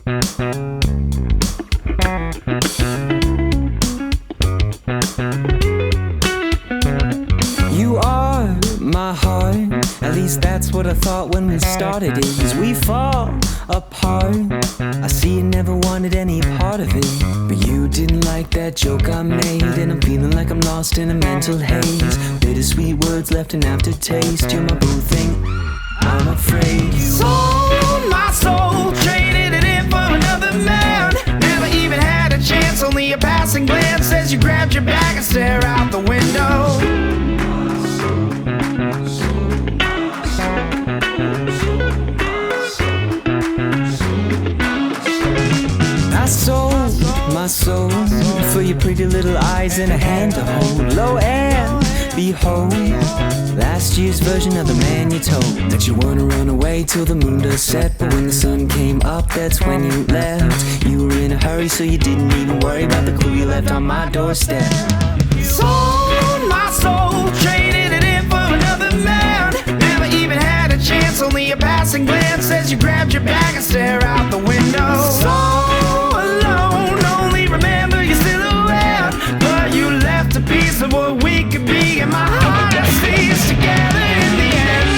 You are my heart, at least that's what I thought when we started it. As we fall apart, I see you never wanted any part of it. But you didn't like that joke I made, and I'm feeling like I'm lost in a mental haze. Bittersweet words left an aftertaste. You're my boo thing, I'm afraid. Sold my soul, traded it in for another man. Never even had a chance, only a passing glance as you grabbed your bag and stare out the window. I sold my soul for your pretty little eyes and a hand to hold. Lo and behold, last year's version of the man you told that you wanna run away till the moon does set. But when the sun came up, that's when you left. You were in a hurry, so you didn't even worry about the clue you left on my doorstep. Sold my soul, traded it in for another man. Never even had a chance, only a passing glance as you grabbed your bag and stare out the window. So alone, only remember your silhouette, but you left a piece of what we could be, and my heart I see us together in the end.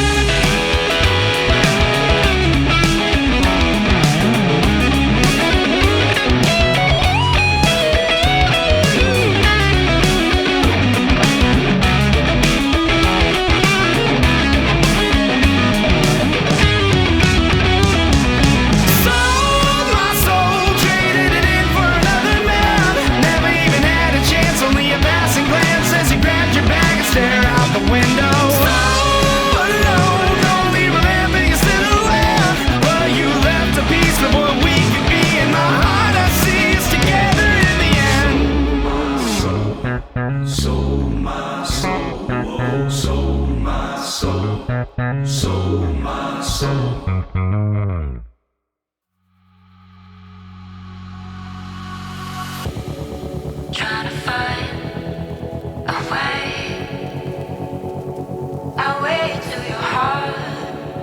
Trying to find a way to your heart,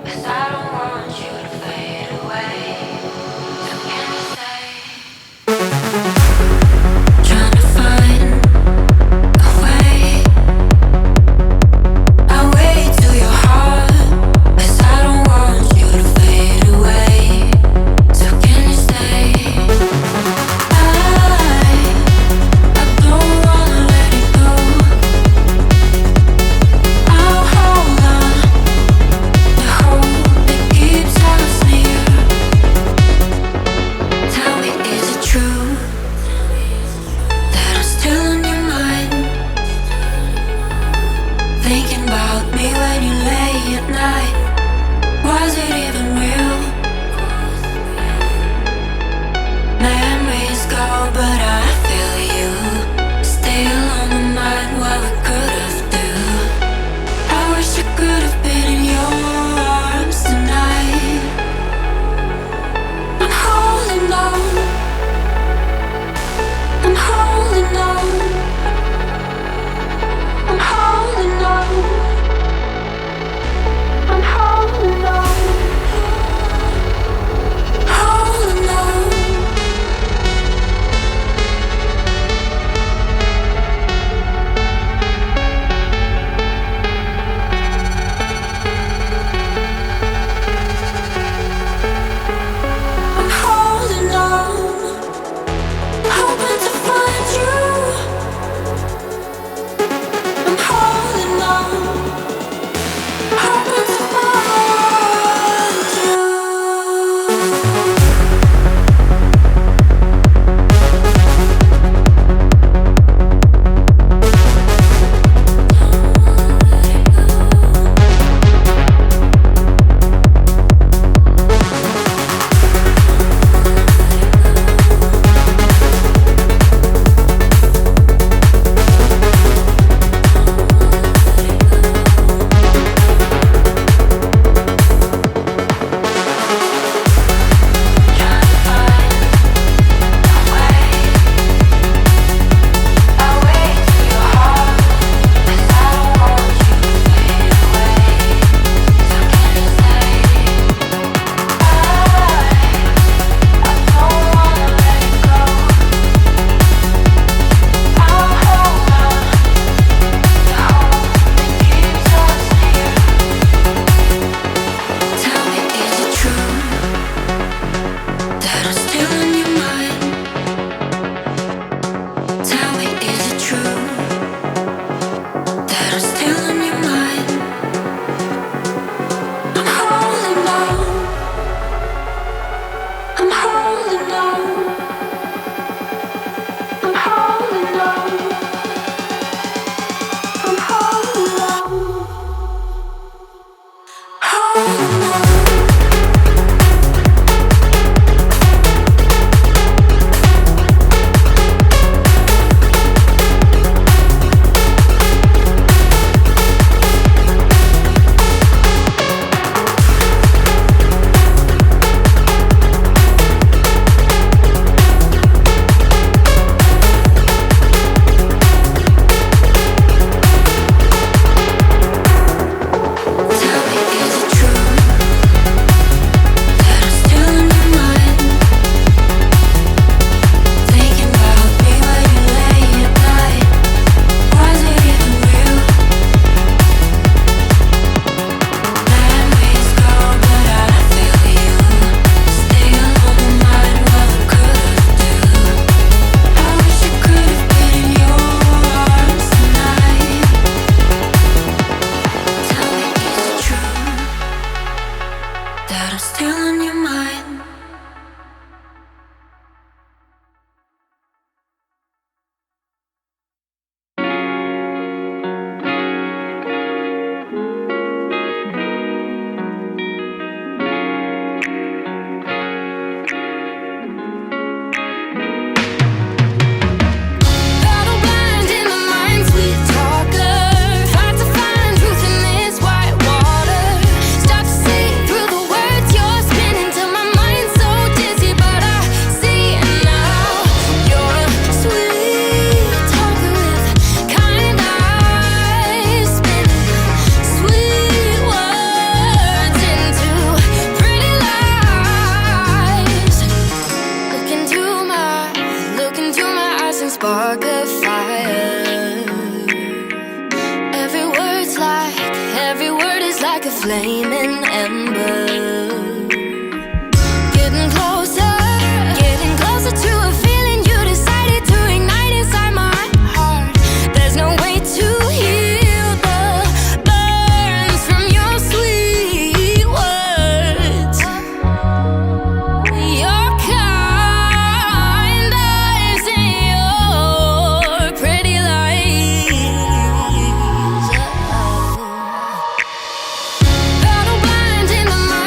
'cause I don't want you to fade away. So can you say, trying to find a way to your heart, 'cause I don't want you to fade away. flaming ember. Getting closer to a feeling you decided to ignite inside my heart. There's no way to heal the burns from your sweet words. Your kind eyes and your pretty lies. Battle blind in the mind.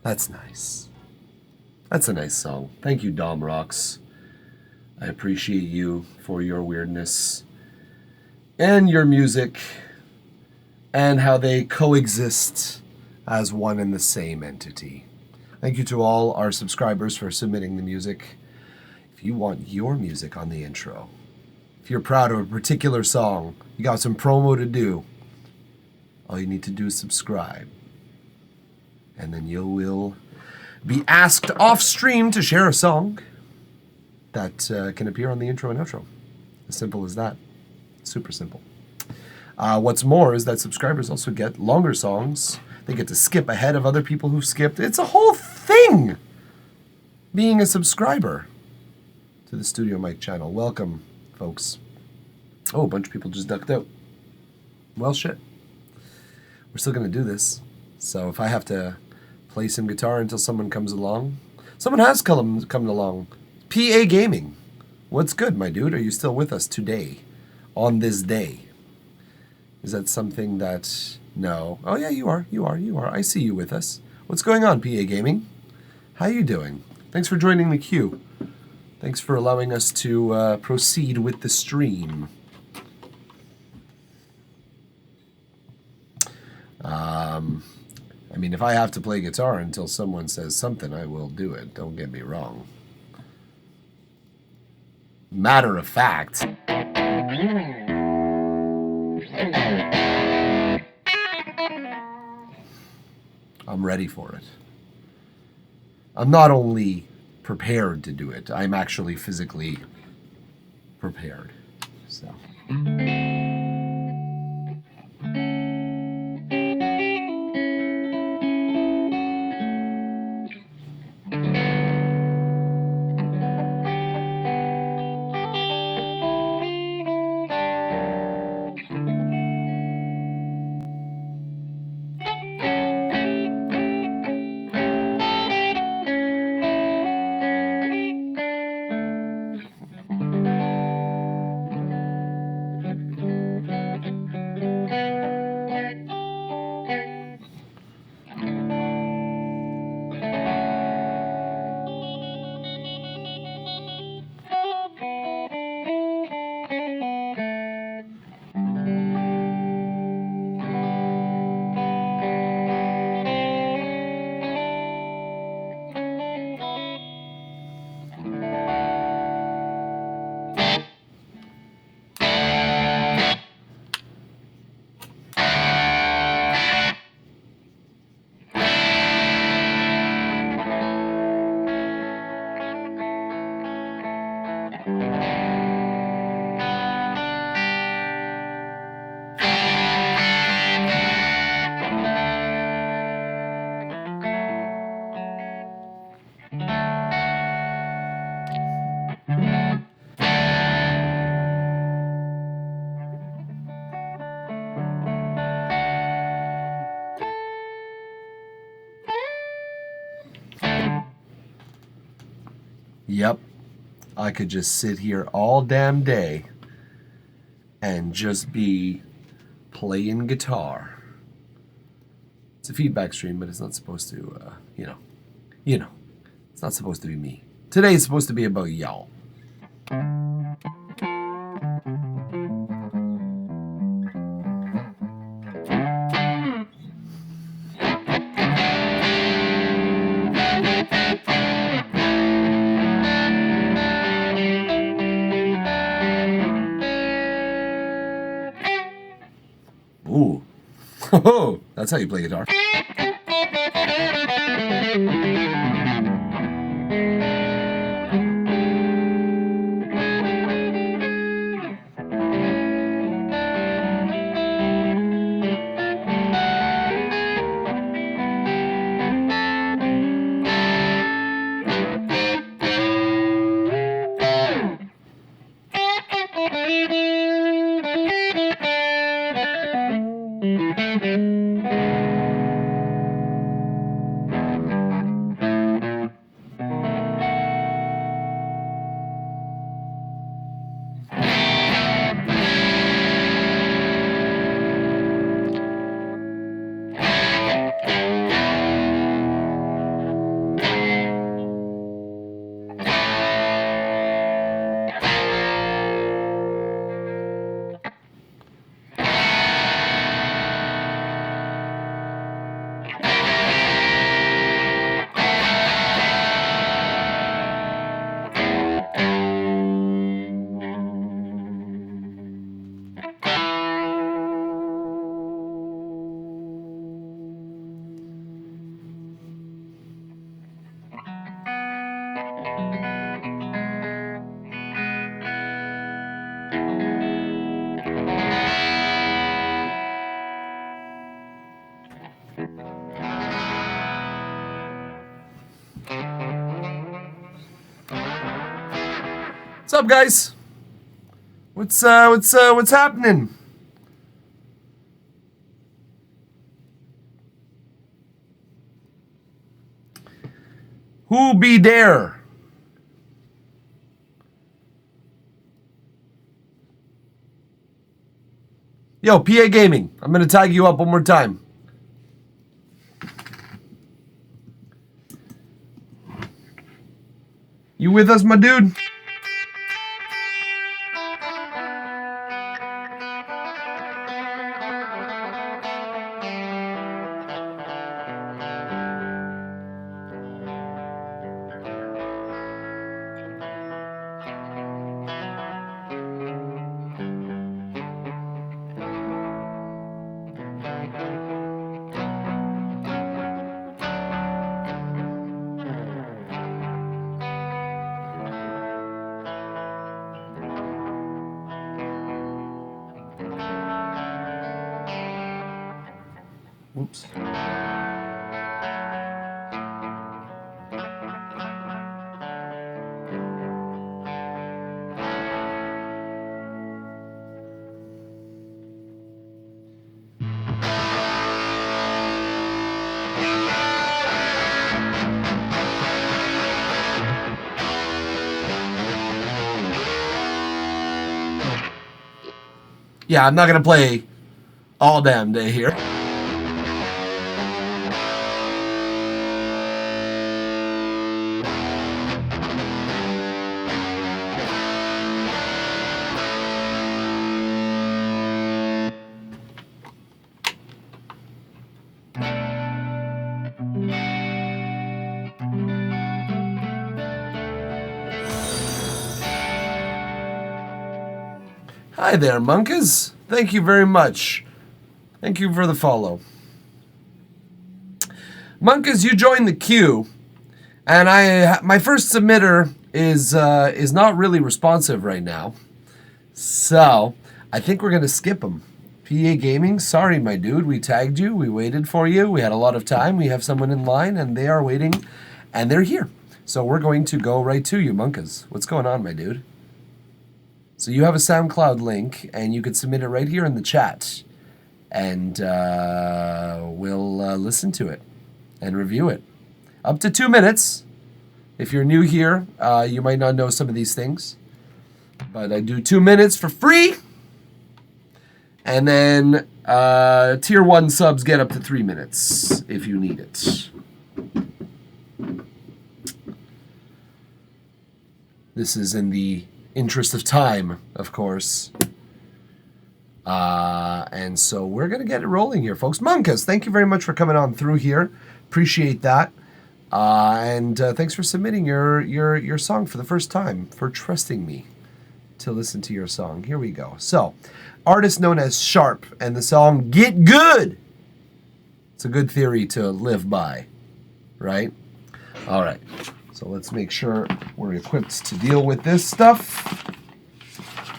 That's nice. That's a nice song. Thank you, Dom Rocks. I appreciate you for your weirdness and your music and how they coexist as one and the same entity. Thank you to all our subscribers for submitting the music. If you want your music on the intro, if you're proud of a particular song, you got some promo to do, all you need to do is subscribe. And then you will be asked off stream to share a song that can appear on the intro and outro. As simple as that. Super simple. What's more is that subscribers also get longer songs. They get to skip ahead of other people who've skipped. It's a whole thing being a subscriber to the Studio Mike channel. Welcome, folks. Oh, a bunch of people just ducked out. Well, shit. We're still going to do this. So if I have to play some guitar until someone comes along. Someone has come along. PA Gaming. What's good, my dude? Are you still with us today? On this day? Is that something that... No. Oh, yeah, you are. I see you with us. What's going on, PA Gaming? How you doing? Thanks for joining the queue. Thanks for allowing us to proceed with the stream. I mean, if I have to play guitar until someone says something, I will do it. Don't get me wrong. Matter of fact... I'm ready for it. I'm not only prepared to do it, I'm actually physically prepared. So... Yep, I could just sit here all damn day and just be playing guitar. It's a feedback stream, but it's not supposed to, you know, it's not supposed to be me. Today is supposed to be about y'all. Ooh. Oh, that's how you play guitar. What's up, guys? What's happening? Who be there? Yo, PA Gaming. I'm gonna tag you up one more time. You with us, my dude? Whoops. Yeah, I'm not gonna play all damn day here. Hi there, Monkas. Thank you very much. Thank you for the follow. Monkas, you joined the queue, and my first submitter is not really responsive right now. So, I think we're going to skip him. PA Gaming, sorry, my dude. We tagged you. We waited for you. We had a lot of time. We have someone in line, and they are waiting, and they're here. So we're going to go right to you, Monkas. What's going on, my dude? So you have a SoundCloud link, and you could submit it right here in the chat, and we'll listen to it and review it. Up to 2 minutes. If you're new here, you might not know some of these things, but I do 2 minutes for free, and then tier 1 subs get up to 3 minutes if you need it. This is in the interest of time, of course. And so we're going to get it rolling here, folks. Monkas, thank you very much for coming on through here. Appreciate that. And thanks for submitting your song for the first time, for trusting me to listen to your song. Here we go. So, artist known as Sharp, and the song Get Good. It's a good theory to live by, right? All right. So let's make sure we're equipped to deal with this stuff.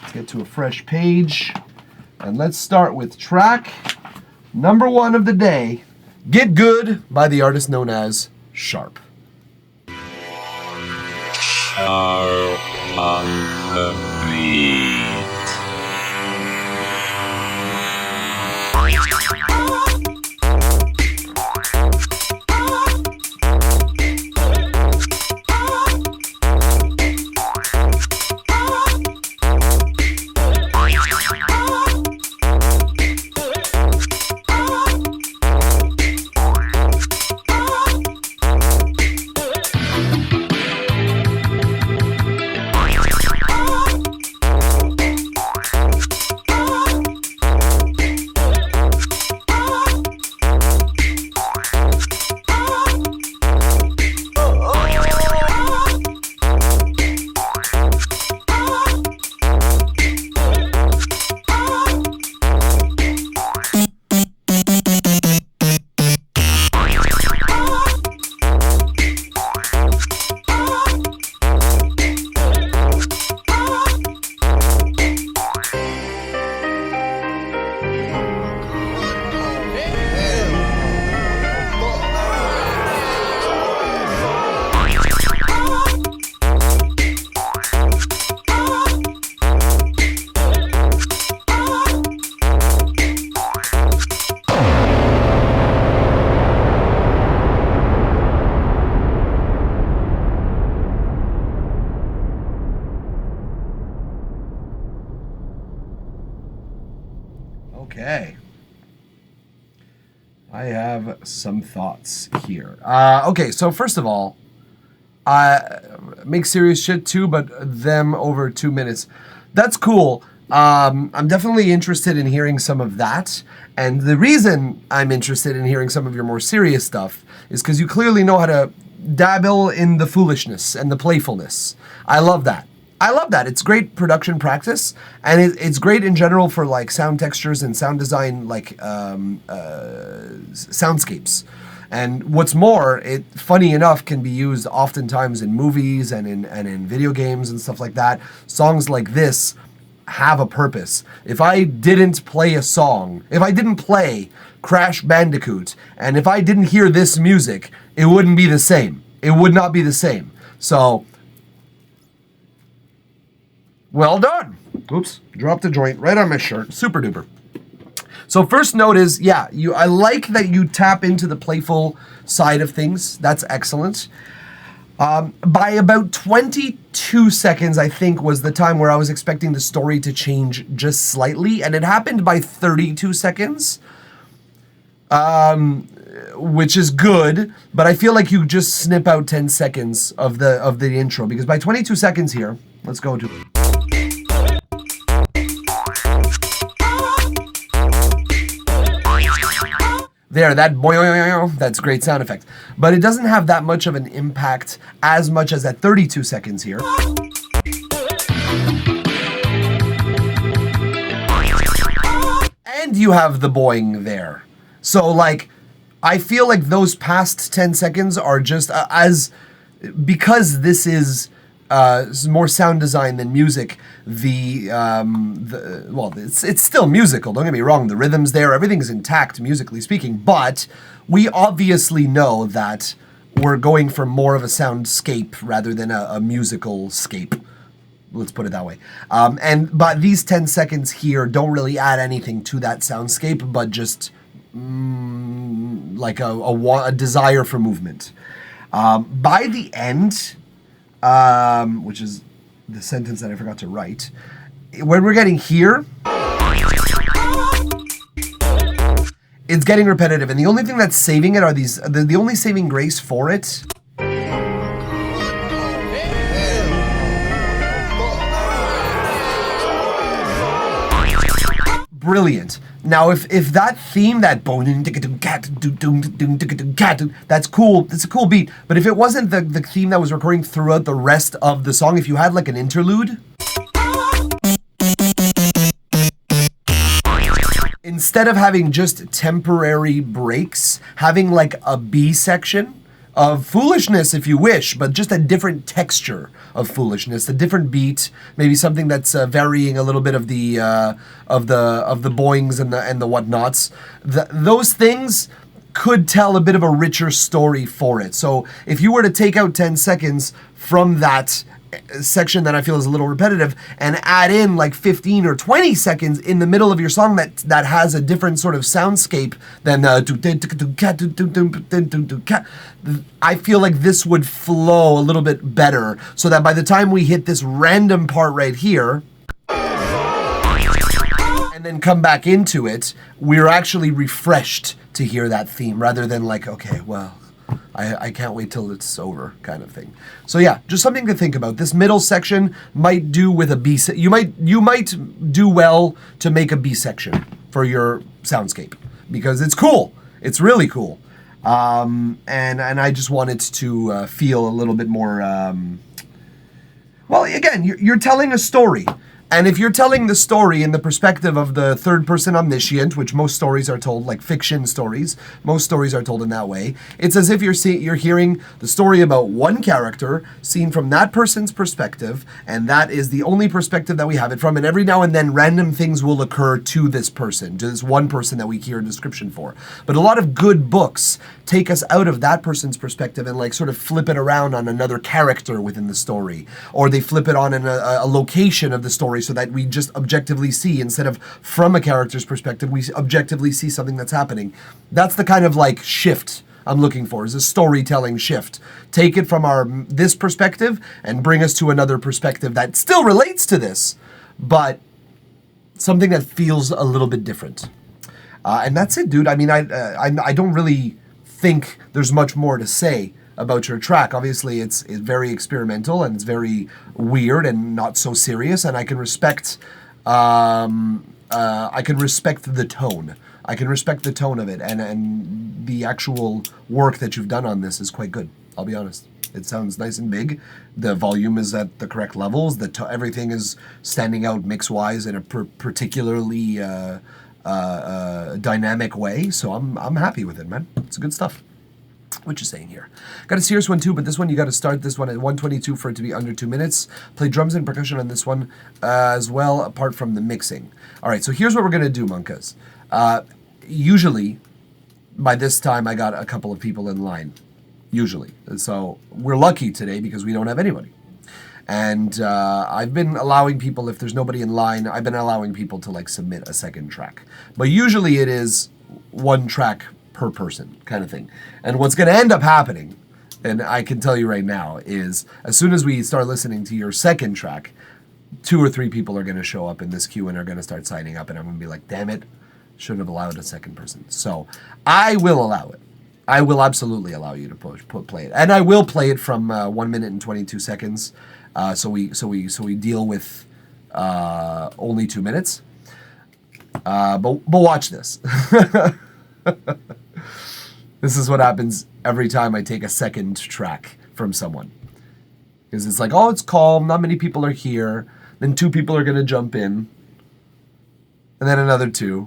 Let's get to a fresh page. And let's start with track number 1 of the day, Get Good, by the artist known as Sharp. Sharp on the beat. I have some thoughts here. Okay, so first of all, make serious shit too, but them over 2 minutes. That's cool. I'm definitely interested in hearing some of that. And the reason I'm interested in hearing some of your more serious stuff is because you clearly know how to dabble in the foolishness and the playfulness. I love that. I love that. It's great production practice, and it's great in general for like sound textures and sound design, like soundscapes. And what's more, it funny enough can be used oftentimes in movies and in video games and stuff like that. Songs like this have a purpose. If I didn't play a song, if I didn't play Crash Bandicoot, and if I didn't hear this music, it wouldn't be the same. It would not be the same. So, well done. Oops, dropped a joint right on my shirt. Super duper. So first note is, yeah, I like that you tap into the playful side of things. That's excellent. By about 22 seconds, I think, was the time where I was expecting the story to change just slightly, and it happened by 32 seconds, which is good, but I feel like you just snip out 10 seconds of the intro, because by 22 seconds here, let's go to... There, that boing, that's great sound effect. But it doesn't have that much of an impact as much as at 32 seconds here. And you have the boing there. So like, I feel like those past 10 seconds are just because this is more sound design than music, it's still musical, don't get me wrong, the rhythm's there, everything's intact musically speaking, but we obviously know that we're going for more of a soundscape rather than a musical scape. Let's put it that way. But these 10 seconds here don't really add anything to that soundscape, but just like a desire for movement. By the end, which is the sentence that I forgot to write, when we're getting here, it's getting repetitive, and the only thing that's saving it are these, the only saving grace for it brilliant. Now, if that theme, that that's cool. It's a cool beat. But if it wasn't the theme that was recurring throughout the rest of the song, if you had like an interlude, instead of having just temporary breaks, having like a B section of foolishness, if you wish, but just a different texture of foolishness, a different beat, maybe something that's varying a little bit of the boings and the whatnots. Those things could tell a bit of a richer story for it. So if you were to take out 10 seconds from that section that I feel is a little repetitive and add in like 15 or 20 seconds in the middle of your song that has a different sort of soundscape than I feel like this would flow a little bit better, so that by the time we hit this random part right here and then come back into it, we're actually refreshed to hear that theme rather than like, okay, well, I can't wait till it's over kind of thing. So yeah, just something to think about. This middle section might do with a B. You might do well to make a B section for your soundscape, because it's cool. It's really cool. And I just wanted to feel a little bit more. Well, again, you're telling a story. And if you're telling the story in the perspective of the third person omniscient, which most stories are told, like fiction stories, most stories are told in that way, it's as if you're hearing the story about one character seen from that person's perspective, and that is the only perspective that we have it from, and every now and then random things will occur to this person, to this one person that we hear a description for. But a lot of good books take us out of that person's perspective and like sort of flip it around on another character within the story, or they flip it on in a location of the story, so that we just objectively see, instead of from a character's perspective, we objectively see something that's happening. That's the kind of like shift I'm looking for, is a storytelling shift. Take it from this perspective and bring us to another perspective that still relates to this, but something that feels a little bit different. And that's it, dude. I mean, I don't really think there's much more to say about your track. Obviously, it's very experimental and it's very weird and not so serious. And I can respect the tone. I can respect the tone of it, and the actual work that you've done on this is quite good. I'll be honest. It sounds nice and big. The volume is at the correct levels. Everything is standing out mix-wise in a particularly dynamic way. So I'm happy with it, man. It's good stuff. What you saying here? Got a serious one too, but this one you got to start this one at 1:22 for it to be under 2 minutes. Play drums and percussion on this one as well, apart from the mixing. All right, so here's what we're gonna do, Monkas. Usually, by this time, I got a couple of people in line. Usually, so we're lucky today because we don't have anybody. And I've been allowing people, if there's nobody in line, I've been allowing people to like submit a second track. But usually it is one track per person kind of thing. And what's going to end up happening, and I can tell you right now, is as soon as we start listening to your second track, 2 or 3 people are going to show up in this queue and are going to start signing up, and I'm going to be like, damn it, shouldn't have allowed a second person. So I will allow it. I will absolutely allow you to play it, and I will play it from 1 minute and 22 seconds. So we deal with only 2 minutes. But watch this. This is what happens every time I take a second track from someone. Because it's like, oh, it's calm, not many people are here. Then 2 people are going to jump in. And then another 2.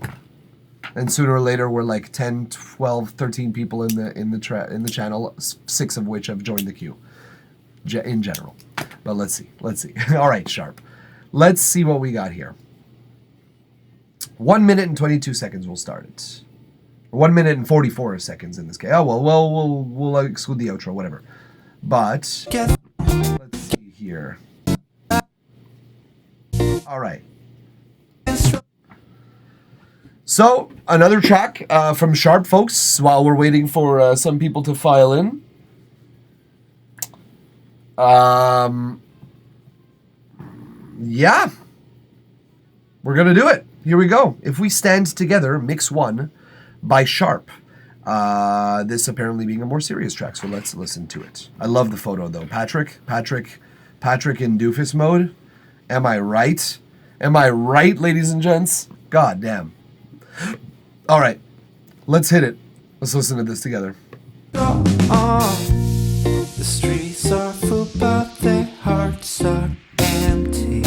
And sooner or later, we're like 10, 12, 13 people in the channel, 6 of which have joined the queue in general. But let's see. All right, Sharp. Let's see what we got here. 1 minute and 22 seconds, we'll start it. 1 minute and 44 seconds in this case. Oh, well, we'll exclude the outro, whatever. But let's see here. All right. So, another track from Sharp, folks, while we're waiting for some people to file in. Yeah. We're going to do it. Here we go. If We Stand Together, Mix 1 by Sharp. This apparently being a more serious track, so let's listen to it. I love the photo, though. Patrick in doofus mode. Am I right? Am I right, ladies and gents? God damn. All right, let's hit it. Let's listen to this together. The streets are full, but their hearts are empty.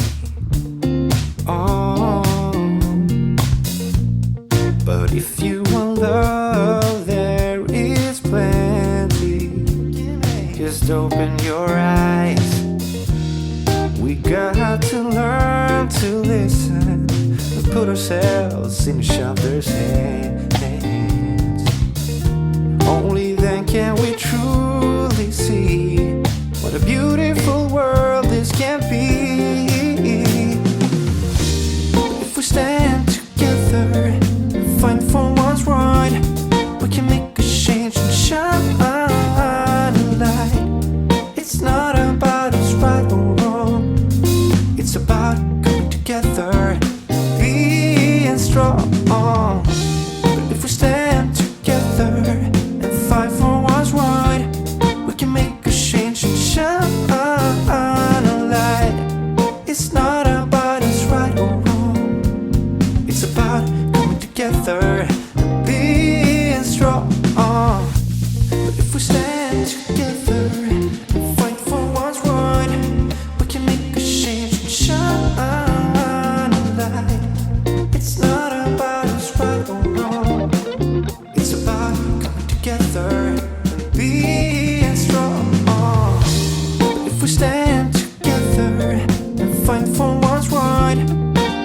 But if you want love, there is plenty. Just open your eyes. We got to learn to listen and put ourselves in each other's hands. Only then can we truly see what a beautiful world this can be. If we stand together and fight for what's right, we can make a change and shine a light. It's not about us right or wrong. It's about coming together, being strong. But if we stand together and fight for what's right, we can make a change and shine a light. It's not about us right or wrong. It's about coming together and being strong. But if we stand together and fight for what's right, we can make a change and shine a light. It's not about us right or wrong. It's about coming together and being strong. But if we stand together and fight for what's right,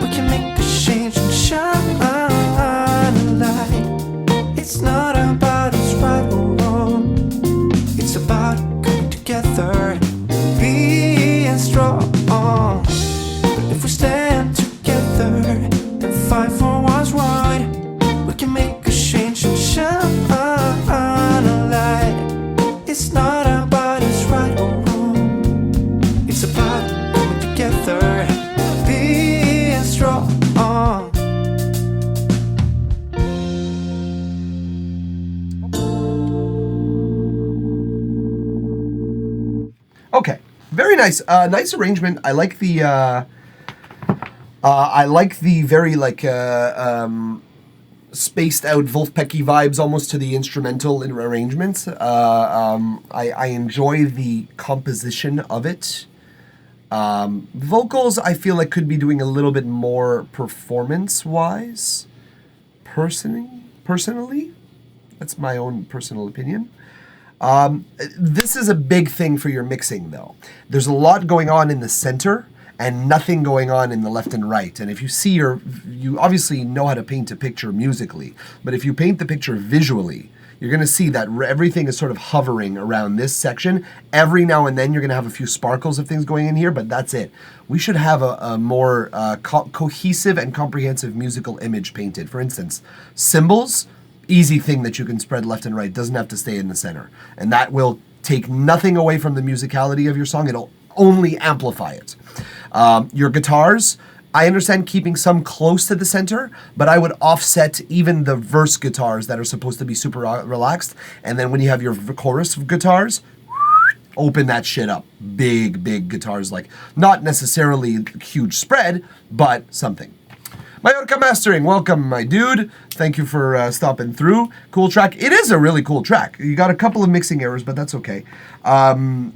we can make a change and shine a light. It's not about us right or wrong. It's about coming together and being strong. But if we stand together and fight for what's right, we can make a change and shine a light. It's not about us right or wrong. It's about coming together and being strong. Okay, very nice. Nice arrangement. I like the very spaced out Wolfpacky vibes almost to the instrumental arrangements. I enjoy the composition of it. Vocals, I feel like could be doing a little bit more performance-wise. Personally, that's my own personal opinion. This is a big thing for your mixing, though. There's a lot going on in the center and nothing going on in the left and right. And if you see you obviously know how to paint a picture musically, but if you paint the picture visually, you're going to see that everything is sort of hovering around this section. Every now and then you're going to have a few sparkles of things going in here, but that's it. We should have a more cohesive and comprehensive musical image painted. For instance, cymbals, easy thing that you can spread left and right, doesn't have to stay in the center. And that will take nothing away from the musicality of your song. It'll only amplify it. Your guitars, I understand keeping some close to the center, but I would offset even the verse guitars that are supposed to be super relaxed. And then when you have your chorus guitars, open that shit up. Big guitars, like not necessarily huge spread, but something. Mallorca Mastering, welcome, my dude. Thank you for stopping through. Cool track. It is a really cool track. You got a couple of mixing errors, but that's okay. So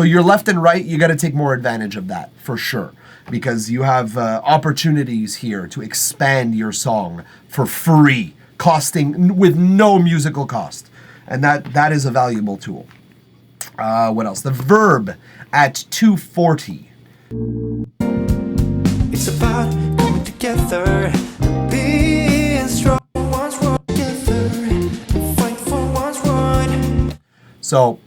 your left and right, you got to take more advantage of that, for sure. Because you have opportunities here to expand your song for free, costing with no musical cost. And that is a valuable tool. What else? The Verb at 240. It's about coming together, being strong once we're together, fight for what's right. So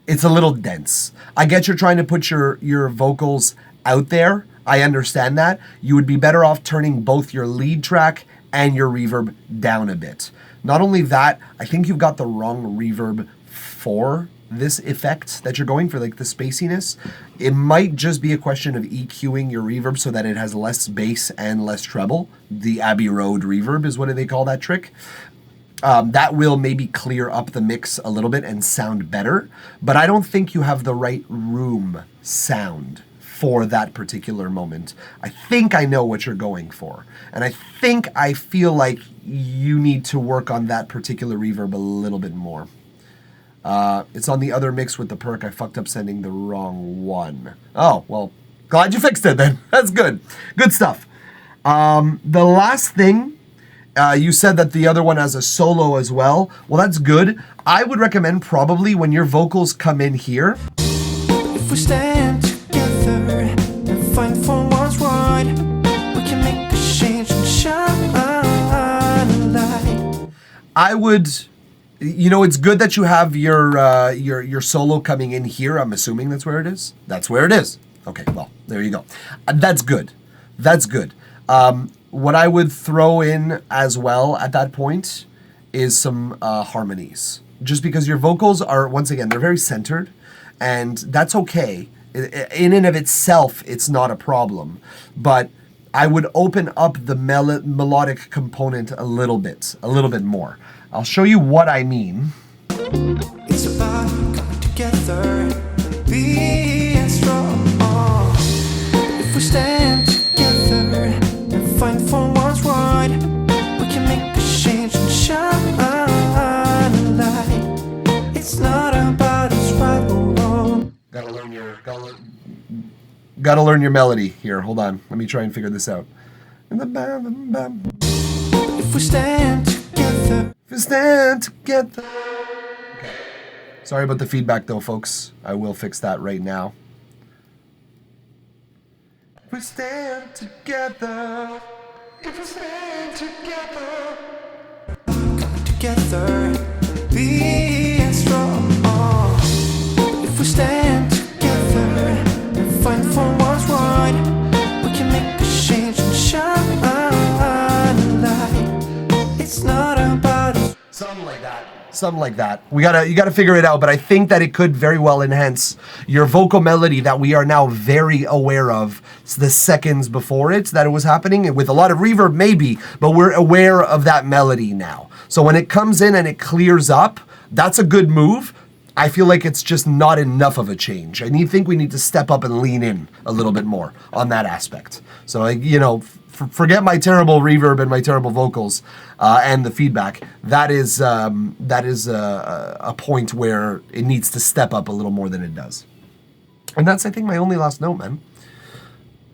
it's a little dense. I get you're trying to put your vocals out there. I understand that. You would be better off turning both your lead track and your reverb down a bit. Not only that, I think you've got the wrong reverb for this effect that you're going for, like the spaciness. It might just be a question of EQing your reverb so that it has less bass and less treble. The Abbey Road reverb is what they call that trick. That will maybe clear up the mix a little bit and sound better, but I don't think you have the right room sound for that particular moment. I think I know what you're going for, and I feel like you need to work on that particular reverb a little bit more. It's on the other mix with the perk. I fucked up sending the wrong one. Oh, well, glad you fixed it then. That's good. Good stuff. The last thing, you said that the other one has a solo as well. Well, that's good. I would recommend probably when your vocals come in here. If we stand together and fight for what's right, we can make a change and shine a light. I would... it's good that you have your solo coming in here. I'm assuming that's where it is. That's where it is. Okay, well, there you go. That's good. That's good. What I would throw in as well at that point is some harmonies. Just because your vocals are, once again, they're very centered, and that's okay. In and of itself, it's not a problem. But I would open up the melodic component a little bit more. I'll show you what I mean. It's about coming together, being strong. If we stand together and fight for what's right, we can make a change and shine a light. It's not about us right or wrong. Gotta learn your melody here. Hold on. Let me try and figure this out. If we stand together. If we stand together. Okay. Sorry about the feedback though, folks. I will fix that right now. If we stand together. If we stand together. Coming together, being strong. If we stand together and fight for what's right, we can make a change and shine a light. It's not about us. Something like that. You gotta figure it out, but I think that it could very well enhance your vocal melody that we are now very aware of the seconds before it that it was happening, with a lot of reverb maybe, but we're aware of that melody now. So when it comes in and it clears up, that's a good move. I feel like it's just not enough of a change. I think we need to step up and lean in a little bit more on that aspect. So, forget my terrible reverb and my terrible vocals and the feedback. That is a point where it needs to step up a little more than it does. And that's, I think, my only last note, man.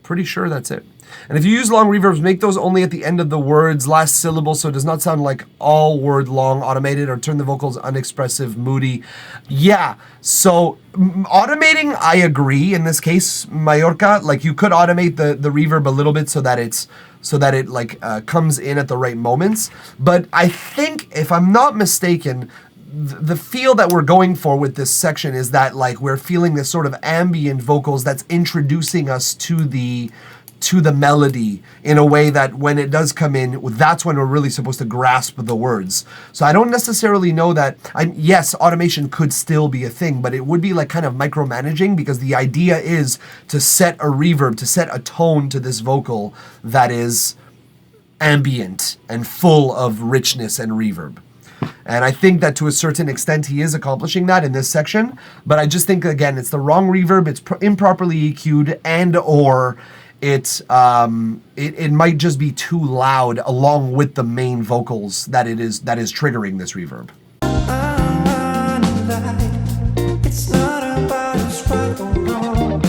Pretty sure that's it. And if you use long reverbs, make those only at the end of the word's last syllable so it does not sound like all word long automated, or turn the vocals unexpressive, moody. Yeah, so automating, I agree. In this case, Mallorca, like you could automate the reverb a little bit so that it comes in at the right moments. But I think, if I'm not mistaken, the feel that we're going for with this section is that like we're feeling this sort of ambient vocals that's introducing us to the melody in a way that when it does come in, that's when we're really supposed to grasp the words. So I don't necessarily know that, yes, automation could still be a thing, but it would be like kind of micromanaging, because the idea is to set a reverb, to set a tone to this vocal that is ambient and full of richness and reverb. And I think that to a certain extent he is accomplishing that in this section, but I just think, again, it's the wrong reverb, it's improperly EQ'd, and or it might just be too loud along with the main vocals that is triggering this reverb. It's not about us right or wrong.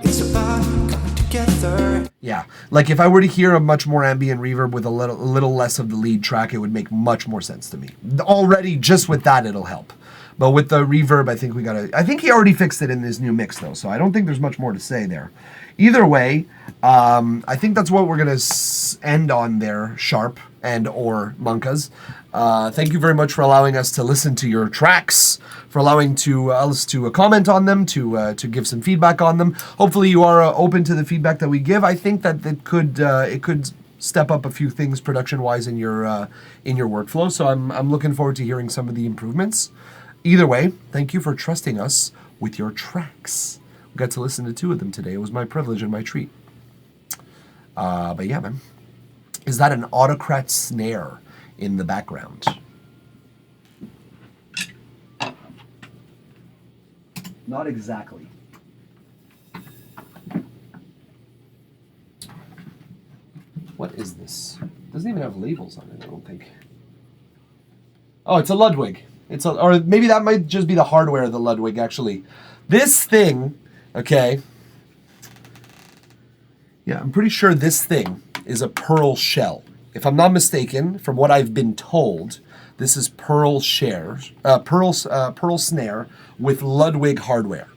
It's about coming together. Yeah, like if I were to hear a much more ambient reverb with a little less of the lead track, it would make much more sense to me. Already, just with that, it'll help. But with the reverb, I think he already fixed it in his new mix, though, so I don't think there's much more to say there. Either way, I think that's what we're going to end on there, Sharp and or Monkas. Thank you very much for allowing us to listen to your tracks, for allowing us to comment on them, to give some feedback on them. Hopefully you are open to the feedback that we give. I think that it could step up a few things production-wise in your workflow, so I'm looking forward to hearing some of the improvements. Either way, thank you for trusting us with your tracks. We got to listen to 2 of them today. It was my privilege and my treat. But yeah, man. Is that an autocrat snare in the background? Not exactly. What is this? It doesn't even have labels on it, I don't think. Oh, it's a Ludwig. Or maybe that might just be the hardware of the Ludwig, actually. This thing, okay. Yeah, I'm pretty sure this thing is a Pearl shell. If I'm not mistaken, from what I've been told, this is Pearl snare with Ludwig hardware.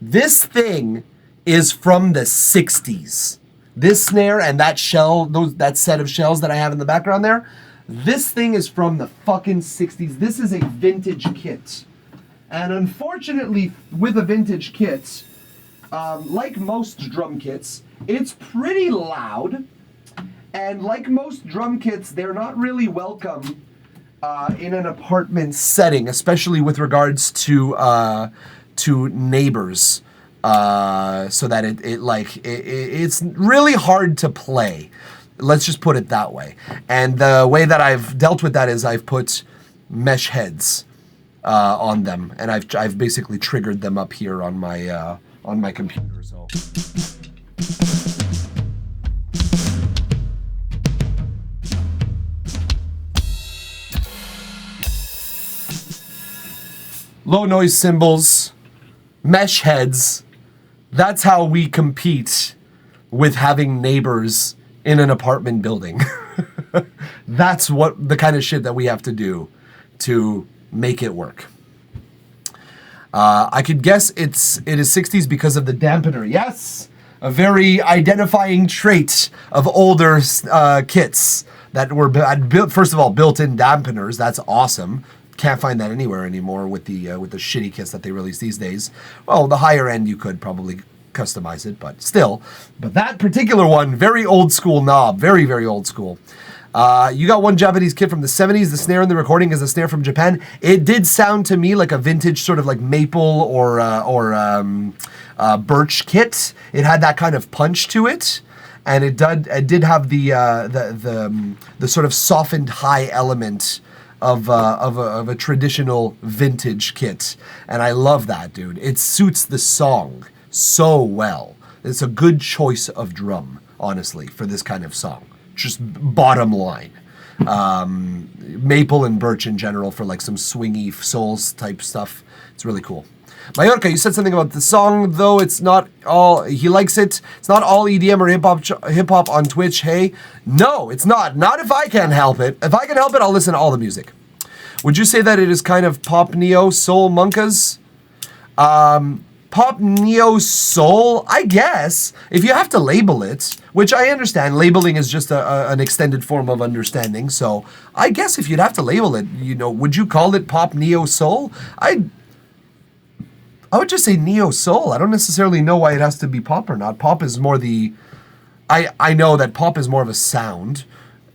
This thing is from the 60s. This snare and that shell, that set of shells that I have in the background there, this thing is from the fucking 60s. This is a vintage kit. And unfortunately, with a vintage kit, like most drum kits, it's pretty loud. And like most drum kits, they're not really welcome in an apartment setting, especially with regards to neighbors. So that it's really hard to play. Let's just put it that way. And the way that I've dealt with that is I've put mesh heads on them, and I've basically triggered them up here on my computer. So. Low noise cymbals, mesh heads. That's how we compete with having neighbors in an apartment building. That's what the kind of shit that we have to do to make it work. I could guess it is 60s because of the dampener. Yes, a very identifying trait of older kits that were built. First of all, built-in dampeners. That's awesome. Can't find that anywhere anymore with the shitty kits that they release these days. Well, the higher end you could probably customize it, but still. But that particular one, very old school knob, very, very old school. You got one Japanese kit from the 70s. The snare in the recording is a snare from Japan. It did sound to me like a vintage sort of like maple or birch kit. It had that kind of punch to it, and it did have the sort of softened high element of a traditional vintage kit, and I love that, dude. It suits the song so well. It's a good choice of drum, honestly, for this kind of song. Just bottom line. Maple and birch in general for like some swingy souls type stuff. It's really cool. Mallorca, you said something about the song, though it's not all, he likes it. It's not all EDM or hip hop on Twitch. Hey, no, it's not. Not if I can help it. If I can help it, I'll listen to all the music. Would you say that it is kind of pop neo soul monkas? Pop neo soul, I guess. If you have to label it, which I understand, labeling is just an extended form of understanding. So I guess if you'd have to label it, you know, would you call it pop neo soul? I would just say neo soul. I don't necessarily know why it has to be pop or not. Pop is more the, I know that pop is more of a sound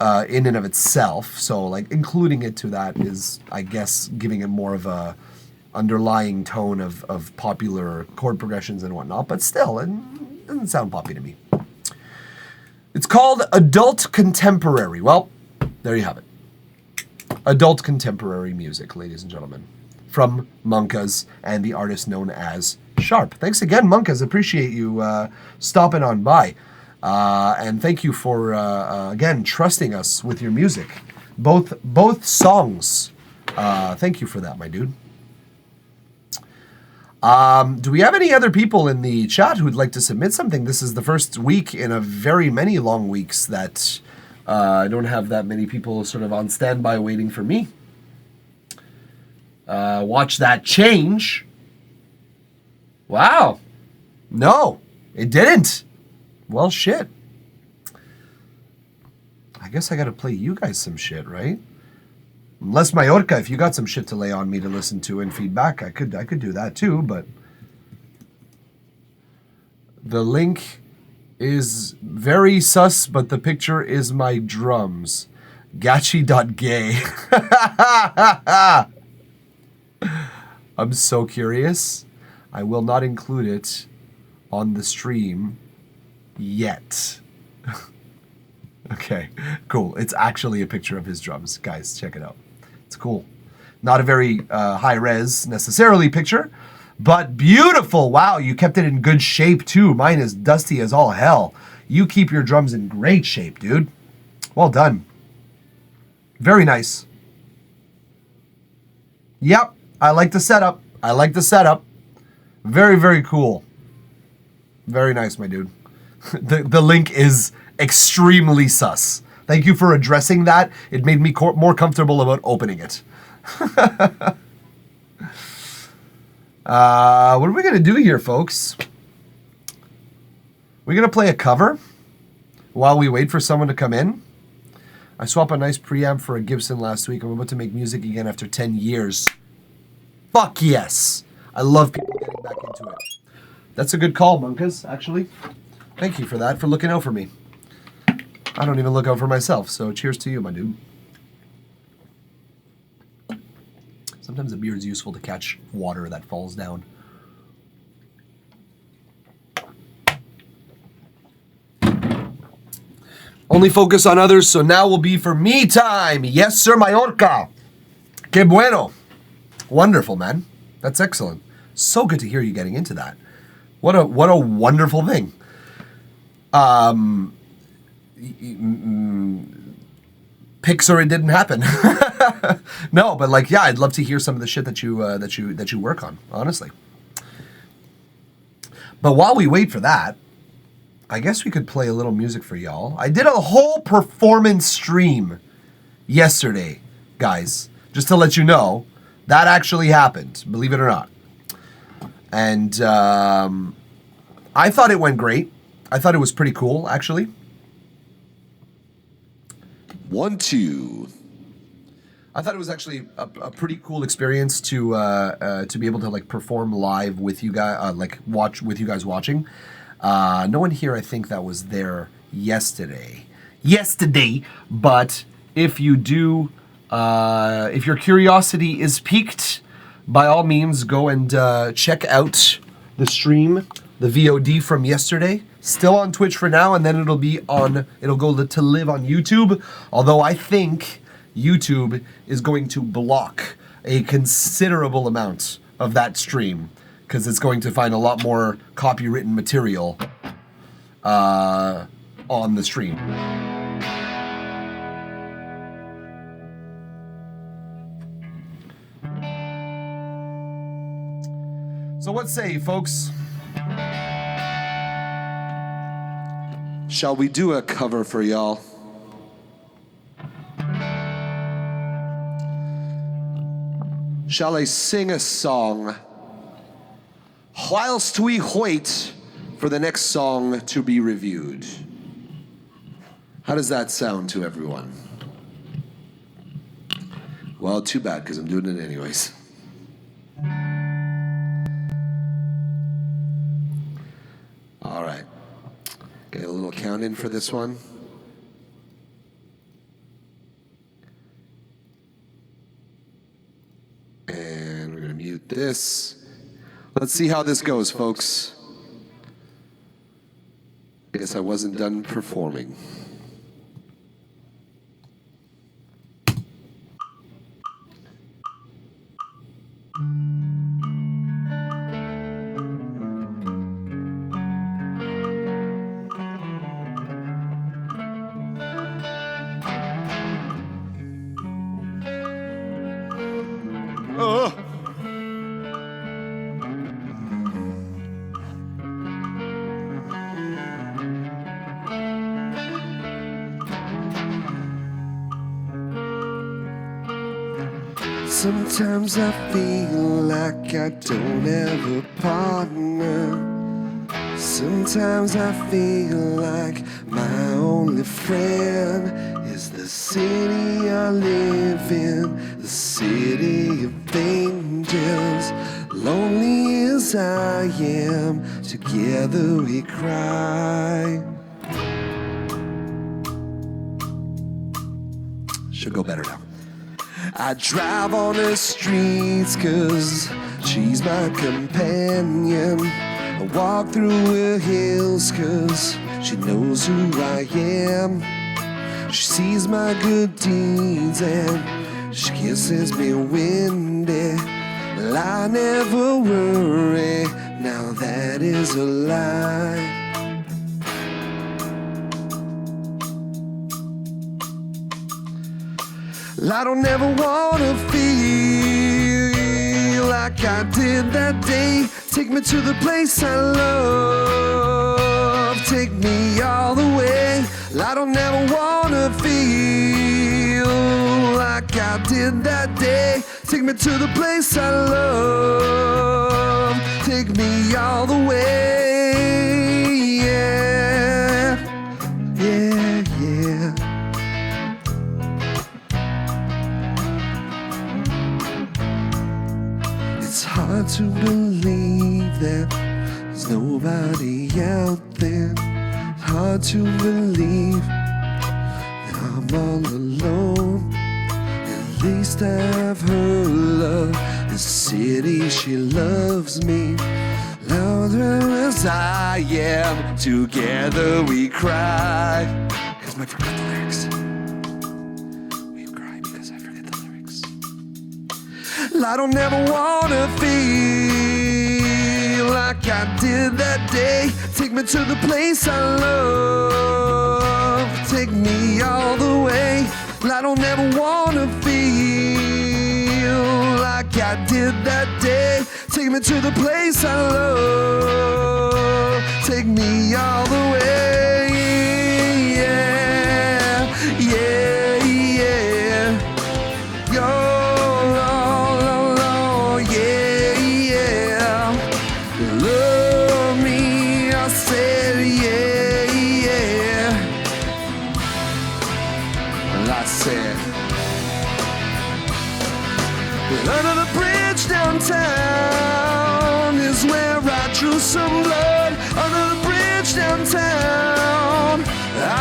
in and of itself. So like including it to that is, I guess, giving it more of a underlying tone of popular chord progressions and whatnot. But still, it doesn't sound poppy to me. It's called adult contemporary. Well, there you have it. Adult contemporary music, ladies and gentlemen, from Monkas and the artist known as Sharp. Thanks again, Monkas. Appreciate you stopping on by. And thank you for, again, trusting us with your music. Both songs. Thank you for that, my dude. Do we have any other people in the chat who'd like to submit something? This is the first week in a very many long weeks that I don't have that many people sort of on standby waiting for me. Watch that change. Wow. No, it didn't. Well, shit. I guess I gotta play you guys some shit, right? Unless Mallorca, if you got some shit to lay on me to listen to and feedback, I could do that too, but the link is very sus, but the picture is my drums. Gachi.gay. I'm so curious. I will not include it on the stream yet. Okay, cool. It's actually a picture of his drums. Guys, check it out. It's cool. Not a very high-res necessarily picture, but beautiful. Wow, you kept it in good shape too. Mine is dusty as all hell. You keep your drums in great shape, dude. Well done. Very nice. Yep, I like the setup. I like the setup. Very, very cool. Very nice, my dude. The link is extremely sus. Thank you for addressing that. It made me more comfortable about opening it. What are we going to do here, folks? We're going to play a cover while we wait for someone to come in. I swapped a nice preamp for a Gibson last week. I'm about to make music again after 10 years. Fuck yes. I love people getting back into it. That's a good call, Monkas, actually. Thank you for that, for looking out for me. I don't even look out for myself, so cheers to you, my dude. Sometimes a beer is useful to catch water that falls down. Only focus on others, so now will be for me time. Yes, sir, Mallorca. Que bueno. Wonderful, man. That's excellent. So good to hear you getting into that. What a wonderful thing. Picks or it didn't happen. No, but like, yeah, I'd love to hear some of the shit that you work on, honestly. But while we wait for that, I guess we could play a little music for y'all. I did a whole performance stream yesterday, guys, just to let you know. That actually happened, believe it or not. And I thought it went great. I thought it was pretty cool, actually. 1, 2. I thought it was actually a pretty cool experience to be able to like perform live with you guys, watch with you guys watching. No one here, I think, that was there yesterday. But if you do, if your curiosity is piqued, by all means, go and check out the stream, the VOD from yesterday. Still on Twitch for now, and then it'll go to live on YouTube. Although I think YouTube is going to block a considerable amount of that stream because it's going to find a lot more copywritten material on the stream. So what say you, folks? Shall we do a cover for y'all? Shall I sing a song whilst we wait for the next song to be reviewed? How does that sound to everyone? Well, too bad, because I'm doing it anyways. All right. Get a little count in for this one. And we're going to mute this. Let's see how this goes, folks. I guess I wasn't done performing. Sometimes I feel like I don't have a partner. Sometimes I feel like my only friend is the city I live in, the city of angels. Lonely as I am, together we cry. Should go better now. I drive on the streets 'cause she's my companion. I walk through her hills 'cause she knows who I am. She sees my good deeds and she kisses me windy. Well, I never worry, now that is a lie. I don't ever wanna feel like I did that day. Take me to the place I love. Take me all the way. I don't ever wanna feel like I did that day. Take me to the place I love. Take me all the way. Yeah, yeah, yeah. It's hard to believe that there's nobody out there. It's hard to believe that I'm all alone. At least I've her love. The city, she loves me. Louder as I am, together we cry. Because I forgot the lyrics. We cry because I forget the lyrics. I don't ever wanna feel like I did that day. Take me to the place I love. Take me all the way. I don't ever wanna feel like I did that day. Take me to the place I love. Take me all the way. Yeah, yeah, yeah. You're all alone. Yeah, yeah. Love me, I said, yeah, yeah. Well, I said, under the bridge downtown is where I drew some blood. Under the bridge downtown,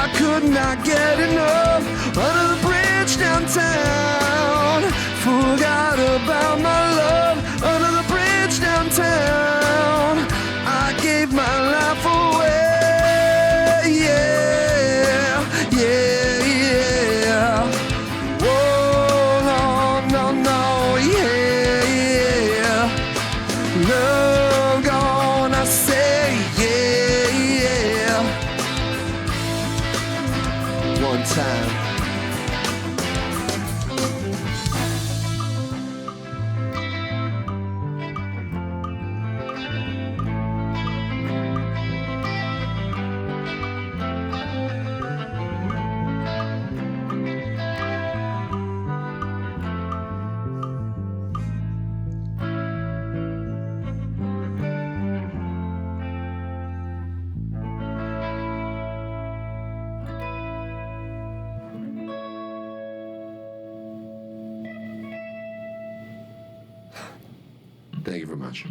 I could not Thank you very much.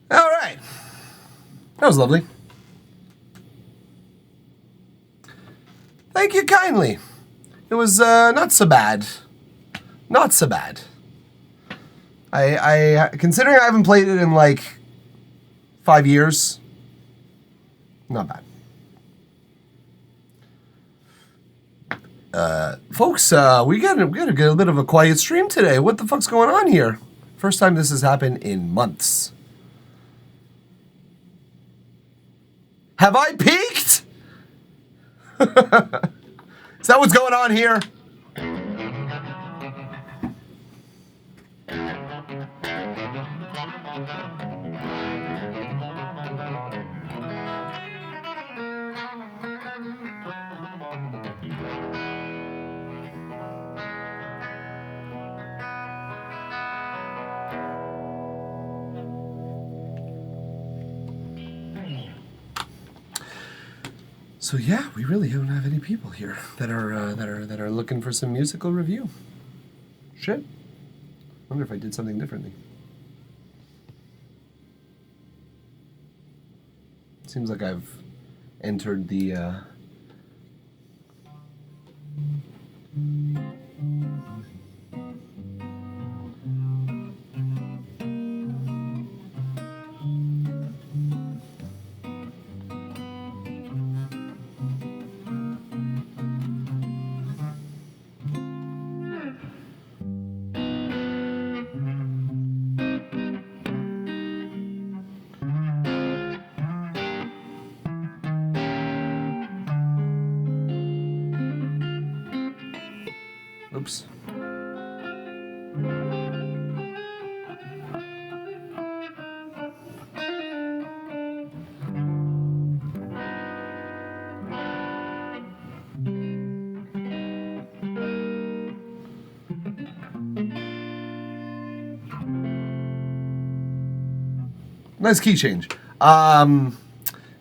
All right. That was lovely. Thank you kindly. It was not so bad. Not so bad. I considering I haven't played it in like 5 years, not bad. Folks, we got a bit of a quiet stream today. What the fuck's going on here? First time this has happened in months. Have I peaked? Is that what's going on here? So yeah, we really don't have any people here that are looking for some musical review. Shit. Wonder if I did something differently. Seems like I've entered the oops. Nice key change.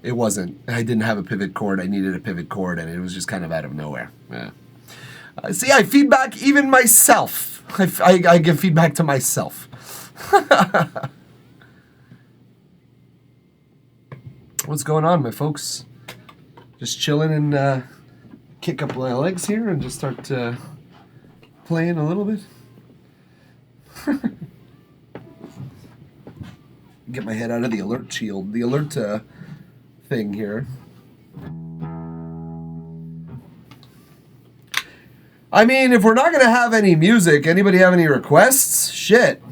It wasn't. I didn't have a pivot chord. I needed a pivot chord, and it was just kind of out of nowhere. Yeah. See, I feedback even myself. I give feedback to myself. What's going on, my folks? Just chilling and kick up my legs here and just start playing a little bit. Get my head out of the alert shield, the alert thing here. I mean, if we're not going to have any music, anybody have any requests? Shit.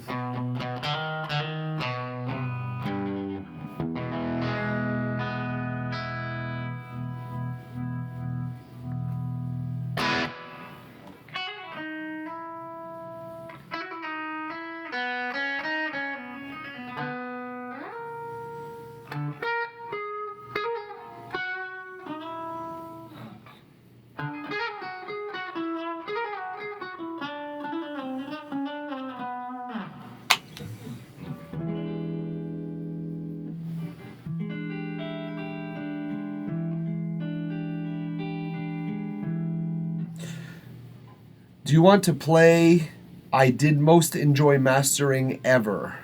Do you want to play I Did Most Enjoy Mastering Ever?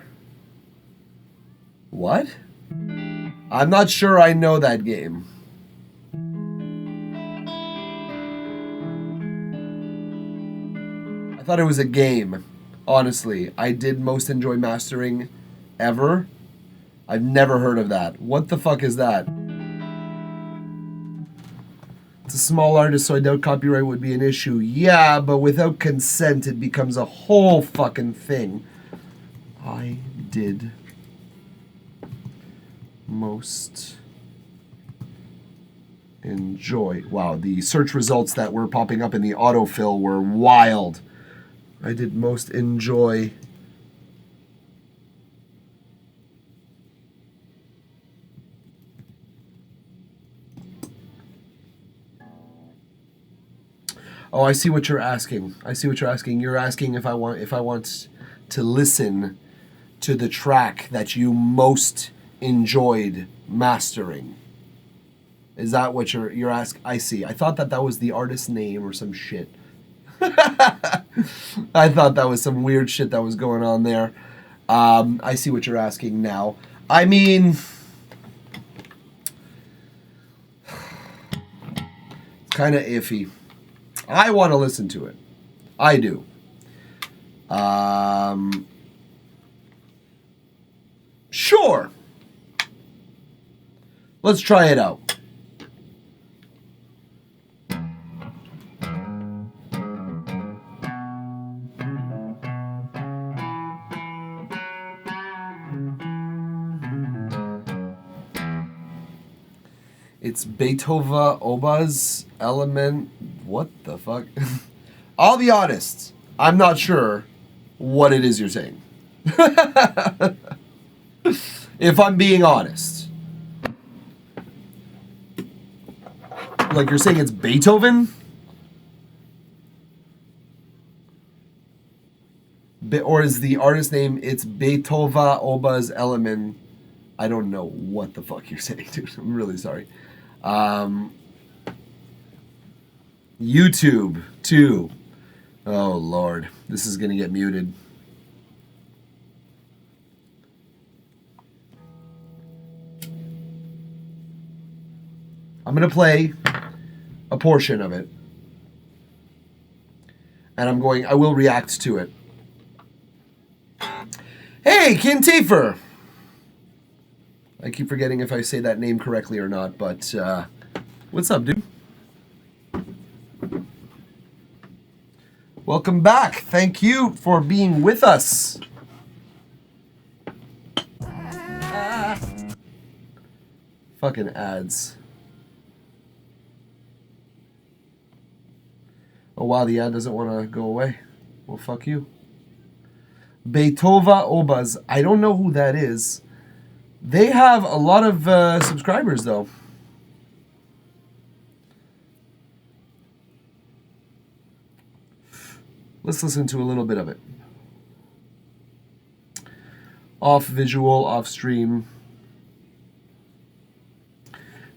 What? I'm not sure I know that game. I thought it was a game, honestly. I Did Most Enjoy Mastering Ever? I've never heard of that. What the fuck is that? It's a small artist, so I doubt copyright would be an issue. Yeah, but without consent, it becomes a whole fucking thing. I did most enjoy. Wow, the search results that were popping up in the autofill were wild. I did most enjoy. Oh, I see what you're asking. I see what you're asking. You're asking if I want to listen to the track that you most enjoyed mastering. Is that what you're asking? I see. I thought that was the artist's name or some shit. I thought that was some weird shit that was going on there. I see what you're asking now. I mean, it's kind of iffy. I want to listen to it. I do. Sure. Let's try it out. It's Beethoven Obas Element. What the fuck? I'll be honest. I'm not sure what it is you're saying. If I'm being honest. Like you're saying it's Beethoven? Or is the artist name, it's Beethoven Obas Element? I don't know what the fuck you're saying, dude. I'm really sorry. YouTube, too. Oh, Lord. This is going to get muted. I'm going to play a portion of it. And I will react to it. Hey, Kintifer! I keep forgetting if I say that name correctly or not, but what's up, dude? Welcome back. Thank you for being with us. Fucking ads. Oh wow, the ad doesn't want to go away. Well, fuck you. Beethoven Obas. I don't know who that is. They have a lot of subscribers, though. Let's listen to a little bit of it. Off visual, off stream.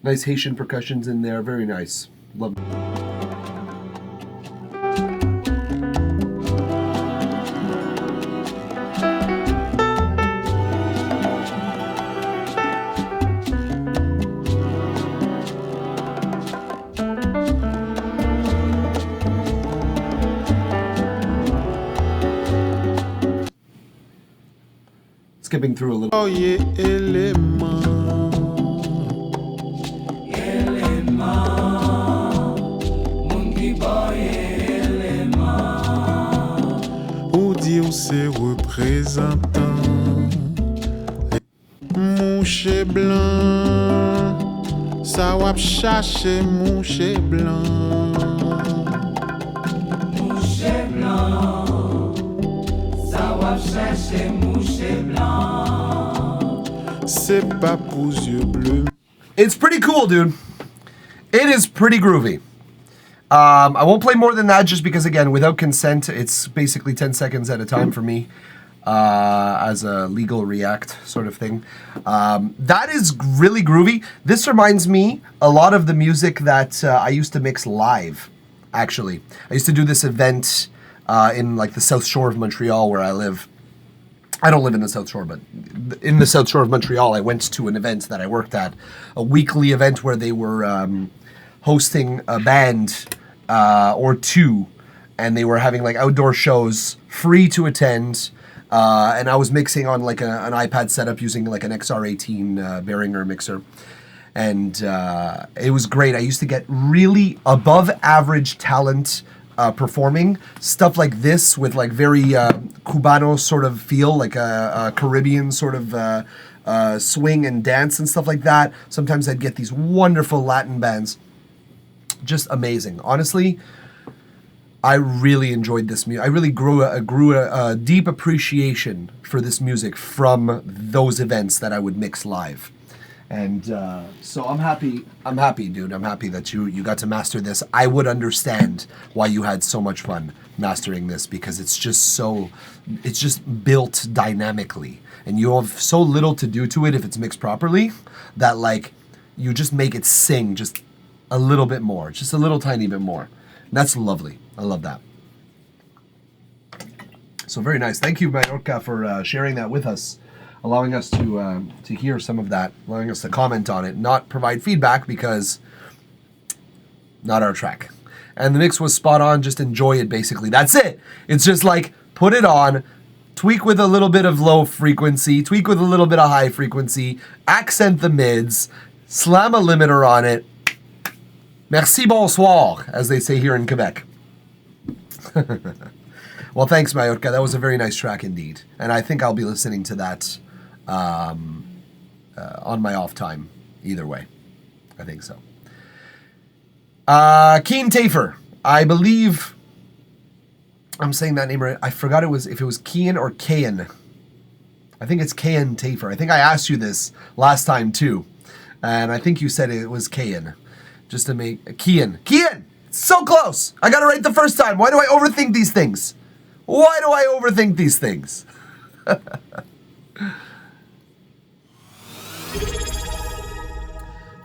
Nice Haitian percussions in there. Very nice. Love it. Skipping through a little. Oh yeah, ou dit ou c'est représentant mouche blanc, ça wap chercher mouche blanc. C'est pas pour yeux bleus. It's pretty cool, dude. It is pretty groovy. I won't play more than that just because, again, without consent, it's basically 10 seconds at a time for me as a legal react sort of thing. That is really groovy. This reminds me a lot of the music that I used to mix live, actually. I used to do this event in like the South Shore of Montreal where I live. I don't live in the South Shore, but in the South Shore of Montreal, I went to an event that I worked at, a weekly event where they were hosting a band or two, and they were having like outdoor shows, free to attend, and I was mixing on like an iPad setup using like an XR18 Behringer mixer, and it was great. I used to get really above average talent performing stuff like this with like very Cubano sort of feel, like a Caribbean sort of swing and dance and stuff like that. Sometimes I'd get these wonderful Latin bands. Just amazing. Honestly, I really enjoyed this music. I really grew a deep appreciation for this music from those events that I would mix live. And so I'm happy, dude. I'm happy that you got to master this. I would understand why you had so much fun mastering this, because it's just built dynamically. And you have so little to do to it if it's mixed properly that like you just make it sing just a little bit more, just a little tiny bit more. And that's lovely. I love that. So very nice. Thank you, Mallorca, for sharing that with us, allowing us to hear some of that, allowing us to comment on it, not provide feedback because not our track. And the mix was spot on. Just enjoy it, basically. That's it. It's just like, put it on, tweak with a little bit of low frequency, tweak with a little bit of high frequency, accent the mids, slam a limiter on it. Merci, bonsoir, as they say here in Quebec. Well, thanks, Mallorca. That was a very nice track indeed. And I think I'll be listening to that on my off time, either way. I think so. Keen Tafer. I believe I'm saying that name right. I forgot if it was Kian or Kayan. I think it's Kayan Tafer. I think I asked you this last time too. And I think you said it was Kayan. Just to make Kian. Kian! So close! I got it right the first time. Why do I overthink these things? Why do I overthink these things?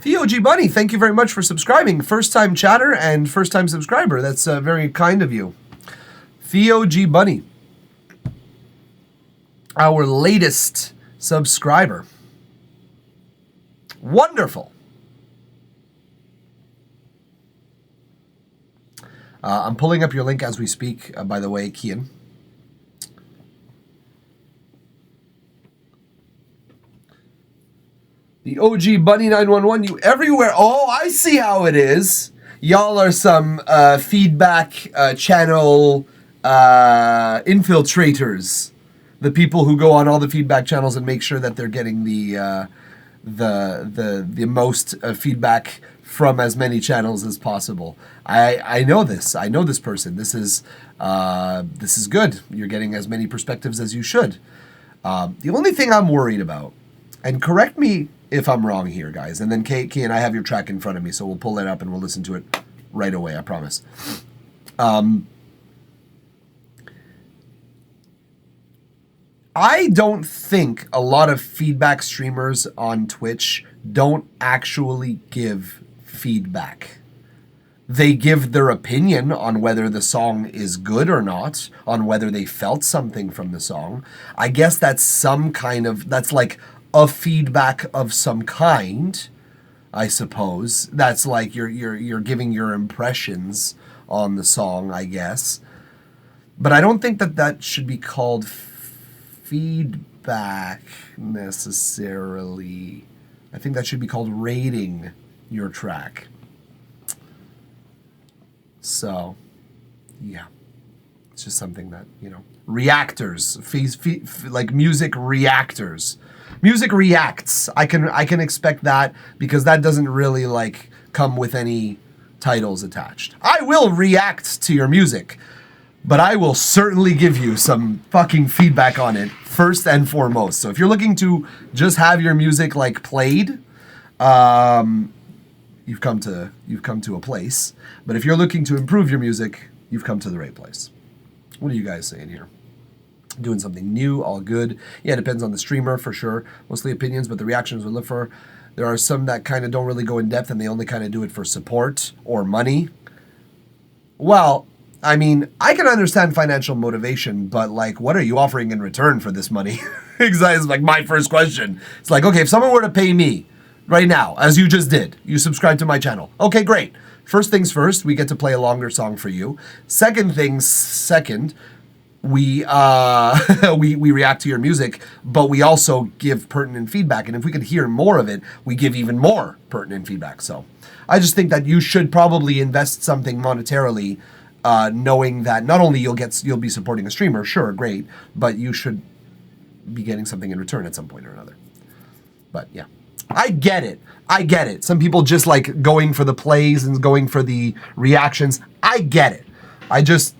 Theo G. Bunny, thank you very much for subscribing. First time chatter and first time subscriber. That's very kind of you. Theo G. Bunny, our latest subscriber. Wonderful. I'm pulling up your link as we speak, by the way, Kian. The OG Bunny 911, you everywhere. Oh, I see how it is. Y'all are some feedback channel infiltrators. The people who go on all the feedback channels and make sure that they're getting the most feedback from as many channels as possible. I know this. I know this person. This is good. You're getting as many perspectives as you should. The only thing I'm worried about, and correct me if I'm wrong here, guys, and then Kay and I have your track in front of me, so we'll pull it up and we'll listen to it right away, I promise. I don't think a lot of feedback streamers on Twitch don't actually give feedback. They give their opinion on whether the song is good or not, on whether they felt something from the song. I guess that's that's like a feedback of some kind, I suppose. That's like you're giving your impressions on the song, I guess. But I don't think that should be called feedback necessarily. I think that should be called rating your track. So, yeah. It's just something that, reactors, like music reactors. Music reacts. I can expect that because that doesn't really like come with any titles attached. I will react to your music, but I will certainly give you some fucking feedback on it first and foremost. So if you're looking to just have your music like played, you've come to a place. But if you're looking to improve your music, you've come to the right place. What are you guys saying here? Doing something new, all good. Yeah, it depends on the streamer for sure. Mostly opinions, but the reactions we look for. There are some that kind of don't really go in depth and they only kind of do it for support or money. Well, I mean, I can understand financial motivation, but like, what are you offering in return for this money? Exactly, it's like my first question. It's like, okay, if someone were to pay me right now, as you just did, you subscribe to my channel. Okay, great. First things first, we get to play a longer song for you. Second things second, we react to your music, but we also give pertinent feedback. And if we could hear more of it, we give even more pertinent feedback. So I just think that you should probably invest something monetarily, knowing that not only you'll be supporting a streamer, sure, great, but you should be getting something in return at some point or another. But yeah, I get it. Some people just like going for the plays and going for the reactions. I get it. I just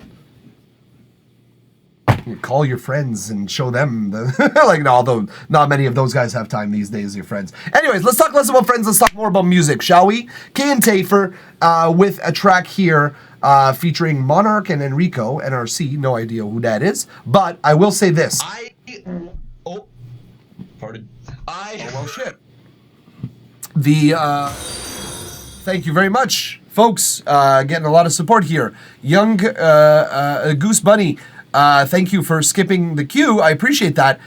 call your friends and show them the although not many of those guys have time these days, your friends. Anyways, let's talk less about friends. Let's talk more about music, shall we? Kian Tafer with a track here featuring Monarch and Enrico, NRC. No idea who that is, but I will say this. Oh, well, shit. Thank you very much, folks. Getting a lot of support here. Young Goose Bunny. Thank you for skipping the queue. I appreciate that.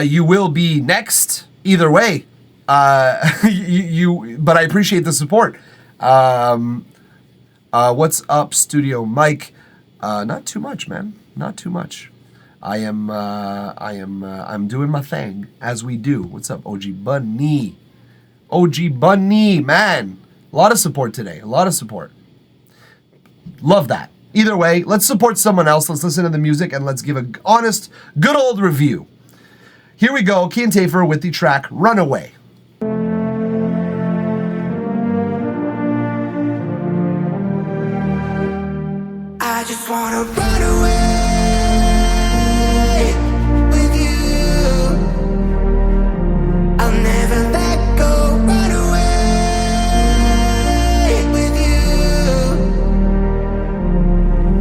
You will be next either way. But I appreciate the support. What's up, Studio Mike? Not too much, man. Not too much. I'm doing my thing as we do. What's up, OG Bunny? OG Bunny, man. A lot of support today. A lot of support. Love that. Either way, let's support someone else. Let's listen to the music and let's give an honest, good old review. Here we go. Kian Tafer with the track Runaway. I just wanna run away with you. I'll never let go. Run away with you.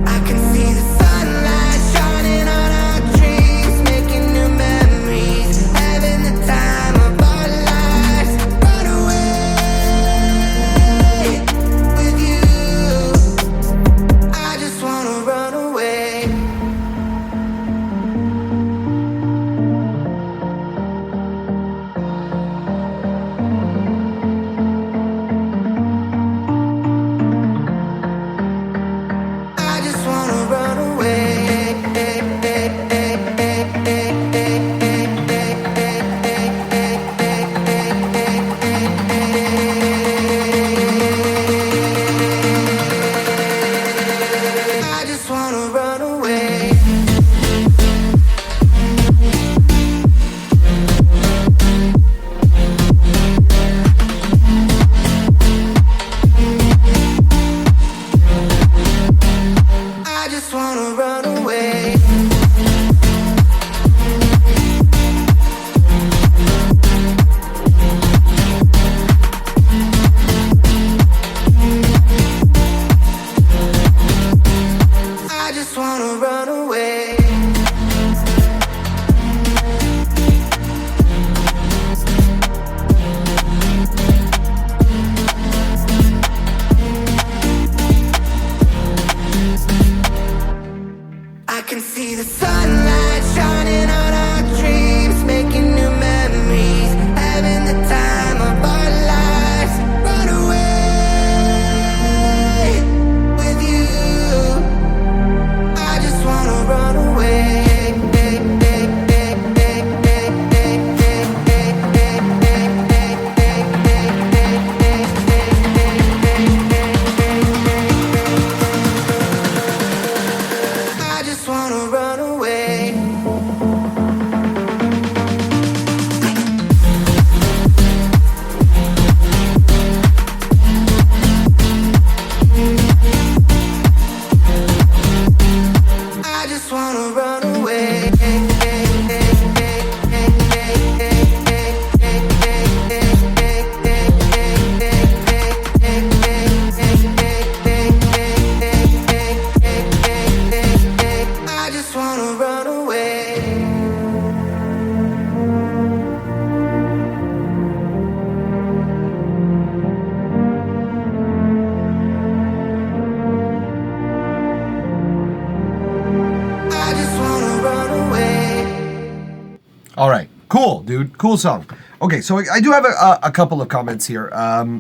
I can see the sunlight shining on our dreams, making new memories, having the time of our lives. Run away with you. I just wanna run away. I just wanna run away. I just wanna run away. I just wanna run away. I just wanna run away. I can see the sunlight shining on our dreams, making new memories, having the time of our lives. Run away with you. I just wanna run away. I just wanna run away. I just wanna run away. I just wanna run away. I just wanna run away. All right. Cool, dude. Cool song. Okay, so I do have a couple of comments here.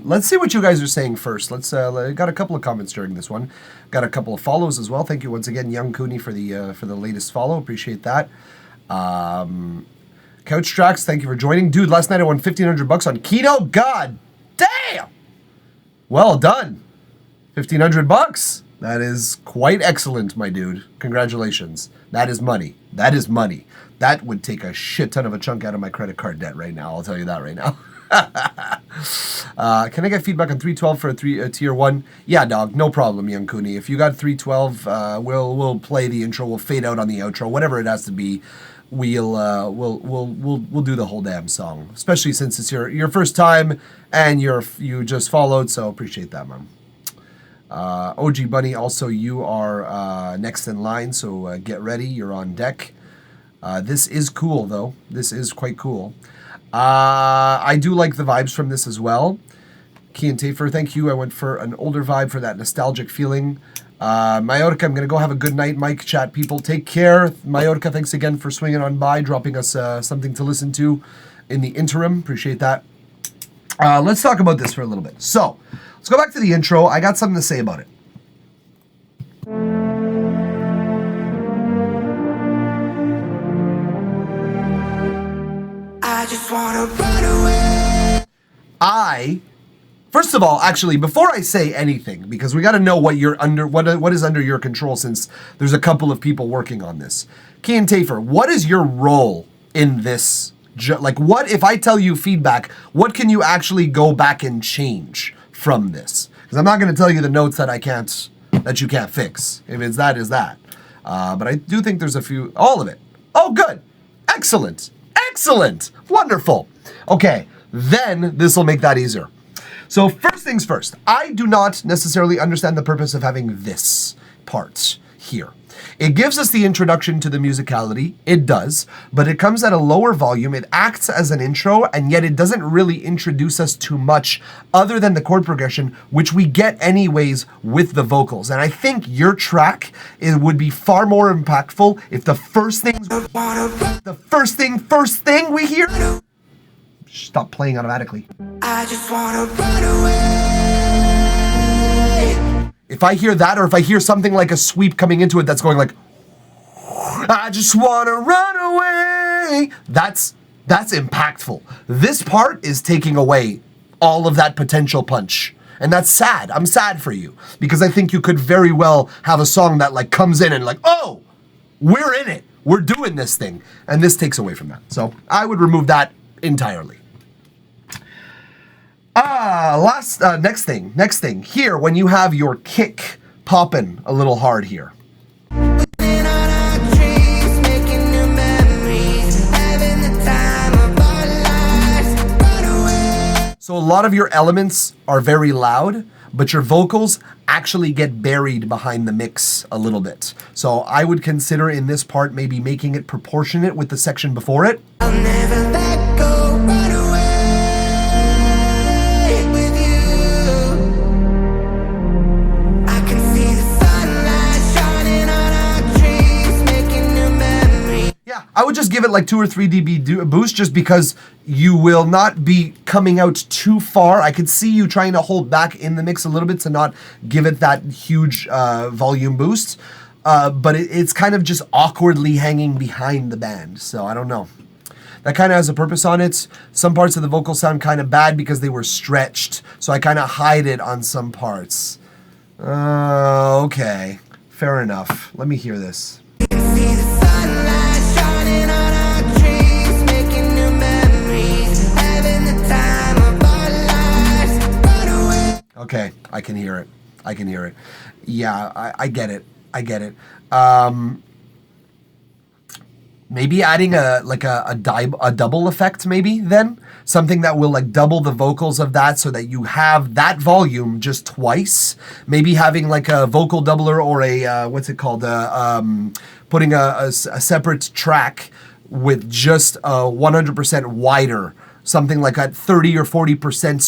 Let's see what you guys are saying first. Got a couple of comments during this one. Got a couple of follows as well. Thank you once again, Young Cooney, for the latest follow. Appreciate that. Couch Tracks, thank you for joining. Dude, last night I won $1,500 on Keto. God damn! Well done. $1,500. That is quite excellent, my dude. Congratulations. That is money. That is money. That would take a shit ton of a chunk out of my credit card debt right now. I'll tell you that right now. Can I get feedback on 312 for a tier 1? Yeah, dog. No problem, Young Cooney. If you got 312, we'll play the intro. We'll fade out on the outro. Whatever it has to be. We'll do the whole damn song. Especially since it's your first time and you just followed. So appreciate that, man. OG Bunny, also you are next in line, so get ready. You're on deck. This is cool, though. This is quite cool. I do like the vibes from this as well. Kian Tafer, thank you. I went for an older vibe for that nostalgic feeling. Mallorca, I'm going to go have a good night. Mike, chat people, take care. Mallorca, thanks again for swinging on by, dropping us something to listen to in the interim. Appreciate that. Let's talk about this for a little bit. So, let's go back to the intro. I got something to say about it. I just wanna run away. First of all, actually, before I say anything, because we got to know what is under your control, since there's a couple of people working on this. Kian Tafer, what is your role in this? Like, what if I tell you feedback? What can you actually go back and change from this? Because I'm not going to tell you the notes that you can't fix. If it's that, is that. But I do think there's a few. All of it. Oh, good. Excellent. Wonderful. Okay, then this will make that easier. So first things first, I do not necessarily understand the purpose of having this part here. It gives us the introduction to the musicality, it does, but it comes at a lower volume, it acts as an intro, and yet it doesn't really introduce us too much other than the chord progression, which we get anyways with the vocals. And I think your track, it would be far more impactful if the first thing we hear, stop playing automatically. I just wanna run away. If I hear that, or if I hear something like a sweep coming into it that's going like, I just wanna run away, that's impactful. This part is taking away all of that potential punch. And that's sad. I'm sad for you, because I think you could very well have a song that like comes in and like, oh, we're in it. We're doing this thing. And this takes away from that. So I would remove that entirely. Next thing. Here, when you have your kick popping a little hard here. So a lot of your elements are very loud, but your vocals actually get buried behind the mix a little bit. So I would consider in this part maybe making it proportionate with the section before it. I'll never let go, run away with you. I can see the sunlight shining on our dreams, making new memories. Yeah, I would just give it like 2 or 3 dB boost, just because you will not be coming out too far. I could see you trying to hold back in the mix a little bit to not give it that huge volume boost. But it's kind of just awkwardly hanging behind the band. So I don't know. That kind of has a purpose on it. Some parts of the vocal sound kind of bad because they were stretched. So I kind of hide it on some parts. Okay. Fair enough. Let me hear this. I can see the sunlight shining on our dreams, making new memories, having the time of our lives. Run away. Okay, I can hear it. Yeah, I get it. Maybe adding a double effect, maybe then something that will like double the vocals of that, so that you have that volume just twice. Maybe having like a vocal doubler, or a putting a separate track with just 100% wider. Something like at 30 or 40%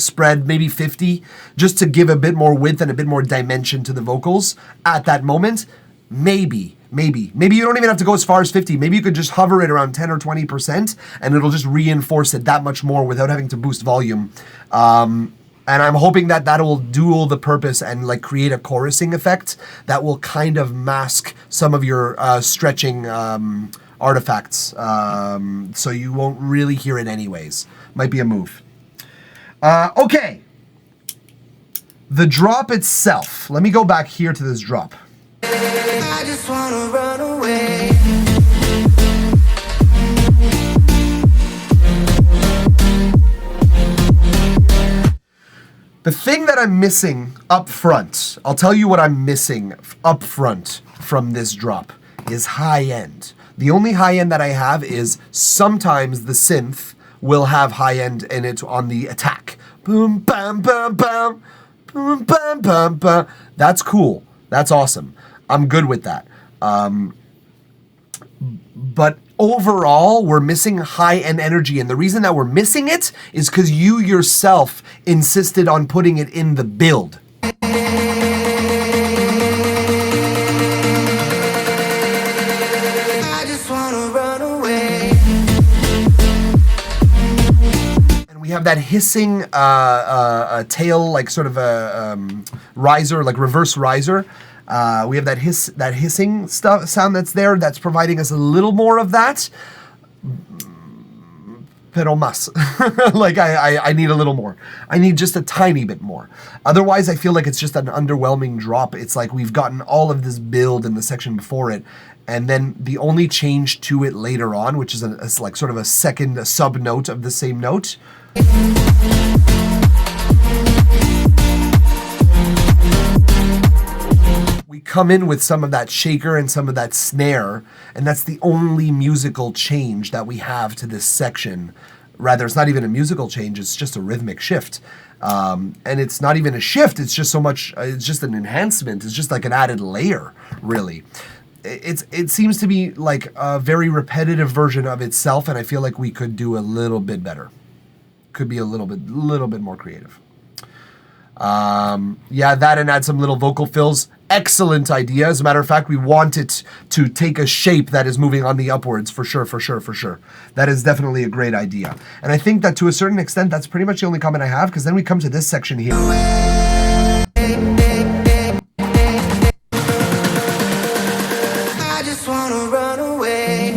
spread, maybe 50, just to give a bit more width and a bit more dimension to the vocals at that moment. Maybe you don't even have to go as far as 50. Maybe you could just hover it around 10 or 20%, and it'll just reinforce it that much more without having to boost volume. And I'm hoping that will dual the purpose and like create a chorusing effect that will kind of mask some of your stretching artifacts, so you won't really hear it anyways. Might be a move. Okay. The drop itself. Let me go back here to this drop. I just wanna run away. The thing that I'm missing up front, I'll tell you what I'm missing up front from this drop, is high end. The only high end that I have is sometimes the synth will have high end in it on the attack. Boom, bam, bam, bam, boom, bam, bam, bam. That's cool. That's awesome. I'm good with that. But overall, we're missing high-end energy. And the reason that we're missing it is because you yourself insisted on putting it in the build. just wanna run away. And we have that hissing tail, like sort of a riser, like reverse riser. We have that hissing sound that's there. That's providing us a little more of that. Pero más. Like I need a little more. I need just a tiny bit more. Otherwise, I feel like it's just an underwhelming drop. It's like we've gotten all of this build in the section before it, and then the only change to it later on, which is like sort of a sub note of the same note. We come in with some of that shaker and some of that snare, and that's the only musical change that we have to this section. Rather, it's not even a musical change, it's just a rhythmic shift. And it's not even a shift, it's just it's just an enhancement, it's just like an added layer, really. It seems to be like a very repetitive version of itself, and I feel like we could do a little bit better. Could be a little bit more creative. Yeah, that and add some little vocal fills. Excellent idea. As a matter of fact, we want it to take a shape that is moving on the upwards, for sure. That is definitely a great idea. And I think that to a certain extent, that's pretty much the only comment I have, because then we come to this section here. I just wanna run away.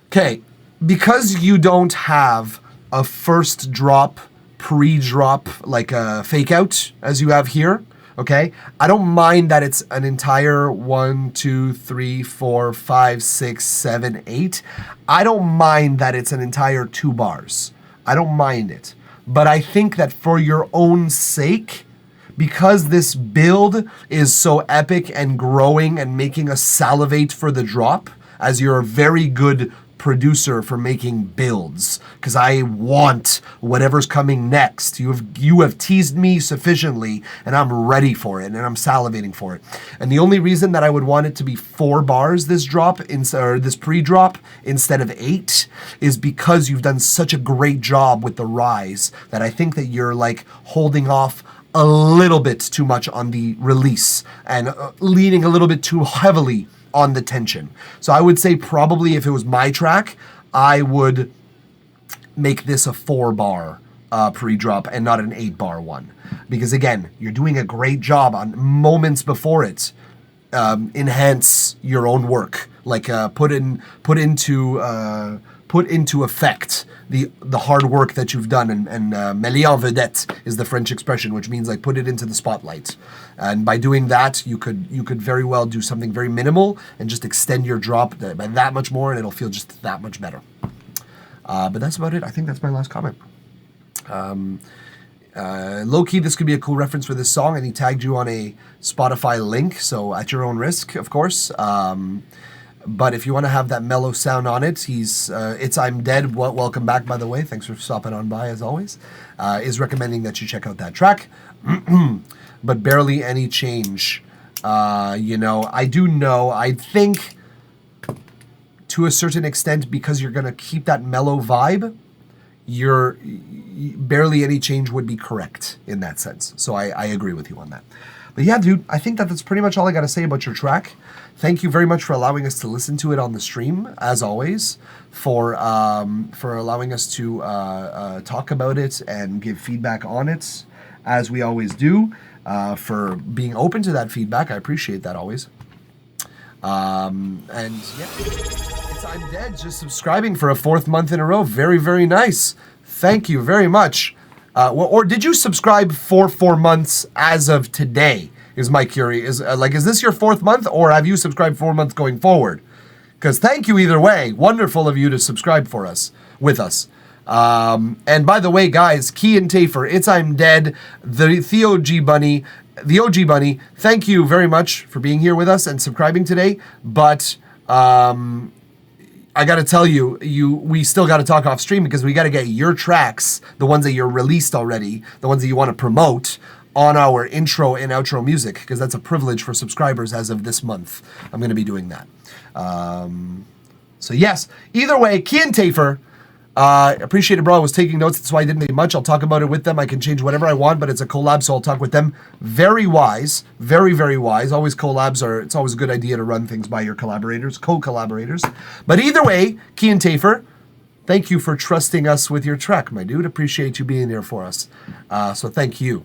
Okay, because you don't have a first drop, pre-drop, like a fake out as you have here, okay? I don't mind that it's an entire 1, 2, 3, 4, 5, 6, 7, 8. I don't mind that it's an entire 2 bars. I don't mind it. But I think that for your own sake, because this build is so epic and growing and making us salivate for the drop, as you're a very good producer for making builds, because I want whatever's coming next. You have teased me sufficiently, and I'm ready for it, and I'm salivating for it. And the only reason that I would want it to be 4 bars this drop, or this pre-drop, instead of 8, is because you've done such a great job with the rise that I think that you're like holding off a little bit too much on the release and leaning a little bit too heavily on the tension. So I would say probably if it was my track, I would make this a 4 bar pre-drop and not an 8 bar one. Because again, you're doing a great job on moments before it. Enhance your own work, like put into effect the hard work that you've done, and mêler en vedette is the French expression, which means like put it into the spotlight. And by doing that, you could very well do something very minimal and just extend your drop by that much more, and it'll feel just that much better. But that's about it. I think that's my last comment. Low-key, this could be a cool reference for this song, and he tagged you on a Spotify link, so at your own risk, of course. But if you want to have that mellow sound on it, it's I'm Dead. Welcome back, by the way. Thanks for stopping on by, as always. Is recommending that you check out that track. But barely any change. I think to a certain extent, because you're going to keep that mellow vibe, barely any change would be correct in that sense. So I agree with you on that. But yeah, dude, I think that's pretty much all I got to say about your track. Thank you very much for allowing us to listen to it on the stream, as always, for allowing us to talk about it and give feedback on it, as we always do, for being open to that feedback. I appreciate that always. And yeah, it's I'm Dead, just subscribing for a 4th month in a row. Very, very nice. Thank you very much. Or did you subscribe for 4 months as of today? Is my curious. Is this your 4th month, or have you subscribed 4 months going forward? Because thank you either way. Wonderful of you to subscribe with us. And by the way, guys, Key and Tafer, it's I'm Dead, the OG Bunny. Thank you very much for being here with us and subscribing today. But I got to tell you, we still got to talk off stream, because we got to get your tracks, the ones that you're released already, the ones that you want to promote, on our intro and outro music, because that's a privilege for subscribers as of this month. I'm going to be doing that. So yes, either way, Key and Tafer, Appreciate it, bro. I was taking notes. That's why I didn't make much. I'll talk about it with them. I can change whatever I want, but it's a collab, so I'll talk with them. Very wise. Very, very wise. Always collabs it's always a good idea to run things by your collaborators, co-collaborators. But either way, Kian Tafer, thank you for trusting us with your track, my dude. Appreciate you being there for us. So thank you.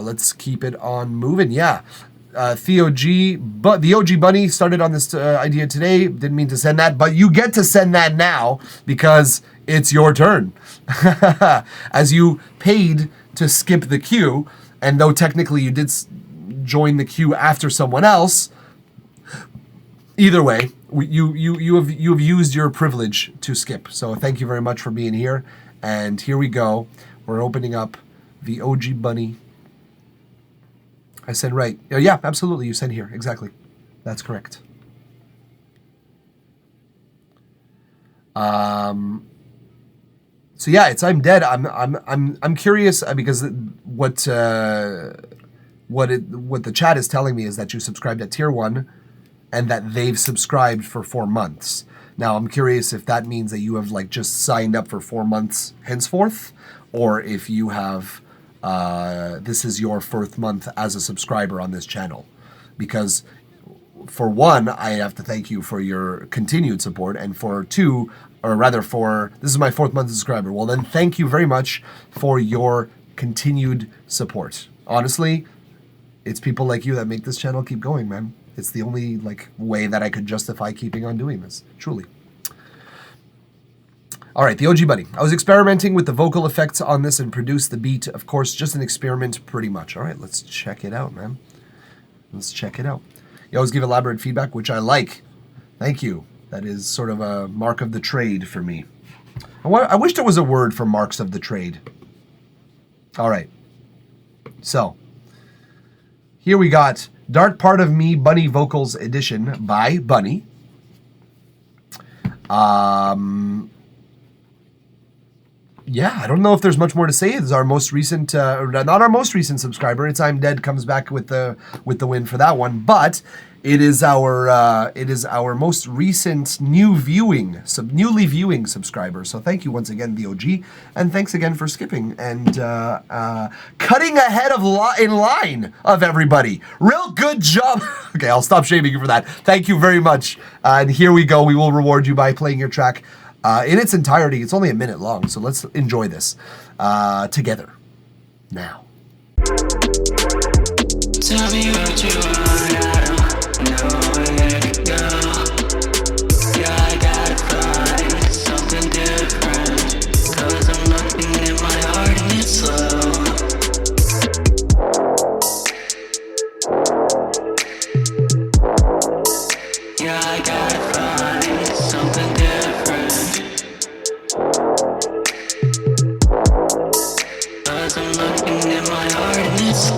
Let's keep it on moving. Yeah. Theo G, but the OG Bunny started on this idea today. Didn't mean to send that, but you get to send that now because it's your turn. As you paid to skip the queue, and though technically you did join the queue after someone else, either way, you have used your privilege to skip. So thank you very much for being here. And here we go. We're opening up the OG Bunny. I said right. Yeah, absolutely. You said here. Exactly. That's correct. So yeah, it's I'm dead. I'm curious because what the chat is telling me is that you subscribed at tier 1 and that they've subscribed for 4 months. Now I'm curious if that means that you have like just signed up for 4 months henceforth, or if you have this is your 4th month as a subscriber on this channel. Because for 1, I have to thank you for your continued support, and for 2, or rather for, this is my 4th month subscriber. Well then, thank you very much for your continued support. Honestly, it's people like you that make this channel keep going, man. It's the only like way that I could justify keeping on doing this, truly. All right, the OG Buddy. I was experimenting with the vocal effects on this and produced the beat. Of course, just an experiment pretty much. All right, let's check it out, man. Let's check it out. You always give elaborate feedback, which I like. Thank you. That is sort of a mark of the trade for me. I wish there was a word for marks of the trade. All right. So, here we got Dark Part of Me Bunny Vocals Edition by Bunny. Yeah, I don't know if there's much more to say. It's our most recent, not our most recent subscriber. It's I'm Dead comes back with the win for that one. But it is our most recent newly viewing subscriber. So thank you once again, the OG, and thanks again for skipping and cutting ahead in line of everybody. Real good job. Okay, I'll stop shaming you for that. Thank you very much. And here we go. We will reward you by playing your track. In its entirety. It's only a minute long, so let's enjoy this together now. Tell me what you want, I don't know where to go. Yeah, I gotta find something different, 'cause I'm looking in my heart and it's slow. Yeah, I gotta find something different, 'cause I'm looking in my heart and it's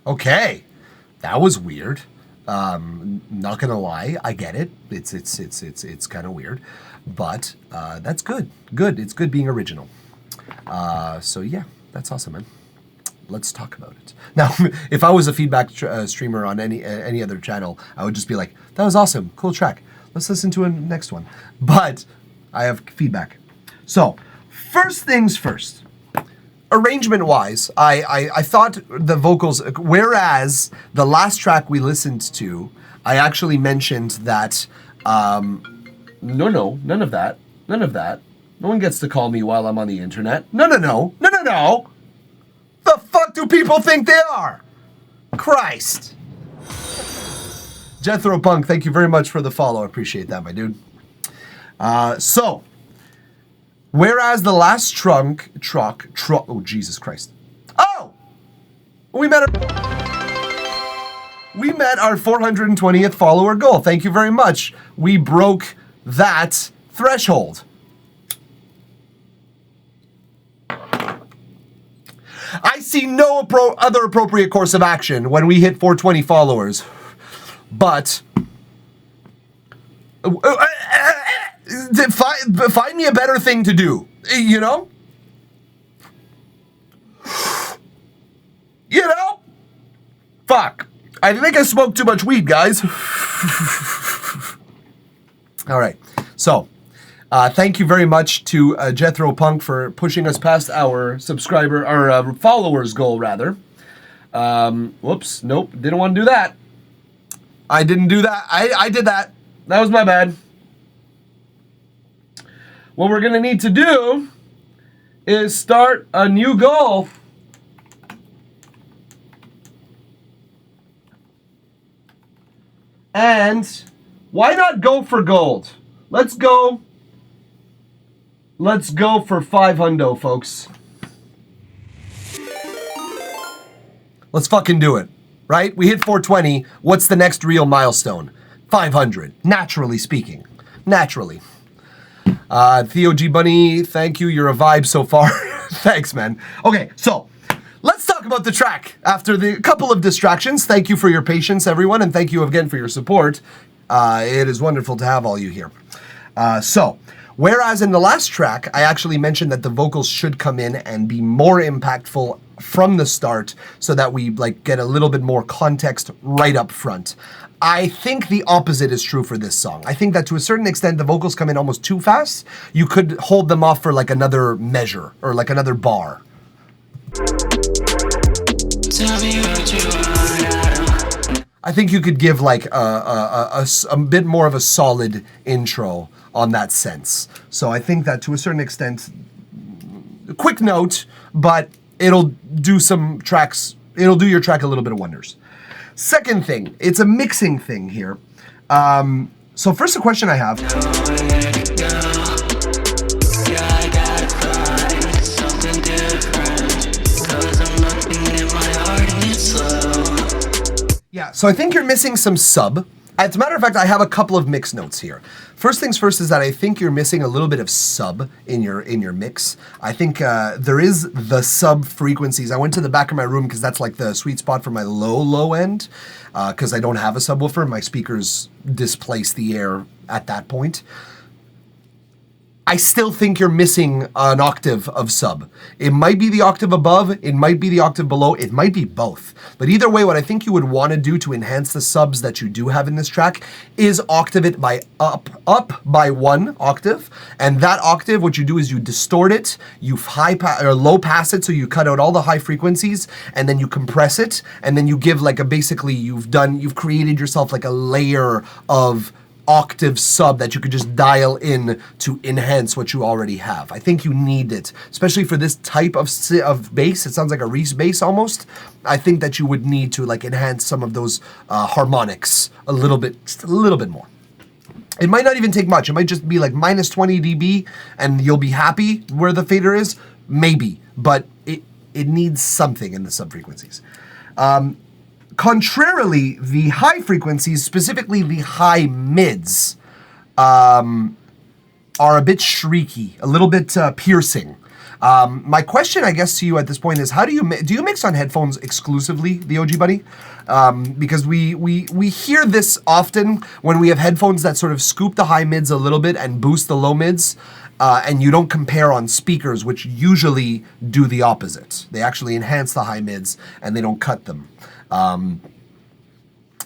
Okay, that was weird. Not gonna lie, I get it. It's kind of weird, but that's good. Good. It's good being original. So yeah, that's awesome, man. Let's talk about it. Now, if I was a feedback streamer on any other channel, I would just be like, "That was awesome, cool track. Let's listen to a next one." But I have feedback. So first things first. Arrangement-wise, I thought the vocals, whereas the last track we listened to, I actually mentioned that, no, none of that. No one gets to call me while I'm on the internet. No. The fuck do people think they are? Christ. Jethro Punk, thank you very much for the follow. I appreciate that, my dude. So, whereas the last truck, oh, Jesus Christ. Oh! We met our 420th follower goal. Thank you very much. We broke that threshold. I see no other appropriate course of action when we hit 420 followers. But find me a better thing to do, you know? You know? Fuck. I think I smoked too much weed, guys. All right. So, thank you very much to Jethro Punk for pushing us past our followers goal, rather. Whoops. Nope. Didn't want to do that. I didn't do that. I did that. That was my bad. What we're going to need to do is start a new goal. And why not go for gold? Let's go for 500, folks. Let's fucking do it, right? We hit 420. What's the next real milestone? 500, naturally speaking. Naturally. Theo G. Bunny, thank you. You're a vibe so far. Thanks, man. Okay, so let's talk about the track after the couple of distractions. Thank you for your patience, everyone, and thank you again for your support. It is wonderful to have all you here. So, whereas in the last track, I actually mentioned that the vocals should come in and be more impactful from the start so that we get a little bit more context right up front. I think the opposite is true for this song. I think that to a certain extent, the vocals come in almost too fast. You could hold them off for another measure or another bar. I think you could give a bit more of a solid intro on that sense. So I think that to a certain extent, a quick note, but it'll do your track a little bit of wonders. Second thing, it's a mixing thing here. So first the question I have. Yeah, so I think you're missing some sub. As a matter of fact, I have a couple of mix notes here. First things first is that I think you're missing a little bit of sub in your mix. I think there is the sub frequencies. I went to the back of my room because that's the sweet spot for my low end, because I don't have a subwoofer. My speakers displace the air at that point. I still think you're missing an octave of sub. It might be the octave above, it might be the octave below, it might be both. But either way, what I think you would want to do to enhance the subs that you do have in this track is octave it by up by 1 octave. And that octave, what you do is you distort it, you low pass it, so you cut out all the high frequencies, and then you compress it, and then you give basically you've created yourself a layer of octave sub that you could just dial in to enhance what you already have. I think you need it, especially for this type of bass. It sounds like a Reese bass almost. I think that you would need to enhance some of those harmonics a little bit, just a little bit more. It might not even take much. It might just be minus 20 dB and you'll be happy where the fader is. Maybe, but it needs something in the sub frequencies. Contrarily, the high frequencies, specifically the high mids, are a bit shrieky, a little bit piercing. My question, I guess, to you at this point is, how do you mix on headphones exclusively, the OG Buddy? Because we hear this often when we have headphones that sort of scoop the high mids a little bit and boost the low mids. And you don't compare on speakers, which usually do the opposite. They actually enhance the high mids and they don't cut them.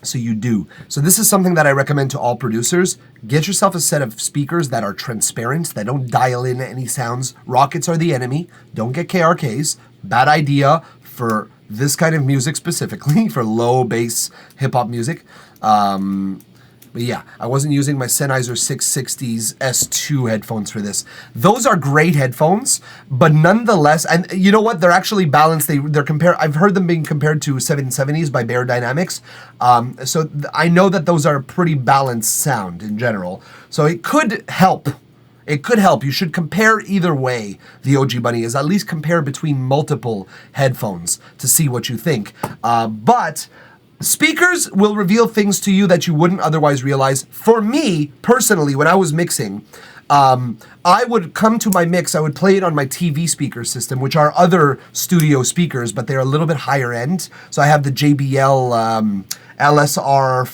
So you do. So this is something that I recommend to all producers. Get yourself a set of speakers that are transparent, that don't dial in any sounds. Rockets are the enemy. Don't get KRKs. Bad idea for this kind of music specifically, for low bass hip hop music. But yeah, I wasn't using my Sennheiser 660s S2 headphones for this. Those are great headphones, but nonetheless, and you know what? They're actually balanced. They're compared. I've heard them being compared to 770s by Bear Dynamics. So I know that those are a pretty balanced sound in general. So it could help. It could help. You should compare either way, the OG Bunny is. At least compare between multiple headphones to see what you think. But speakers will reveal things to you that you wouldn't otherwise realize. For me, personally, when I was mixing, I would come to my mix, I would play it on my TV speaker system, which are other studio speakers, but they're a little bit higher end. So I have the JBL LSR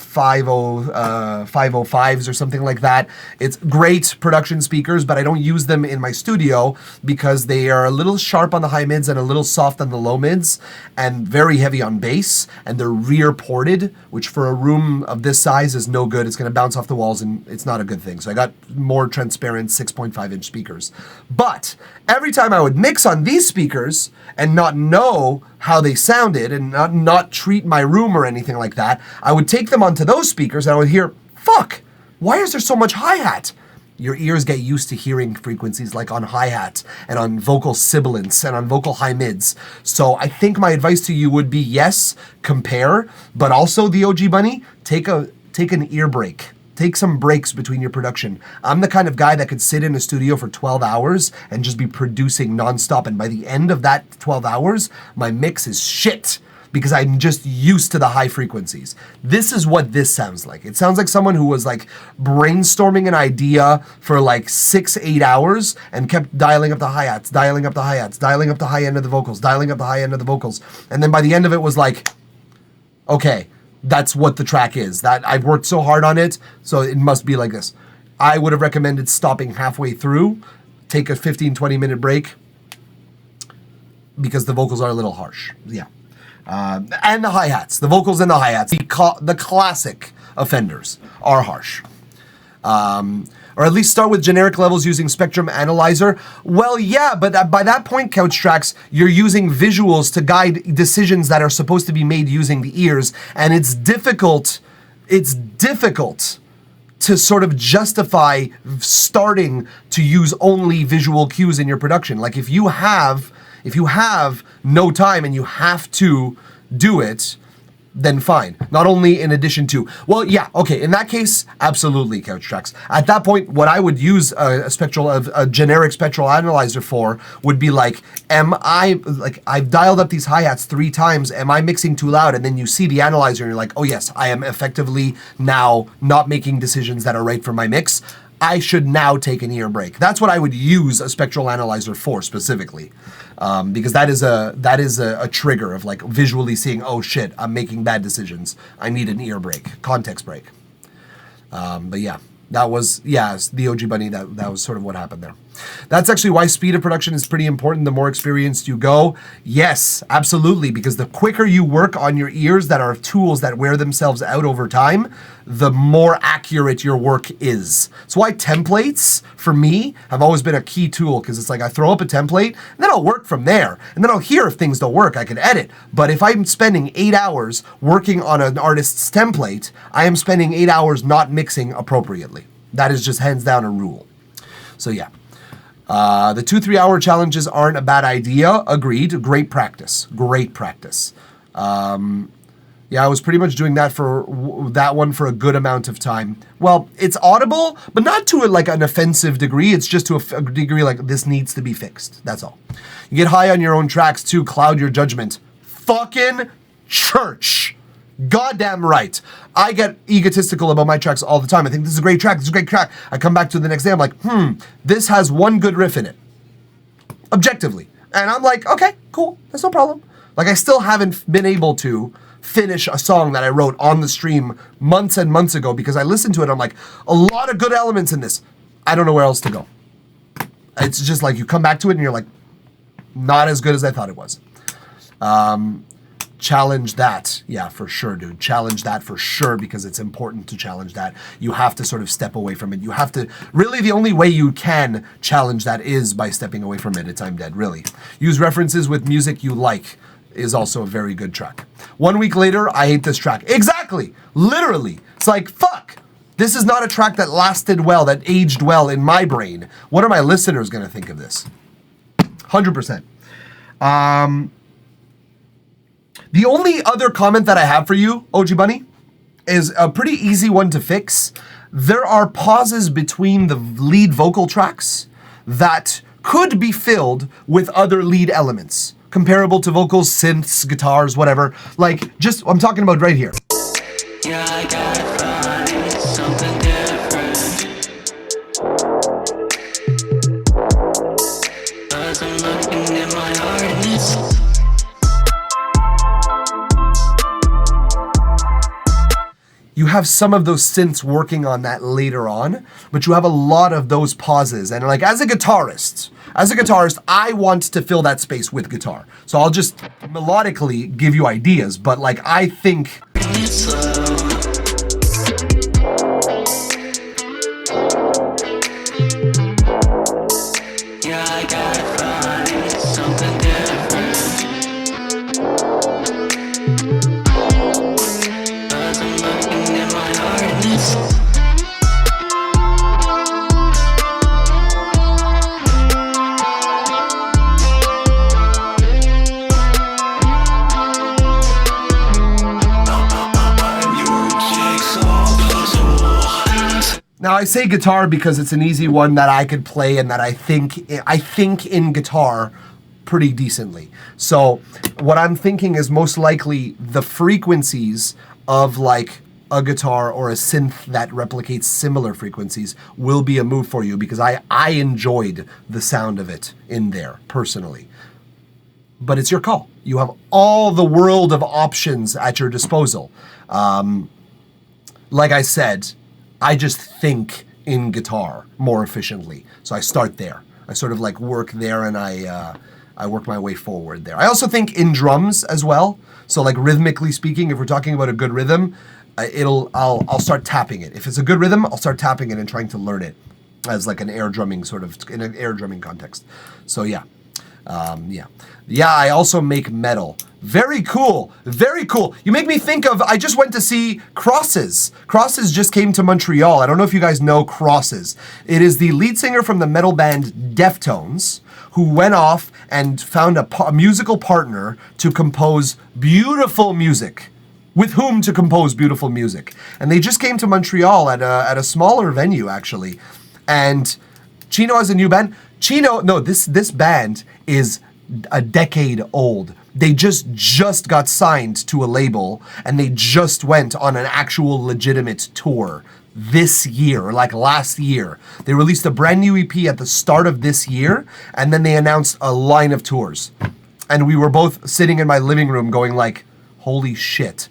505s or something like that. It's great production speakers, but I don't use them in my studio because they are a little sharp on the high mids and a little soft on the low mids and very heavy on bass, and they're rear ported, which for a room of this size is no good. It's going to bounce off the walls and it's not a good thing. So I got more transparent 6.5-inch speakers. But every time I would mix on these speakers and not know how they sounded and not treat my room or anything like that, I would take them onto those speakers and I would hear, fuck, why is there so much hi-hat? Your ears get used to hearing frequencies like on hi-hat and on vocal sibilants and on vocal high mids. So I think my advice to you would be, yes, compare, but also the OG Bunny, take an ear break. Take some breaks between your production. I'm the kind of guy that could sit in a studio for 12 hours and just be producing nonstop. And by the end of that 12 hours, my mix is shit because I'm just used to the high frequencies. This is what this sounds like. It sounds like someone who was like brainstorming an idea for like 6-8 hours and kept dialing up the hi-hats, dialing up the hi-hats, dialing up the high end of the vocals, dialing up the high end of the vocals. And then by the end of it was like, okay, that's what the track is. That I've worked so hard on it, so it must be like this. I would have recommended stopping halfway through, take a 15-20 minute break, because the vocals are a little harsh. Yeah. And the hi-hats, the vocals and the hi-hats, the classic offenders are harsh. Or at least start with generic levels using Spectrum Analyzer. Well, yeah, but by that point, Couch Tracks, you're using visuals to guide decisions that are supposed to be made using the ears, and it's difficult to sort of justify starting to use only visual cues in your production. Like if you have no time and you have to do it, then fine. Not only in addition to, well, yeah, okay, in that case, absolutely, Couch Tracks. At that point, what I would use a generic spectral analyzer for would be like, I've dialed up these hi-hats 3 times, am I mixing too loud? And then you see the analyzer and you're like, oh yes, I am effectively now not making decisions that are right for my mix. I should now take an ear break. That's what I would use a spectral analyzer for specifically. Because that is a trigger of like visually seeing, oh shit, I'm making bad decisions. I need an ear break, context break. But yeah, that was, the OG Bunny, that was sort of what happened there. That's actually why speed of production is pretty important the more experienced you go. Yes, absolutely, because the quicker you work on your ears that are tools that wear themselves out over time, the more accurate your work is. That's why templates, for me, have always been a key tool, because it's like I throw up a template, and then I'll work from there, and then I'll hear if things don't work, I can edit. But if I'm spending 8 hours working on an artist's template, I am spending 8 hours not mixing appropriately. That is just hands down a rule. So yeah. The 2-3 hour challenges aren't a bad idea. Agreed. Great practice. Great practice. Yeah, I was pretty much doing that for that one for a good amount of time. Well, it's audible, but not to an offensive degree. It's just to a degree like this needs to be fixed. That's all. You get high on your own tracks too. Cloud your judgment. Fucking church. Goddamn right. I get egotistical about my tracks all the time. I think this is a great track. This is a great track. I come back to it the next day. I'm like, this has one good riff in it. Objectively. And I'm like, okay, cool. That's no problem. Like I still haven't been able to finish a song that I wrote on the stream months and months ago because I listened to it. I'm like, a lot of good elements in this. I don't know where else to go. It's just like you come back to it and you're like, not as good as I thought it was. Challenge that. Yeah, for sure, dude. Challenge that for sure because it's important to challenge that. You have to sort of step away from it. You have to, really the only way you can challenge that is by stepping away from it. It's I'm Dead, really. Use references with music you like is also a very good track. 1 week later, I hate this track. Exactly. Literally. It's like, fuck. This is not a track that lasted well, that aged well in my brain. What are my listeners going to think of this? 100%. The only other comment that I have for you, OG Bunny, is a pretty easy one to fix. There are pauses between the lead vocal tracks that could be filled with other lead elements. comparable to vocals, synths, guitars, whatever. Like, just, I'm talking about right here. Yeah, I gotta find something different. 'Cause I'm looking at my heart and it's You have some of those synths working on that later on, but you have a lot of those pauses. And like, as a guitarist, I want to fill that space with guitar. So I'll just melodically give you ideas, but like, I think slow. Yeah, I gotta find something different. 'Cause I'm looking at my heart and it's now I say guitar because it's an easy one that I could play and that I think in guitar pretty decently. So what I'm thinking is most likely the frequencies of like a guitar or a synth that replicates similar frequencies will be a move for you because I enjoyed the sound of it in there personally. But it's your call. You have all the world of options at your disposal. Like I said, I just think in guitar more efficiently. So I start there. I sort of like work there and I work my way forward there. I also think in drums as well. So like rhythmically speaking, if we're talking about a good rhythm, I'll start tapping it. If it's a good rhythm, I'll start tapping it and trying to learn it as like an air drumming sort of, in an air drumming context. So yeah. Yeah, I also make metal. Very cool. Very cool. You make me think of, I just went to see Crosses. Crosses just came to Montreal. I don't know if you guys know Crosses. It is the lead singer from the metal band Deftones, who went off and found a musical partner to compose beautiful music. With whom to compose beautiful music. And they just came to Montreal at a smaller venue, actually. And Chino has a new band. This band is a decade old. They just got signed to a label and they just went on an actual legitimate tour this year, like last year. They released a brand new EP at the start of this year and then they announced a line of tours. And we were both sitting in my living room going like, holy shit.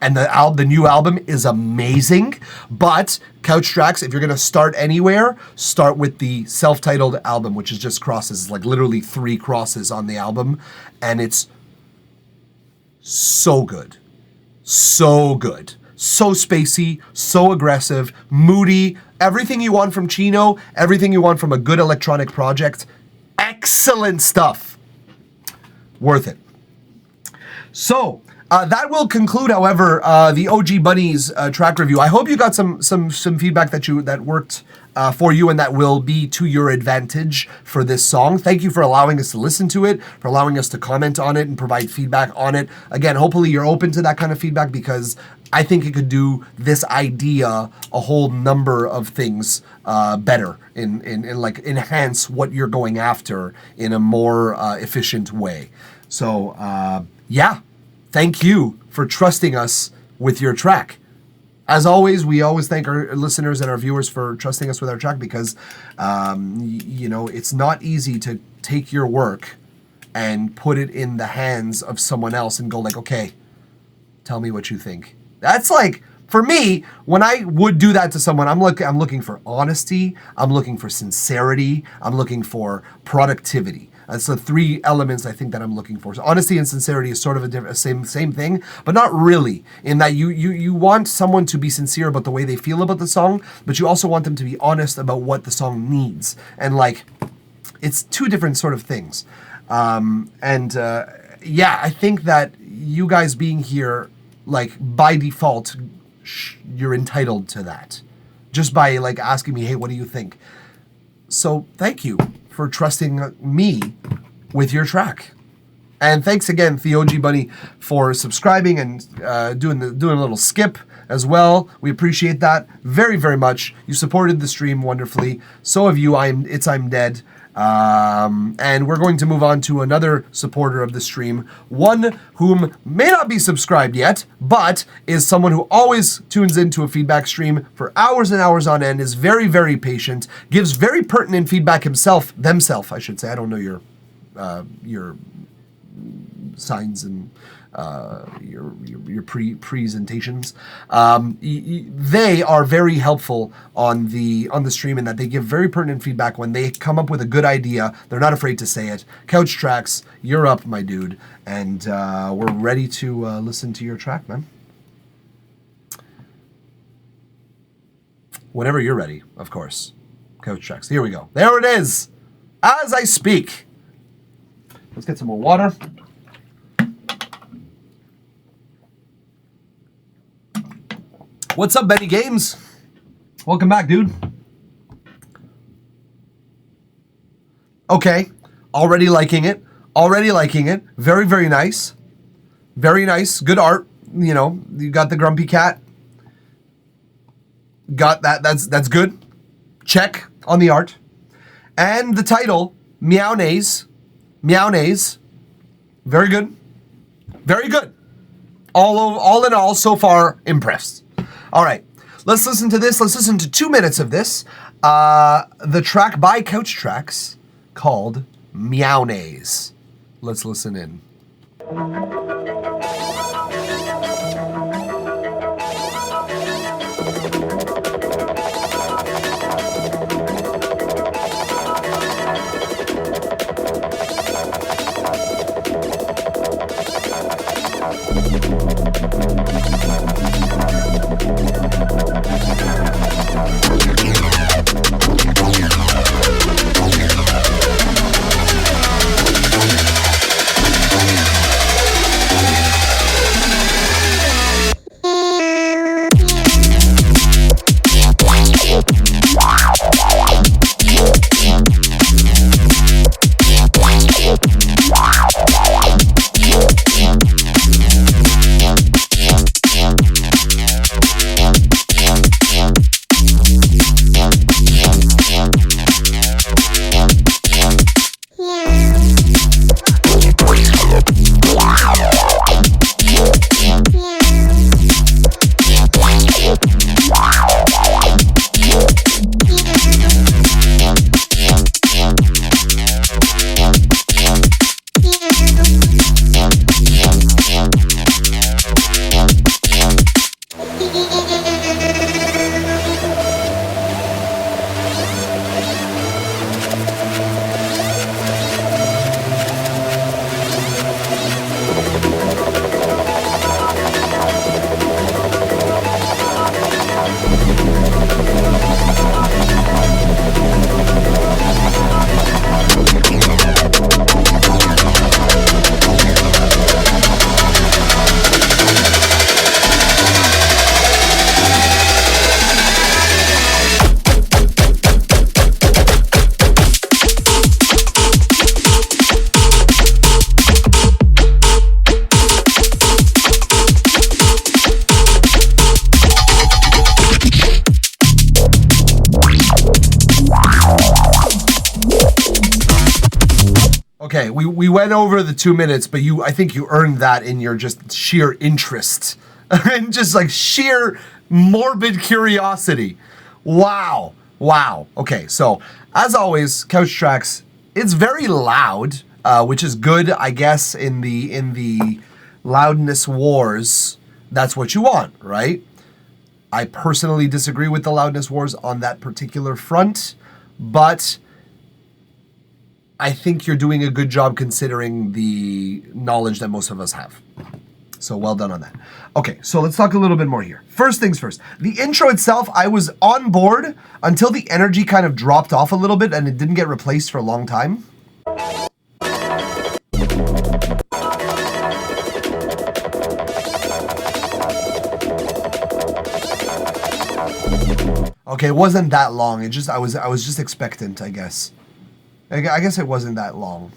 And the new album is amazing, but Couch Tracks, if you're gonna start anywhere, start with the self-titled album, which is just crosses, like literally 3 crosses on the album, and it's so good. So good. So spacey, so aggressive, moody, everything you want from Chino, everything you want from a good electronic project. Excellent stuff. Worth it. So, that will conclude, however, the OG Bunnies track review. I hope you got some feedback that worked for you and that will be to your advantage for this song. Thank you for allowing us to listen to it, for allowing us to comment on it and provide feedback on it. Again, hopefully you're open to that kind of feedback because I think it could do this idea a whole number of things better in like enhance what you're going after in a more efficient way. So, yeah. Thank you for trusting us with your track. As always, we always thank our listeners and our viewers for trusting us with our track because, it's not easy to take your work and put it in the hands of someone else and go like, okay, tell me what you think. That's like, for me, when I would do that to someone, I'm looking for honesty, I'm looking for sincerity, I'm looking for productivity. That's the 3 elements I think that I'm looking for. So honesty and sincerity is sort of a same thing, but not really. In that you want someone to be sincere about the way they feel about the song, but you also want them to be honest about what the song needs. And like, it's 2 different sort of things. I think that you guys being here, like by default, you're entitled to that. Just by like asking me, hey, what do you think? So thank you for trusting me with your track. And thanks again, TheOG Bunny, for subscribing and doing a little skip as well. We appreciate that very, very much. You supported the stream wonderfully. So have you. I'm Dead. And we're going to move on to another supporter of the stream, one whom may not be subscribed yet, but is someone who always tunes into a feedback stream for hours and hours on end, is very, very patient, gives very pertinent feedback themselves, I should say. I don't know your signs and your presentations. They are very helpful on the stream in that they give very pertinent feedback when they come up with a good idea. They're not afraid to say it. Couch Tracks, you're up, my dude, and we're ready to listen to your track, man. Whenever you're ready, of course. Couch Tracks. Here we go. There it is. As I speak. Let's get some more water. What's up, Benny Games? Welcome back, dude. Okay. Already liking it. Very, very nice. Very nice. Good art. You know, you got the grumpy cat. Got that. That's good. Check on the art. And the title, Meownays. Meownays. Very good. Very good. All in all, so far, impressed. All right, let's listen to this. Let's listen to 2 minutes of this. The track by Couch Tracks called Meownays. Let's listen in. Okay, we went over the 2 minutes, but I think you earned that in your just sheer interest and just like sheer morbid curiosity. Wow. Okay, so as always, Couch Tracks, it's very loud, which is good, I guess, in the loudness wars. That's what you want, right? I personally disagree with the loudness wars on that particular front, but I think you're doing a good job considering the knowledge that most of us have. So well done on that. Okay, so let's talk a little bit more here. First things first. The intro itself, I was on board until the energy kind of dropped off a little bit and it didn't get replaced for a long time. Okay, it wasn't that long. I was just expectant, I guess. I guess it wasn't that long.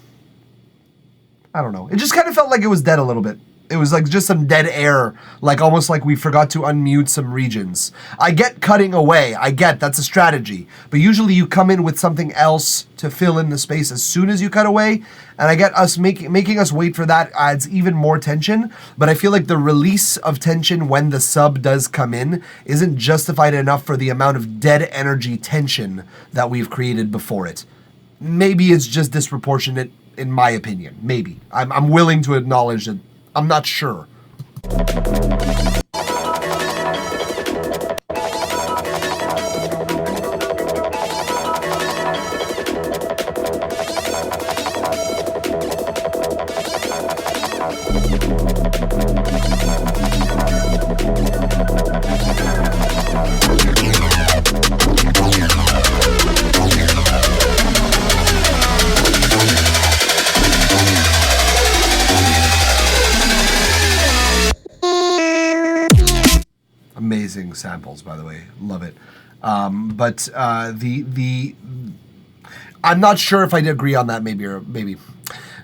I don't know. It just kind of felt like it was dead a little bit. It was like just some dead air, like almost like we forgot to unmute some regions. I get cutting away. I get that's a strategy. But usually you come in with something else to fill in the space as soon as you cut away. And I get us making us wait for that adds even more tension. But I feel like the release of tension when the sub does come in isn't justified enough for the amount of dead energy tension that we've created before it. Maybe it's just disproportionate in my opinion. Maybe. I'm willing to acknowledge that I'm not sure. Amazing samples, by the way. Love it. But I'm not sure if I'd agree on that. Maybe.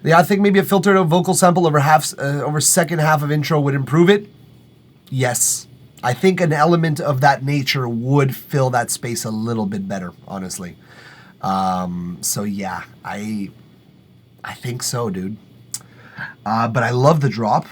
Yeah, I think maybe a filtered out vocal sample over second half of intro would improve it. Yes, I think an element of that nature would fill that space a little bit better, honestly. So yeah, I think so, dude. But I love the drop.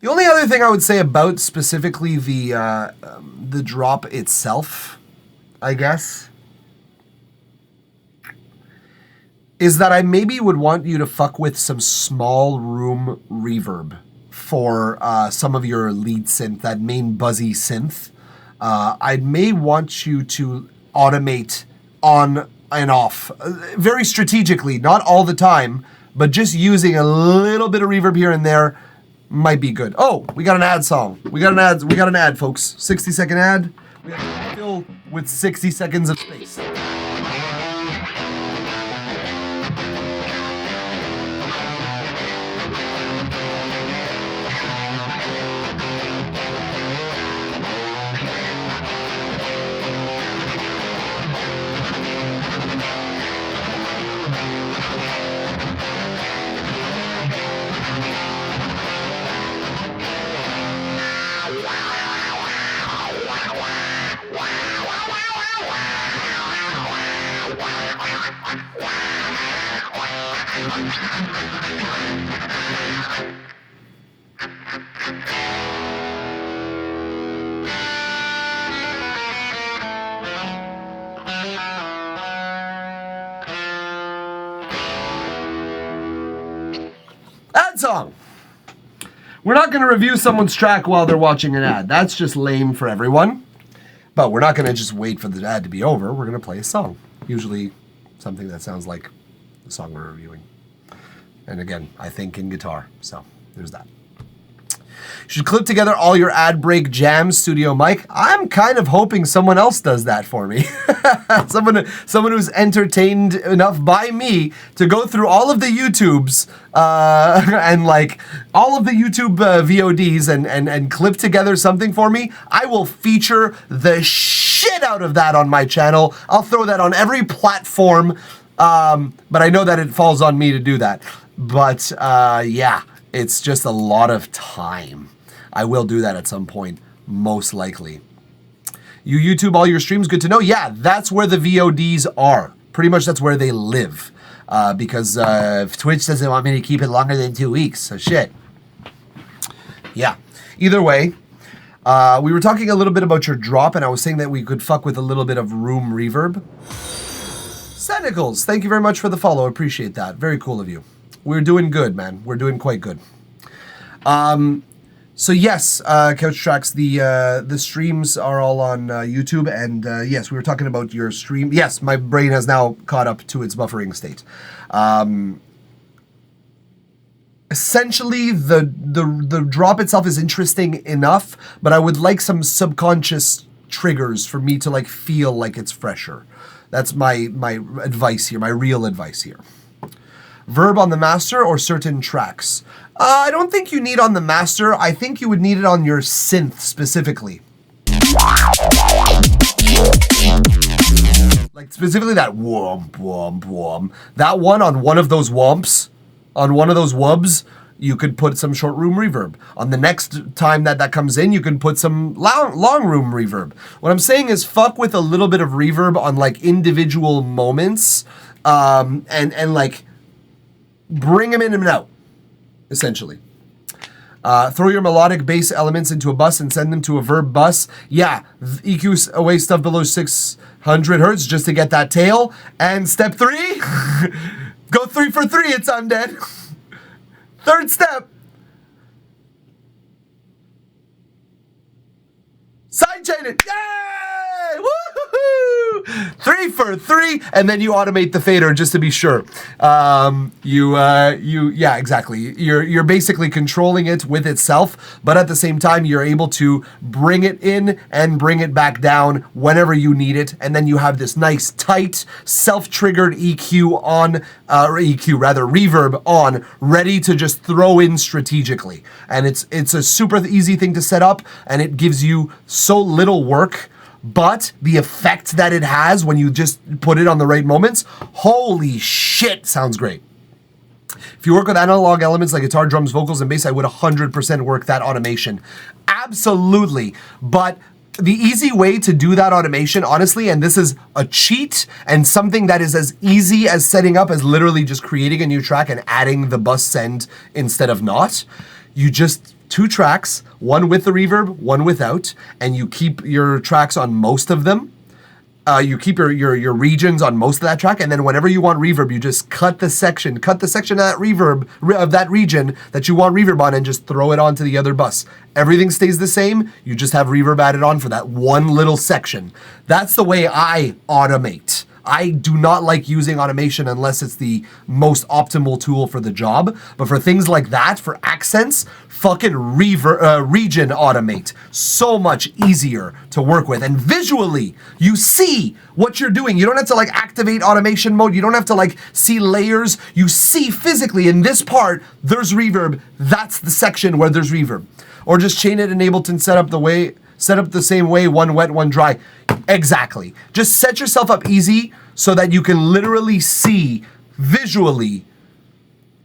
The only other thing I would say about specifically the drop itself, I guess, is that I maybe would want you to fuck with some small room reverb for some of your lead synth, that main buzzy synth. I may want you to automate on and off, very strategically, not all the time, but just using a little bit of reverb here and there might be good. Oh, we got an ad song. We got an ad, folks. 60-second ad. We have to fill with 60 seconds of space. Ad song. We're not going to review someone's track while they're watching an ad. That's just lame for everyone. But we're not going to just wait for the ad to be over. We're going to play a song. Usually something that sounds like the song we're reviewing. And again, I think in guitar. So there's that. You should clip together all your ad break jams, Studio Mike. I'm kind of hoping someone else does that for me. someone who's entertained enough by me to go through all of the YouTubes and like all of the YouTube VODs and clip together something for me. I will feature the shit out of that on my channel. I'll throw that on every platform, but I know that it falls on me to do that. But yeah, it's just a lot of time. I will do that at some point, most likely. You YouTube all your streams, good to know. Yeah, that's where the VODs are. Pretty much that's where they live. Because Twitch doesn't want me to keep it longer than 2 weeks, so shit. Yeah, either way, we were talking a little bit about your drop, and I was saying that we could fuck with a little bit of room reverb. Senticles, thank you very much for the follow. Appreciate that. Very cool of you. We're doing good, man. We're doing quite good. So yes, Couch Tracks, the streams are all on YouTube, and yes, we were talking about your stream. Yes, my brain has now caught up to its buffering state. Essentially, the drop itself is interesting enough, but I would like some subconscious triggers for me to like feel like it's fresher. That's my advice here, my real advice here. Verb on the master or certain tracks? I don't think you need on the master. I think you would need it on your synth specifically. Like specifically that womp, womp, womp. That one on one of those womps, on one of those wubs, you could put some short room reverb. On the next time that comes in, you can put some long room reverb. What I'm saying is fuck with a little bit of reverb on like individual moments, and like bring them in and out, essentially. Throw your melodic bass elements into a bus and send them to a verb bus. Yeah, EQ away stuff below 600 hertz just to get that tail. And step 3, go 3 for 3, it's undead. Third step, sidechain it. Yay! Woo-hoo-hoo! 3 for 3, and then you automate the fader just to be sure. Yeah, exactly. You're basically controlling it with itself, but at the same time, you're able to bring it in and bring it back down whenever you need it, and then you have this nice, tight, self-triggered reverb on, ready to just throw in strategically. And it's a super easy thing to set up, and it gives you so little work. But the effect that it has when you just put it on the right moments, holy shit, sounds great. If you work with analog elements like guitar, drums, vocals, and bass, I would 100% work that automation. Absolutely. But the easy way to do that automation, honestly, and this is a cheat and something that is as easy as setting up as literally just creating a new track and adding the bus send instead of not. You just 2 tracks, one with the reverb, one without, and you keep your tracks on most of them. You keep your regions on most of that track, and then whenever you want reverb, you just cut the section of that reverb, of that region that you want reverb on, and just throw it onto the other bus. Everything stays the same, you just have reverb added on for that one little section. That's the way I automate. I do not like using automation unless it's the most optimal tool for the job. But for things like that, for accents, fucking region automate. So much easier to work with. And visually, you see what you're doing. You don't have to like activate automation mode. You don't have to like see layers. You see physically in this part, there's reverb. That's the section where there's reverb. Or just chain it in Ableton, set up the same way, one wet, one dry. Exactly. Just set yourself up easy so that you can literally see visually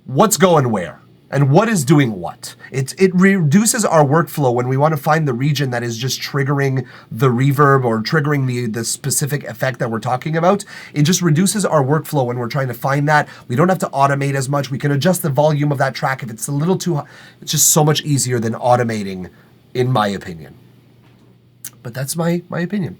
what's going where and what is doing what. It reduces our workflow when we want to find the region that is just triggering the reverb or triggering the specific effect that we're talking about. It just reduces our workflow when we're trying to find that. We don't have to automate as much. We can adjust the volume of that track if it's a little too high. It's just so much easier than automating, in my opinion. But that's my opinion.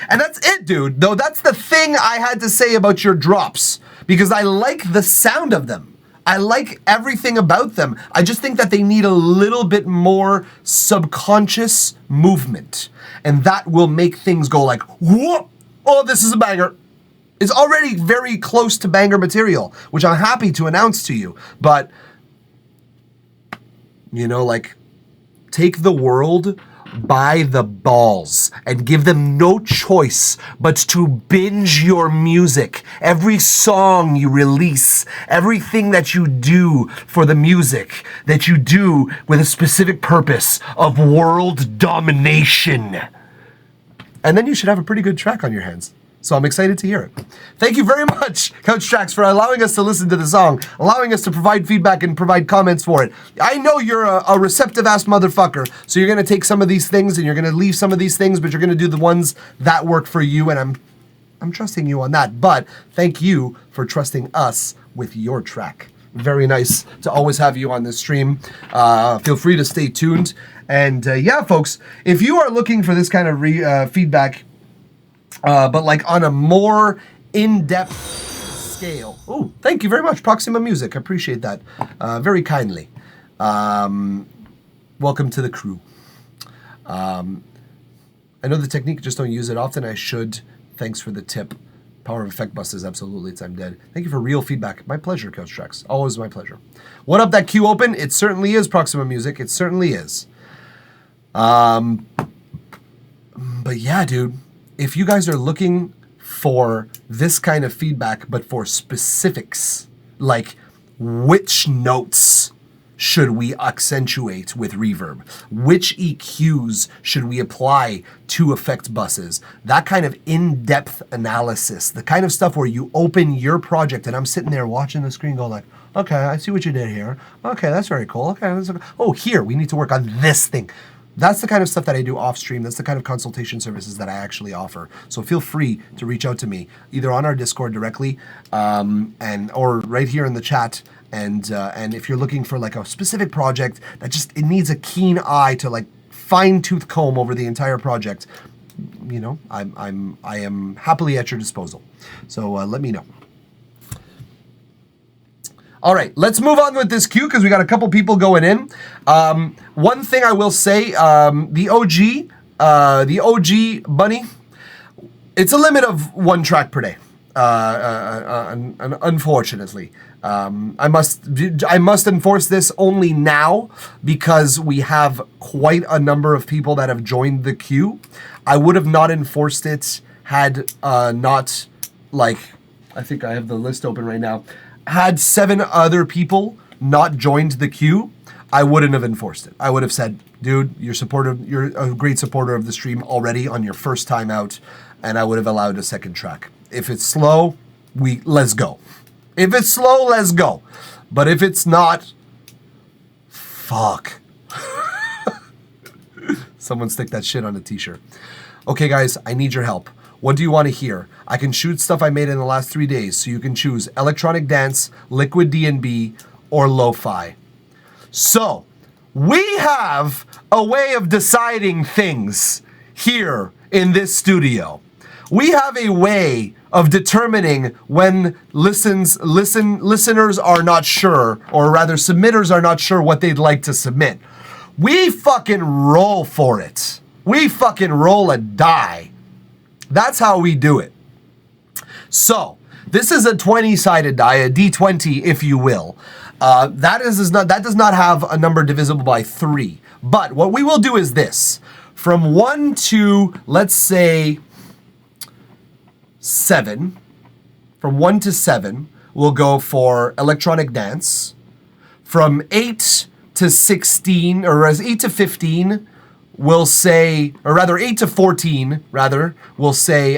And that's it, dude. Though that's the thing I had to say about your drops, because I like the sound of them. I like everything about them. I just think that they need a little bit more subconscious movement. And that will make things go like, whoop, oh, this is a banger. It's already very close to banger material, which I'm happy to announce to you. But, you know, like, take the world by the balls and give them no choice but to binge your music. Every song you release, everything that you do for the music, that you do with a specific purpose of world domination. And then you should have a pretty good track on your hands. So I'm excited to hear it. Thank you very much, Couch Tracks, for allowing us to listen to the song, allowing us to provide feedback and provide comments for it. I know you're a receptive-ass motherfucker, so you're going to take some of these things and you're going to leave some of these things, but you're going to do the ones that work for you, and I'm trusting you on that. But thank you for trusting us with your track. Very nice to always have you on this stream. Feel free to stay tuned. And yeah, folks, if you are looking for this kind of feedback, but like on a more in-depth scale. Oh, thank you very much, Proxima Music. I appreciate that very kindly. Welcome to the crew. I know the technique, just don't use it often. I should. Thanks for the tip. Power of Effect Busters, absolutely. It's I'm Dead. Thank you for real feedback. My pleasure, Couch Tracks. Always my pleasure. What up, that queue open? It certainly is, Proxima Music. It certainly is. But yeah, dude. If you guys are looking for this kind of feedback, but for specifics, like which notes should we accentuate with reverb? Which EQs should we apply to effect buses? That kind of in-depth analysis, the kind of stuff where you open your project and I'm sitting there watching the screen go like, okay, I see what you did here. Okay, that's very cool. Okay, oh, here, we need to work on this thing. That's the kind of stuff that I do off stream. That's the kind of consultation services that I actually offer. So feel free to reach out to me either on our Discord directly or right here in the chat. And if you're looking for like a specific project that just it needs a keen eye to like fine tooth comb over the entire project, you know, I am happily at your disposal. So let me know. All right, let's move on with this queue because we got a couple people going in. One thing I will say, the OG Bunny, it's a limit of 1 track per day. Unfortunately, I must enforce this only now because we have quite a number of people that have joined the queue. I would have not enforced it had not, like, I think I have the list open right now. Had 7 other people not joined the queue, I wouldn't have enforced it. I would have said, dude, you're a great supporter of the stream already on your first time out, and I would have allowed a second track. If it's slow, let's go. If it's slow, let's go. But if it's not, fuck. Someone stick that shit on a t-shirt. Okay, guys, I need your help. What do you want to hear? I can shoot stuff I made in the last 3 days, so you can choose electronic dance, liquid D&B, or lo-fi. So, we have a way of deciding things here in this studio. We have a way of determining when listeners are not sure, or rather submitters are not sure what they'd like to submit. We fucking roll for it. We fucking roll a die. That's how we do it. So, this is a 20-sided die, a D20, if you will. That does not have a number divisible by 3. But what we will do is this. From 1 to, let's say, 7. From 1 to 7, we'll go for electronic dance. From 8 to 16, or as 8 to 15, we'll say, or rather 8 to 14, rather, we'll say,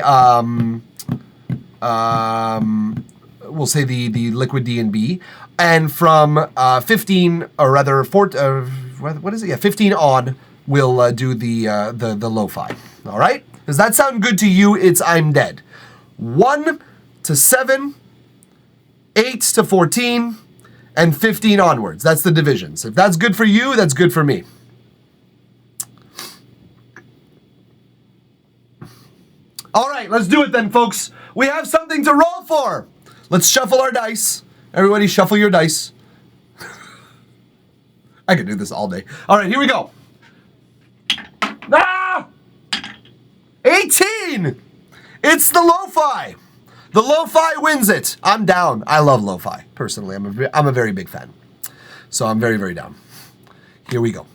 we'll say the liquid D&B. And from 15, or rather, 15 on, we'll do the lo-fi. All right? Does that sound good to you? It's I'm Dead. 1 to 7, 8 to 14, and 15 onwards. That's the divisions. If that's good for you, that's good for me. All right, let's do it then, folks. We have something to roll for. Let's shuffle our dice. Everybody shuffle your dice. I could do this all day. All right, here we go. 18! It's the lo-fi. The lo-fi wins it. I'm down. I love lo-fi, personally. I'm a very big fan. So I'm very, very down. Here we go.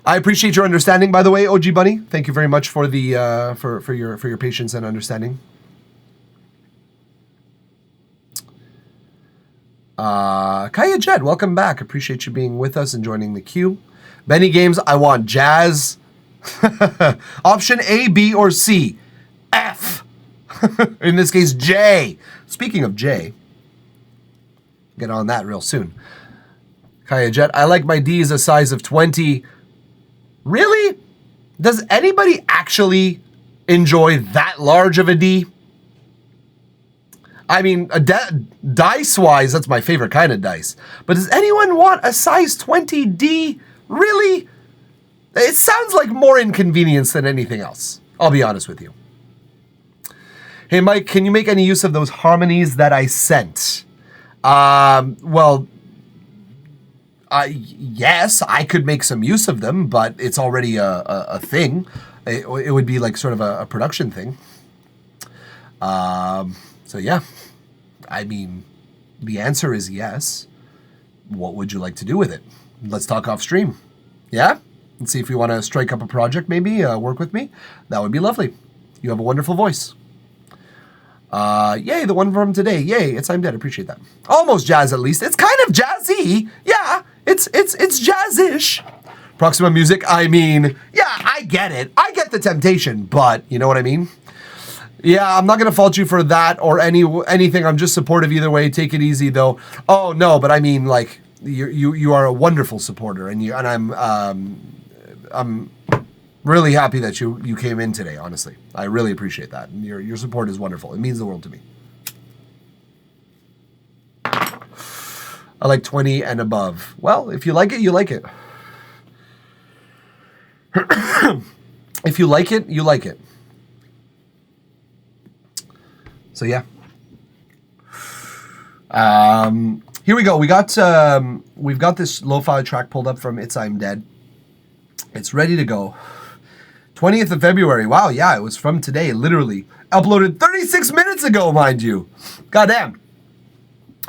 I appreciate your understanding, by the way, OG Bunny. Thank you very much for the for your patience and understanding. Kaya Jed, welcome back. Appreciate you being with us and joining the queue. Benny Games, I want jazz. Option A, B, or C. F. In this case, J. Speaking of J, get on that real soon. Kaya Jet, I like my D's a size of 20. Really? Does anybody actually enjoy that large of a D? I mean, dice-wise, that's my favorite kind of dice. But does anyone want a size 20 D? Really? It sounds like more inconvenience than anything else. I'll be honest with you. Hey, Mike, can you make any use of those harmonies that I sent? Yes, I could make some use of them, but it's already a thing. It would be like sort of a production thing. So yeah, I mean, the answer is yes. What would you like to do with it? Let's talk off stream. Yeah? Let's see if you want to strike up a project, maybe, work with me. That would be lovely. You have a wonderful voice. Yay, the one from today. Yay, it's I'm Dead. Appreciate that. Almost jazz, at least. It's kind of jazzy. Yeah, It's jazz-ish. Proxima Music, I mean, yeah, I get it. I get the temptation, but you know what I mean? Yeah, I'm not gonna fault you for that or anything. I'm just supportive either way. Take it easy though. Oh no, but I mean, like, you are a wonderful supporter, and I'm really happy that you came in today. Honestly, I really appreciate that. And your support is wonderful. It means the world to me. I like 20 and above. Well, if you like it, you like it. If you like it, you like it. So yeah. Here we go. We've got this lo-fi track pulled up from It's I'm Dead. It's ready to go. 20th of February. Wow, yeah, it was from today, literally. Uploaded 36 minutes ago, mind you. Goddamn.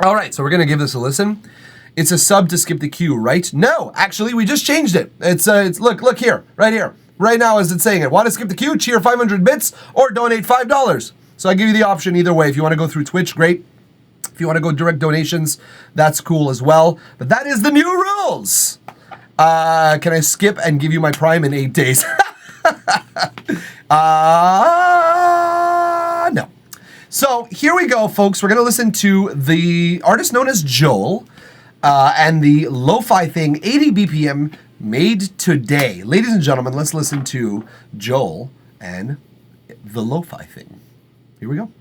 All right, so we're going to give this a listen. It's a sub to skip the queue, right? No, actually, we just changed it. It's look here, right here. Right now as it's saying it. Want to skip the queue? Cheer 500 bits or donate $5. So I give you the option either way. If you want to go through Twitch, great. If you want to go direct donations, that's cool as well. But that is the new rules. Can I skip and give you my Prime in 8 days? No. So here we go, folks. We're going to listen to the artist known as Joel and the Lo-Fi Thing, 80 BPM, made today. Ladies and gentlemen, let's listen to Joel and the Lo-Fi Thing. Here we go.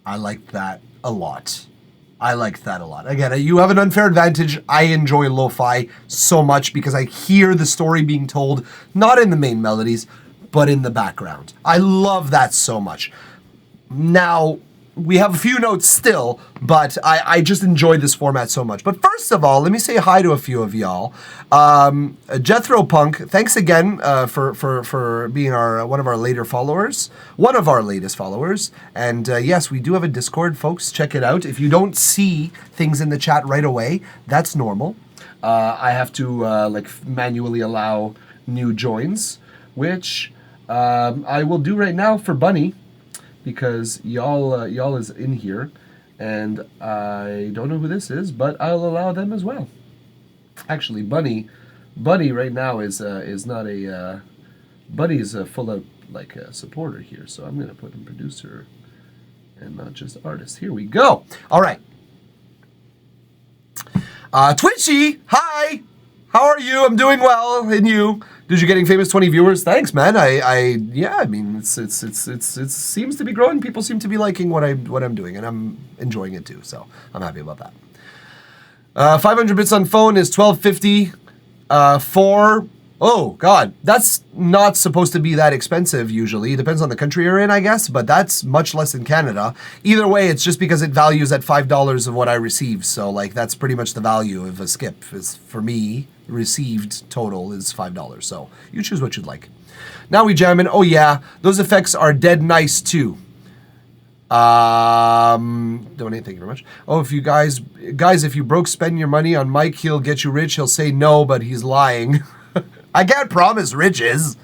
I like that a lot. I like that a lot. Again, you have an unfair advantage. I enjoy lo-fi so much because I hear the story being told, not in the main melodies, but in the background. I love that so much. Now, we have a few notes still, but I just enjoy this format so much. But first of all, let me say hi to a few of y'all. Jethro Punk, thanks again for being one of our later followers, one of our latest followers. And yes, we do have a Discord, folks. Check it out. If you don't see things in the chat right away, that's normal. I have to manually allow new joins, which I will do right now for Bunny. Because y'all is in here, and I don't know who this is, but I'll allow them as well. Actually, Bunny right now is not a Bunny is a full out supporter here, so I'm gonna put him producer and not just artist. Here we go. All right. Twitchy, hi. How are you? I'm doing well, and you? Did you getting famous 20 viewers? Thanks, man. I mean, it seems to be growing. People seem to be liking what I'm doing, and I'm enjoying it too. So I'm happy about that. 500 bits on phone is $12.50. Oh, God. That's not supposed to be that expensive usually. It depends on the country you're in, I guess, but that's much less in Canada. Either way, it's just because it values at $5 of what I received. So, like, that's pretty much the value of a skip. Is for me, received total is $5. So, you choose what you'd like. Now we jam in. Oh, yeah. Those effects are dead nice, too. Donate, thank you very much. Oh, if you guys, if you broke spend your money on Mike, he'll get you rich. He'll say no, but he's lying. I can't promise riches.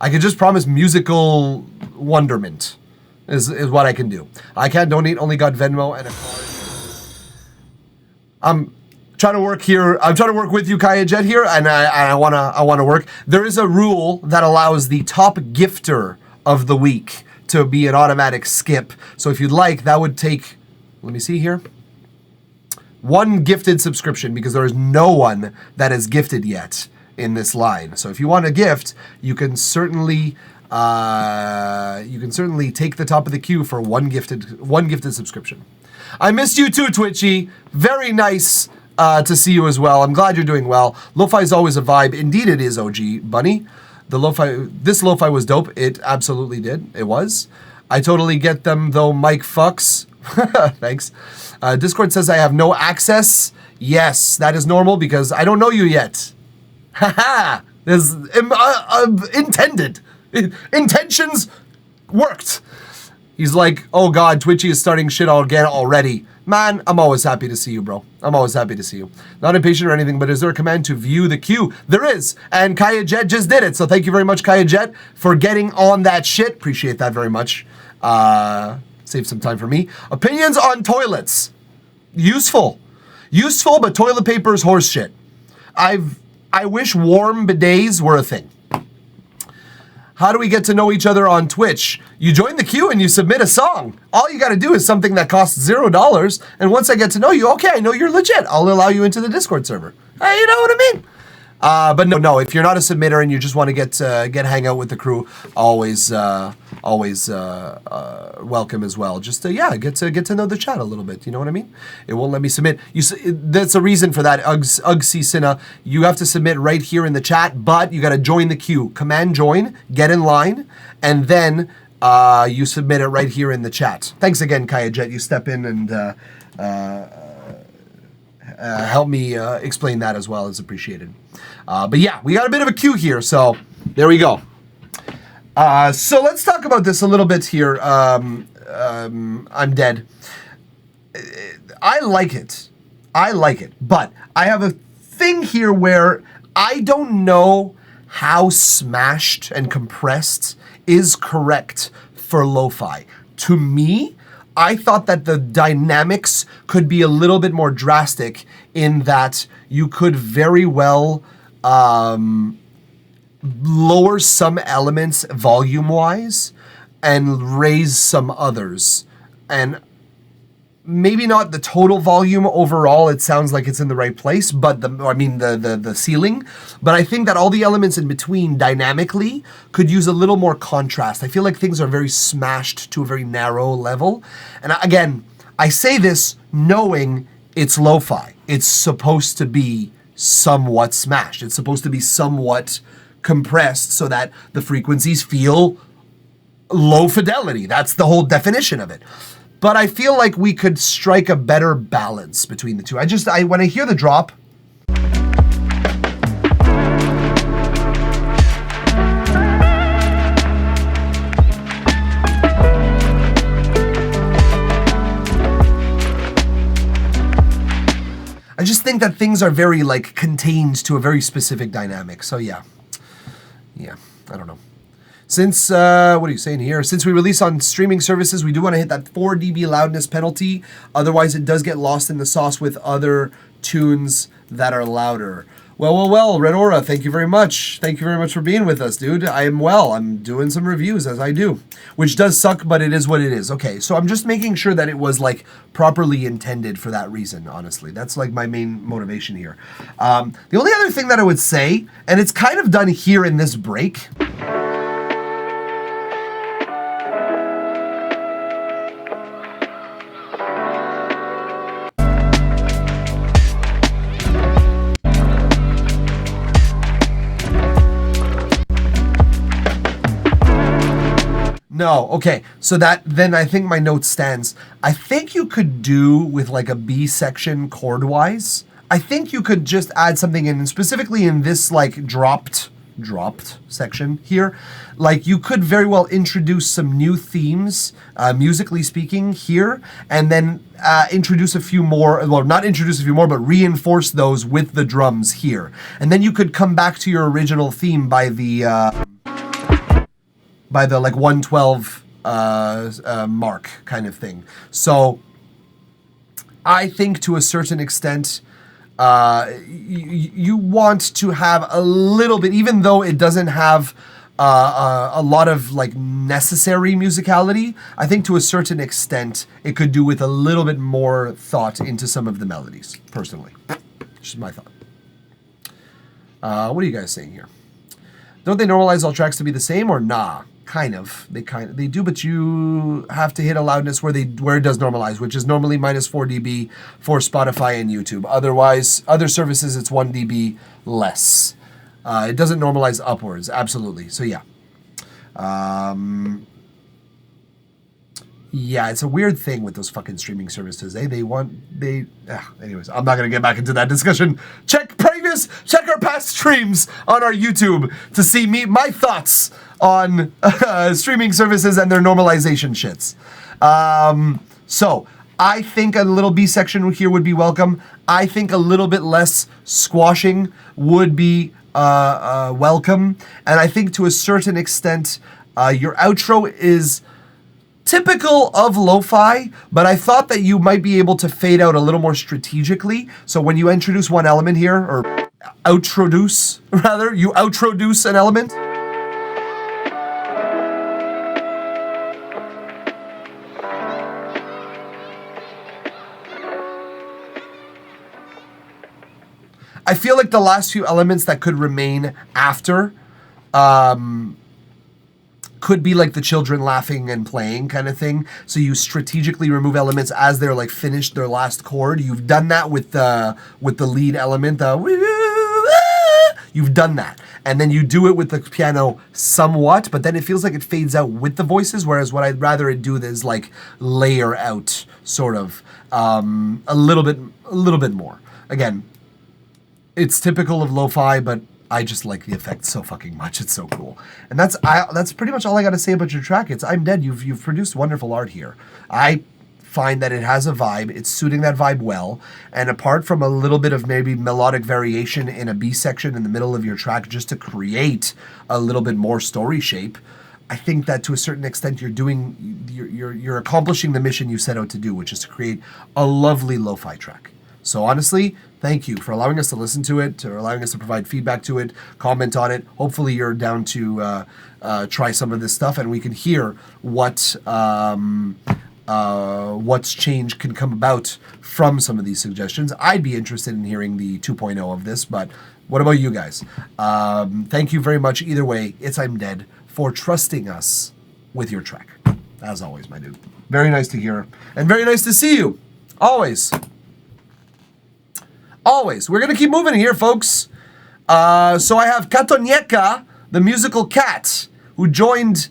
I can just promise musical wonderment is what I can do. I can't donate, only got Venmo and a card. I'm trying to work here. I'm trying to work with you, Kaya Jet here, and I wanna work. There is a rule that allows the top gifter of the week to be an automatic skip. So if you'd like, that would take, let me see here, 1 gifted subscription, because there is no one that is gifted yet in this line. So if you want a gift, you can certainly take the top of the queue for one gifted subscription. I missed you too, Twitchy. Very nice to see you as well. I'm glad you're doing well. Lo-fi is always a vibe. Indeed it is, OG Bunny. This lo-fi was dope. It absolutely did. It was. I totally get them though, Mike fucks. Thanks. Discord says I have no access. Yes, that is normal because I don't know you yet. Haha. This intended. Intentions worked. He's like, oh God, Twitchy is starting shit again already. Man, I'm always happy to see you, bro. I'm always happy to see you. Not impatient or anything, but is there a command to view the queue? There is, and Kaya Jet just did it. So thank you very much, Kaya Jet, for getting on that shit. Appreciate that very much. Save some time for me. Opinions on toilets. Useful, but toilet paper is horse shit. I wish warm bidets were a thing. How do we get to know each other on Twitch? You join the queue and you submit a song. All you got to do is something that costs $0. And once I get to know you, okay, I know you're legit. I'll allow you into the Discord server. Hey, you know what I mean? But no, if you're not a submitter and you just want to get hang out with the crew, always welcome as well. Just get to know the chat a little bit. You know what I mean? It won't let me submit. That's a reason for that. Uggsy Sinna. You have to submit right here in the chat, but you got to join the queue. Command join, get in line, and then you submit it right here in the chat. Thanks again, Kaya Jet. You step in and help me explain that as well. Is appreciated. But yeah, we got a bit of a queue here, so there we go. So let's talk about this a little bit here. I'm dead. I like it, but I have a thing here where I don't know how smashed and compressed is correct for lo-fi. To me, I thought that the dynamics could be a little bit more drastic in that you could very well lower some elements volume-wise and raise some others. And maybe not the total volume overall, it sounds like it's in the right place, but the ceiling. But I think that all the elements in between dynamically could use a little more contrast. I feel like things are very smashed to a very narrow level. And again, I say this knowing it's lo-fi. It's supposed to be somewhat smashed. It's supposed to be somewhat compressed so that the frequencies feel low fidelity. That's the whole definition of it. But I feel like we could strike a better balance between the two. When I hear the drop, I just think that things are very like contained to a very specific dynamic. So yeah, I don't know. Since, what are you saying here? Since we release on streaming services, we do want to hit that 4 dB loudness penalty. Otherwise, it does get lost in the sauce with other tunes that are louder. Well, Red Aura, thank you very much. Thank you very much for being with us, dude. I am well. I'm doing some reviews as I do, which does suck, but it is what it is. Okay, so I'm just making sure that it was like properly intended for that reason, honestly. That's like my main motivation here. The only other thing that I would say, and it's kind of done here in this break, No, okay. So then I think my note stands. I think you could do with like a B section chord-wise. I think you could just add something in, and specifically in this like dropped section here. Like you could very well introduce some new themes, musically speaking, here, and then introduce a few more, well, not introduce a few more, but reinforce those with the drums here. And then you could come back to your original theme by the like 112 mark kind of thing. So I think to a certain extent, you want to have a little bit, even though it doesn't have a lot of like necessary musicality, I think to a certain extent it could do with a little bit more thought into some of the melodies, personally. Just my thought. What are you guys saying here? Don't they normalize all tracks to be the same, or nah? Kind of. They do, but you have to hit a loudness where it does normalize, which is normally minus 4 dB for Spotify and YouTube. Otherwise, other services it's 1 dB less. It doesn't normalize upwards, absolutely. So yeah. Yeah, it's a weird thing with those fucking streaming services. Anyways, I'm not gonna get back into that discussion. Check our past streams on our YouTube to see my thoughts on streaming services and their normalization shits. So I think a little B section here would be welcome. I think a little bit less squashing would be welcome. And I think to a certain extent, your outro is typical of lo-fi, but I thought that you might be able to fade out a little more strategically. So when you introduce one element here, or outroduce an element. I feel like the last few elements that could remain after could be like the children laughing and playing kind of thing. So you strategically remove elements as they're like finished their last chord. You've done that with the lead element, you've done that. And then you do it with the piano somewhat, but then it feels like it fades out with the voices, whereas what I'd rather it do is like layer out sort of a little bit more. Again, it's typical of lo-fi, but I just like the effect so fucking much. It's so cool. And that's pretty much all I got to say about your track. It's I'm Dead. You've produced wonderful art here. I find that it has a vibe. It's suiting that vibe well. And apart from a little bit of maybe melodic variation in a B section in the middle of your track just to create a little bit more story shape, I think that to a certain extent you're accomplishing the mission you set out to do, which is to create a lovely lo-fi track. So honestly, thank you for allowing us to listen to it, or allowing us to provide feedback to it, comment on it. Hopefully you're down to try some of this stuff, and we can hear what's change can come about from some of these suggestions. I'd be interested in hearing the 2.0 of this, but what about you guys? Thank you very much. Either way, it's I'm Dead for trusting us with your track. As always, my dude. Very nice to hear, and very nice to see you. Always. We're going to keep moving here, folks. So I have Katonieka, the musical cat, who joined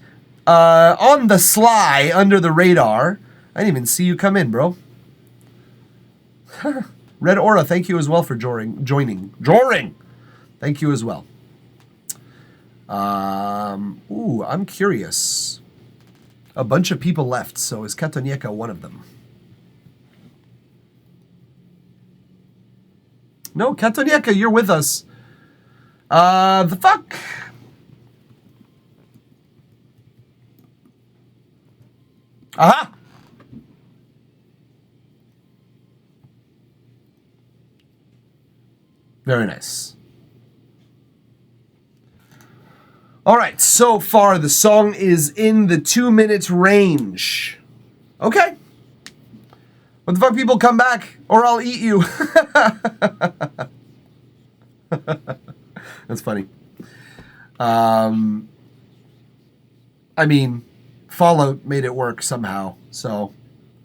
on the sly, under the radar. I didn't even see you come in, bro. Red Aura, thank you as well for joining. Thank you as well. I'm curious. A bunch of people left, so is Katonieka one of them? No, Katonieka, you're with us. The fuck? Aha! Very nice. All right, so far the song is in the 2-minute range. Okay. What the fuck, people, come back or I'll eat you. That's funny. I mean, Fallout made it work somehow, so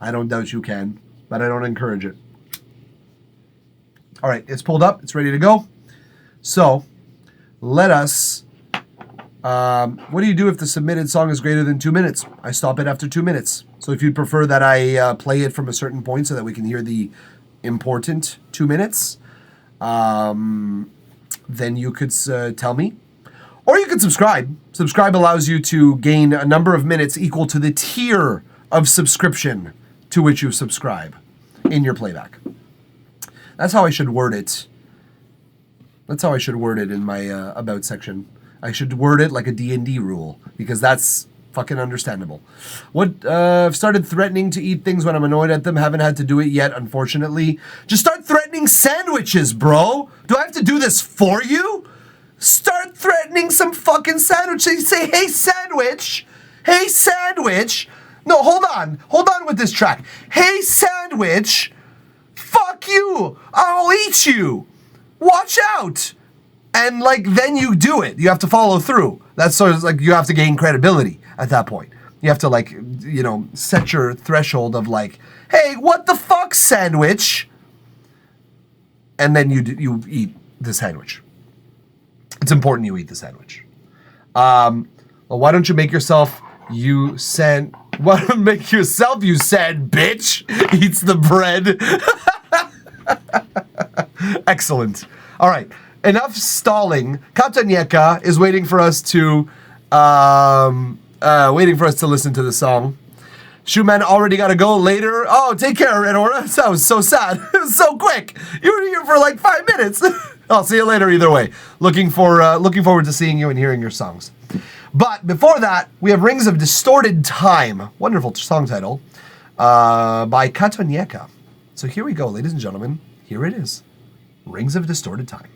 I don't doubt you can, but I don't encourage it. All right, it's pulled up. It's ready to go. So let us What do you do if the submitted song is greater than 2 minutes? I stop it after 2 minutes. So if you'd prefer that I play it from a certain point so that we can hear the important 2 minutes, then you could tell me. Or you could subscribe. Subscribe allows you to gain a number of minutes equal to the tier of subscription to which you subscribe in your playback. That's how I should word it. That's how I should word it in my about section. I should word it like a D&D rule, because that's fucking understandable. I've started threatening to eat things when I'm annoyed at them. Haven't had to do it yet, unfortunately. Just start threatening sandwiches, bro. Do I have to do this for you? Start threatening some fucking sandwiches. Say, hey, sandwich. Hey, sandwich. No, hold on. Hold on with this track. Hey, sandwich. Fuck you. I'll eat you. Watch out. And then you do it. You have to follow through. That's sort of you have to gain credibility at that point. You have to set your threshold of hey, what the fuck, sandwich? And then you eat the sandwich. It's important you eat the sandwich. Well, why don't you make yourself you said bitch eats the bread. Excellent. All right. Enough stalling. Katanieka is waiting for us to listen to the song. Schumann already got to go later. Oh, take care, Red Aura. That was so sad. It was so quick. You were here for 5 minutes. I'll see you later either way. Looking forward to seeing you and hearing your songs. But before that, we have Rings of Distorted Time. Wonderful song title by Katanieka. So here we go, ladies and gentlemen. Here it is. Rings of Distorted Time.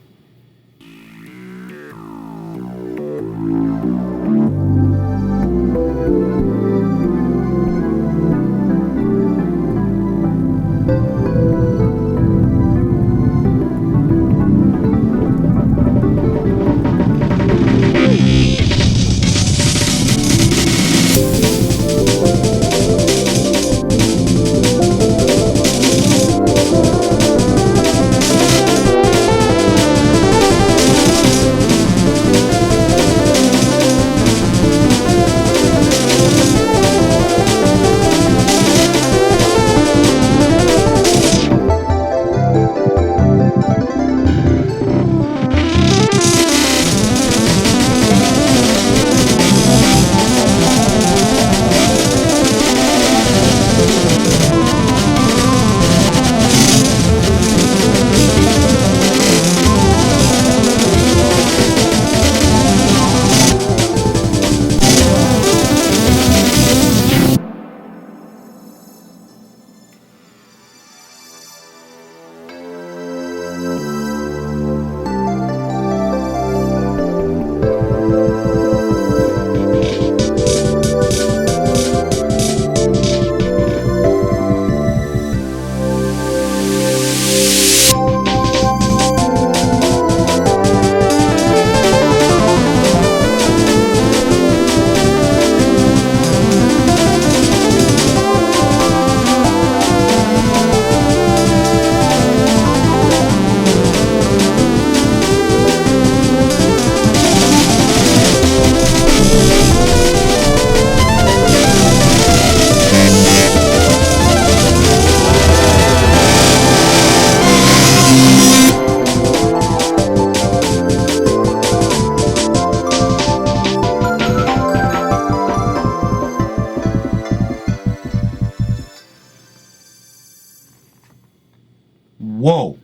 Whoa.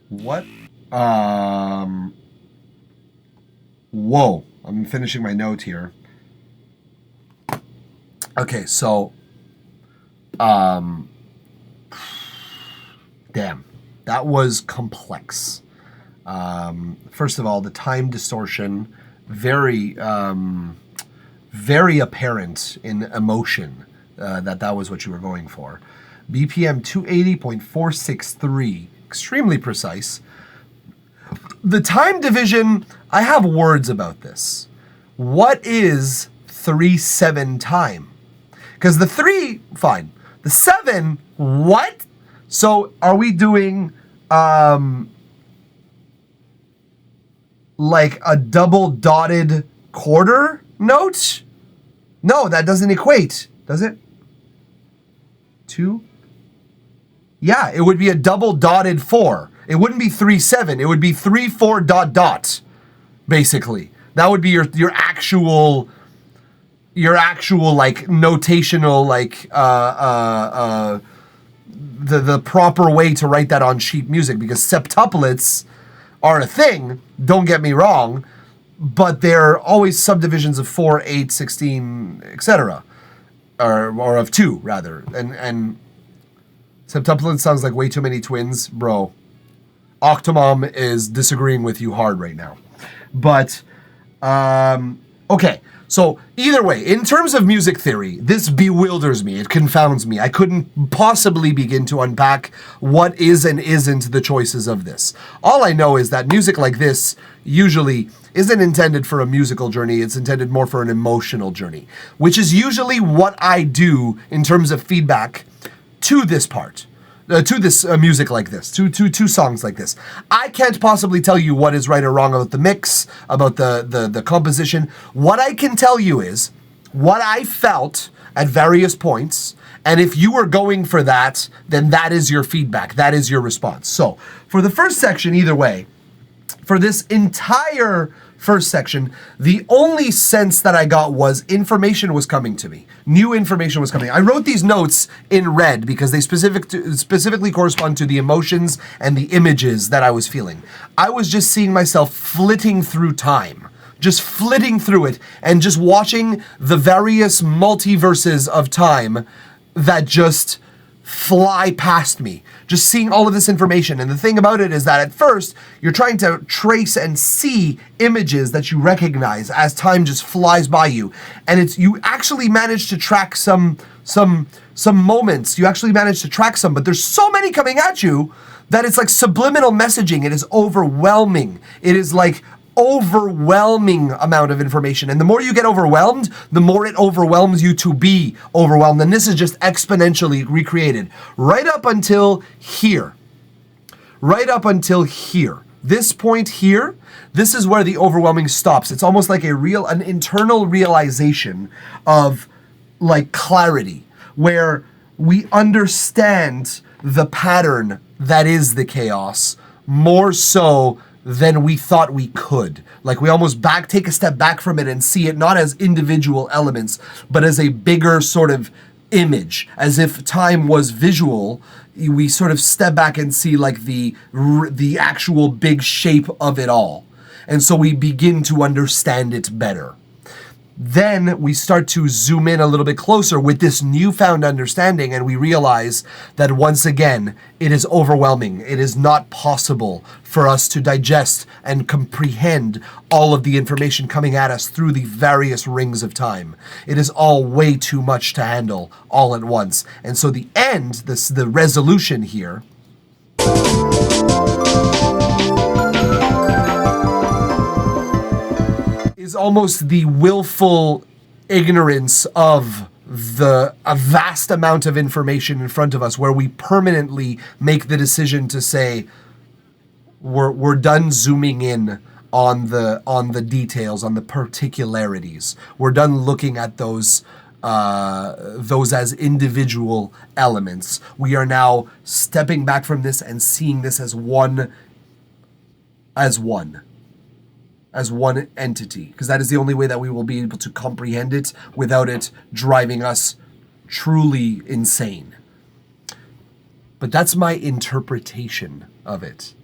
What? Whoa. I'm finishing my note here. Okay, so damn. That was complex. First of all, the time distortion, very apparent in emotion, that was what you were going for. BPM 280.463, extremely precise. The time division, I have words about this. What is 3/7 time? Because the 3, fine. The 7, what? So are we doing like a double dotted quarter note? No, that doesn't equate, does it? 2? Yeah, it would be a double dotted 4. It wouldn't be 3/7. It would be 3/4 dot dot. Basically, that would be your actual like notational like the proper way to write that on sheet music, because septuplets are a thing. Don't get me wrong, but they're always subdivisions of 4, 8, 16, etc. Or of 2 rather, and septuplet sounds like way too many twins, bro. Octomom is disagreeing with you hard right now. But, okay. So either way, in terms of music theory, this bewilders me. It confounds me. I couldn't possibly begin to unpack what is and isn't the choices of this. All I know is that music like this usually isn't intended for a musical journey. It's intended more for an emotional journey, which is usually what I do in terms of feedback to this part. To this music like this, to songs like this. I can't possibly tell you what is right or wrong about the mix, about the composition. What I can tell you is what I felt at various points, and if you were going for that, then that is your feedback, that is your response. So, for the first section, either way, for this entire first section, the only sense that I got was information was coming to me. New information was coming. I wrote these notes in red because they specifically correspond to the emotions and the images that I was feeling. I was just seeing myself flitting through time. Just flitting through it and just watching the various multiverses of time that just fly past me, just seeing all of this information. And the thing about it is that at first you're trying to trace and see images that you recognize as time just flies by you, and you actually manage to track some moments. You actually manage to track some, but there's so many coming at you that it's like subliminal messaging. It is overwhelming. It is like overwhelming amount of information, and the more you get overwhelmed, the more it overwhelms you to be overwhelmed. And this is just exponentially recreated right up until here. This point here, this is where the overwhelming stops. It's almost like an internal realization of like clarity, where we understand the pattern that is the chaos more so than we thought we could. Like we almost take a step back from it and see it not as individual elements, but as a bigger sort of image, as if time was visual. We sort of step back and see like the actual big shape of it all. And so we begin to understand it better. Then we start to zoom in a little bit closer with this newfound understanding, and we realize that once again, it is overwhelming. It is not possible for us to digest and comprehend all of the information coming at us through the various rings of time. It is all way too much to handle all at once. And so the resolution here is almost the willful ignorance of a vast amount of information in front of us, where we permanently make the decision to say we're done zooming in on the details, on the particularities. We're done looking at those as individual elements. We are now stepping back from this and seeing this as one entity, because that is the only way that we will be able to comprehend it without it driving us truly insane. But that's my interpretation of it.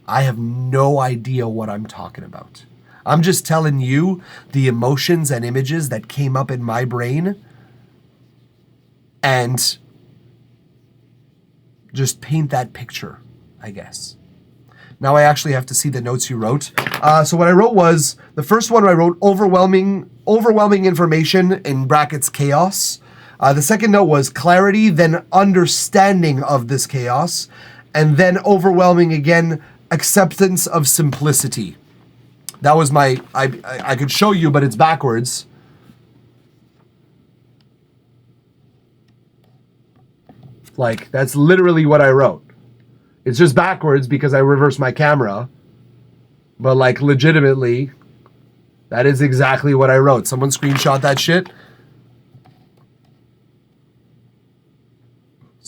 I have no idea what I'm talking about. I'm just telling you the emotions and images that came up in my brain and just paint that picture, I guess. Now I actually have to see the notes you wrote. So what I wrote was, the first one I wrote overwhelming information in brackets chaos. The second note was clarity, then understanding of this chaos, and then overwhelming again, acceptance of simplicity. That was my, I could show you, but it's backwards. Like, that's literally what I wrote. It's just backwards because I reversed my camera. But like legitimately, that is exactly what I wrote. Someone screenshot that shit.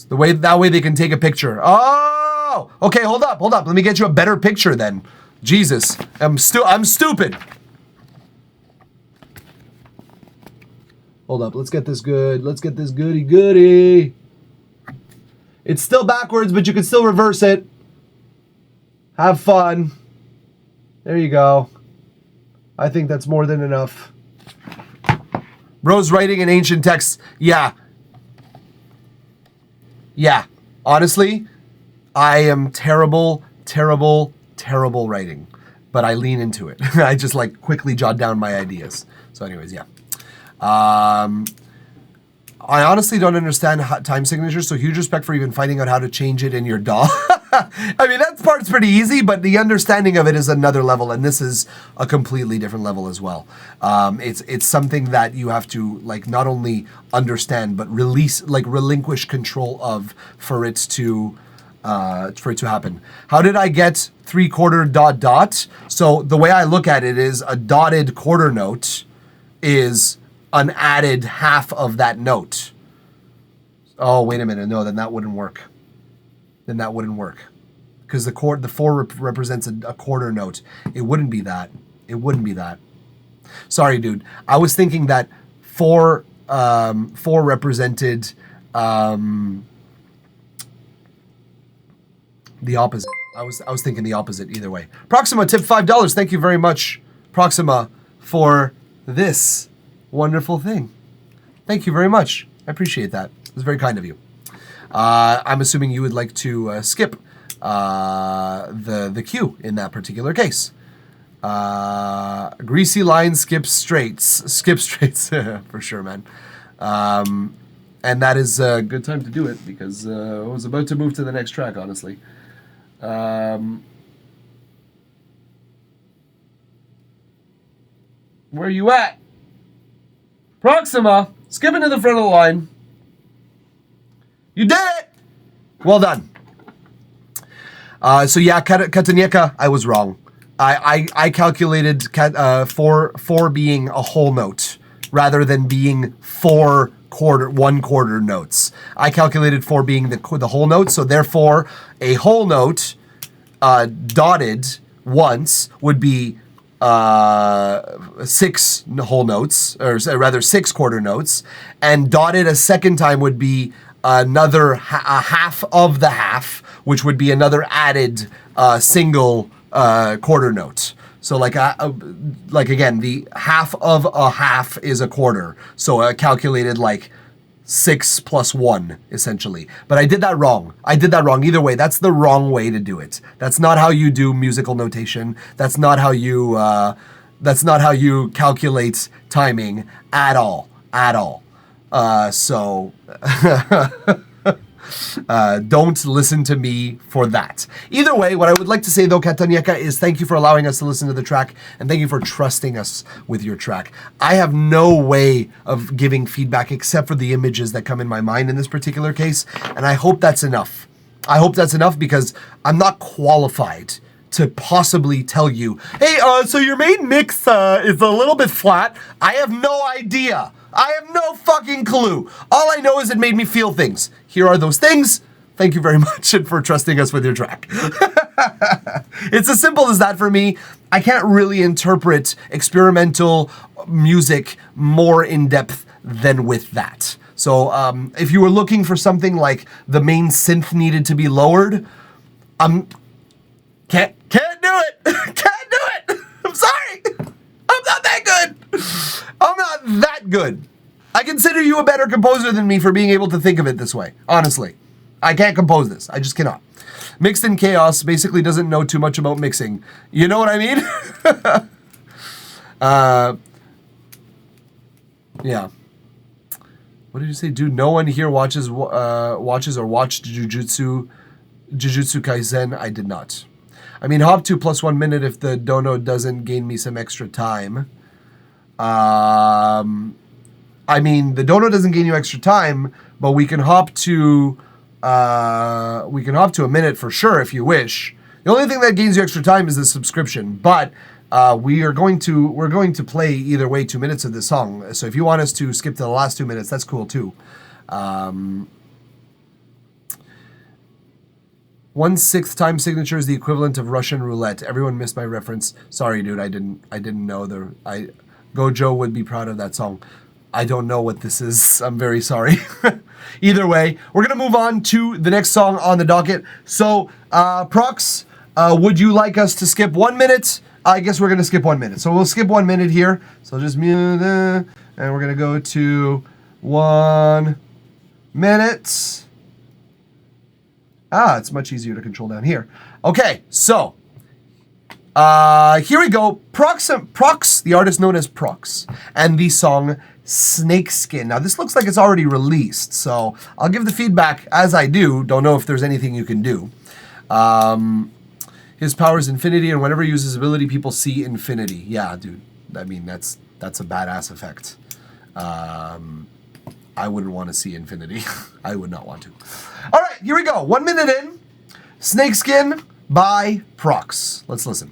That way they can take a picture. Oh, okay, hold up. Let me get you a better picture then. Jesus, I'm stupid. Hold up, let's get this good. Let's get this goody. It's still backwards, but you can still reverse it. Have fun. There you go. I think that's more than enough. Bro's writing in ancient texts. Yeah. Honestly, I am terrible writing. But I lean into it. I just like quickly jot down my ideas. So anyways, yeah. I honestly don't understand time signatures, so huge respect for even finding out how to change it in your DAW. I mean, that part's pretty easy, but the understanding of it is another level, and this is a completely different level as well. It's something that you have to like not only understand, but relinquish control of for it to happen. How did I get 3/4 ... So the way I look at it is a dotted quarter note is an added half of that note. Oh, wait a minute. No, then that wouldn't work. Because the 4 represents a quarter note. It wouldn't be that. Sorry, dude. I was thinking that 4 represented the opposite. I was thinking the opposite either way. Proxima tip $5. Thank you very much, Proxima, for this wonderful thing. Thank you very much. I appreciate that. It was very kind of you. I'm assuming you would like to skip the queue in that particular case. Greasy line skips straights for sure, man. And that is a good time to do it because I was about to move to the next track, honestly. Where you at? Proxima, skipping to the front of the line. You did it! Well done. So yeah, Katanieka, I was wrong. I calculated 4 being a whole note rather than being 4 1/4 notes. I calculated 4 being the whole note, so therefore a whole note dotted once would be 6 whole notes, or rather 6 quarter notes, and dotted a second time would be another a half of the half, which would be another added single quarter note. So like again, the half of a half is a quarter. So I calculated like 6 plus 1, essentially. But I did that wrong. Either way, that's the wrong way to do it. That's not how you do musical notation. That's not how you calculate timing at all. So don't listen to me for that. Either way, what I would like to say though, Katanieka, is thank you for allowing us to listen to the track and thank you for trusting us with your track. I have no way of giving feedback except for the images that come in my mind in this particular case, and I hope that's enough. Because I'm not qualified to possibly tell you, hey, so your main mix is a little bit flat. I have no idea. I have no fucking clue. All I know is it made me feel things. Here are those things. Thank you very much for trusting us with your track. It's as simple as that for me. I can't really interpret experimental music more in depth than with that. So if you were looking for something like the main synth needed to be lowered, can't do it. Can't do it. I'm sorry. I'm not that good. I'm not that good. I consider you a better composer than me for being able to think of it this way. Honestly, I can't compose this. I just cannot. Mixed in Chaos basically doesn't know too much about mixing. You know what I mean? Yeah. What did you say? Dude, no one here watches or watched Jujutsu Kaisen. I did not. I mean, hop to plus 1 minute if the dono doesn't gain me some extra time. I mean, the dono doesn't gain you extra time, but we can hop to a minute for sure if you wish. The only thing that gains you extra time is the subscription, but we're going to play either way 2 minutes of this song. So if you want us to skip to the last 2 minutes, that's cool too. 1/6 time signature is the equivalent of Russian roulette. Everyone missed my reference. Sorry, dude. I didn't know Gojo would be proud of that song. I don't know what this is. I'm very sorry. Either way, we're gonna move on to the next song on the docket. So, Prox, would you like us to skip 1 minute? I guess we're gonna skip 1 minute. So we'll skip 1 minute here. So just mute, and we're gonna go to 1 minute. It's much easier to control down here. Okay, so here we go. Prox, the artist known as Prox, and the song Snakeskin. Now this looks like it's already released, so I'll give the feedback as I do. Don't know if there's anything you can do. His power is infinity, and whenever he uses ability, people see infinity. Yeah, dude. I mean, that's a badass effect. I wouldn't want to see infinity. I would not want to. All right, here we go. 1 minute in. Snakeskin by Prox. Let's listen.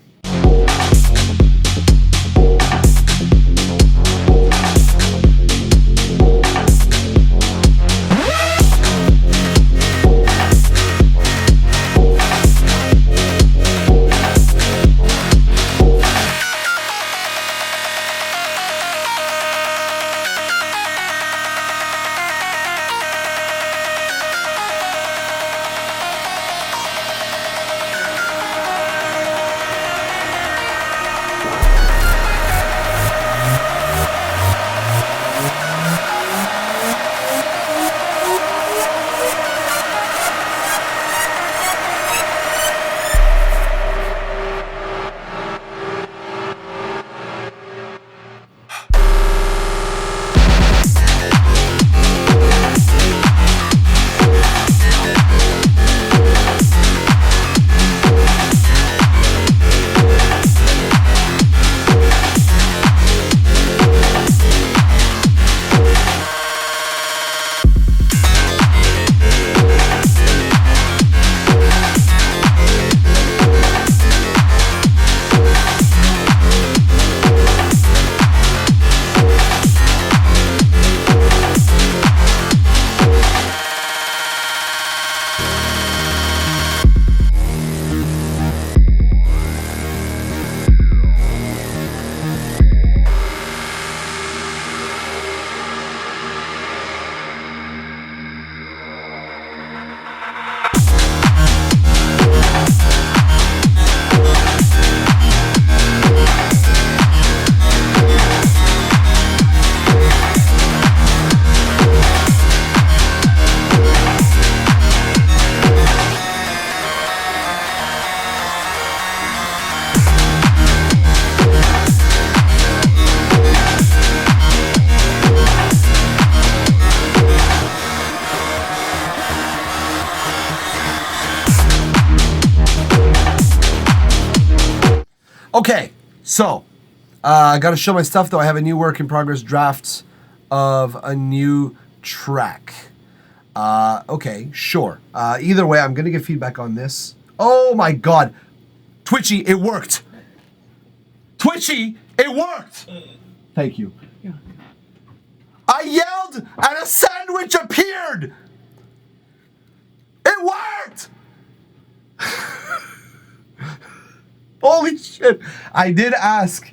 Okay, so I got to show my stuff though. I have a new work in progress draft of a new track. Okay, sure. Either way, I'm gonna get feedback on this. Oh my god, Twitchy, it worked. Twitchy, it worked. Thank you. I yelled and a sandwich appeared. It worked. Holy shit. I did ask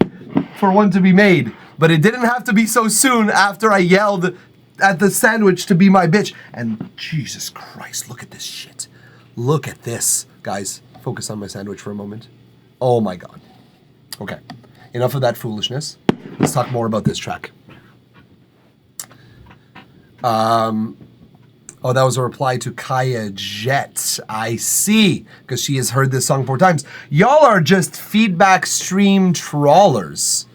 for one to be made, but it didn't have to be so soon after I yelled at the sandwich to be my bitch. And Jesus Christ, look at this shit. Look at this. Guys, focus on my sandwich for a moment. Oh my god. Okay, enough of that foolishness. Let's talk more about this track. Oh, that was a reply to Kaya Jet. I see, because she has heard this song 4 times. Y'all are just feedback stream trawlers.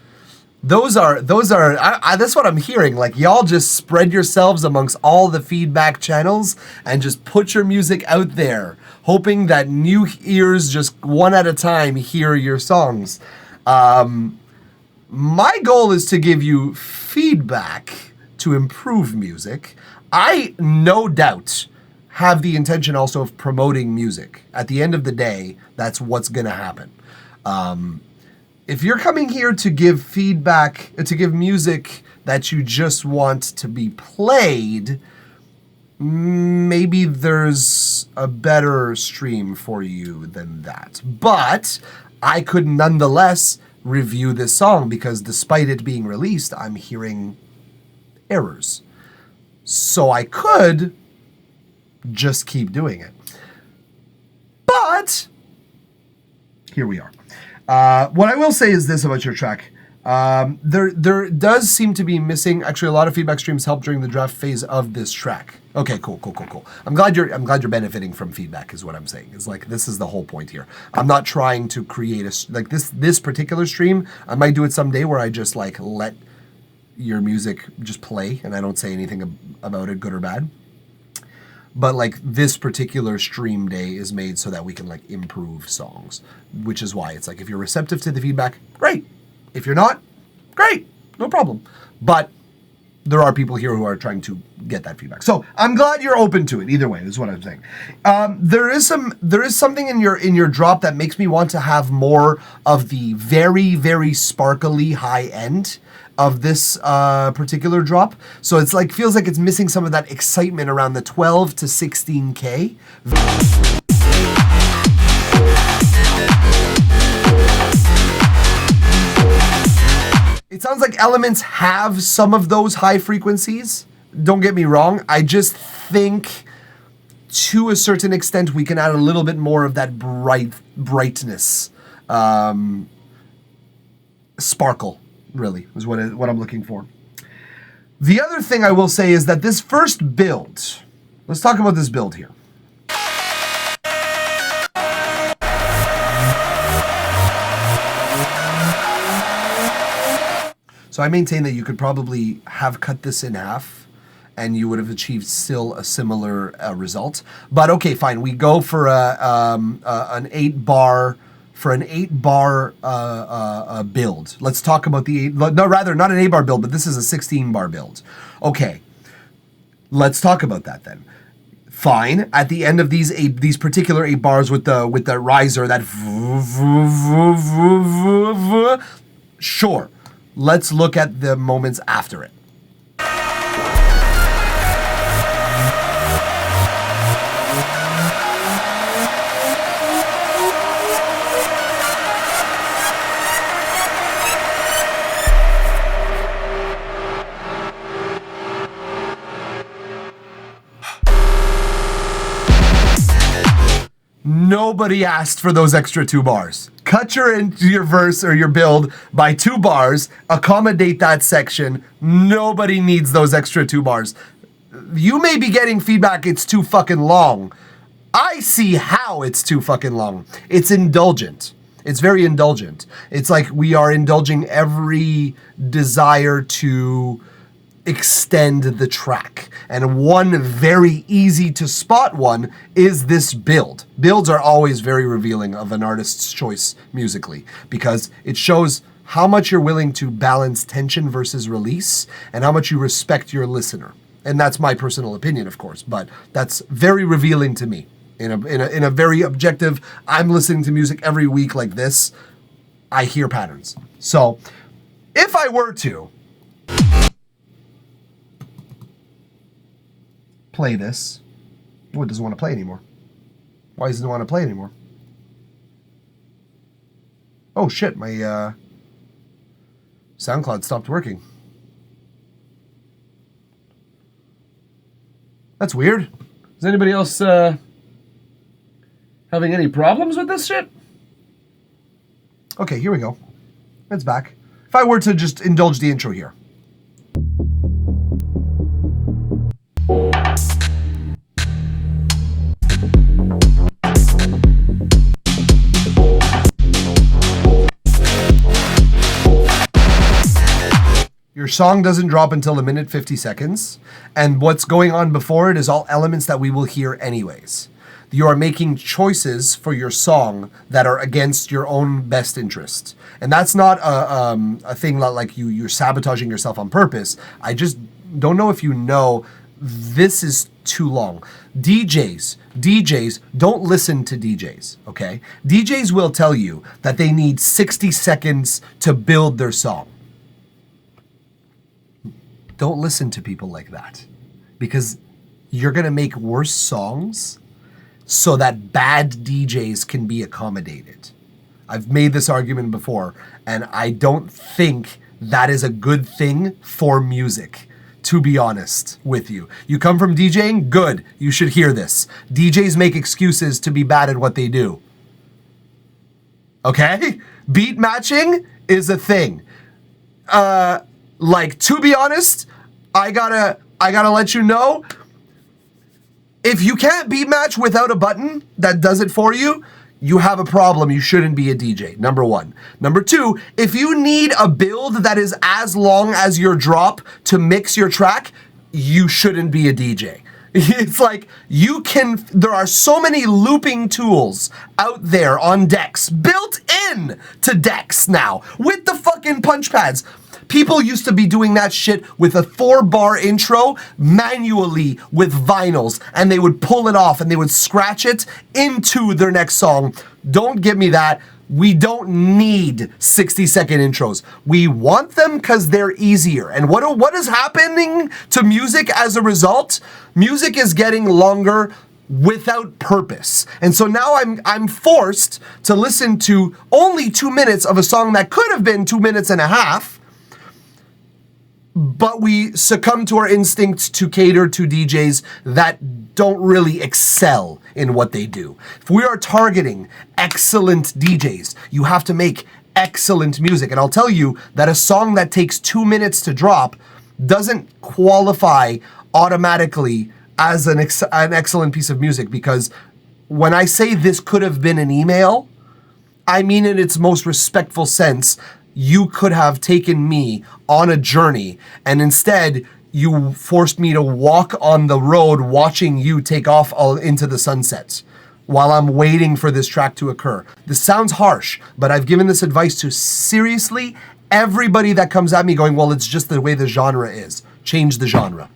That's what I'm hearing. Like, y'all just spread yourselves amongst all the feedback channels and just put your music out there, hoping that new ears just one at a time hear your songs. My goal is to give you feedback to improve music. I no doubt have the intention also of promoting music. At the end of the day, that's what's going to happen. If you're coming here to give feedback, to give music that you just want to be played, maybe there's a better stream for you than that. But I could nonetheless review this song because despite it being released, I'm hearing errors. So I could just keep doing it. But here we are. What I will say is this about your track. There does seem to be missing. Actually, a lot of feedback streams help during the draft phase of this track. Okay, cool. I'm glad you're benefiting from feedback. Is what I'm saying. It's like this is the whole point here. I'm not trying to create this particular stream. I might do it someday where I just like let your music just play and I don't say anything about it, good or bad. But like this particular stream day is made so that we can like improve songs, which is why it's like if you're receptive to the feedback, great. If you're not, great, no problem. But there are people here who are trying to get that feedback. So I'm glad you're open to it. Either way, is what I'm saying. There is something in your drop that makes me want to have more of the very, very sparkly high end of this particular drop. So it's like feels like it's missing some of that excitement around the 12 to 16K. It sounds like Elements have some of those high frequencies. Don't get me wrong. I just think to a certain extent we can add a little bit more of that brightness. Sparkle, really, is what I'm looking for. The other thing I will say is that this first build, let's talk about this build here. So I maintain that you could probably have cut this in half and you would have achieved still a similar result. But okay, fine. We go for an 8-bar build. Let's talk about the not an 8-bar build, but this is a 16-bar build. Okay, let's talk about that then. Fine. At the end of these particular 8 bars with the riser, that sure. Let's look at the moments after it. Nobody asked for those extra 2 bars. Cut your verse or your build by 2 bars, accommodate that section. Nobody needs those extra 2 bars. You may be getting feedback it's too fucking long. I see how it's too fucking long. It's indulgent. It's very indulgent. It's like we are indulging every desire to extend the track. And one very easy to spot one is this build. Builds are always very revealing of an artist's choice musically because it shows how much you're willing to balance tension versus release and how much you respect your listener. And that's my personal opinion, of course, but that's very revealing to me. In a very objective, I'm listening to music every week like this, I hear patterns. So if I were to play this. Oh, it doesn't want to play anymore. Why doesn't it want to play anymore? Oh shit, my SoundCloud stopped working. That's weird. Is anybody else having any problems with this shit? Okay, here we go. It's back. If I were to just indulge the intro here. Your song doesn't drop until 1 minute 50 seconds, and what's going on before it is all elements that we will hear anyways. You are making choices for your song that are against your own best interest. And that's not a thing like you're sabotaging yourself on purpose. I just don't know if you know, this is too long. DJs, don't listen to DJs, okay? DJs will tell you that they need 60 seconds to build their song. Don't listen to people like that, because you're gonna make worse songs so that bad DJs can be accommodated. I've made this argument before, and I don't think that is a good thing for music, to be honest with you. You come from DJing? Good. You should hear this. DJs make excuses to be bad at what they do. Okay? Beat matching is a thing. Like, to be honest, I gotta let you know, if you can't beat match without a button that does it for you, you have a problem. You shouldn't be a DJ, number one. Number two, if you need a build that is as long as your drop to mix your track, you shouldn't be a DJ. It's like, there are so many looping tools out there on decks, built in to decks now, with the fucking punch pads. People used to be doing that shit with a 4-bar intro manually with vinyls, and they would pull it off and they would scratch it into their next song. Don't give me that. We don't need 60-second intros. We want them because they're easier. And what is happening to music as a result? Music is getting longer without purpose. And so now I'm forced to listen to only 2 minutes of a song that could have been 2 minutes and a half, but we succumb to our instincts to cater to DJs that don't really excel in what they do. If we are targeting excellent DJs, you have to make excellent music. And I'll tell you that a song that takes 2 minutes to drop doesn't qualify automatically as an excellent piece of music, because when I say this could have been an email, I mean in its most respectful sense. You could have taken me on a journey, and instead you forced me to walk on the road watching you take off into the sunset while I'm waiting for this track to occur. This sounds harsh, but I've given this advice to seriously everybody that comes at me going, well, it's just the way the genre is. Change the genre.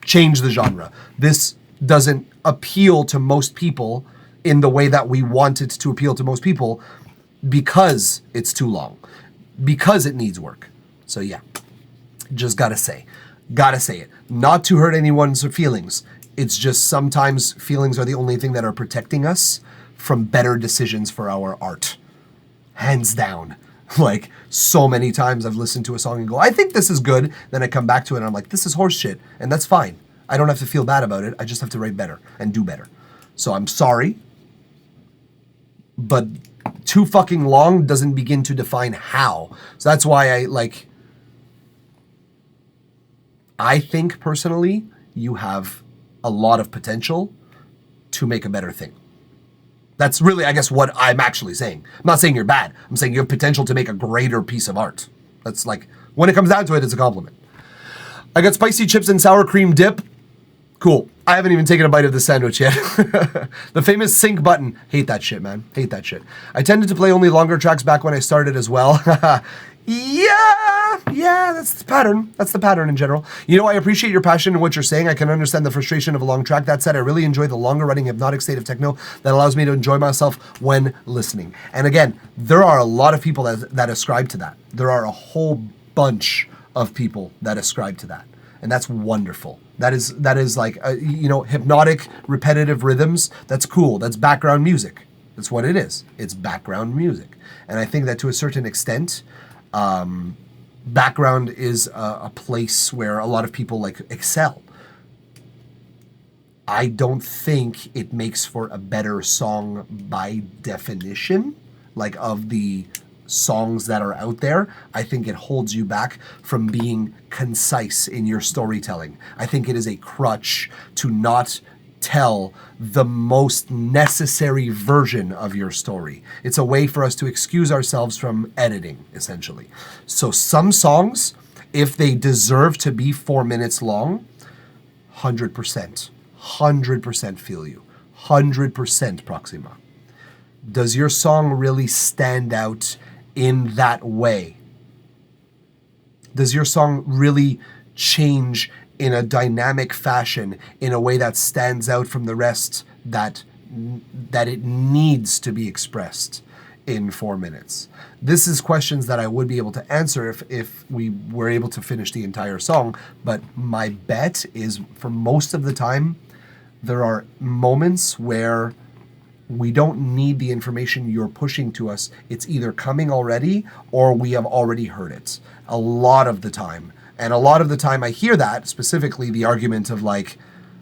Change the genre. This doesn't appeal to most people in the way that we want it to appeal to most people, because it's too long. Because it needs work. So yeah, just gotta say it. Not to hurt anyone's feelings. It's just sometimes feelings are the only thing that are protecting us from better decisions for our art. Hands down. Like, so many times I've listened to a song and go, I think this is good. Then I come back to it and I'm like, this is horse shit. And that's fine. I don't have to feel bad about it. I just have to write better and do better. So I'm sorry, but too fucking long doesn't begin to define how. So that's why I think personally you have a lot of potential to make a better thing. That's really, I guess, what I'm actually saying. I'm not saying you're bad. I'm saying you have potential to make a greater piece of art. That's like, when it comes down to it, it's a compliment. I got spicy chips and sour cream dip. Cool. I haven't even taken a bite of the sandwich yet. The famous sync button. Hate that shit, man. Hate that shit. I tended to play only longer tracks back when I started as well. Yeah, that's the pattern. That's the pattern in general. You know, I appreciate your passion and what you're saying. I can understand the frustration of a long track. That said, I really enjoy the longer running hypnotic state of techno that allows me to enjoy myself when listening. And again, there are a lot of people that ascribe to that. There are a whole bunch of people that ascribe to that. And that's wonderful. That is like, hypnotic, repetitive rhythms. That's cool. That's background music. That's what it is. It's background music. And I think that to a certain extent, background is a place where a lot of people excel. I don't think it makes for a better song by definition, of the songs that are out there. I think it holds you back from being concise in your storytelling. I think it is a crutch to not tell the most necessary version of your story. It's a way for us to excuse ourselves from editing, essentially. So some songs, if they deserve to be 4 minutes long, 100% feel you. 100% Proxima. Does your song really stand out in that way? Does your song really change in a dynamic fashion, in a way that stands out from the rest, that it needs to be expressed in 4 minutes? This is questions that I would be able to answer if we were able to finish the entire song, but my bet is for most of the time, there are moments where we don't need the information you're pushing to us. It's either coming already or we have already heard it a lot of the time. And a lot of the time I hear that, specifically the argument of like,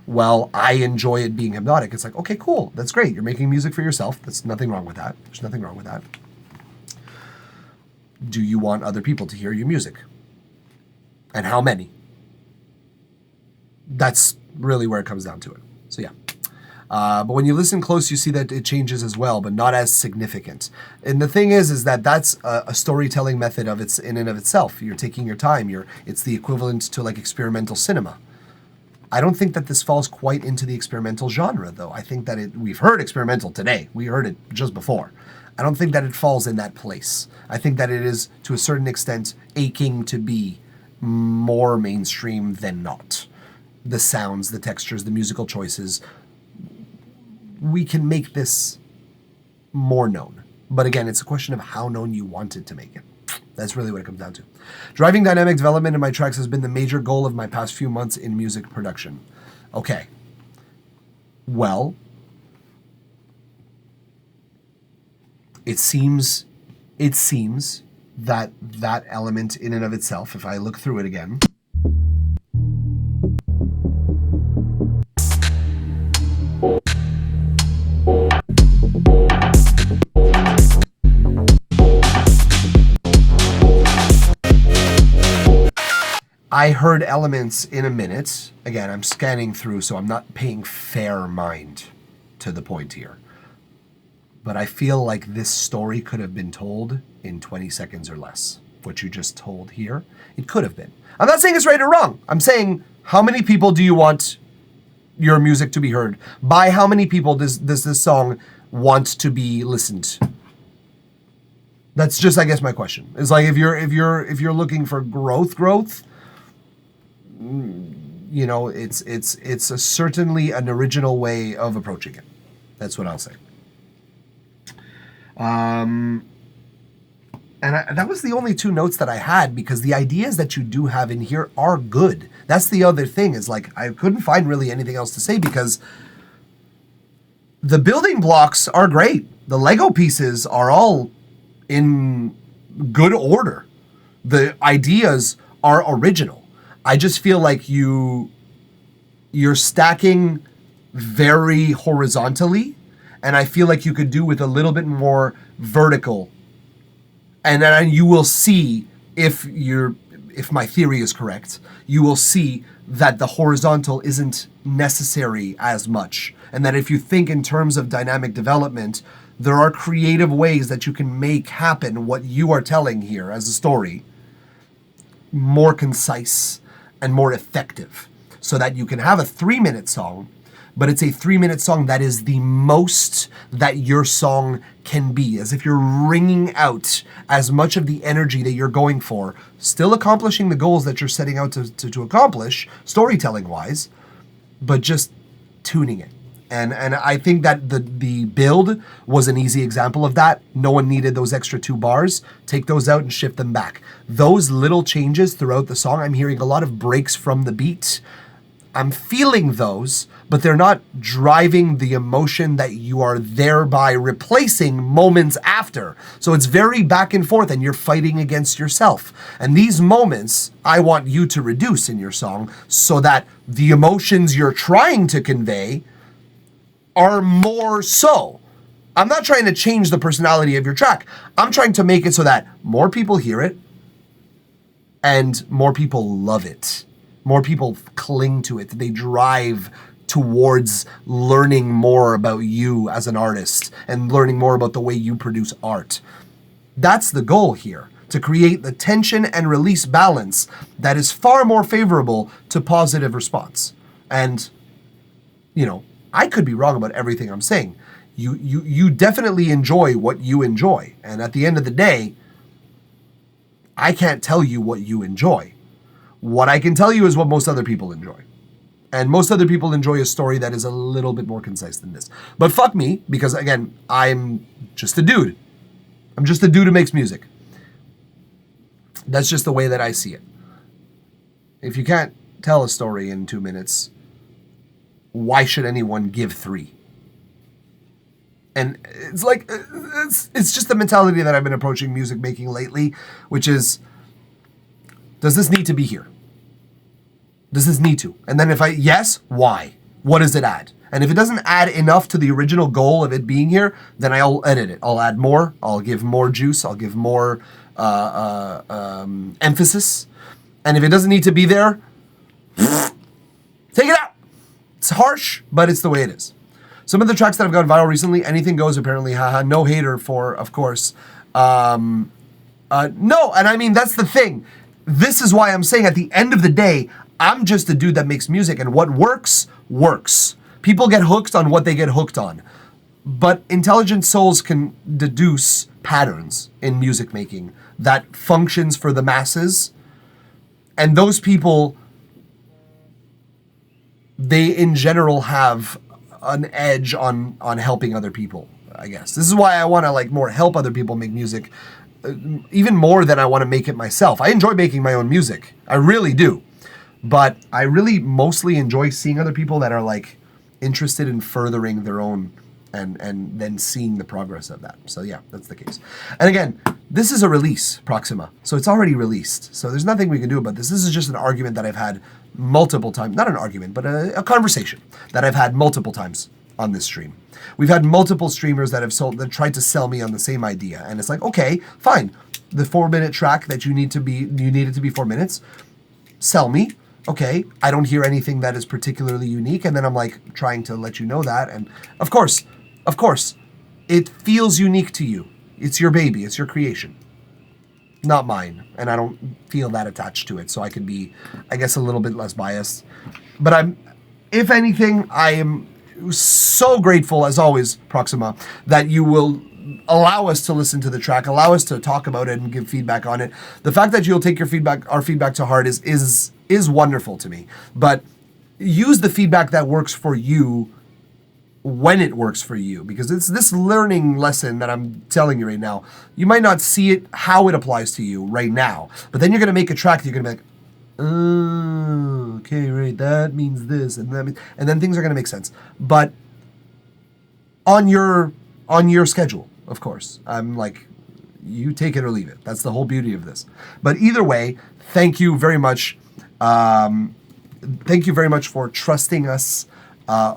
well, I enjoy it being hypnotic. It's like, okay, cool. That's great. You're making music for yourself. There's nothing wrong with that. There's nothing wrong with that. Do you want other people to hear your music? And how many? That's really where it comes down to it. So yeah. But when you listen close, you see that it changes as well, but not as significant. And the thing is that that's a storytelling method of its in and of itself. You're taking your time. It's the equivalent to like experimental cinema. I don't think that this falls quite into the experimental genre, though. I think that we've heard experimental today. We heard it just before. I don't think that it falls in that place. I think that it is, to a certain extent, aching to be more mainstream than not. The sounds, the textures, the musical choices, we can make this more known. But again, it's a question of how known you wanted to make it. That's really what it comes down to. Driving dynamic development in my tracks has been the major goal of my past few months in music production. Okay. Well, it seems that that element in and of itself, if I look through it again, I heard elements in a minute. Again, I'm scanning through, so I'm not paying fair mind to the point here. But I feel like this story could have been told in 20 seconds or less. What you just told here, it could have been. I'm not saying it's right or wrong. I'm saying, how many people do you want your music to be heard? By how many people does this song want to be listened to? That's just, I guess, my question. It's like if you're looking for growth, you know, it's certainly an original way of approaching it. That's what I'll say. And that was the only two notes that I had, because the ideas that you do have in here are good. That's the other thing, is like, I couldn't find really anything else to say, because the building blocks are great. The Lego pieces are all in good order. The ideas are original. I just feel like you're stacking very horizontally, and I feel like you could do with a little bit more vertical. And then you will see, if my theory is correct, you will see that the horizontal isn't necessary as much. And that if you think in terms of dynamic development, there are creative ways that you can make happen what you are telling here as a story more concise and more effective, so that you can have a 3-minute song, but it's a 3-minute song that is the most that your song can be, as if you're wringing out as much of the energy that you're going for, still accomplishing the goals that you're setting out to accomplish, storytelling-wise, but just tuning it. And I think that the build was an easy example of that. No one needed those extra 2 bars. Take those out and shift them back. Those little changes throughout the song, I'm hearing a lot of breaks from the beat. I'm feeling those, but they're not driving the emotion that you are thereby replacing moments after. So it's very back and forth, and you're fighting against yourself. And these moments, I want you to reduce in your song, so that the emotions you're trying to convey are more so. I'm not trying to change the personality of your track. I'm trying to make it so that more people hear it and more people love it. More people cling to it. They drive towards learning more about you as an artist and learning more about the way you produce art. That's the goal here, to create the tension and release balance that is far more favorable to positive response. And, you know, I could be wrong about everything I'm saying. You definitely enjoy what you enjoy. And at the end of the day, I can't tell you what you enjoy. What I can tell you is what most other people enjoy. And most other people enjoy a story that is a little bit more concise than this. But fuck me, because again, I'm just a dude. I'm just a dude who makes music. That's just the way that I see it. If you can't tell a story in 2 minutes, why should anyone give 3? And it's like, it's just the mentality that I've been approaching music making lately, which is, does this need to be here? Does this need to? And then yes, why? What does it add? And if it doesn't add enough to the original goal of it being here, then I'll edit it. I'll add more. I'll give more juice. I'll give more emphasis. And if it doesn't need to be there, take it out. It's harsh, but it's the way it is. Some of the tracks that have gone viral recently, Anything Goes apparently, haha, no hater for, of course. No, and I mean, that's the thing. This is why I'm saying at the end of the day, I'm just a dude that makes music, and what works, works. People get hooked on what they get hooked on. But intelligent souls can deduce patterns in music making that functions for the masses. And those people, they in general have an edge on helping other people, I guess. This is why I want to like more help other people make music, even more than I want to make it myself. I enjoy making my own music. I really do. But I really mostly enjoy seeing other people that are like interested in furthering their own and then seeing the progress of that. So yeah, that's the case. And again, this is a release, Proxima. So it's already released. So there's nothing we can do about this. This is just an argument that I've had multiple times. Not an argument, but a conversation that I've had multiple times on this stream. We've had multiple streamers that have tried to sell me on the same idea. And it's like, okay, fine. The 4-minute track that you need it to be 4 minutes. Sell me. Okay, I don't hear anything that is particularly unique. And then I'm like trying to let you know that. And of course, it feels unique to you. It's your baby. It's your creation. Not mine. And I don't feel that attached to it. So I could be, I guess, a little bit less biased. But if anything, I am so grateful, as always, Proxima, that you will allow us to listen to the track, allow us to talk about it and give feedback on it. The fact that you'll take our feedback to heart is wonderful to me. But use the feedback that works for you when it works for you, because it's this learning lesson that I'm telling you right now. You might not see it, how it applies to you right now, but then you're going to make a track that you're going to be like, oh, okay, right, that means this, and then things are going to make sense. But on your schedule, of course. I'm like, you take it or leave it. That's the whole beauty of this. But either way, thank you very much. Thank you very much for trusting us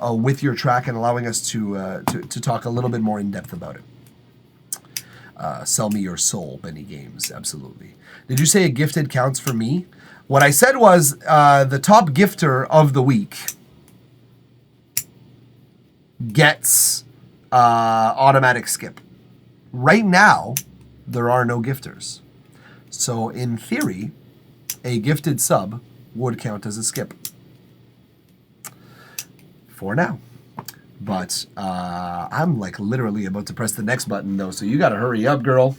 with your track and allowing us to talk a little bit more in depth about it. Sell me your soul, Benny Games. Absolutely. Did you say a gifted counts for me? What I said was the top gifter of the week gets automatic skip. Right now, there are no gifters. So in theory, a gifted sub would count as a skip. For now. But I'm like literally about to press the next button though, so you gotta hurry up, girl.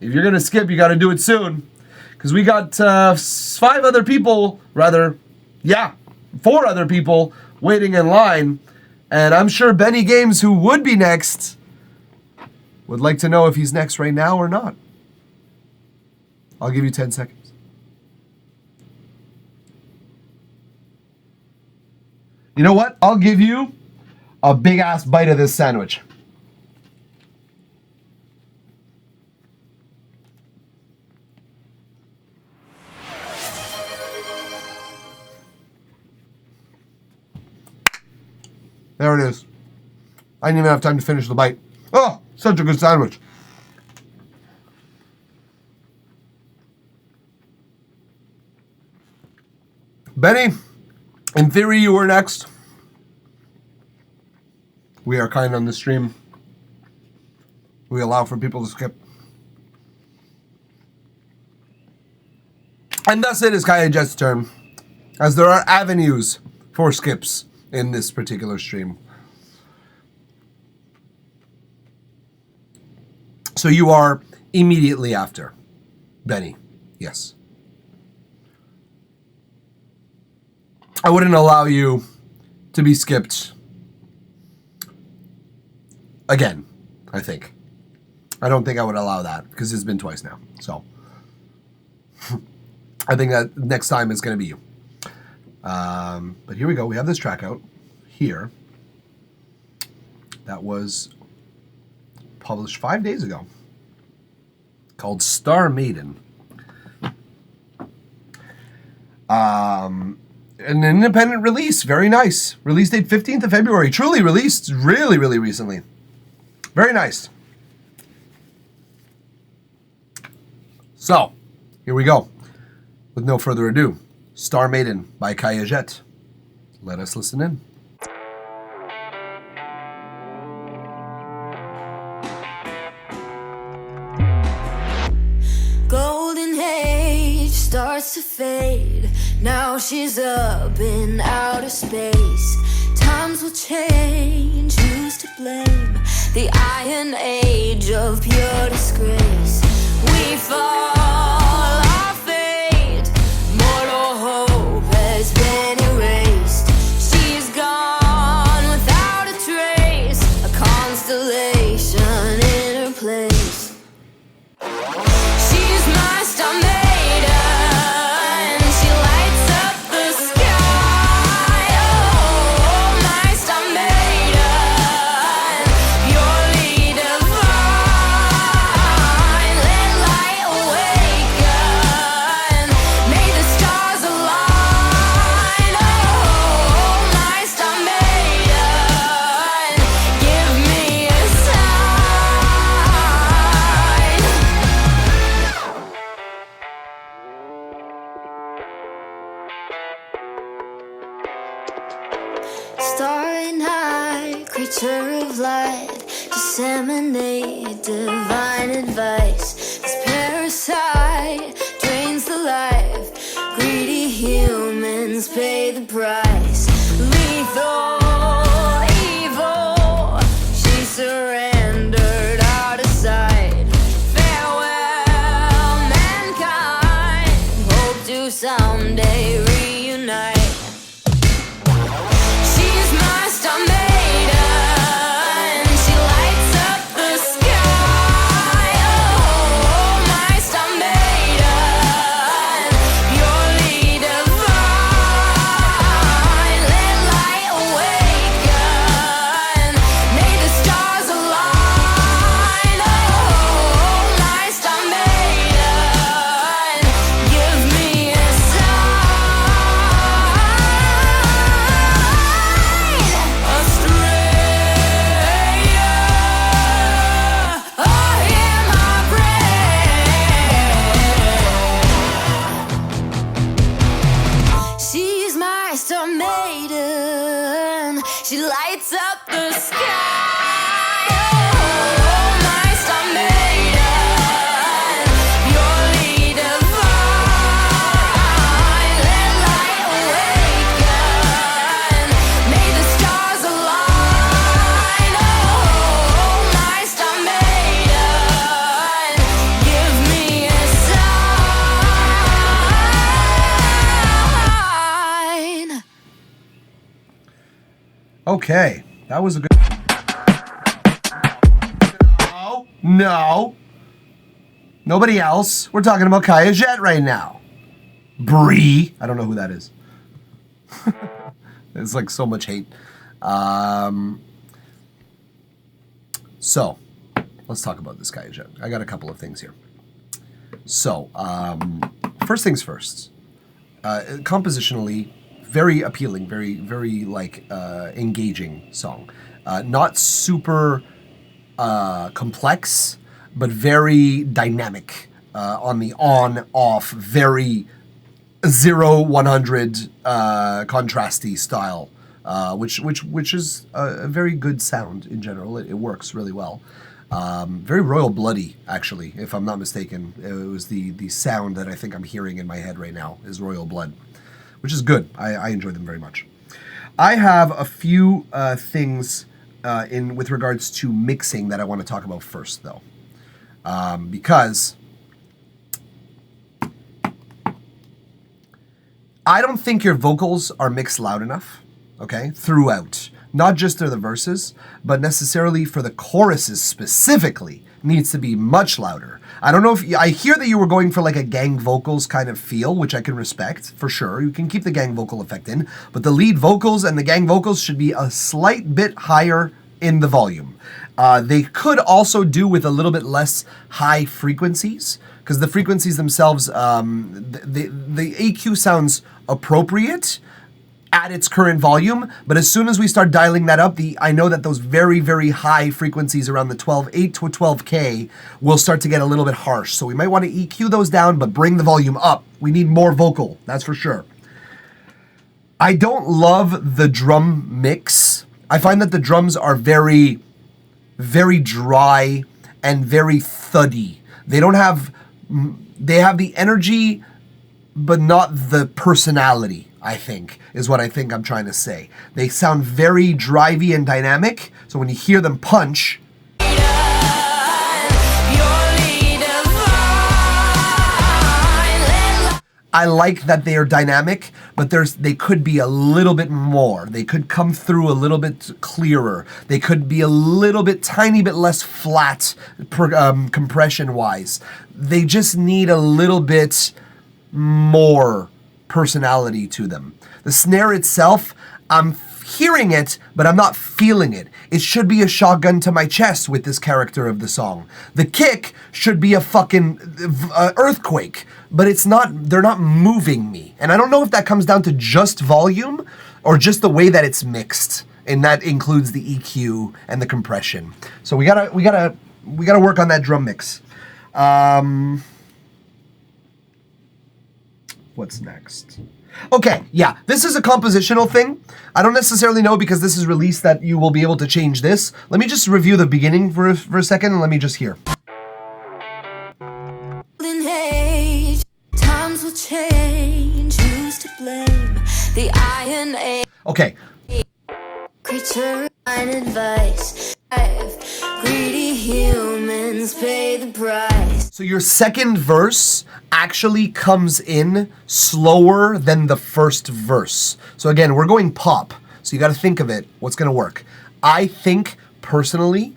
If you're gonna skip, you gotta do it soon. Because we got 4 other people waiting in line. And I'm sure Benny Games, who would be next, would like to know if he's next right now or not. I'll give you 10 seconds. You know what? I'll give you a big ass bite of this sandwich. There it is. I didn't even have time to finish the bite. Oh, such a good sandwich. Benny, in theory, you were next. We are kind on the stream. We allow for people to skip. And thus it is Kaya Jet's turn, as there are avenues for skips in this particular stream. So you are immediately after Benny. Yes. I wouldn't allow you to be skipped again, I think. I don't think I would allow that because it's been twice now. So I think that next time is going to be you. But here we go. We have this track out here that was published 5 days ago called Star Maiden. An independent release. Very nice. Release date 15th of February. Truly released really, really recently. Very nice. So, here we go. With no further ado, Star Maiden by Kaya Jet. Let us listen in. Golden age starts to fade. Now she's up in outer space. Times will change, who's to blame? The iron age of pure disgrace. We fall, our fate. Mortal hope has been erased. She's gone without a trace. A constellation in her place. She's my star maiden. She lights up the sky. Oh, my star maiden, purely divine. Let light awaken. May the stars align. Oh, my star maiden, give me a sign. Starry night, creature of light, disseminate divine advice. This parasite drains the life. Greedy humans pay the price. Lethal, evil, she surrendered out of sight. Farewell, mankind, hope to someday reunite. She's my star maiden. She lights up the sky. Oh, my star maiden, purely divine. Let light awaken. May the stars align. Oh, my star maiden, give me a sign. Australia, oh, hear my prayer. She's my star maiden. She lights up the sky. Oh, my star maiden, purely divine. Let light awaken. May the stars align. Oh, my star maiden, give me a sign. Okay, that was a good... No. Nobody else. We're talking about Kaya Jet right now. Bree. I don't know who that is. It's like so much hate. So, let's talk about this Kaya Jet. I got a couple of things here. So, first things first. Compositionally, very appealing, very like engaging song. Not super complex, but very dynamic on the on-off, very 0-100 contrasty style, which is a very good sound in general. It works really well. Very Royal Bloody, actually, if I'm not mistaken. It was the sound that I think I'm hearing in my head right now is Royal Blood, which is good. I enjoy them very much. I have a few things with regards to mixing that I want to talk about first, though, because I don't think your vocals are mixed loud enough, okay, throughout. Not just for the verses, but necessarily for the choruses specifically, needs to be much louder. I don't know if, I hear that you were going for like a gang vocals kind of feel, which I can respect, for sure. You can keep the gang vocal effect in, but the lead vocals and the gang vocals should be a slight bit higher in the volume. They could also do with a little bit less high frequencies, because the frequencies themselves, the EQ sounds appropriate at its current volume, but as soon as we start dialing that up, I know that those very, very high frequencies around the 8 to 12K will start to get a little bit harsh. So we might want to EQ those down, but bring the volume up. We need more vocal, that's for sure. I don't love the drum mix. I find that the drums are very, very dry and very thuddy. They have the energy, but not the personality, I think, is what I think I'm trying to say. They sound very drivey and dynamic, so when you hear them punch, I like that they are dynamic, but they could be a little bit more. They could come through a little bit clearer. They could be a little bit, tiny bit less flat compression-wise. They just need a little bit more personality to them. The snare itself, I'm hearing it, but I'm not feeling it. It should be a shotgun to my chest with this character of the song. The kick should be a fucking earthquake, but it's not, they're not moving me. And I don't know if that comes down to just volume or just the way that it's mixed. And that includes the EQ and the compression. So we gotta work on that drum mix. What's next? Okay, yeah, this is a compositional thing. I don't necessarily know because this is released that you will be able to change this. Let me just review the beginning for a second and let me just hear. Times will change. Who's to blame? The Iron Age Okay, creature and advice. Greedy humans pay the price. so your second verse actually comes in slower than the first verse. So again, we're going pop. So you got to think of it. What's going to work? I think personally,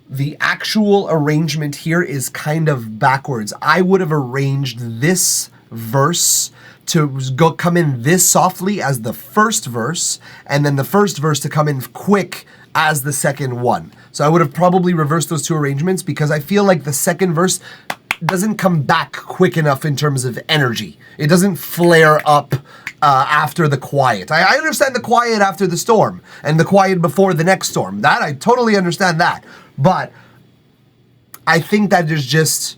the actual arrangement here is kind of backwards. I would have arranged this verse to come in this softly as the first verse, and then the first verse to come in quick as the second one. So I would have probably reversed those two arrangements because I feel like the second verse doesn't come back quick enough in terms of energy. It doesn't flare up after the quiet. I understand the quiet after the storm and the quiet before the next storm. That I totally understand that. But I think that there's just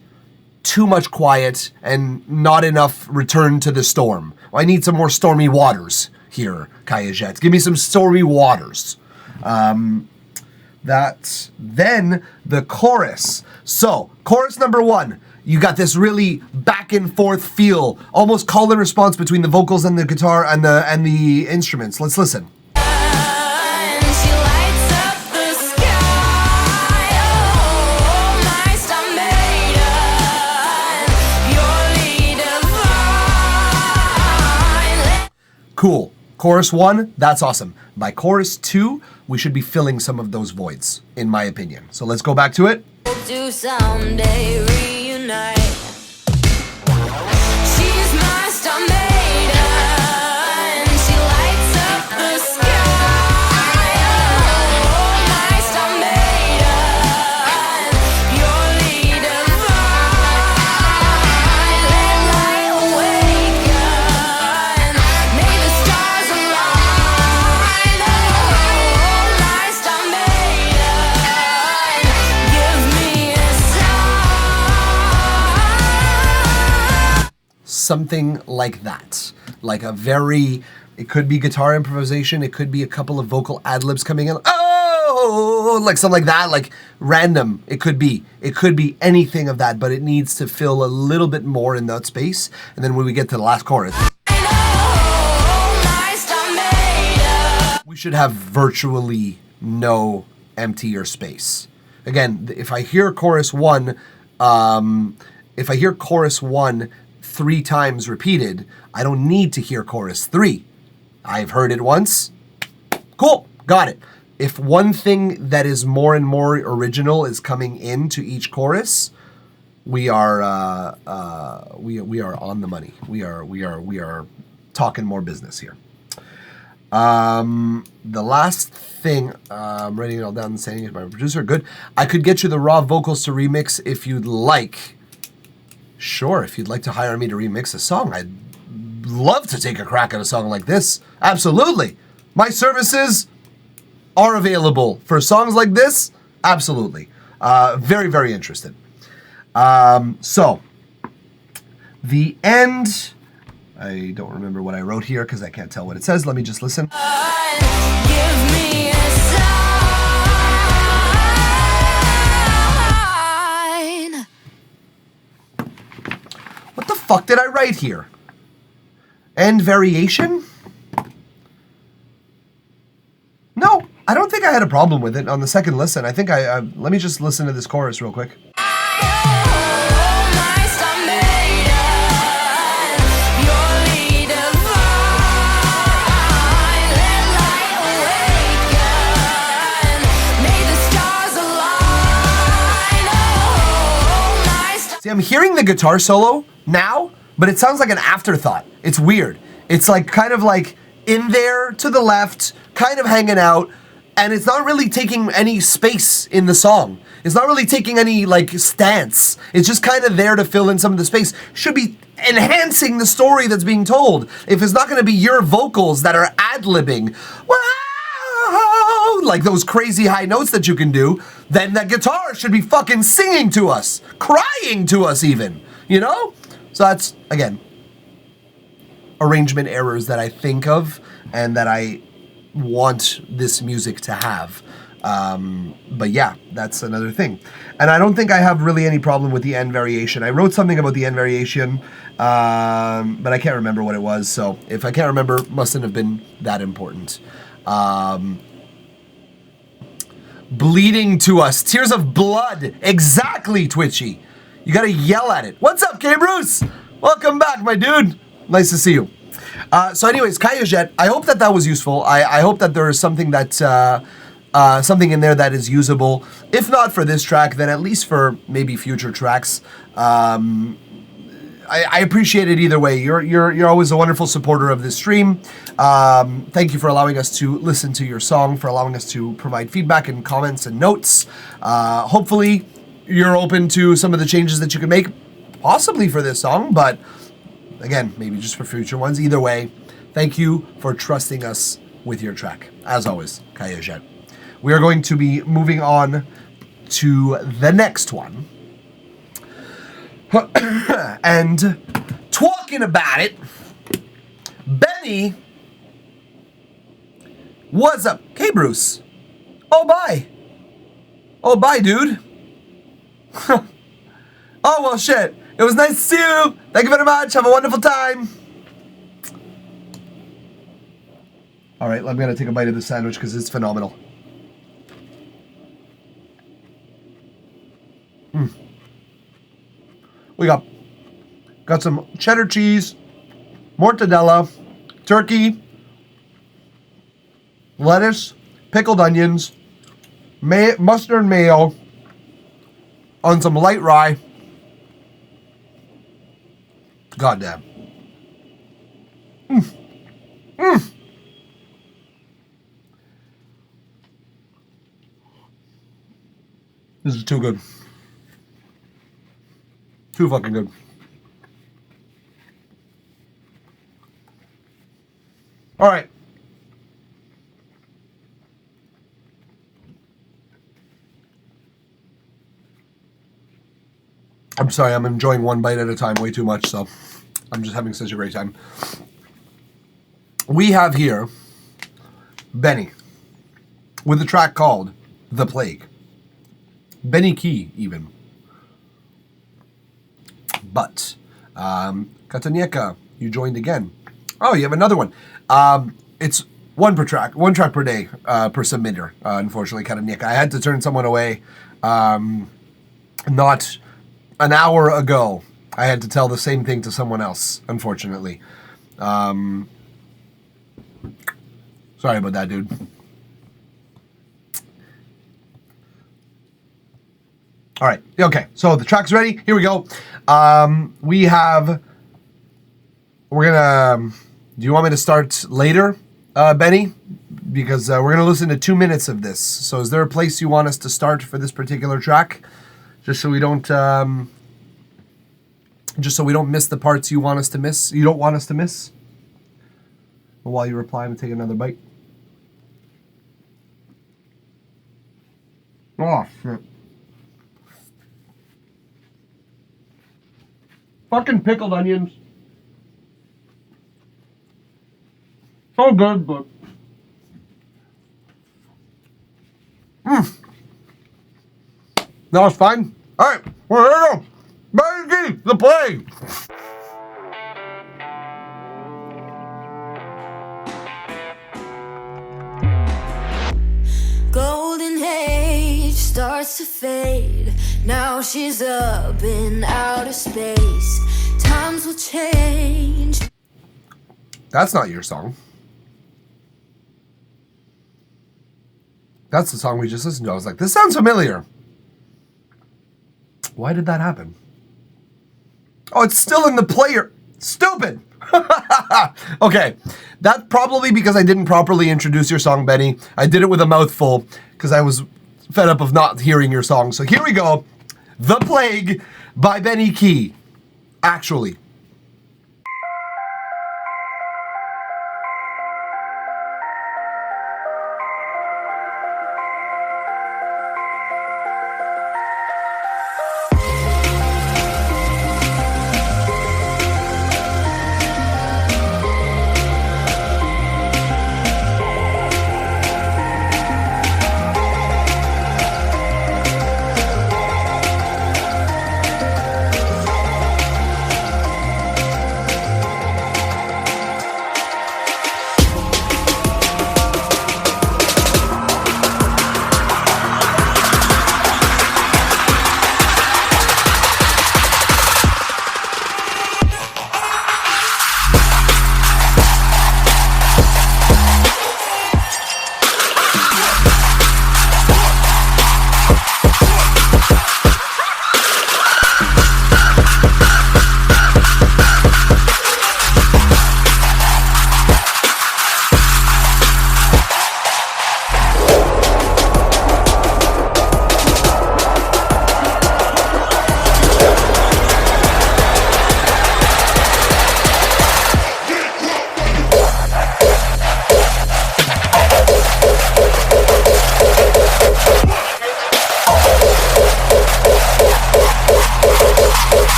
too much quiet and not enough return to the storm. I need some more stormy waters here, Kayajet. Give me some stormy waters. Then the chorus. So, chorus number 1. You got this really back and forth feel, almost call and response between the vocals and the guitar and the instruments. Let's listen. And she lights up the sky. Oh, my star maiden, purely divine. Cool. Chorus 1, that's awesome. By chorus 2, we should be filling some of those voids, in my opinion. So let's go back to it. We'll do someday reunite. She's my star maiden. She lights up the sky. Oh, my star maiden, purely divine. Let light awaken. May the stars align. Oh, my star maiden, give me a sign. Something like that. Like a very, it could be guitar improvisation, it could be a couple of vocal ad-libs coming in. Oh, like something like that, like random. It could be anything of that, but it needs to fill a little bit more in that space. And then when we get to the last chorus, we should have virtually no empty or space. Again, if I hear chorus 1, 3 times repeated, I don't need to hear chorus 3. I've heard it once. Cool, got it. If one thing that is more and more original is coming into each chorus, we are on the money. We are talking more business here. The last thing, I'm writing it all down and saying it by my producer. Good. I could get you the raw vocals to remix if you'd like. Sure, if you'd like to hire me to remix a song, I'd love to take a crack at a song like this. Absolutely. My services are available for songs like this. Absolutely. Very, very interested. So, the end. I don't remember what I wrote here because I can't tell what it says. Let me just listen. Give me a sign. What the fuck did I write here? End variation? No, I don't think I had a problem with it on the second listen. I think let me just listen to this chorus real quick. See, I'm hearing the guitar solo now, but it sounds like an afterthought. It's weird. It's like kind of like in there to the left, kind of hanging out, and it's not really taking any space in the song. It's not really taking any like stance. It's just kind of there to fill in some of the space. Should be enhancing the story that's being told. If it's not going to be your vocals that are ad-libbing, like those crazy high notes that you can do, then that guitar should be fucking singing to us, crying to us even, you know? So that's, again, arrangement errors that I think of and that I want this music to have. But yeah, that's another thing. And I don't think I have really any problem with the end variation. I wrote something about the end variation, but I can't remember what it was. So if I can't remember, mustn't have been that important. Bleeding to us. Tears of blood. Exactly, Twitchy. You gotta yell at it. What's up, K. Bruce? Welcome back, my dude. Nice to see you. So anyways, Kayajet, I hope that was useful. I hope that there is something that something in there that is usable. If not for this track, then at least for maybe future tracks. I appreciate it either way. You're always a wonderful supporter of this stream. Thank you for allowing us to listen to your song, for allowing us to provide feedback and comments and notes. Hopefully, you're open to some of the changes that you can make, possibly for this song, but again, maybe just for future ones. Either way, thank you for trusting us with your track. As always, Kayajet. We are going to be moving on to the next one. And talking about it, Benny, what's up? Hey, Bruce. Oh, bye. Oh, bye, dude. Oh, well, shit. It was nice to see you. Thank you very much. Have a wonderful time. All right, I'm going to take a bite of the sandwich because it's phenomenal. We got some cheddar cheese, mortadella, turkey, lettuce, pickled onions, mustard and mayo on some light rye. Goddamn. This is too good. Too fucking good. All right. I'm sorry, I'm enjoying one bite at a time way too much, so I'm just having such a great time. We have here Benny with a track called The Plague. Benny Key, even. But, Katanieka, you joined again. Oh, you have another one. It's one track per day, per submitter, unfortunately, Katanieka. I had to turn someone away, not an hour ago. I had to tell the same thing to someone else, unfortunately. Sorry about that, dude. All right. Okay. So the track's ready. Here we go. We're gonna. Do you want me to start later, Benny? Because we're gonna listen to 2 minutes of this. So is there a place you want us to start for this particular track, just so we don't miss the parts you want us to miss? You don't want us to miss. But while you reply, I'm gonna take another bite. Oh shit. Fucking pickled onions. So good, but... No, it's fine. Alright, well, here we go. Benny, the Plague. Golden age starts to fade. Now she's up in outer space. Times will change. That's not your song. That's the song we just listened to. I was like, this sounds familiar. Why did that happen? Oh, it's still in the player. Stupid. Okay. That's probably because I didn't properly introduce your song, Benny. I did it with a mouthful because I was fed up of not hearing your song. So here we go. The Plague by Benny Key. Actually.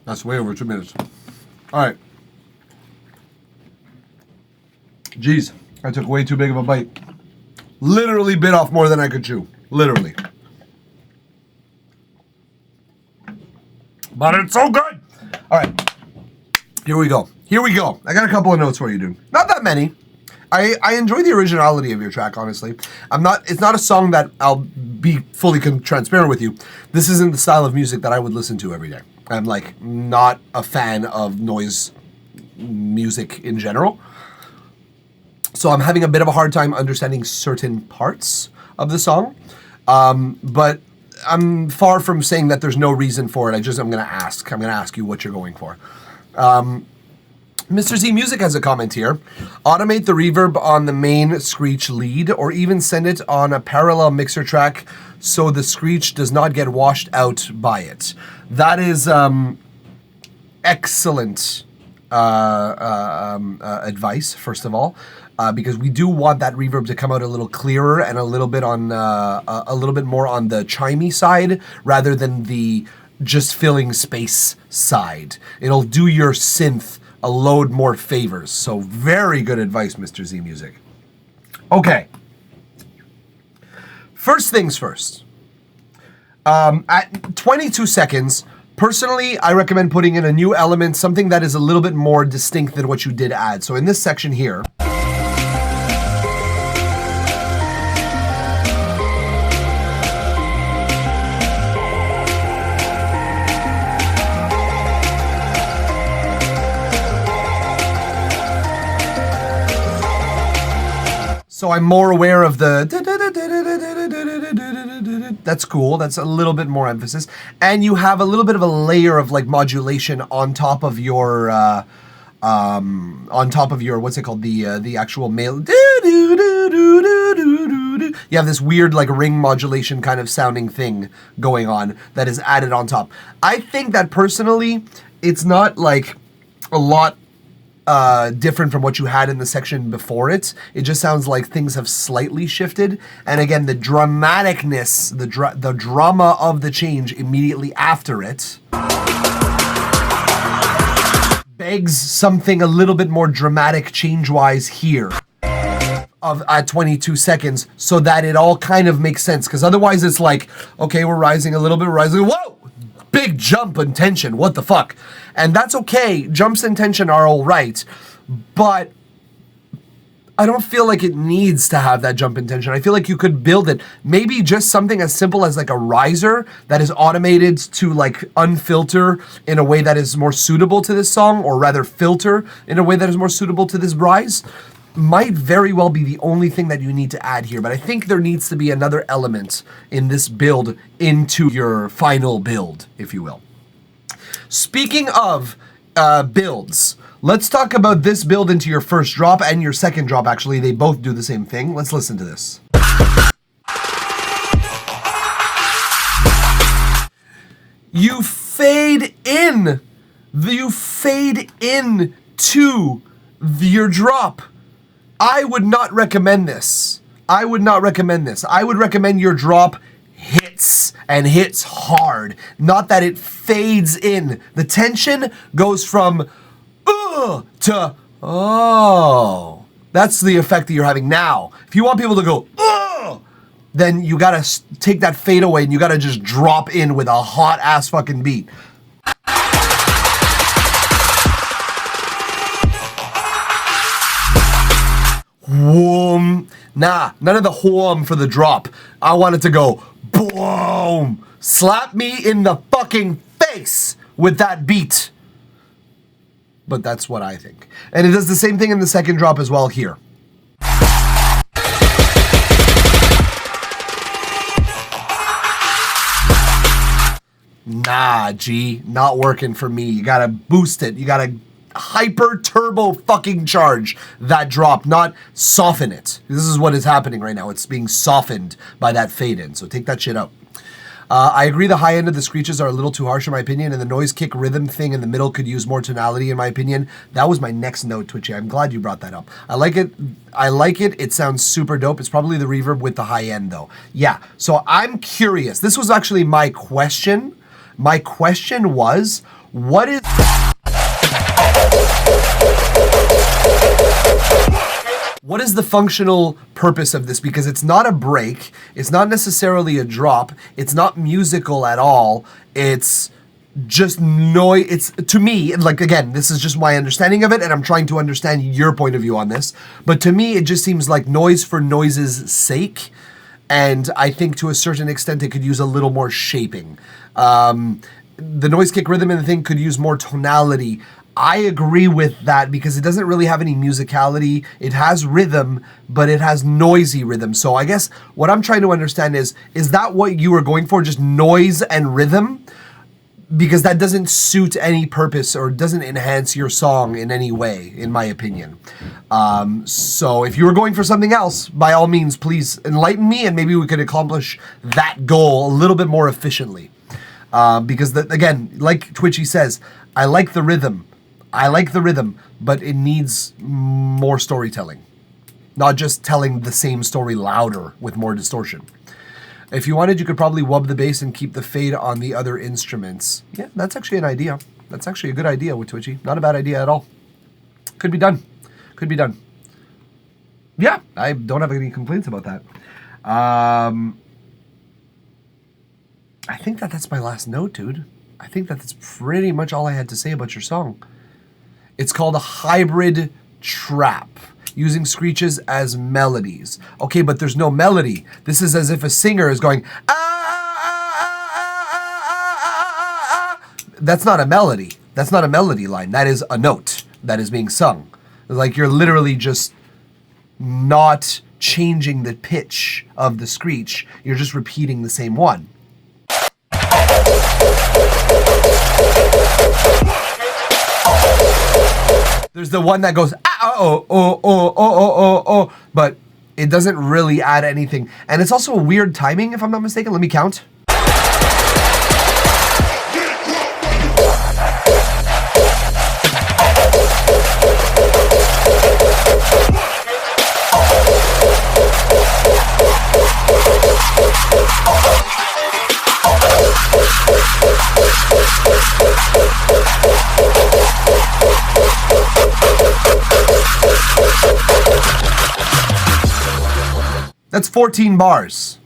That's way over 2 minutes. All right. Jeez, I took way too big of a bite. Literally bit off more than I could chew. Literally. But it's so good. All right. Here we go. Here we go. I got a couple of notes for you, dude. Not that many. I enjoy the originality of your track, honestly. It's not a song that I'll be fully transparent with you. This isn't the style of music that I would listen to every day. I'm like not a fan of noise music in general. So I'm having a bit of a hard time understanding certain parts of the song. But I'm far from saying that there's no reason for it. I'm going to ask you what you're going for. Mr. Z Music has a comment here. Automate the reverb on the main screech lead, or even send it on a parallel mixer track so the screech does not get washed out by it. That is excellent advice, first of all, because we do want that reverb to come out a little clearer and a little bit more on the chimey side rather than the just filling space side. It'll do your synth a load more favors. So very good advice, Mr. Z Music. Okay. First things first. At 22 seconds, personally, I recommend putting in a new element, something that is a little bit more distinct than what you did add. So in this section here, so I'm more aware of the... That's cool. That's a little bit more emphasis. And you have a little bit of a layer of like modulation on top of your... what's it called? The actual male... You have this weird like ring modulation kind of sounding thing going on that is added on top. I think that personally, it's not like a lot different from what you had in the section before it. It just sounds like things have slightly shifted. And again, the dramaticness, the drama of the change immediately after it begs something a little bit more dramatic change-wise here at 22 seconds so that it all kind of makes sense. Because otherwise it's like, okay, we're rising a little bit, whoa! Big jump in tension, what the fuck? And that's okay, jumps in tension are all right, but I don't feel like it needs to have that jump in tension. I feel like you could build it. Maybe just something as simple as like a riser that is automated to like unfilter in a way that is more suitable to this song, or rather filter in a way that is more suitable to this rise. Might very well be the only thing that you need to add here, but I think there needs to be another element in this build into your final build, if you will. Speaking of builds, let's talk about this build into your first drop and your second drop. Actually, they both do the same thing. Let's listen to this. You fade in to your drop. I would not recommend this. I would recommend your drop hits, and hits hard. Not that it fades in. The tension goes from to oh. That's the effect that you're having now. If you want people to go then you gotta take that fade away and you gotta just drop in with a hot ass fucking beat. Whoom. Nah, none of the whoom for the drop. I want it to go boom. Slap me in the fucking face with that beat. But that's what I think. And it does the same thing in the second drop as well here. Nah, G, not working for me. You gotta boost it. You gotta hyper turbo fucking charge that drop, not soften it. This is what is happening right now. It's being softened by that fade in. So take that shit out. I agree the high end of the screeches are a little too harsh in my opinion, and the noise kick rhythm thing in the middle could use more tonality in my opinion. That was my next note, Twitchy. I'm glad you brought that up. I like it. It sounds super dope. It's probably the reverb with the high end though. Yeah, so I'm curious. This was actually my question. My question was, what is... What is the functional purpose of this? Because it's not a break, it's not necessarily a drop, it's not musical at all, it's just noise. It's, to me, like again, this is just my understanding of it, and I'm trying to understand your point of view on this, but to me it just seems like noise for noise's sake, and I think to a certain extent it could use a little more shaping. The noise kick rhythm and the thing could use more tonality. I agree with that because it doesn't really have any musicality. It has rhythm, but it has noisy rhythm. So I guess what I'm trying to understand is that what you were going for, just noise and rhythm? Because that doesn't suit any purpose or doesn't enhance your song in any way, in my opinion. So if you were going for something else, by all means, please enlighten me and maybe we could accomplish that goal a little bit more efficiently. Because, again, like Twitchy says, I like the rhythm, but it needs more storytelling. Not just telling the same story louder with more distortion. If you wanted, you could probably wub the bass and keep the fade on the other instruments. Yeah, that's actually an idea. That's actually a good idea with Twitchy. Not a bad idea at all. Could be done. Yeah, I don't have any complaints about that. I think that's my last note, dude. I think that's pretty much all I had to say about your song. It's called a hybrid trap, using screeches as melodies. Okay, but there's no melody. This is as if a singer is going, ah, ah, ah, ah, ah, ah. That's not a melody. That's not a melody line. That is a note that is being sung. Like you're literally just not changing the pitch of the screech. You're just repeating the same one. There's the one that goes, but it doesn't really add anything. And it's also a weird timing, if I'm not mistaken. Let me count. That's 14 bars.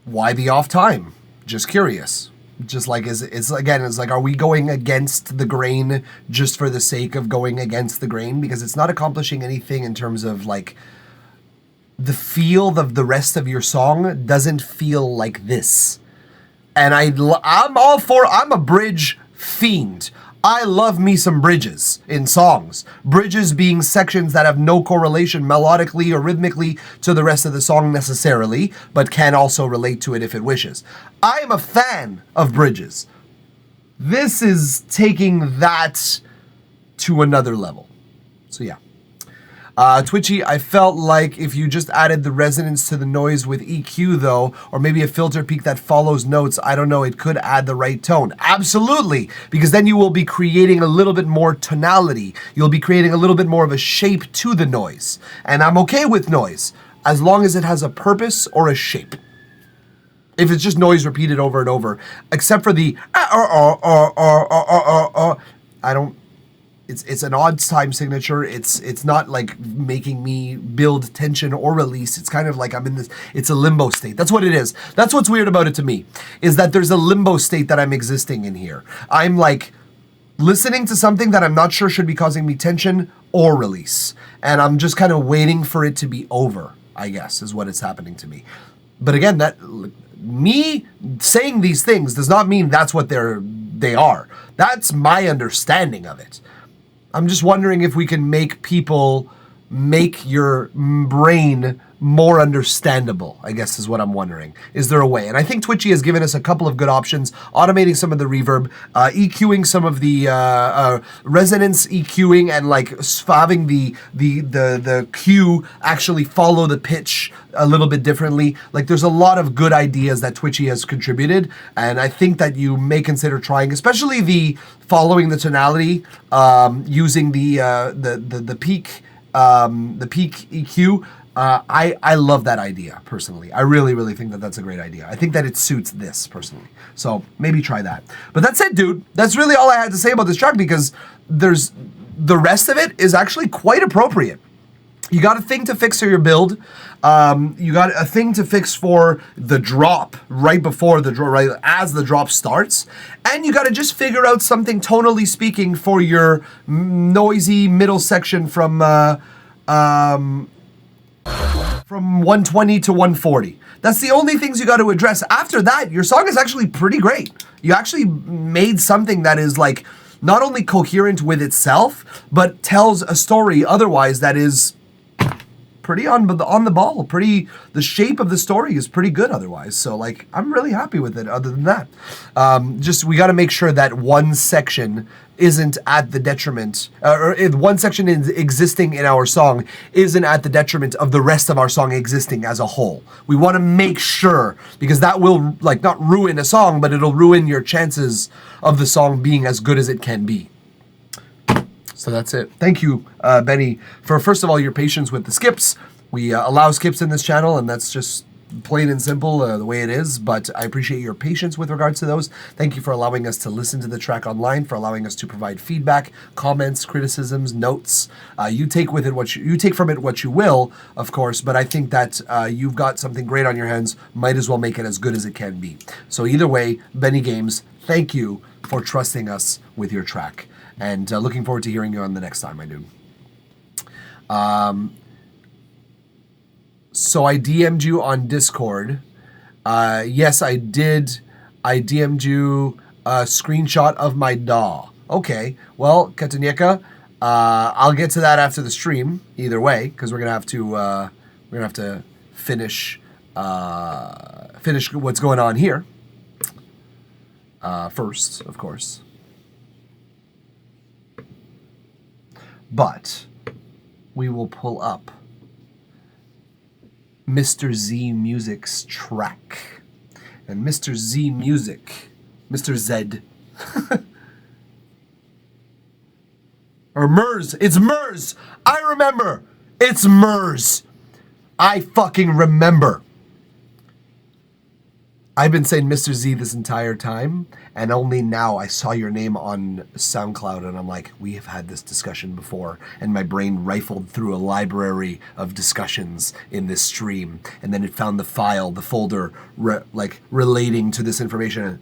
Why the off time? Just curious. Just like, it's like, are we going against the grain just for the sake of going against the grain? Because it's not accomplishing anything in terms of like, the feel of the rest of your song doesn't feel like this. And I'm a bridge fiend. I love me some bridges in songs. Bridges being sections that have no correlation melodically or rhythmically to the rest of the song necessarily, but can also relate to it if it wishes. I am a fan of bridges. This is taking that to another level. So yeah. Twitchy, I felt like if you just added the resonance to the noise with EQ though, or maybe a filter peak that follows notes, I don't know, it could add the right tone. Absolutely, because then you will be creating a little bit more tonality. You'll be creating a little bit more of a shape to the noise. And I'm okay with noise, as long as it has a purpose or a shape. If it's just noise repeated over and over, except for the I don't. It's an odd time signature. It's not like making me build tension or release. It's kind of like I'm in this, it's a limbo state. That's what it is. That's what's weird about it to me, is that there's a limbo state that I'm existing in here. I'm like listening to something that I'm not sure should be causing me tension or release. And I'm just kind of waiting for it to be over, I guess, is what is happening to me. But again, that me saying these things does not mean that's what they are. That's my understanding of it. I'm just wondering if we can make your brain more understandable, I guess is what I'm wondering. Is there a way? And I think Twitchy has given us a couple of good options, automating some of the reverb, EQing some of the resonance EQing, and like having the cue actually follow the pitch a little bit differently. Like there's a lot of good ideas that Twitchy has contributed, and I think that you may consider trying, especially the following the tonality, using the peak EQ. I love that idea personally. I really, really think that that's a great idea. I think that it suits this personally. So maybe try that. But that's it, dude. That's really all I had to say about this track, because the rest of it is actually quite appropriate. You got a thing to fix for your build. You got a thing to fix for the drop right before the drop, right as the drop starts. And you got to just figure out something tonally speaking for your noisy middle section from 120 to 140. That's the only things you got to address. After that, your song is actually pretty great. You actually made something that is like not only coherent with itself, but tells a story otherwise that is pretty on the ball. The shape of the story is pretty good otherwise. So like, I'm really happy with it. Other than that, just we got to make sure that one section isn't at the detriment, or if one section is existing in our song isn't at the detriment of the rest of our song existing as a whole. We want to make sure, because that will like not ruin a song, but it'll ruin your chances of the song being as good as it can be. So that's it. Thank you, Benny, for first of all your patience with the skips. We allow skips in this channel, and that's just plain and simple the way it is, but I appreciate your patience with regards to those. Thank you for allowing us to listen to the track online, for allowing us to provide feedback, comments, criticisms, notes. You take from it what you will, of course, but I think that you've got something great on your hands. Might as well make it as good as it can be. So either way, Benny Games, thank you for trusting us with your track. And looking forward to hearing you on the next time, my dude. So I DM'd you on Discord. Yes, I did. I DM'd you a screenshot of my DAW. Okay. Well, Katunieka, I'll get to that after the stream. Either way, because we're gonna have to finish what's going on here first, of course. But we will pull up Mr. Z Music's track. And Mr. Z Music, Mr. Z, or Murs, it's Murs. I remember. It's Murs. I fucking remember. I've been saying Mr. Z this entire time, and only now I saw your name on SoundCloud, and I'm like, we have had this discussion before, and my brain rifled through a library of discussions in this stream, and then it found the folder, relating to this information.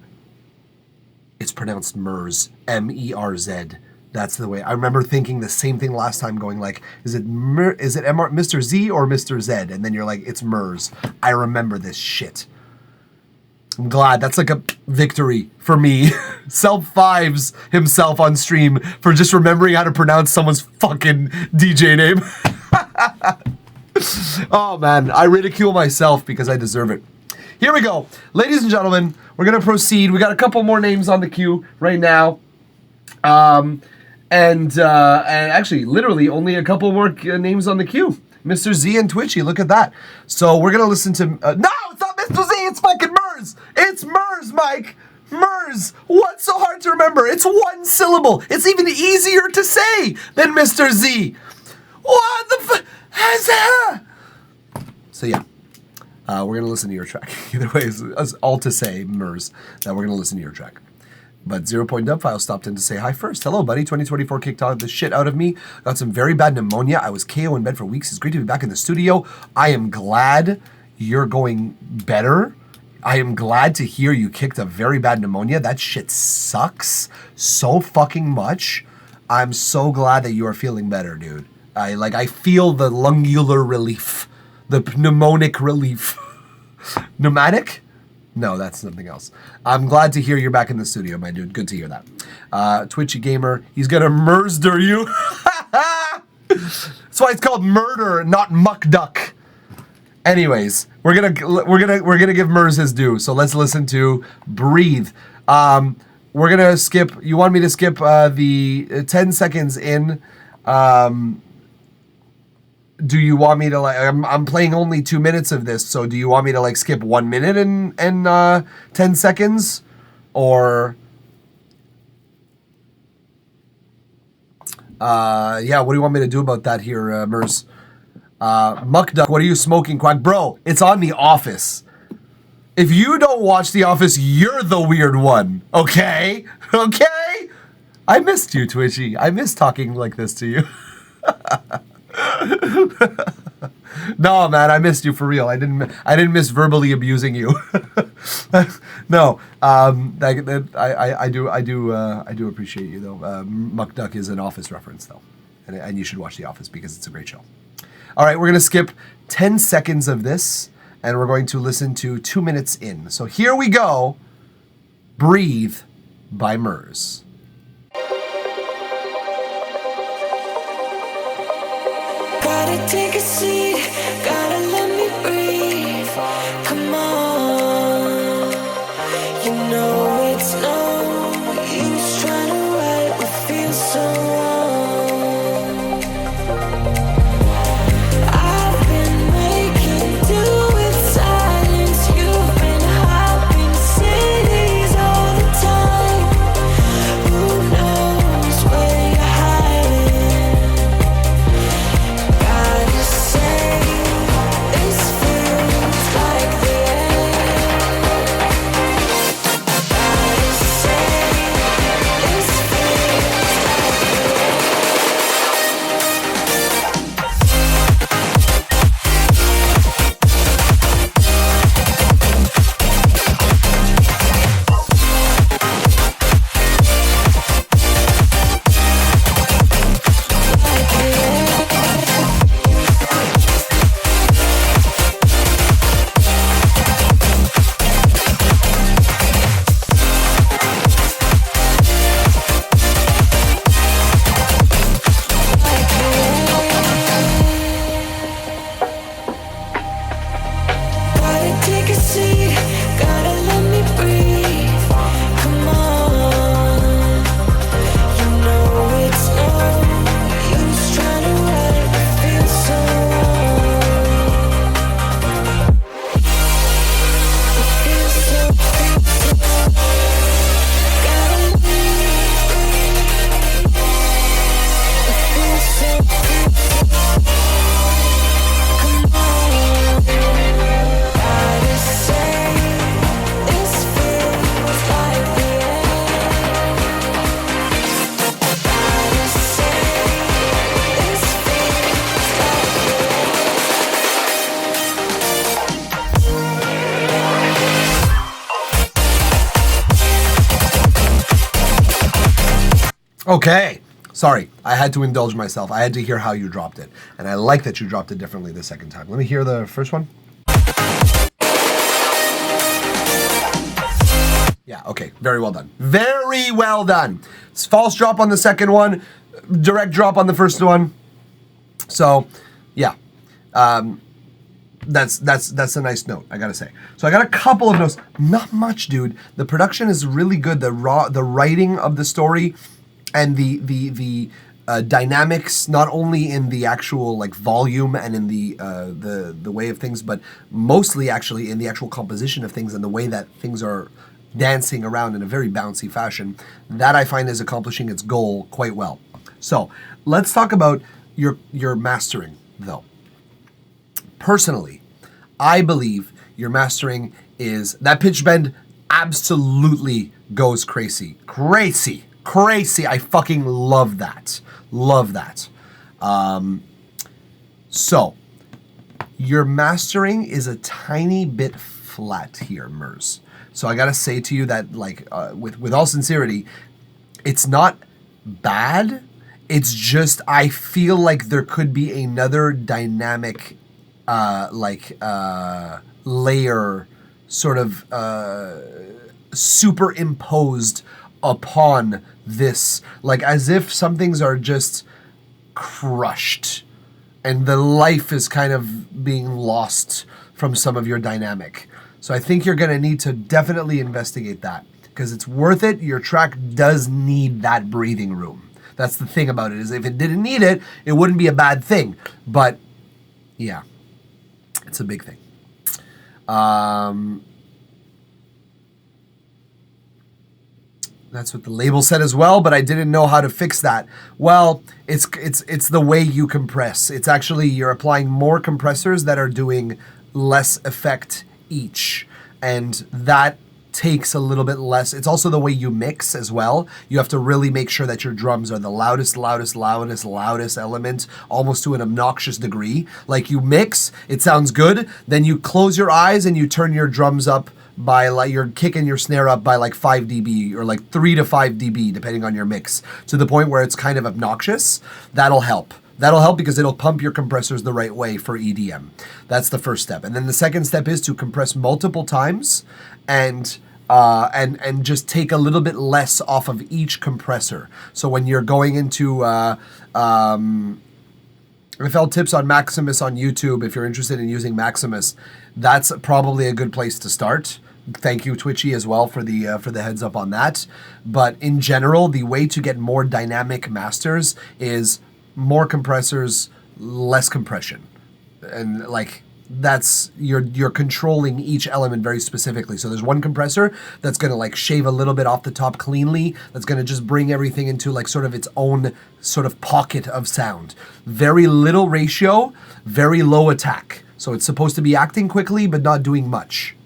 It's pronounced Mers, M-E-R-Z. That's the way. I remember thinking the same thing last time, going like, is it Mr. Z or Mr. Z? And then you're like, it's Mers. I remember this shit. I'm glad. That's like a victory for me. Self-fives himself on stream for just remembering how to pronounce someone's fucking DJ name. Oh, man. I ridicule myself because I deserve it. Here we go. Ladies and gentlemen, we're going to proceed. We got a couple more names on the queue right now. And actually, literally, only a couple more names on the queue. Mr. Z and Twitchy, look at that. So we're going to listen to... no, it's not Mr. Z, it's fucking Mers. It's Mers, Mike. Mers. What's so hard to remember? It's one syllable. It's even easier to say than Mr. Z. What the So yeah, we're going to listen to your track. Either way, it's all to say, Mers, that we're going to listen to your track. But 0 Point Dubfile stopped in to say hi first. Hello, buddy. 2024 kicked the shit out of me. Got some very bad pneumonia. I was KO in bed for weeks. It's great to be back in the studio. I am glad you're going better. I am glad to hear you kicked a very bad pneumonia. That shit sucks so fucking much. I'm so glad that you are feeling better, dude. I feel the lungular relief, the pneumonic relief. Pneumatic? No, that's something else. I'm glad to hear you're back in the studio, my dude. Good to hear that. Twitchy Gamer, he's gonna murder you. That's why it's called murder, not muck duck. Anyways, we're gonna give Mers his due. So let's listen to Breathe. We're gonna skip. You want me to skip the 10 seconds in? Do you want me to I'm playing only 2 minutes of this, so do you want me to skip 1 minute and 10 seconds, or yeah, what do you want me to do about that here, Mers? Muck Duck, what are you smoking, Quack? Bro, it's on The Office. If you don't watch The Office, you're the weird one, okay? Okay? I missed you, Twitchy. I miss talking like this to you. No, man, I missed you for real. I didn't miss verbally abusing you. No, I do appreciate you though. Muck Duck is an Office reference though, and you should watch The Office because it's a great show. All right, we're gonna skip 10 seconds of this, and we're going to listen to 2 minutes in. So here we go. Breathe by Mers. Gotta take a seat, gotta let me breathe. Come on, you know it's no use trying to write what feels so wrong. I've been making do with silence. You've been hopping cities all the time. Who knows where you're hiding? Gotta say, this feels like the end. Gotta say, this feels like the Gotta take a seat, gotta let me breathe. Come on, you know it's no use trying to write what feels so wrong. It feels so gotta leave. It feels so come on. Gotta say, this feels like the end. Gotta say, this feels like the Okay. Sorry, I had to indulge myself. I had to hear how you dropped it. And I like that you dropped it differently the second time. Let me hear the first one. Yeah, okay. Very well done. Very well done. It's false drop on the second one, direct drop on the first one. So, yeah. That's a nice note, I gotta say. So I got a couple of notes. Not much, dude. The production is really good. The writing of the story and the dynamics, not only in the actual like volume and in the way of things, but mostly actually in the actual composition of things and the way that things are dancing around in a very bouncy fashion. That I find is accomplishing its goal quite well. So let's talk about your mastering, though. Personally, I believe your mastering is that pitch bend absolutely goes crazy. Crazy. I fucking love that. Love that. So, your mastering is a tiny bit flat here, Mers. So I gotta say to you that, like, with all sincerity, it's not bad. It's just I feel like there could be another dynamic, layer, sort of superimposed upon this, like as if some things are just crushed and the life is kind of being lost from some of your dynamic. So I think you're going to need to definitely investigate that because it's worth it. Your track does need that breathing room. That's the thing about it, is if it didn't need it, it wouldn't be a bad thing. But yeah, it's a big thing. That's what the label said as well, but I didn't know how to fix that. Well, it's the way you compress. It's actually, you're applying more compressors that are doing less effect each. And that takes a little bit less. It's also the way you mix as well. You have to really make sure that your drums are the loudest element, almost to an obnoxious degree. Like you mix, it sounds good, then you close your eyes and you turn your drums up by, like, you're kicking your snare up by like 5 dB or like 3 to 5 dB depending on your mix, to the point where it's kind of obnoxious. That'll help because it'll pump your compressors the right way for EDM. That's the first step. And then the second step is to compress multiple times and just take a little bit less off of each compressor. So when you're going into FL Tips on Maximus on YouTube. If you're interested in using Maximus, that's probably a good place to start. Thank you, Twitchy, as well for the heads up on that. But in general, the way to get more dynamic masters is more compressors, less compression, and like that's you're controlling each element very specifically. So there's one compressor that's gonna like shave a little bit off the top cleanly. That's gonna just bring everything into like sort of its own sort of pocket of sound. Very little ratio, very low attack. So it's supposed to be acting quickly but not doing much.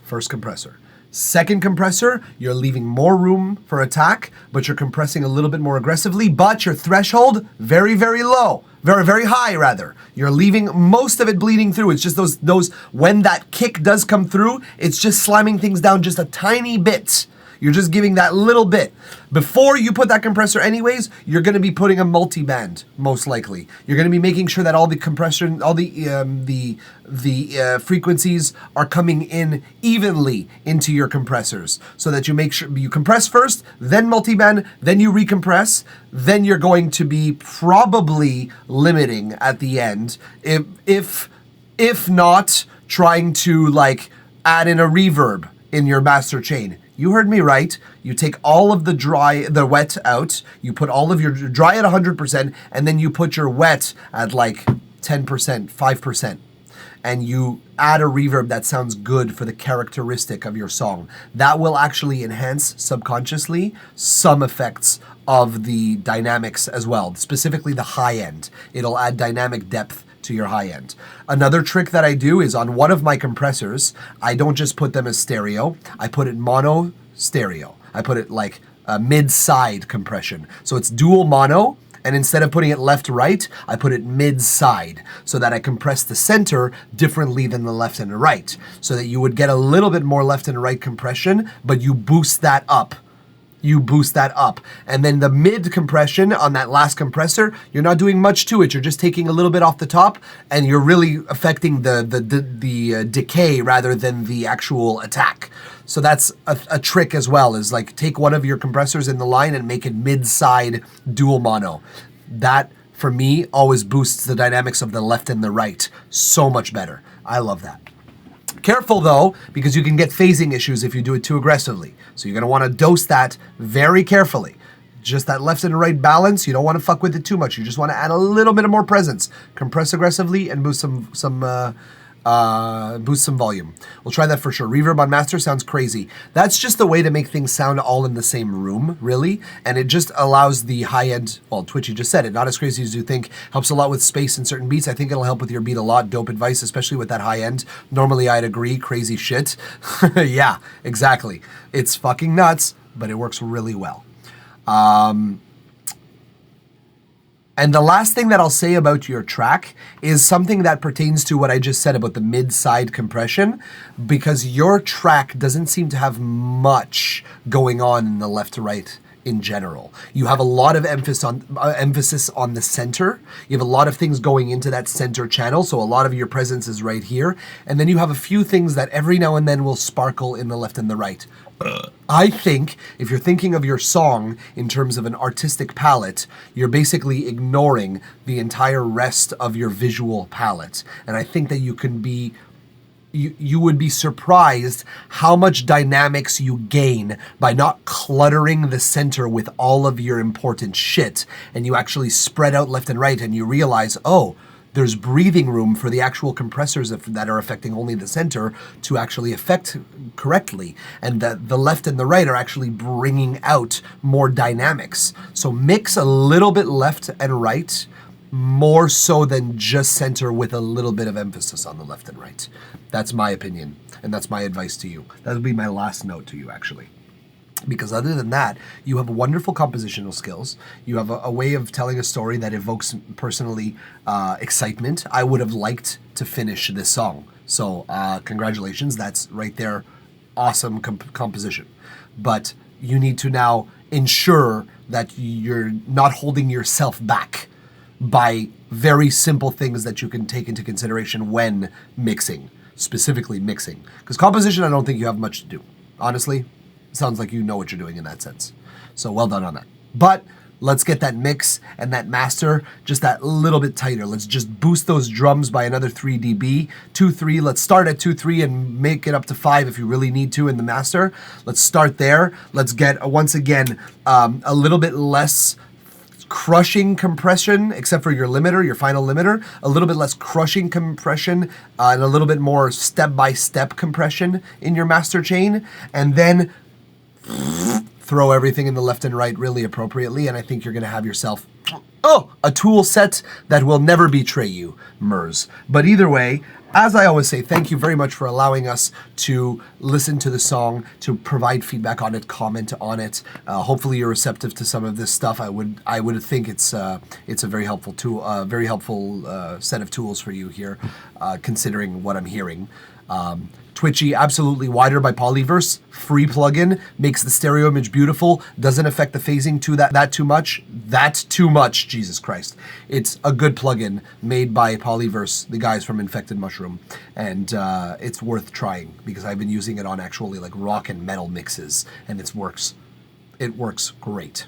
First compressor. Second compressor, you're leaving more room for attack, but you're compressing a little bit more aggressively, but your threshold, very, very low. Very, very high, rather. You're leaving most of it bleeding through. It's just those when that kick does come through, it's just slamming things down just a tiny bit. You're just giving that little bit. Before you put that compressor anyways, you're going to be putting a multi-band, most likely. You're going to be making sure that all the compression, all the frequencies are coming in evenly into your compressors, so that you make sure you compress first, then multi-band, then you recompress, then you're going to be probably limiting at the end. If not, trying to like add in a reverb in your master chain. You heard me right. You take all of the wet out, you put all of your dry at 100%, and then you put your wet at like 10%, 5%. And you add a reverb that sounds good for the characteristic of your song. That will actually enhance subconsciously some effects of the dynamics as well, specifically the high end. It'll add dynamic depth to your high end. Another trick that I do is on one of my compressors, I don't just put them as stereo, I put it mono stereo. I put it like a mid-side compression. So it's dual mono, and instead of putting it left-right, I put it mid-side so that I compress the center differently than the left and the right, so that you would get a little bit more left and right compression, but you boost that up. And then the mid compression on that last compressor, you're not doing much to it. You're just taking a little bit off the top, and you're really affecting the decay rather than the actual attack. So that's a trick as well, is like take one of your compressors in the line and make it mid-side dual mono. That, for me, always boosts the dynamics of the left and the right so much better. I love that. Careful though, because you can get phasing issues if you do it too aggressively. So you're going to want to dose that very carefully. Just that left and right balance, you don't want to fuck with it too much. You just want to add a little bit of more presence. Compress aggressively and boost some volume. We'll try that for sure. Reverb on master sounds crazy. That's just the way to make things sound all in the same room, really. And it just allows the high end, well, Twitchy just said it, not as crazy as you think. Helps a lot with space in certain beats. I think it'll help with your beat a lot. Dope advice, especially with that high end. Normally I'd agree, crazy shit. Yeah, exactly. It's fucking nuts, but it works really well. And the last thing that I'll say about your track is something that pertains to what I just said about the mid-side compression, because your track doesn't seem to have much going on in the left to right in general. You have a lot of emphasis on the center. You have a lot of things going into that center channel, so a lot of your presence is right here. And then you have a few things that every now and then will sparkle in the left and the right. I think if you're thinking of your song in terms of an artistic palette, you're basically ignoring the entire rest of your visual palette. And I think that you would be surprised how much dynamics you gain by not cluttering the center with all of your important shit, and you actually spread out left and right, and you realize, oh, there's breathing room for the actual compressors that are affecting only the center to actually affect correctly, and that the left and the right are actually bringing out more dynamics. So mix a little bit left and right, more so than just center with a little bit of emphasis on the left and right. That's my opinion, and that's my advice to you. That would be my last note to you, actually. Because other than that, you have wonderful compositional skills. You have a way of telling a story that evokes personally excitement. I would have liked to finish this song. So congratulations, that's right there. Awesome composition. But you need to now ensure that you're not holding yourself back by very simple things that you can take into consideration when mixing, specifically mixing. Because composition, I don't think you have much to do. Honestly, it sounds like you know what you're doing in that sense. So well done on that. But let's get that mix and that master just that little bit tighter. Let's just boost those drums by another 3 dB. 2-3, let's start at 2-3 and make it up to 5 if you really need to in the master. Let's start there. Let's get, once again, a little bit less crushing compression, except for your limiter, your final limiter, a little bit less crushing compression, and a little bit more step-by-step compression in your master chain, and then throw everything in the left and right really appropriately, and I think you're going to have yourself a tool set that will never betray you, Murs. But either way, as I always say, thank you very much for allowing us to listen to the song, to provide feedback on it, comment on it. Hopefully you're receptive to some of this stuff. I would think it's a very helpful tool, very helpful set of tools for you here, considering what I'm hearing. Twitchy, absolutely wider by Polyverse, free plugin, makes the stereo image beautiful, doesn't affect the phasing to that too much. That's too much, Jesus Christ. It's a good plugin made by Polyverse, the guys from Infected Mushroom, and it's worth trying because I've been using it on actually like rock and metal mixes, and it works great.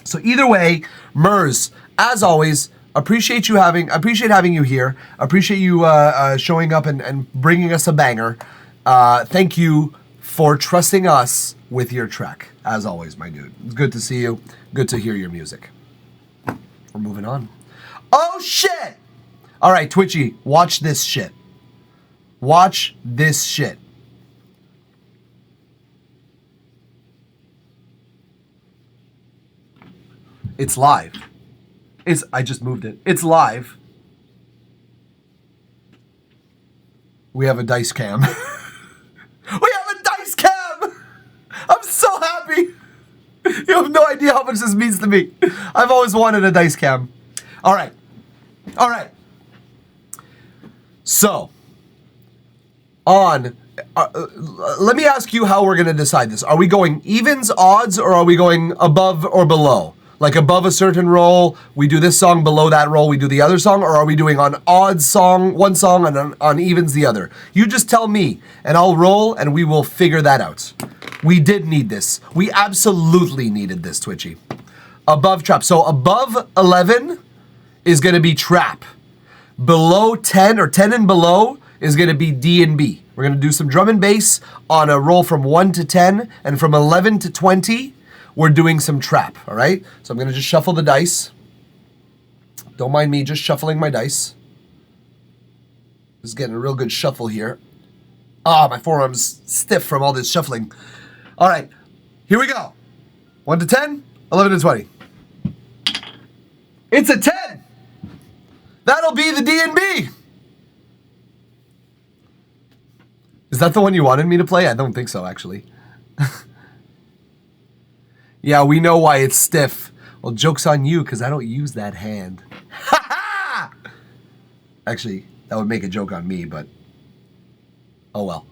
So either way, Murs, as always, appreciate having you here. Appreciate you showing up and bringing us a banger. Thank you for trusting us with your track. As always, my dude. It's good to see you. Good to hear your music. We're moving on. Oh, shit! All right, Twitchy, watch this shit. Watch this shit. It's live. I just moved it. It's live. We have a dice cam. We have a dice cam! I'm so happy. You have no idea how much this means to me. I've always wanted a dice cam. All right. So, let me ask you how we're going to decide this. Are we going evens, odds, or are we going above or below? Like above a certain roll, we do this song, below that roll, we do the other song, or are we doing on odds song, one song, and on evens the other? You just tell me, and I'll roll, and we will figure that out. We did need this. We absolutely needed this, Twitchy. Above trap. So above 11 is going to be trap. Below 10, or 10 and below, is going to be D and B. We're going to do some drum and bass on a roll from 1 to 10, and from 11 to 20, we're doing some trap, all right? So I'm going to just shuffle the dice. Don't mind me just shuffling my dice. Just getting a real good shuffle here. My forearm's stiff from all this shuffling. All right, here we go. 1 to 10, 11 to 20. It's a 10. That'll be the D and B. Is that the one you wanted me to play? I don't think so, actually. Yeah, we know why it's stiff. Well, joke's on you, because I don't use that hand. Ha ha! Actually, that would make a joke on me, but oh well.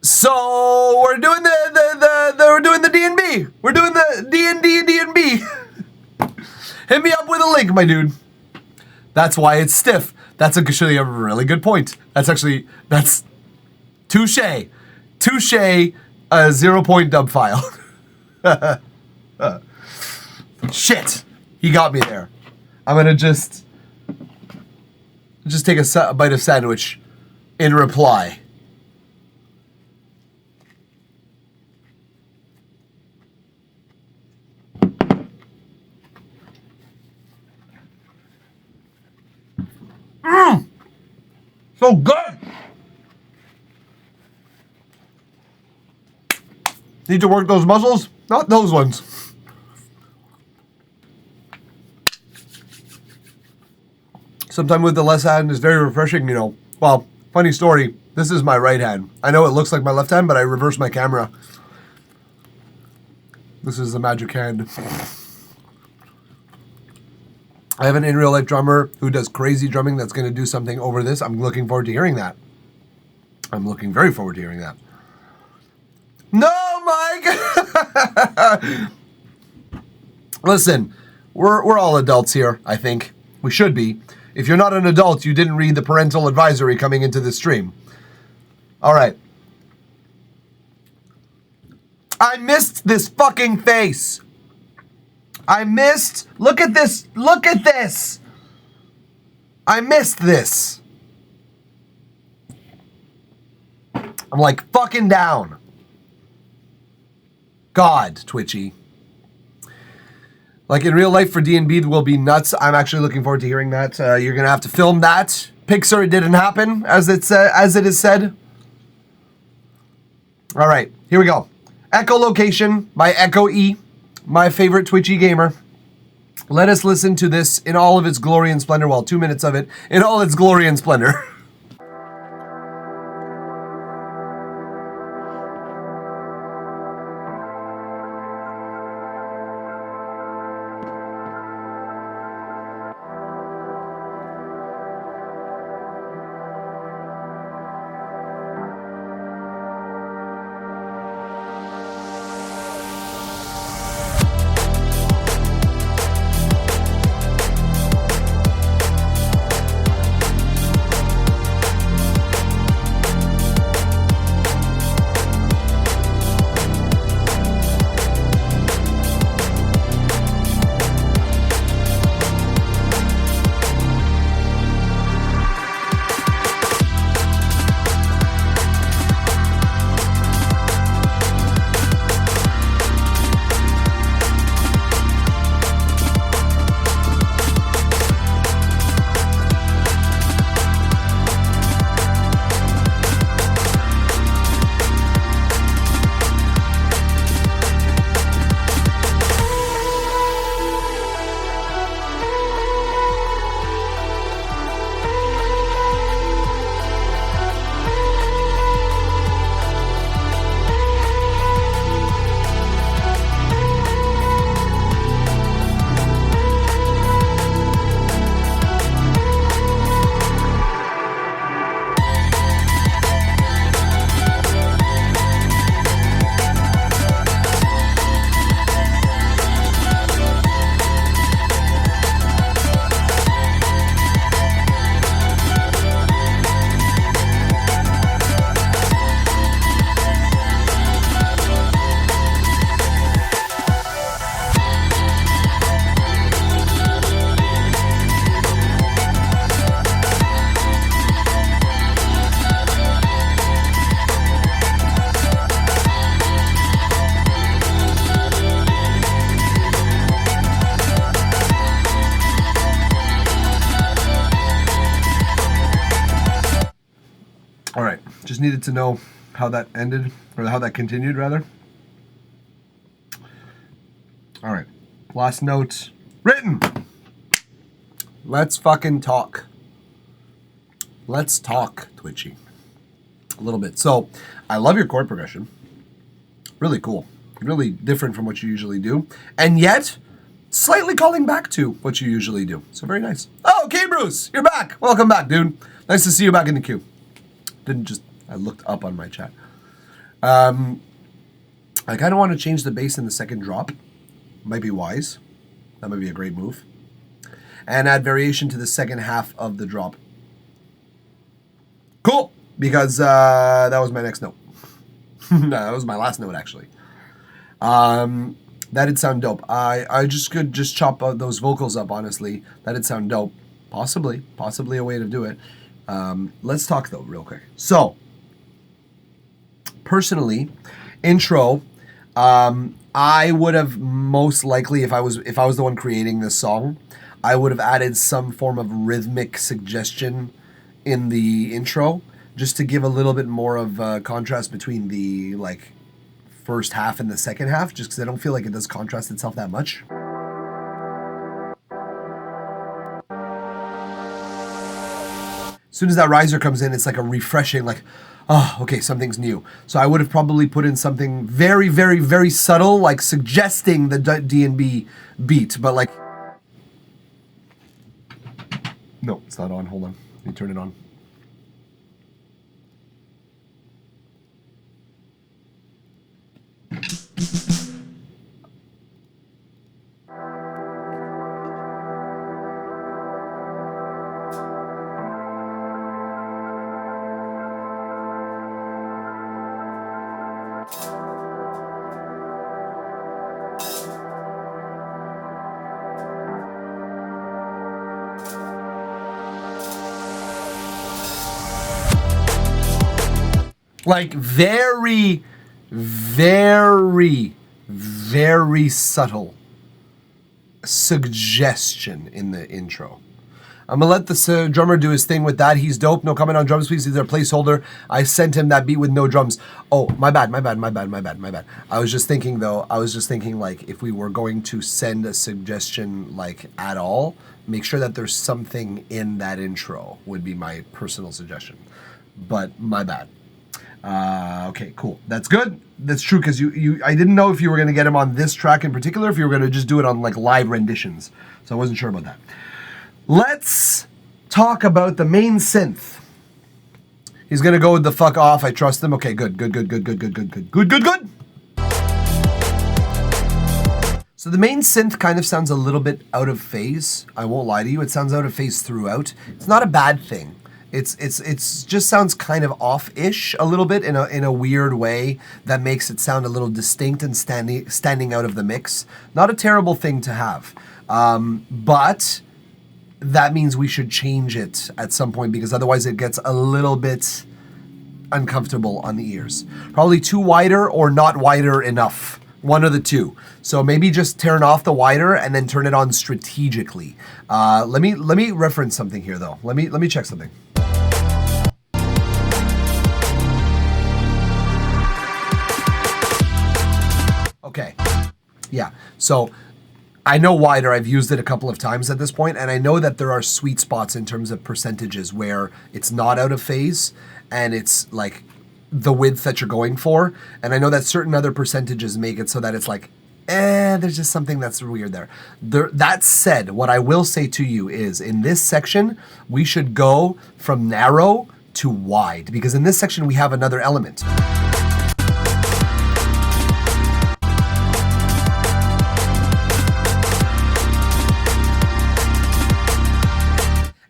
So we're doing we're doing the D and B. We're doing the D and B. Hit me up with a link, my dude. That's why it's stiff. That's actually a really good point. That's touche. Touche. A 0-point dub file. Shit. He got me there. I'm gonna just take a bite of sandwich in reply. So good. Need to work those muscles? Not those ones. Sometimes with the left hand is very refreshing, you know. Well, funny story. This is my right hand. I know it looks like my left hand, but I reversed my camera. This is the magic hand. I have an in real life drummer who does crazy drumming that's going to do something over this. I'm looking forward to hearing that. I'm looking very forward to hearing that. No, Mike! Listen, we're all adults here, I think. We should be. If you're not an adult, you didn't read the parental advisory coming into this stream. All right. I missed this fucking face. I missed. Look at this. Look at this. I missed this. I'm like fucking down. God, Twitchy. Like in real life for D&B will be nuts. I'm actually looking forward to hearing that. You're gonna have to film that. Pixar, it didn't happen, as it is said. All right, here we go. Echolocation by Echo E, my favorite Twitchy gamer. Let us listen to this in all of its glory and splendor. Well, 2 minutes of it in all its glory and splendor. All right, just needed to know how that ended, or how that continued, rather. All right, last note written. Let's fucking talk. Let's talk, Twitchy. A little bit. So, I love your chord progression. Really cool. Really different from what you usually do. And yet, slightly calling back to what you usually do. So, very nice. Oh, okay, Bruce, you're back. Welcome back, dude. Nice to see you back in the queue. I looked up on my chat. I kind of want to change the bass in the second drop. Might be wise. That might be a great move. And add variation to the second half of the drop. Cool, because that was my next note. No, that was my last note, actually. That'd sound dope. I just could just chop those vocals up, honestly. That'd sound dope. Possibly a way to do it. Let's talk, though, real quick. So, personally, intro, I would have most likely, if I was the one creating this song, I would have added some form of rhythmic suggestion in the intro, just to give a little bit more of contrast between the first half and the second half, just because I don't feel like it does contrast itself that much. As soon as that riser comes in, it's like a refreshing, oh, okay, something's new. So I would have probably put in something very, very, very subtle, like suggesting the D&B beat, but no, it's not on. Hold on. Let me turn it on. Like very, very, very subtle suggestion in the intro. I'm gonna let the drummer do his thing with that. He's dope. No comment on drums, please. He's a placeholder. I sent him that beat with no drums. Oh, my bad. I was just thinking like if we were going to send a suggestion like at all, make sure that there's something in that intro would be my personal suggestion. But my bad. Okay, cool. That's good. That's true because I didn't know if you were gonna get him on this track in particular, if you were gonna just do it on like live renditions. So I wasn't sure about that. Let's talk about the main synth. He's gonna go the fuck off. I trust him. Okay, good. So the main synth kind of sounds a little bit out of phase. I won't lie to you. It sounds out of phase throughout. It's not a bad thing. It's just sounds kind of off-ish a little bit in a weird way that makes it sound a little distinct and standing out of the mix. Not a terrible thing to have, but that means we should change it at some point because otherwise it gets a little bit uncomfortable on the ears. Probably too wider or not wider enough. One of the two. So maybe just turn off the wider and then turn it on strategically. Let me reference something here though. Let me check something. Okay. Yeah. So I know wider, I've used it a couple of times at this point, and I know that there are sweet spots in terms of percentages where it's not out of phase and it's like the width that you're going for. And I know that certain other percentages make it so that it's like, there's just something that's weird there. That said, what I will say to you is in this section, we should go from narrow to wide because in this section we have another element.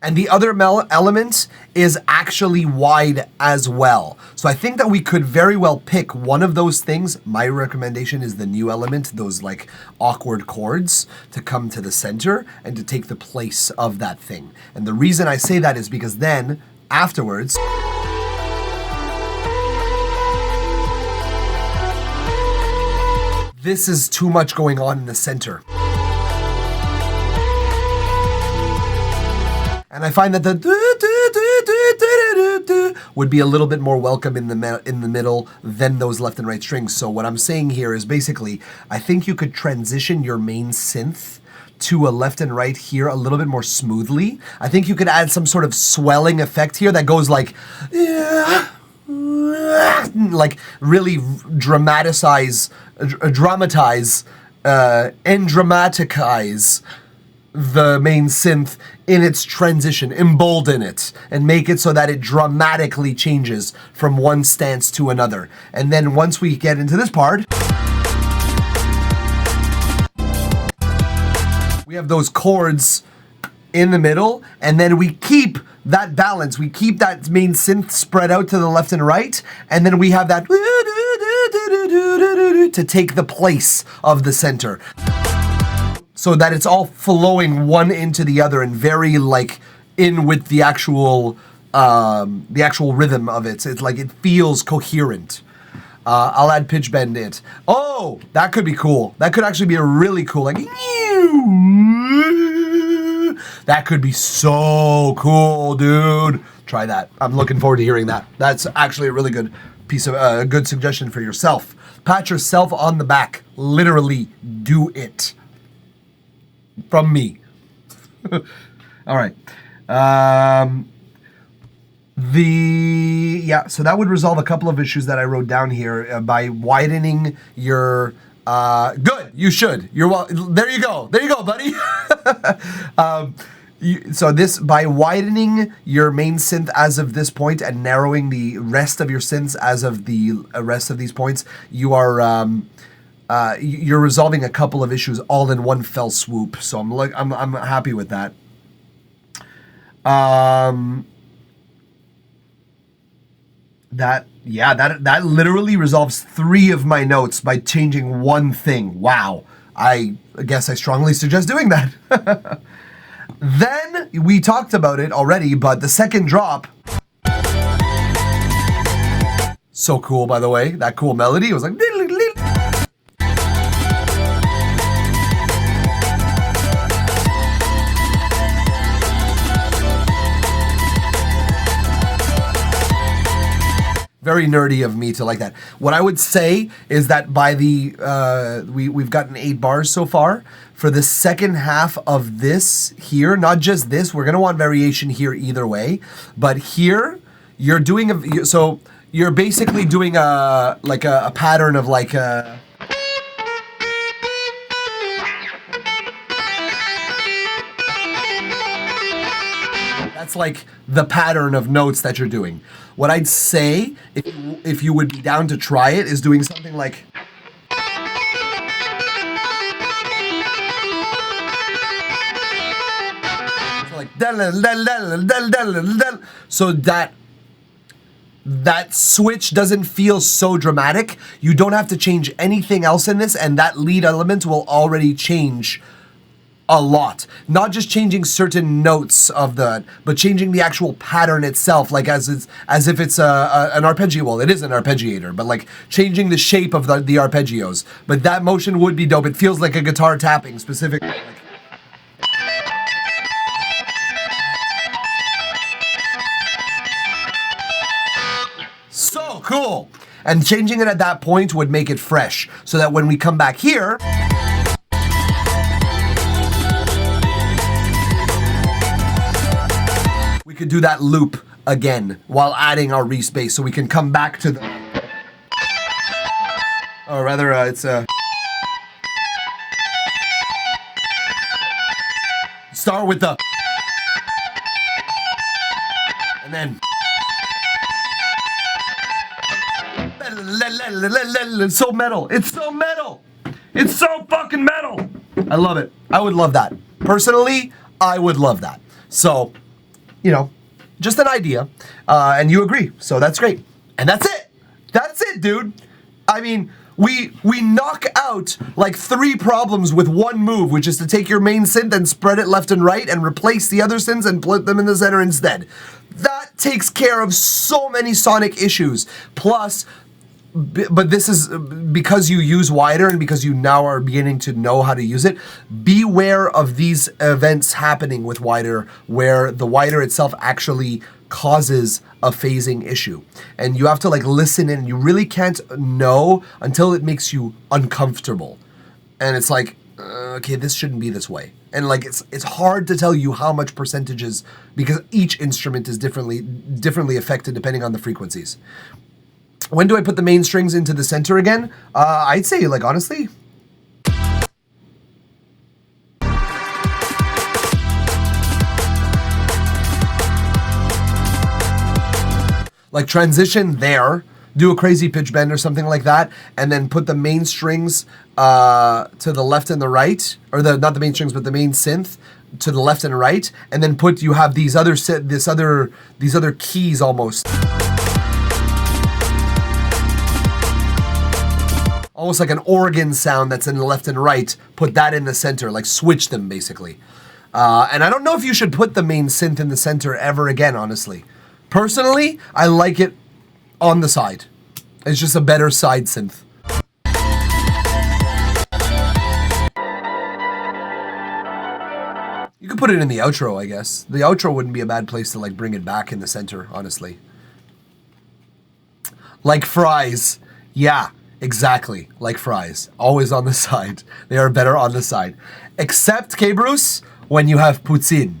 And the other element is actually wide as well. So I think that we could very well pick one of those things. My recommendation is the new element, those like awkward chords to come to the center and to take the place of that thing. And the reason I say that is because then afterwards, this is too much going on in the center. And I find that the would be a little bit more welcome in the middle than those left and right strings. So what I'm saying here is basically, I think you could transition your main synth to a left and right here a little bit more smoothly. I think you could add some sort of swelling effect here that goes like really dramatize and dramatize the main synth in its transition, embolden it, and make it so that it dramatically changes from one stance to another. And then once we get into this part, we have those chords in the middle, and then we keep that balance. We keep that main synth spread out to the left and right, and then we have that to take the place of the center, so that it's all flowing one into the other and very like in with the actual rhythm of it. It's like it feels coherent. I'll add pitch bend it. Oh, that could be cool. That could actually be a really cool like. That could be so cool, dude. Try that. I'm looking forward to hearing that. That's actually a really good piece of good suggestion for yourself. Pat yourself on the back. Literally do it. From me. All right. So that would resolve a couple of issues that I wrote down here by widening your. Good. You should. There you go. There you go, buddy. So this by widening your main synth as of this point and narrowing the rest of your synths as of the rest of these points, you are. You're resolving a couple of issues all in one fell swoop. So I'm happy with that. That literally resolves 3 of my notes by changing one thing. Wow. I guess I strongly suggest doing that. Then we talked about it already, but the second drop. So cool, by the way. That cool melody. It was like... Very nerdy of me to like that. What I would say is that by the we've gotten 8 bars so far. For the second half of this here, not just this, we're gonna want variation here either way. But here, you're doing so you're basically doing a pattern of like a. That's like the pattern of notes that you're doing. What I'd say, if you would be down to try it, is doing something like... So like... So that switch doesn't feel so dramatic. You don't have to change anything else in this, and that lead element will already change a lot. Not just changing certain notes of but changing the actual pattern itself, like as if it's an arpeggio. Well, it is an arpeggiator, but like changing the shape of the arpeggios. But that motion would be dope. It feels like a guitar tapping specifically. Like, so cool. And changing it at that point would make it fresh, so that when we come back here, we could do that loop again while adding our respace, so we can come back to the... Or rather, it's a... Start with the... And then... It's so metal. It's so metal. It's so fucking metal. I love it. I would love that. Personally, I would love that. So... You know, just an idea, and you agree, so that's great. And that's it. That's it, dude. I mean, we knock out like 3 problems with one move, which is to take your main synth and spread it left and right and replace the other synths and put them in the center instead. That takes care of so many sonic issues. Plus, but this is because you use wider and because you now are beginning to know how to use it. Beware of these events happening with wider, where the wider itself actually causes a phasing issue. And you have to like listen in. You really can't know until it makes you uncomfortable. And it's like, okay, this shouldn't be this way. And like it's hard to tell you how much percentages, because each instrument is differently affected depending on the frequencies. When do I put the main strings into the center again? I'd say, like, honestly... Like, transition there, do a crazy pitch bend or something like that, and then put the main strings to the left and the right, or not the main strings, but the main synth to the left and right, and then you have these other keys almost. Almost like an organ sound that's in the left and right, put that in the center, like switch them basically. And I don't know if you should put the main synth in the center ever again, honestly. Personally, I like it on the side. It's just a better side synth. You could put it in the outro, I guess. The outro wouldn't be a bad place to like bring it back in the center, honestly. Like fries. Yeah. Exactly, like fries. Always on the side. They are better on the side. Except, K-Bruce, when you have poutine.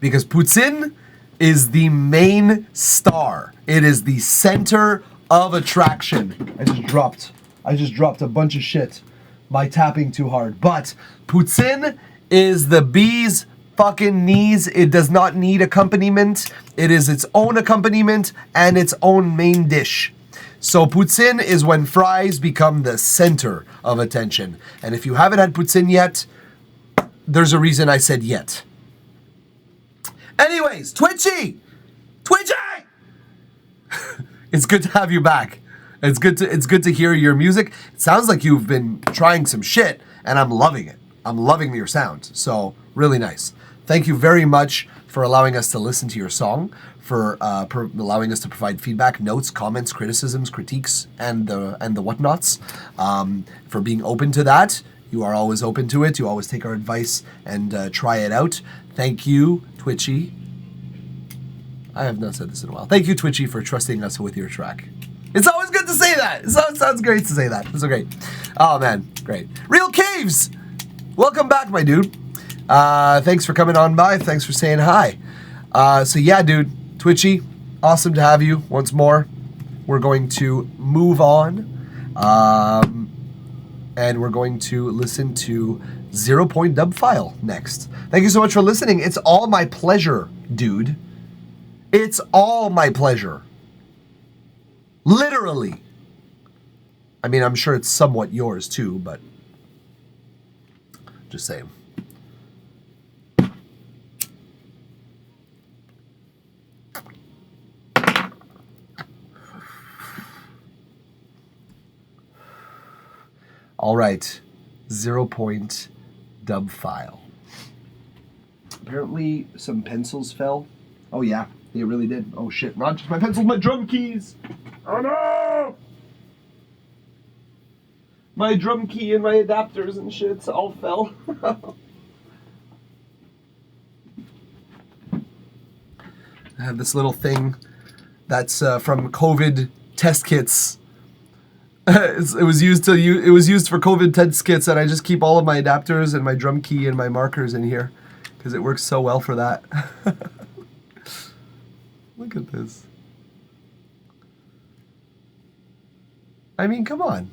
Because poutine is the main star. It is the center of attraction. I just dropped a bunch of shit by tapping too hard. But poutine is the bee's fucking knees. It does not need accompaniment. It is its own accompaniment and its own main dish. So poutine is when fries become the center of attention. And if you haven't had poutine yet, there's a reason I said yet. Anyways, Twitchy! It's good to have you back. It's good to hear your music. It sounds like you've been trying some shit, and I'm loving it. I'm loving your sound. So, really nice. Thank you very much for allowing us to listen to your song, for allowing us to provide feedback, notes, comments, criticisms, critiques, and the whatnots. For being open to that. You are always open to it. You always take our advice and try it out. Thank you, Twitchy. I have not said this in a while. Thank you, Twitchy, for trusting us with your track. It's always good to say that. It sounds great to say that. It's so great. Oh, man. Great. Real Caves. Welcome back, my dude. Thanks for coming on by. Thanks for saying hi. So, yeah, dude. Twitchy, awesome to have you once more. We're going to move on. And we're going to listen to 0 Point Dub File next. Thank you so much for listening. It's all my pleasure, dude. It's all my pleasure. Literally. I mean, I'm sure it's somewhat yours too, but just saying. All right, 0 Point Dub File. Apparently some pencils fell. Oh yeah, they really did. Oh shit, not just my pencils, my drum keys. Oh no! My drum key and my adapters and shit all fell. I have this little thing that's from COVID test kits. It was used for COVID test kits, and I just keep all of my adapters and my drum key and my markers in here because it works so well for that. Look at this. I mean, come on.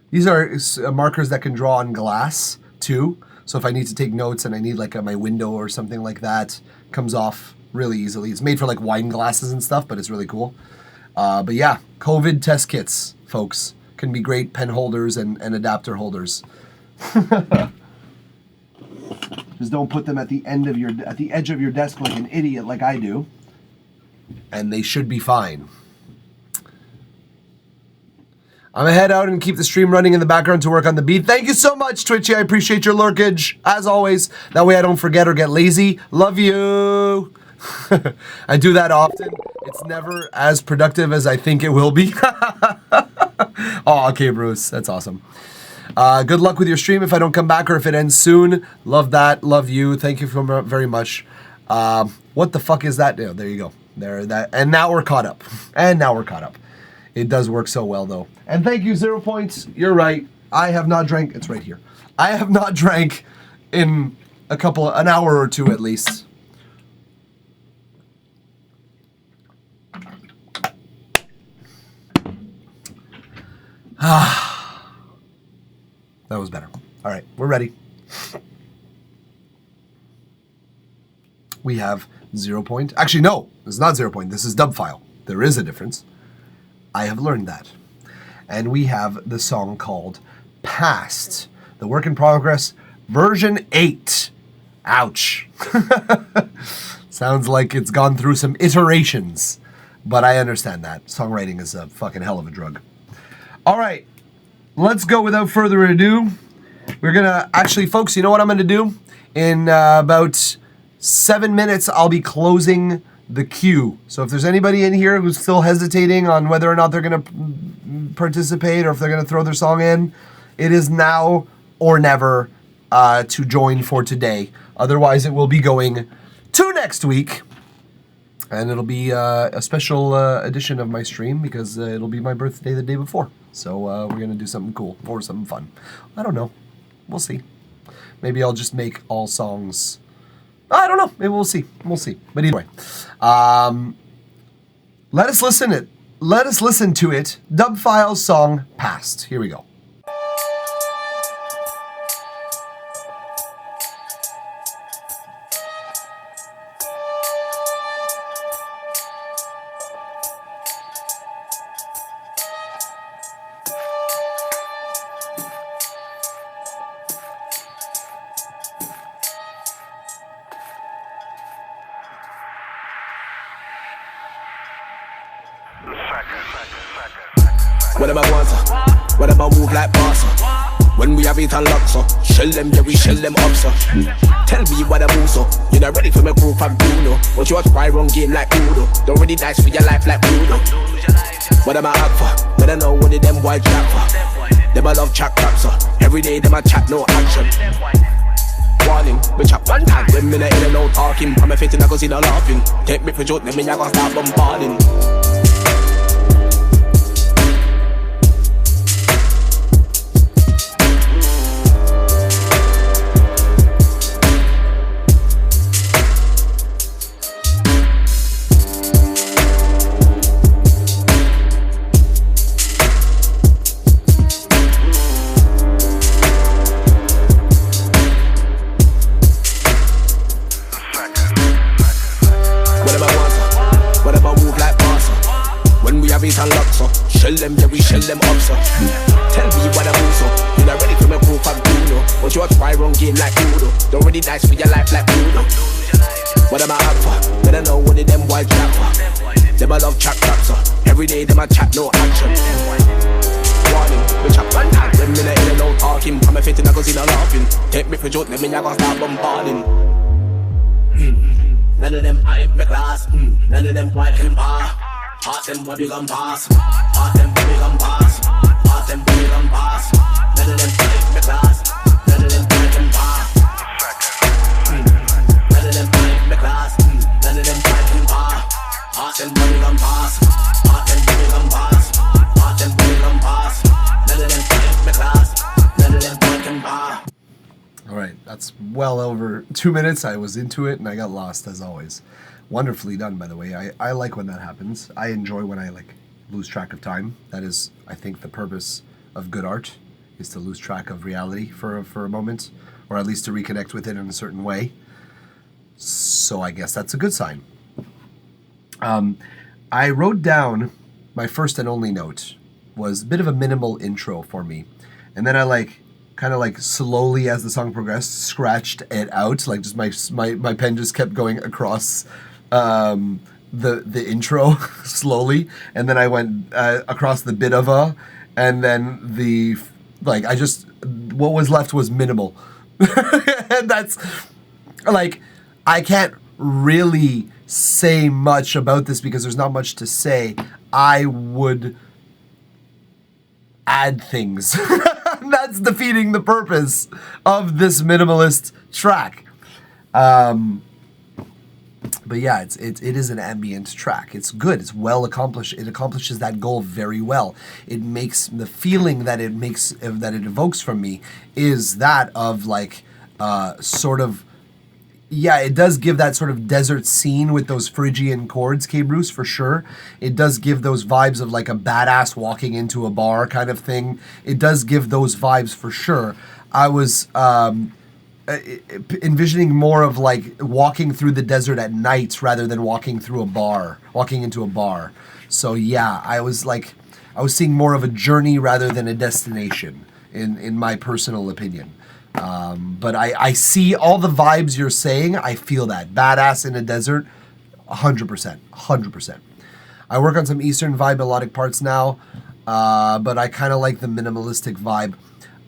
These are markers that can draw on glass too. So if I need to take notes and I need like my window or something like that, comes off really easily. It's made for like wine glasses and stuff, but it's really cool. But yeah, COVID test kits, folks, can be great pen holders and adapter holders. Just don't put them at the edge of your desk like an idiot like I do. And they should be fine. I'm gonna head out and keep the stream running in the background to work on the beat. Thank you so much, Twitchy. I appreciate your lurkage, as always. That way I don't forget or get lazy. Love you. I do that often. It's never as productive as I think it will be. Oh, okay, Bruce. That's awesome. Good luck with your stream if I don't come back or if it ends soon. Love that. Love you. Thank you very much. What the fuck is that? There you go. And now we're caught up. It does work so well, though. And thank you, 0 Points. You're right. I have not drank. It's right here. I have not drank in an hour or two at least. That was better. All right, we're ready. We have 0 Point. Actually, no, it's not 0 Point. This is Dub File. There is a difference. I have learned that. And we have the song called Past, the work in progress, version 8. Ouch. Sounds like it's gone through some iterations, but I understand that. Songwriting is a fucking hell of a drug. All right, let's go without further ado. We're gonna, actually, folks, you know what I'm gonna do? In about 7 minutes, I'll be closing the queue. So if there's anybody in here who's still hesitating on whether or not they're going to participate or if they're going to throw their song in, it is now or never to join for today. Otherwise, it will be going to next week. And it'll be a special edition of my stream because it'll be my birthday the day before. So we're going to do something cool or something fun. I don't know. We'll see. Maybe I'll just make all songs. I don't know. Maybe we'll see. We'll see. But either way, let us listen to it. Dub File song Past. Here we go. Whatever move like Barca. When we have it unlocked, so shell them, yeah, we shell them up, so Tell me what I move so. You're not ready for my crew from Bruno. Won't you watch my wrong game like Uno? Don't really nice for your life like Bruno. What am I out for? But I know what them boy jack for. Them I love chat crap so. Every day them I chat no action. Warning, we chat one time. When me not in and out talking. I'm a fit and I go see the laughing. Take me for joke, then me I go start bombarding. Shell them, yeah, we shell them up, so. Tell me what I move, so. You're not ready for my proof of Bruno. Won't you watch my wrong game like Uno? Don't really nice for your life like Uno. What am I up for? But I know what them boy chat for. Them I love chat crap, so. Every day them I chat no action. Warning, we chat one time. When me not in and out talking. I'm a fit and I go see the laughing. Take me for joke, then me I go start bombarding. None of them hype my class. None of them white can pass. Pass them what we gon' pass. Pass them what we gon' pass. Pass them what we gon' pass. None of them hype my class. None of them white can pass. None of them hype my class. None of them white can pass. Pass them what we gon' pass. Pass them what we gon' pass. Pass them what we gon' pass. None of them hype my class. None of them white can pass. All right, that's well over 2 minutes. I was into it and I got lost as always. Wonderfully done, by the way. I like when that happens. I enjoy when I lose track of time. That is, I think, the purpose of good art, is to lose track of reality for a moment, or at least to reconnect with it in a certain way. So I guess that's a good sign. I wrote down my first and only note was a bit of a minimal intro for me, and then I kind of slowly as the song progressed scratched it out, just my pen just kept going across the intro slowly, and then I went across the bit of a, and then the what was left was minimal. And that's I can't really say much about this because there's not much to say. I would add things. That's defeating the purpose of this minimalist track. But yeah, it is an ambient track. It's good. It's well accomplished. It accomplishes that goal very well. It makes the feeling that it evokes from me is that of it does give that sort of desert scene with those Phrygian chords, K. Bruce, for sure. It does give those vibes of a badass walking into a bar kind of thing. It does give those vibes for sure. I was envisioning more of walking through the desert at night rather than walking into a bar. So yeah, I was seeing more of a journey rather than a destination in my personal opinion. But I see all the vibes you're saying. I feel that. Badass in a desert, 100%. I work on some Eastern vibe melodic parts now, but I kind of like the minimalistic vibe.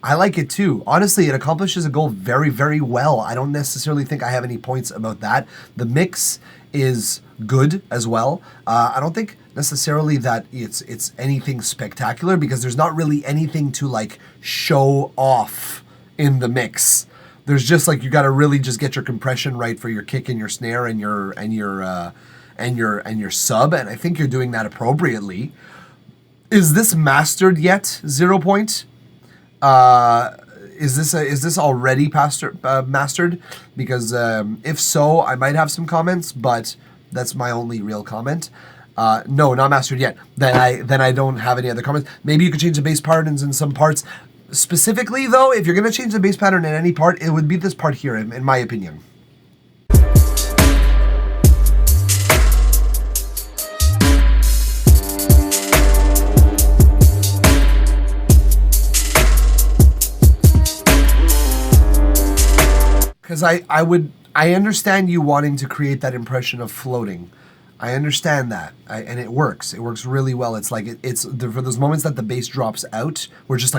I like it too. Honestly, it accomplishes a goal very, very well. I don't necessarily think I have any points about that. The mix is good as well. I don't think necessarily that it's anything spectacular because there's not really anything to show off in the mix. There's just you got to really just get your compression right for your kick and your snare and your sub, and I think you're doing that appropriately. Is this mastered yet? 0 point. Is this already mastered? Because if so, I might have some comments, but that's my only real comment. No, not mastered yet. Then I don't have any other comments. Maybe you could change the bass patterns in some parts. Specifically, though, if you're going to change the bass pattern in any part, it would be this part here, in my opinion. Because I understand you wanting to create that impression of floating. I understand that, and it works. It works really well. It's it's for those moments that the bass drops out, we're just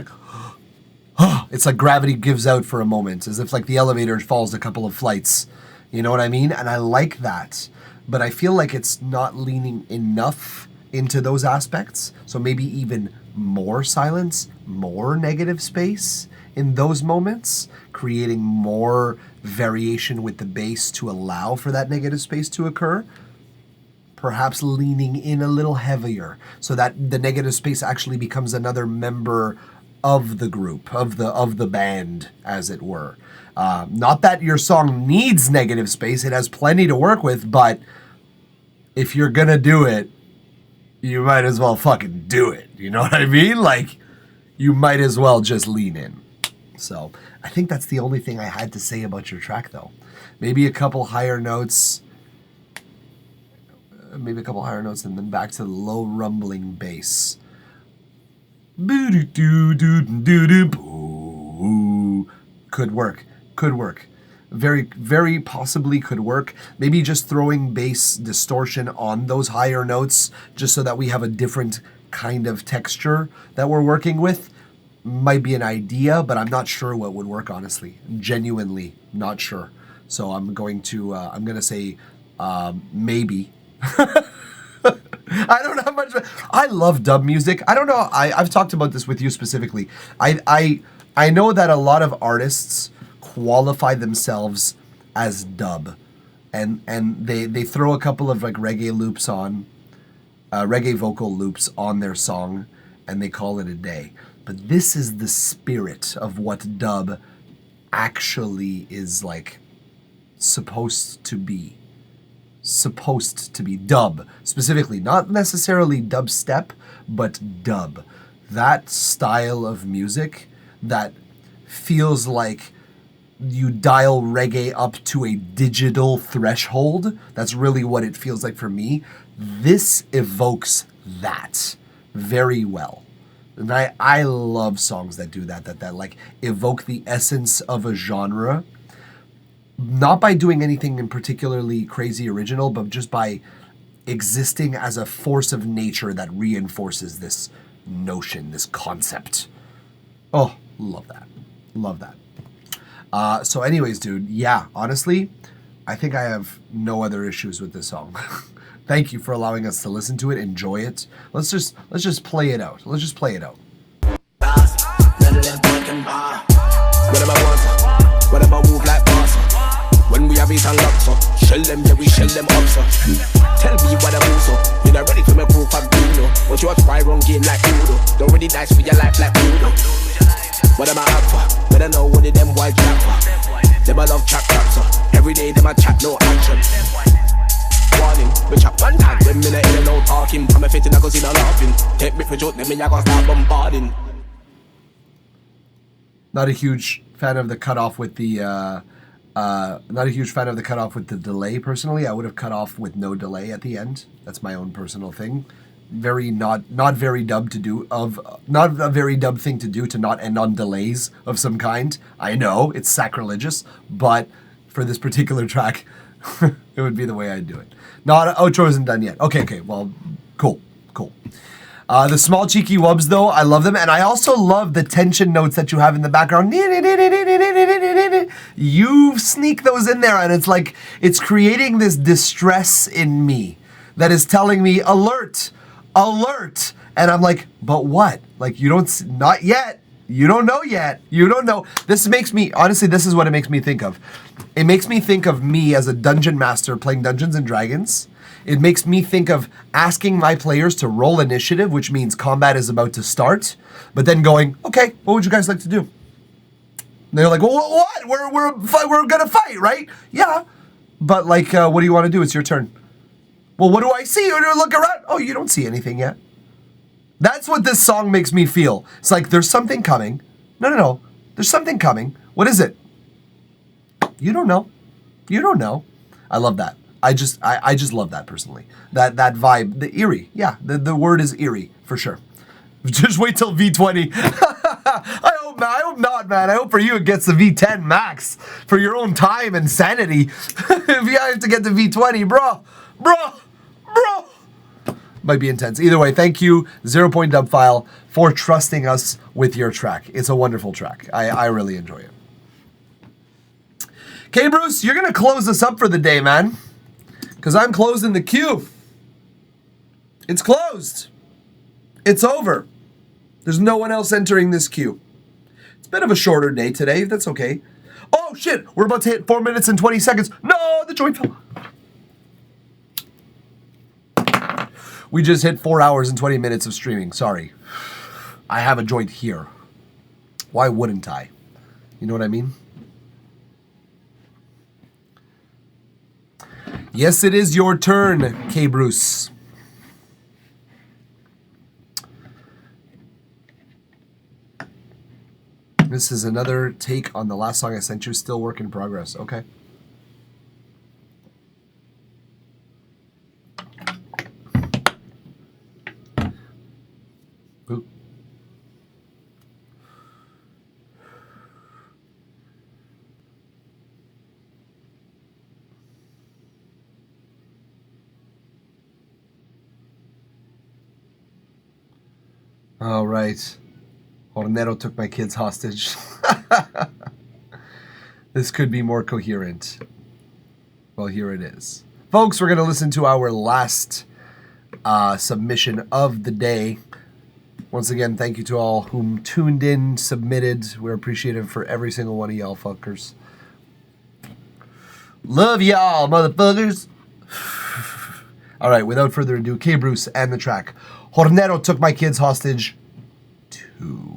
it's like gravity gives out for a moment, as if like the elevator falls a couple of flights. You know what I mean? And I like that. But I feel like it's not leaning enough into those aspects. So maybe even more silence, more negative space in those moments, creating more variation with the bass to allow for that negative space to occur. Perhaps leaning in a little heavier so that the negative space actually becomes another member of the group, of the band, as it were. Not that your song needs negative space, it has plenty to work with, but if you're gonna do it, you might as well fucking do it. You know what I mean? Like, you might as well just lean in. So I think that's the only thing I had to say about your track, though. Maybe a couple higher notes, and then back to the low rumbling bass. Could work. Very, very possibly could work. Maybe just throwing bass distortion on those higher notes just so that we have a different kind of texture that we're working with might be an idea, but I'm not sure what would work, honestly. Genuinely not sure. So I'm going to say maybe. I don't know how much. I love dub music. I don't know. I've talked about this with you specifically. I know that a lot of artists qualify themselves as dub, and they throw a couple of like reggae loops on, reggae vocal loops on their song, and they call it a day. But this is the spirit of what dub actually is like supposed to be. Dub specifically, not necessarily dubstep, but dub. That style of music that feels like you dial reggae up to a digital threshold. That's really what it feels like for me. This evokes that very well. And I love songs that do that like evoke the essence of a genre. Not by doing anything in particularly crazy original, but just by existing as a force of nature that reinforces this notion, this concept. Oh, love that. Love that. So anyways, dude, yeah, honestly, I think I have no other issues with this song. Thank you for allowing us to listen to it, enjoy it. Let's just play it out. Let's just play it out. What about move like boss? When we have it unlocked, so shell them, yeah, we shell them up, so tell me what I move, so you're not ready for me proof of Bruno. But you try wrong game like Udo. Don't really nice for your life like Udo. What am I up for? Better know what them white jack for. Them I love chat, so every day them I chat, no action. Warning, we chat one time, when me not in no talking. I'm a fit and I go see no laughing. Take me for joke, then me I go start bombarding. Not a huge fan of the cutoff with the delay personally. I would have cut off with no delay at the end. That's my own personal thing. Not a very dub thing to do to not end on delays of some kind. I know it's sacrilegious, but for this particular track, it would be the way I'd do it. Outro isn't done yet. Okay, well, cool. The small cheeky wubs, though, I love them. And I also love the tension notes that you have in the background. You sneak those in there, and it's like, it's creating this distress in me that is telling me, alert. And I'm like, but what? Like, not yet. You don't know yet. You don't know. This is what it makes me think of. It makes me think of me as a dungeon master playing Dungeons and Dragons. It makes me think of asking my players to roll initiative, which means combat is about to start, but then going, okay, what would you guys like to do? And they're like, well, what? We're gonna fight, right? Yeah, but like, what do you want to do? It's your turn. Well, what do I see? You look around. Oh, you don't see anything yet. That's what this song makes me feel. It's like there's something coming. No. There's something coming. What is it? You don't know. I love that. I just love that personally. That vibe, the eerie. Yeah, the word is eerie for sure. Just wait till V20. I hope not, man. I hope for you it gets the V10 max for your own time and sanity. If you have to get the V20, bro. Might be intense. Either way, thank you, 0 Point Dub File, for trusting us with your track. It's a wonderful track. I really enjoy it. Okay, Bruce, you're going to close us up for the day, man. Because I'm closing the queue. It's closed. It's over. There's no one else entering this queue. It's a bit of a shorter day today. That's okay. Oh, shit. We're about to hit 4 minutes and 20 seconds. No, the joint fell. We just hit 4 hours and 20 minutes of streaming. Sorry. I have a joint here. Why wouldn't I? You know what I mean? Yes, it is your turn, K. Bruce. This is another take on the last song I sent you. Still work in progress. Okay. Ooh. All right. Hornero took my kids hostage. This could be more coherent. Well, here it is. Folks, we're going to listen to our last submission of the day. Once again, thank you to all whom tuned in, submitted. We're appreciative for every single one of y'all fuckers. Love y'all, motherfuckers. All right, without further ado, K. Bruce and the track Hornero Took My Kids Hostage 2.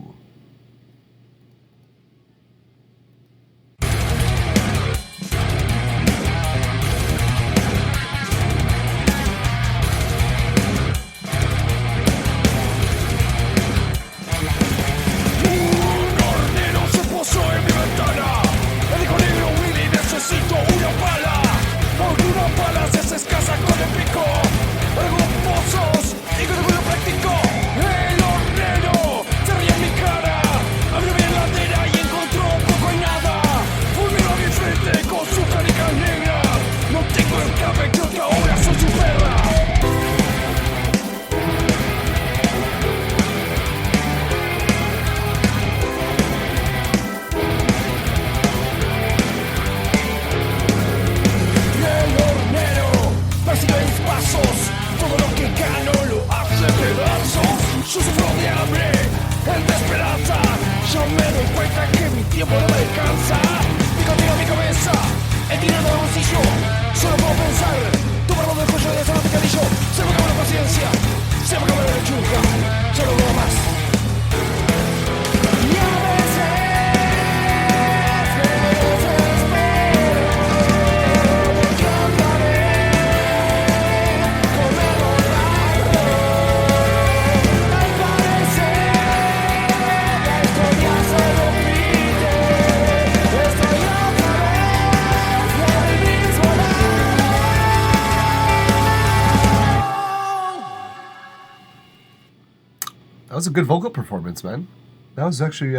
That was a good vocal performance, man. That was actually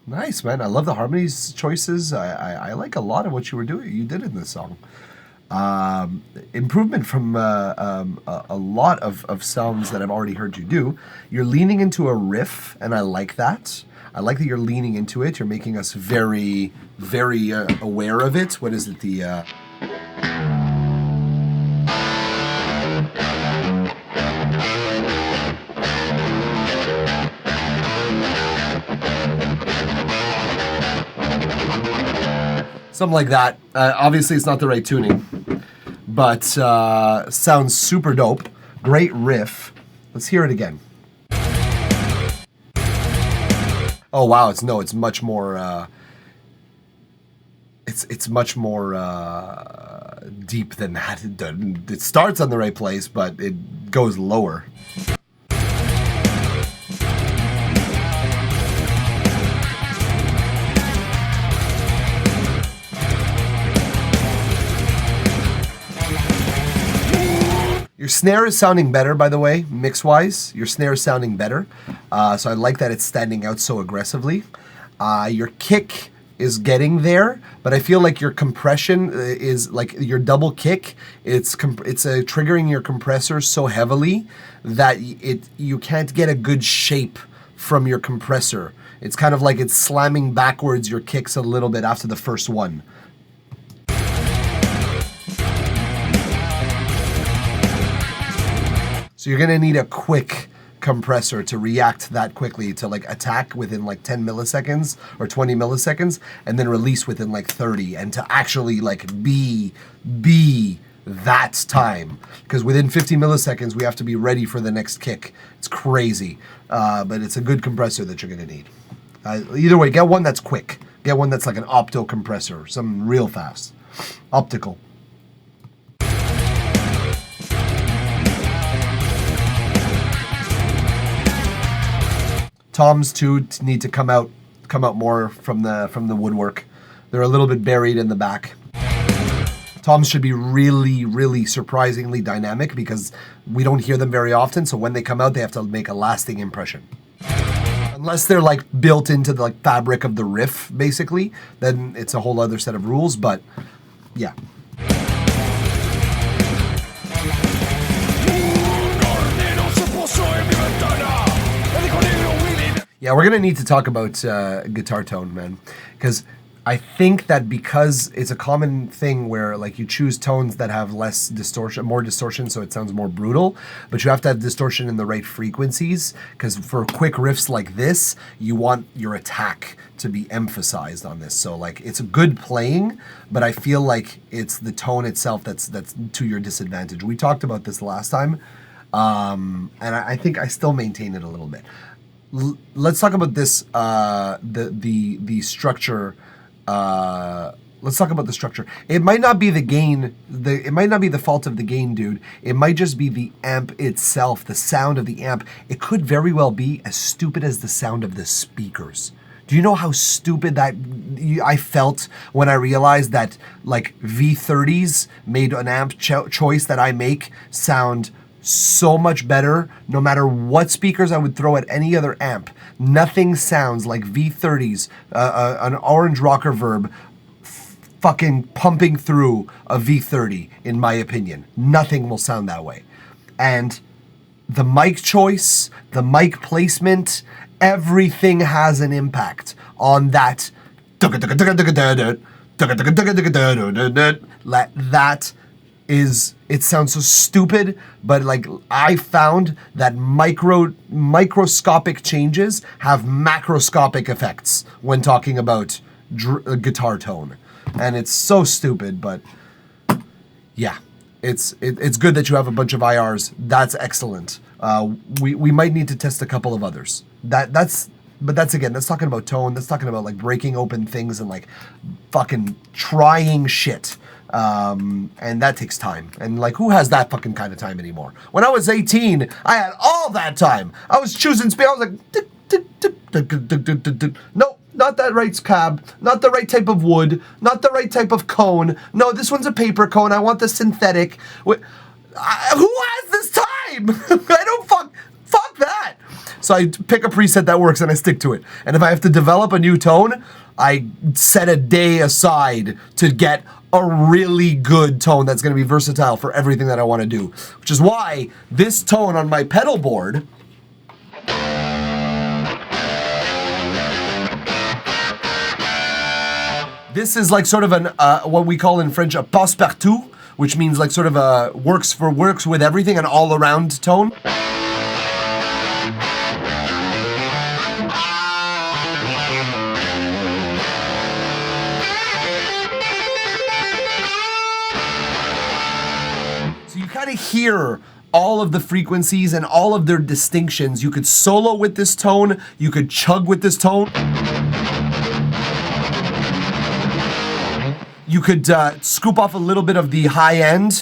nice, man. I love the harmonies choices. I like a lot of what you did in this song. Improvement from a lot of songs that I've already heard you do. You're leaning into a riff, and I like that. I like that you're leaning into it. You're making us very, very aware of it. What is it? Something like that. Obviously, it's not the right tuning, but sounds super dope. Great riff. Let's hear it again. Oh wow! It's much more. It's much more deep than that. It starts on the right place, but it goes lower. Your snare is sounding better, by the way, mix-wise. Your snare is sounding better. So I like that it's standing out so aggressively. Your kick is getting there, but I feel like your compression is like your double kick. It's triggering your compressor so heavily that you can't get a good shape from your compressor. It's kind of like it's slamming backwards your kicks a little bit after the first one. So you're gonna need a quick compressor to react that quickly, to like attack within like 10 milliseconds or 20 milliseconds and then release within like 30, and to actually like be that time, because within 50 milliseconds we have to be ready for the next kick. It's crazy, but it's a good compressor that you're gonna need. Either way, get one that's quick. Get one that's like an opto compressor, something real fast. Optical. Toms too need to come out more from the woodwork. They're a little bit buried in the back. Toms should be really, really surprisingly dynamic because we don't hear them very often. So when they come out, they have to make a lasting impression. Unless they're like built into the like fabric of the riff, basically, then it's a whole other set of rules. But yeah. Yeah, we're gonna need to talk about guitar tone, man, because I think that because it's a common thing where like you choose tones that have less distortion, more distortion, so it sounds more brutal, but you have to have distortion in the right frequencies, because for quick riffs like this, you want your attack to be emphasized on this. So like it's a good playing, but I feel like it's the tone itself that's to your disadvantage. We talked about this last time, and I think I still maintain it a little bit. Let's talk about this, the structure. Let's talk about the structure. It might not be the gain. It might not be the fault of the gain, dude. It might just be the amp itself, the sound of the amp. It could very well be as stupid as the sound of the speakers. Do you know how stupid that I felt when I realized that like V30s made an amp choice that I make sound so much better no matter what speakers I would throw at any other amp. Nothing sounds like V30s, an Orange Rocker Verb fucking pumping through a V30, in my opinion. Nothing will sound that way. And the mic choice, the mic placement, everything has an impact on that. That is, it sounds so stupid, but like I found that microscopic changes have macroscopic effects when talking about guitar tone, and it's so stupid. But yeah, it's good that you have a bunch of IRs. That's excellent. We might need to test a couple of others. That's talking about tone. That's talking about like breaking open things and like fucking trying shit. And that takes time. And like, who has that fucking kind of time anymore? When I was 18, I had all that time. I was choosing speed. I was like, nope, not that right cab, not the right type of wood, not the right type of cone. No, this one's a paper cone. I want the synthetic. Who has this time? I don't fuck that. So I pick a preset that works and I stick to it. And if I have to develop a new tone, I set a day aside to get a really good tone that's going to be versatile for everything that I want to do. Which is why this tone on my pedal board this is like sort of an what we call in French a passe-partout, which means like sort of a works with everything, an all-around tone. To hear all of the frequencies and all of their distinctions. You could solo with this tone, you could chug with this tone, you could scoop off a little bit of the high end.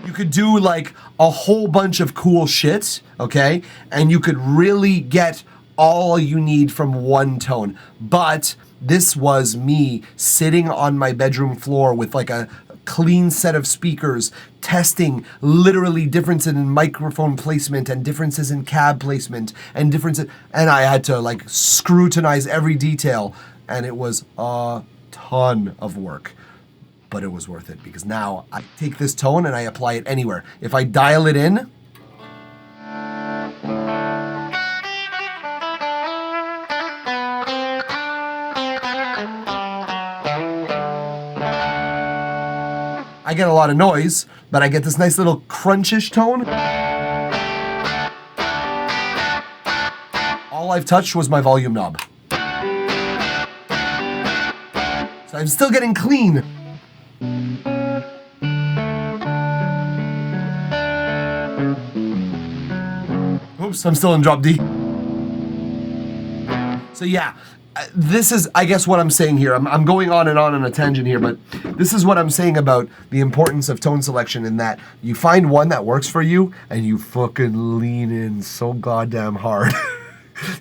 You could do like a whole bunch of cool shit, okay? And you could really get all you need from one tone. But this was me sitting on my bedroom floor with like a clean set of speakers, testing literally differences in microphone placement and differences in cab placement and differences, and I had to like scrutinize every detail, and it was a ton of work. But it was worth it because now I take this tone and I apply it anywhere. If I dial it in, I get a lot of noise, but I get this nice little crunchish tone. All I've touched was my volume knob. So I'm still getting clean. Oops, I'm still in drop D. So yeah, this is, I guess, what I'm saying here. I'm going on a tangent here, but this is what I'm saying about the importance of tone selection, in that you find one that works for you and you fucking lean in so goddamn hard.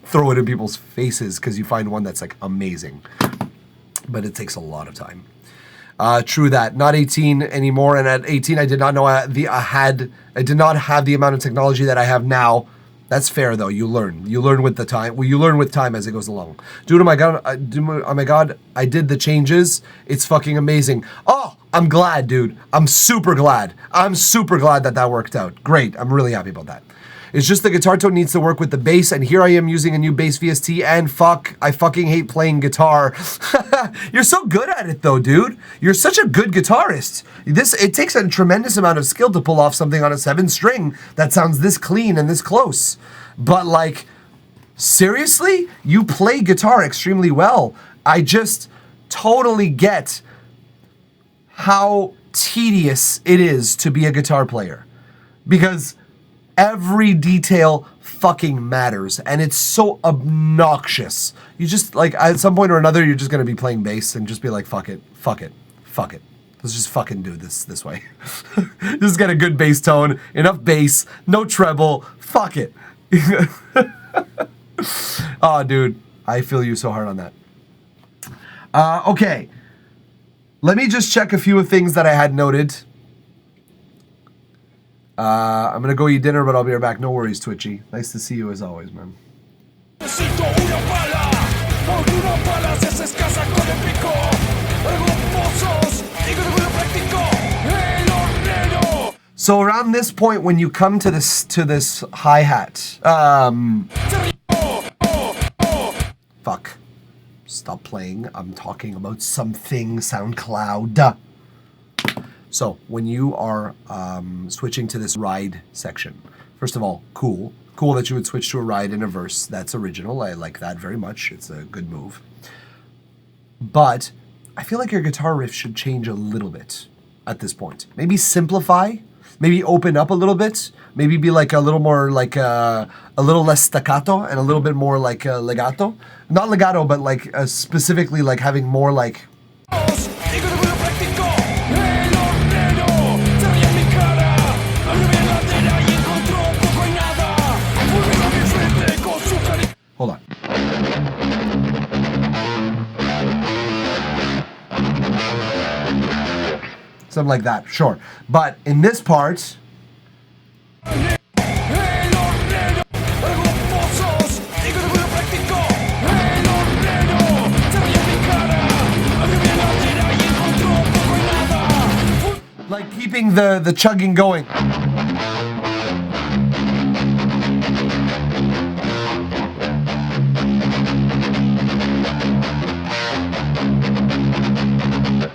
Throw it in people's faces because you find one that's like amazing. But it takes a lot of time. True that. Not 18 anymore, and at 18 I did not know I did not have the amount of technology that I have now. That's fair though. You learn with the time. Well, you learn with time as it goes along. Dude, oh my god, I did the changes. It's fucking amazing. Oh, I'm glad, dude. I'm super glad. that worked out. Great. I'm really happy about that. It's just the guitar tone needs to work with the bass, and here I am using a new bass VST, and I fucking hate playing guitar. You're so good at it though, dude. You're such a good guitarist. It takes a tremendous amount of skill to pull off something on a 7-string that sounds this clean and this close. But like, seriously? You play guitar extremely well. I just totally get how tedious it is to be a guitar player. Because every detail fucking matters, and it's so obnoxious. You just, like, at some point or another, you're just gonna be playing bass and just be like, fuck it. Let's just fucking do this way. Just get a good bass tone, enough bass, no treble, fuck it. Oh, dude, I feel you so hard on that. Okay, let me just check a few things that I had noted. I'm gonna go eat dinner, but I'll be right back. No worries, Twitchy. Nice to see you as always, man. So around this point, when you come to this hi-hat, fuck. Stop playing. I'm talking about something, SoundCloud. So when you are switching to this ride section, first of all, cool that you would switch to a ride in a verse. That's original. I like that very much. It's a good move. But I feel like your guitar riff should change a little bit at this point. Maybe simplify, maybe open up a little bit, maybe be like a little more like a little less staccato and a little bit more like legato. Not legato, but like specifically like having more like... Hold on. Something like that, sure. But in this part, like keeping the chugging going.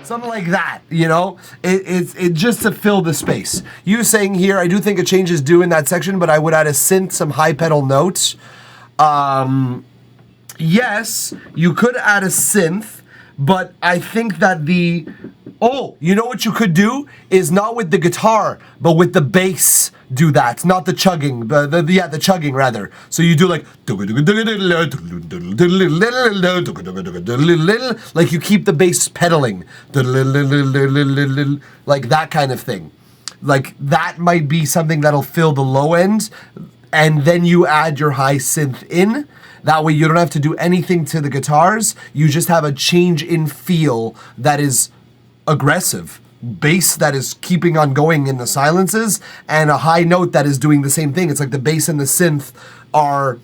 Something like that, you know? It's just to fill the space. You saying here, I do think a change is due in that section, but I would add a synth, some high pedal notes. Yes, you could add a synth, but I think that you know what you could do? Is not with the guitar, but with the bass do that. Not the chugging, the chugging rather. So you do like you keep the bass pedaling. Like that kind of thing. Like that might be something that'll fill the low end, and then you add your high synth in. That way you don't have to do anything to the guitars. You just have a change in feel that is aggressive, bass that is keeping on going in the silences and a high note that is doing the same thing. It's like the bass and the synth are,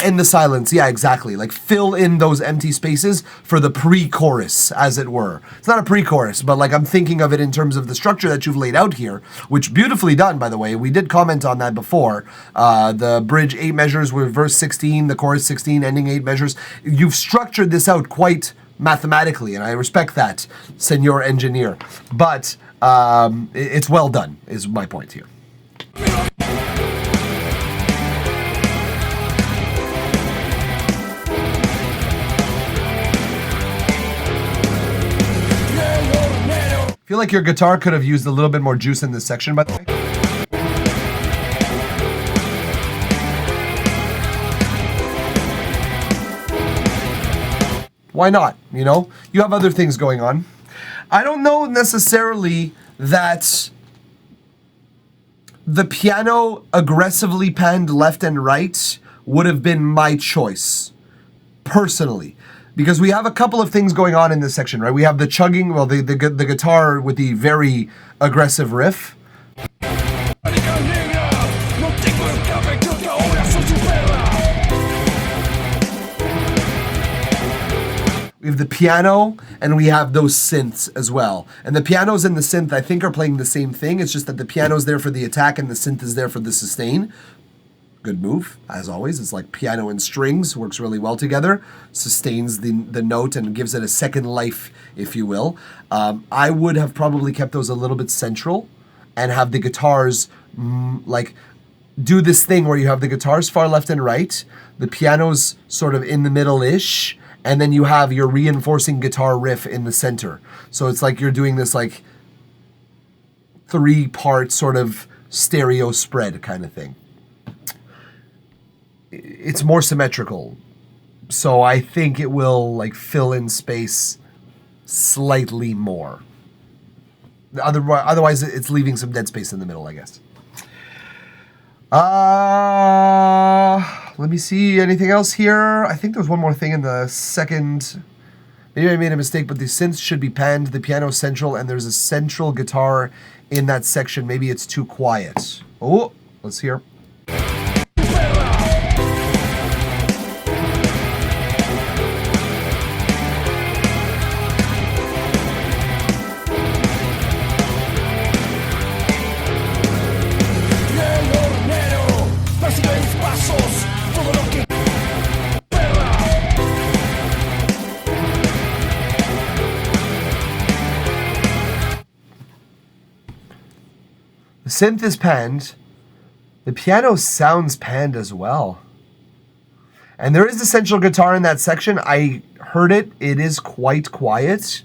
in the silence. Yeah, exactly. Like fill in those empty spaces for the pre-chorus, as it were. It's not a pre-chorus, but like I'm thinking of it in terms of the structure that you've laid out here, which beautifully done, by the way. We did comment on that before. The bridge 8 measures with verse 16, the chorus 16, ending 8 measures. You've structured this out quite mathematically, and I respect that, Senor Engineer. But it's well done, is my point here. I feel like your guitar could have used a little bit more juice in this section, by the way. Why not? You know, you have other things going on. I don't know necessarily that the piano aggressively panned left and right would have been my choice, personally. Because we have a couple of things going on in this section, right? We have the chugging, well, the guitar with the very aggressive riff. We have the piano, and we have those synths as well. And the pianos and the synth, I think, are playing the same thing. It's just that the piano's there for the attack, and the synth is there for the sustain. Good move, as always. It's like piano and strings, works really well together, sustains the note and gives it a second life, if you will. I would have probably kept those a little bit central and have the guitars do this thing where you have the guitars far left and right, the piano's sort of in the middle-ish, and then you have your reinforcing guitar riff in the center. So it's like you're doing this like 3-part sort of stereo spread kind of thing. It's more symmetrical. So I think it will like fill in space slightly more. Otherwise it's leaving some dead space in the middle, I guess. Let me see, anything else here? I think there's one more thing in the second. Maybe I made a mistake, but the synths should be panned, the piano central, and there's a central guitar in that section. Maybe it's too quiet. Oh, let's hear. The synth is panned. The piano sounds panned as well. And there is a central guitar in that section. I heard it. It is quite quiet.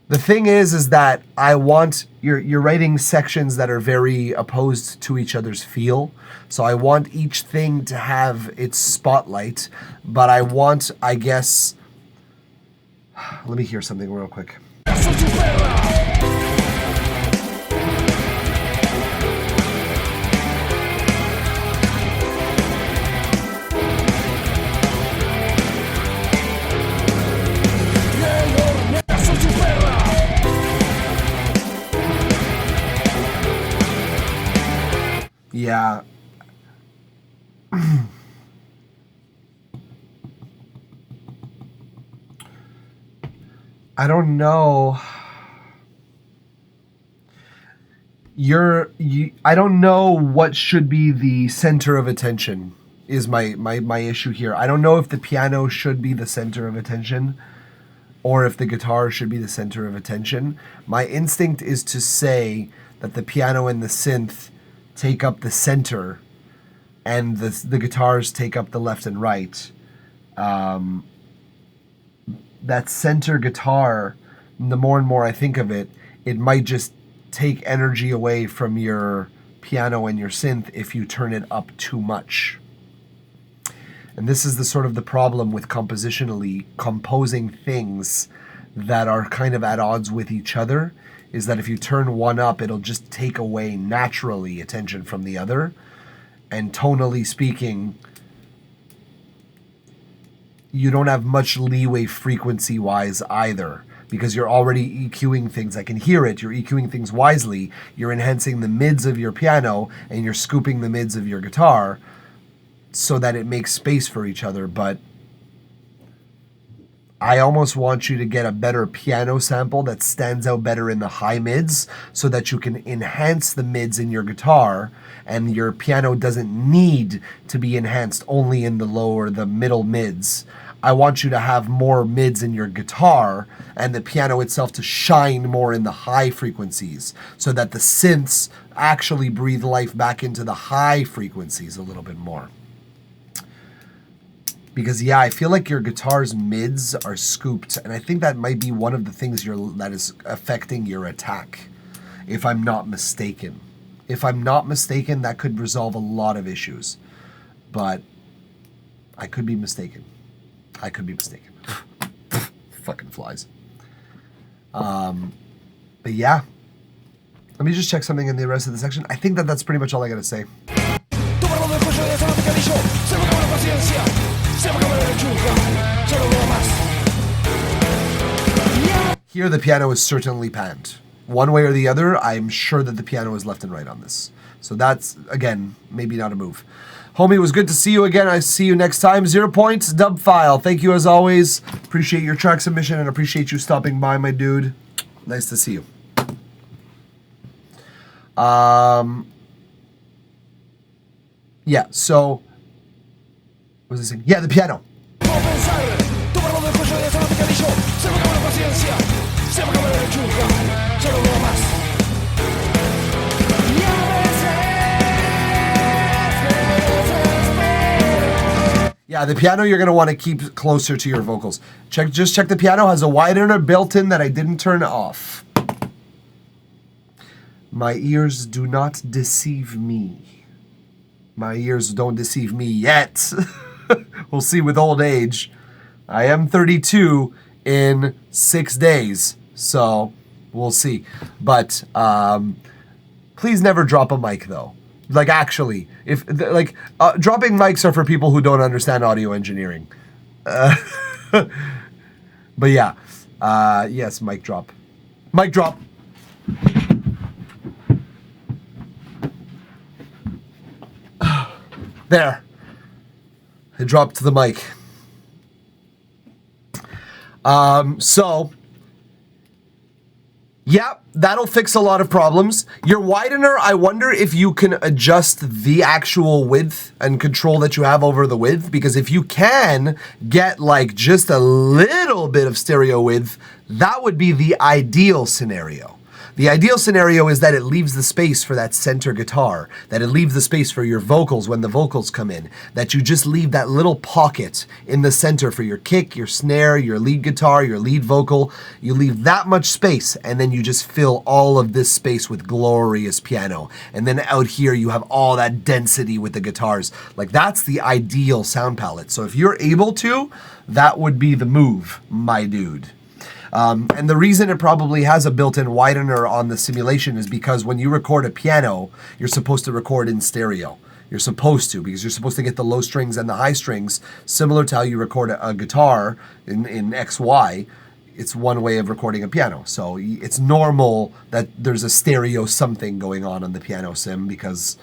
The thing is that I want, you're writing sections that are very opposed to each other's feel. So I want each thing to have its spotlight. But I want, I guess, let me hear something real quick. Yeah. I don't know. I don't know what should be the center of attention is my issue here. I don't know if the piano should be the center of attention or if the guitar should be the center of attention. My instinct is to say that the piano and the synth take up the center and the guitars take up the left and right. That center guitar, the more and more I think of it, it might just take energy away from your piano and your synth if you turn it up too much. And this is the sort of the problem with compositionally composing things that are kind of at odds with each other, is that if you turn one up, it'll just take away naturally attention from the other. And tonally speaking, you don't have much leeway frequency-wise either. because you're already EQing things. I can hear it. You're EQing things wisely. You're enhancing the mids of your piano and you're scooping the mids of your guitar so that it makes space for each other. But I almost want you to get a better piano sample that stands out better in the high mids so that you can enhance the mids in your guitar and your piano doesn't need to be enhanced only in the low or the middle mids. I want you to have more mids in your guitar and the piano itself to shine more in the high frequencies so that the synths actually breathe life back into the high frequencies a little bit more. Because yeah, I feel like your guitar's mids are scooped, and I think that might be one of the things that is affecting your attack, if I'm not mistaken. If I'm not mistaken, that could resolve a lot of issues. But I could be mistaken. I could be mistaken. Fucking flies. But yeah. Let me just check something in the rest of the section. I think that's pretty much all I gotta say. Here the piano is certainly panned. One way or the other, I'm sure that the piano is left and right on this. So that's, again, maybe not a move. Homie, it was good to see you again. I see you next time. 0 points, dub file. Thank you as always. Appreciate your track submission and appreciate you stopping by, my dude. Nice to see you. Yeah, so... What was I saying? Yeah, the piano. Yeah, the piano you're going to want to keep closer to your vocals. Just check the piano. Has a widener built in that I didn't turn off. My ears do not deceive me. My ears don't deceive me yet. We'll see with old age. I am 32 in 6 days, so we'll see. But please never drop a mic, though. Like, actually, dropping mics are for people who don't understand audio engineering. But yeah, yes, mic drop. Mic drop. There. I dropped the mic. So, yeah, that'll fix a lot of problems. Your widener, I wonder if you can adjust the actual width and control that you have over the width, because if you can get like just a little bit of stereo width, that would be the ideal scenario. The ideal scenario is that it leaves the space for that center guitar, that it leaves the space for your vocals when the vocals come in, that you just leave that little pocket in the center for your kick, your snare, your lead guitar, your lead vocal. You leave that much space, and then you just fill all of this space with glorious piano. And then out here you have all that density with the guitars. Like, that's the ideal sound palette. So if you're able to, that would be the move, my dude. And the reason it probably has a built-in widener on the simulation is because when you record a piano, you're supposed to record in stereo. You're supposed to, because you're supposed to get the low strings and the high strings, similar to how you record a guitar in XY. It's one way of recording a piano. So it's normal that there's a stereo something going on the piano sim, because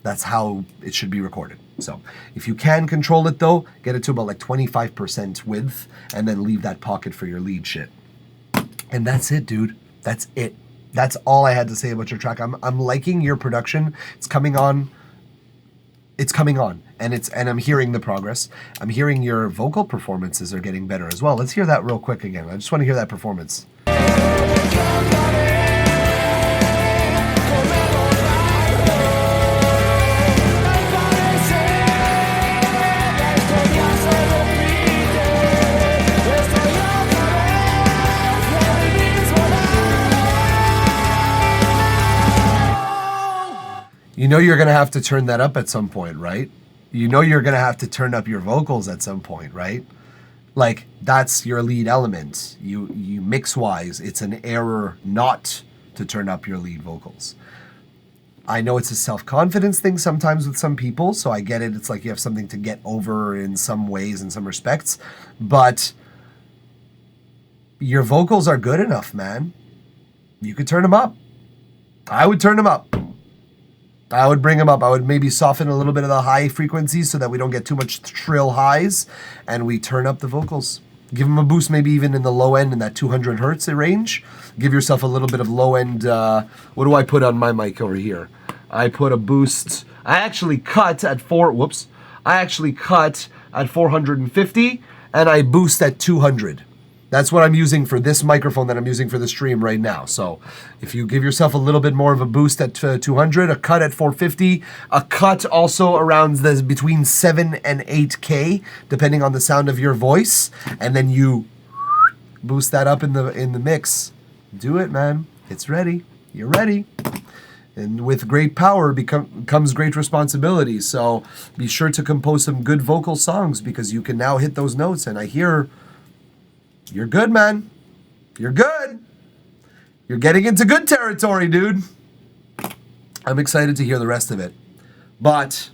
that's how it should be recorded. So if you can control it though, get it to about like 25% width and then leave that pocket for your lead shit. And that's it, dude. That's it. That's all I had to say about your track. I'm liking your production. It's coming on. It's coming on. And I'm hearing the progress. I'm hearing your vocal performances are getting better as well. Let's hear that real quick again. I just want to hear that performance. You know you're going to have to turn that up at some point, right? You know you're going to have to turn up your vocals at some point, right? Like, that's your lead element. You mix-wise, it's an error not to turn up your lead vocals. I know it's a self-confidence thing sometimes with some people, so I get it. It's like you have something to get over in some ways, in some respects. But your vocals are good enough, man. You could turn them up. I would turn them up. I would bring them up. I would maybe soften a little bit of the high frequencies so that we don't get too much shrill highs, and we turn up the vocals. Give them a boost, maybe even in the low end in that 200 hertz range. Give yourself a little bit of low end. What do I put on my mic over here? I put a boost. I actually cut at 450, and I boost at 200. That's what I'm using for this microphone that I'm using for the stream right now. So if you give yourself a little bit more of a boost at 200, a cut at 450, a cut also around between 7 and 8K, depending on the sound of your voice, and then you boost that up in the mix. Do it, man. It's ready. You're ready. And with great power comes great responsibility. So be sure to compose some good vocal songs, because you can now hit those notes. And I hear you're good, man. You're good. You're getting into good territory, dude. I'm excited to hear the rest of it. But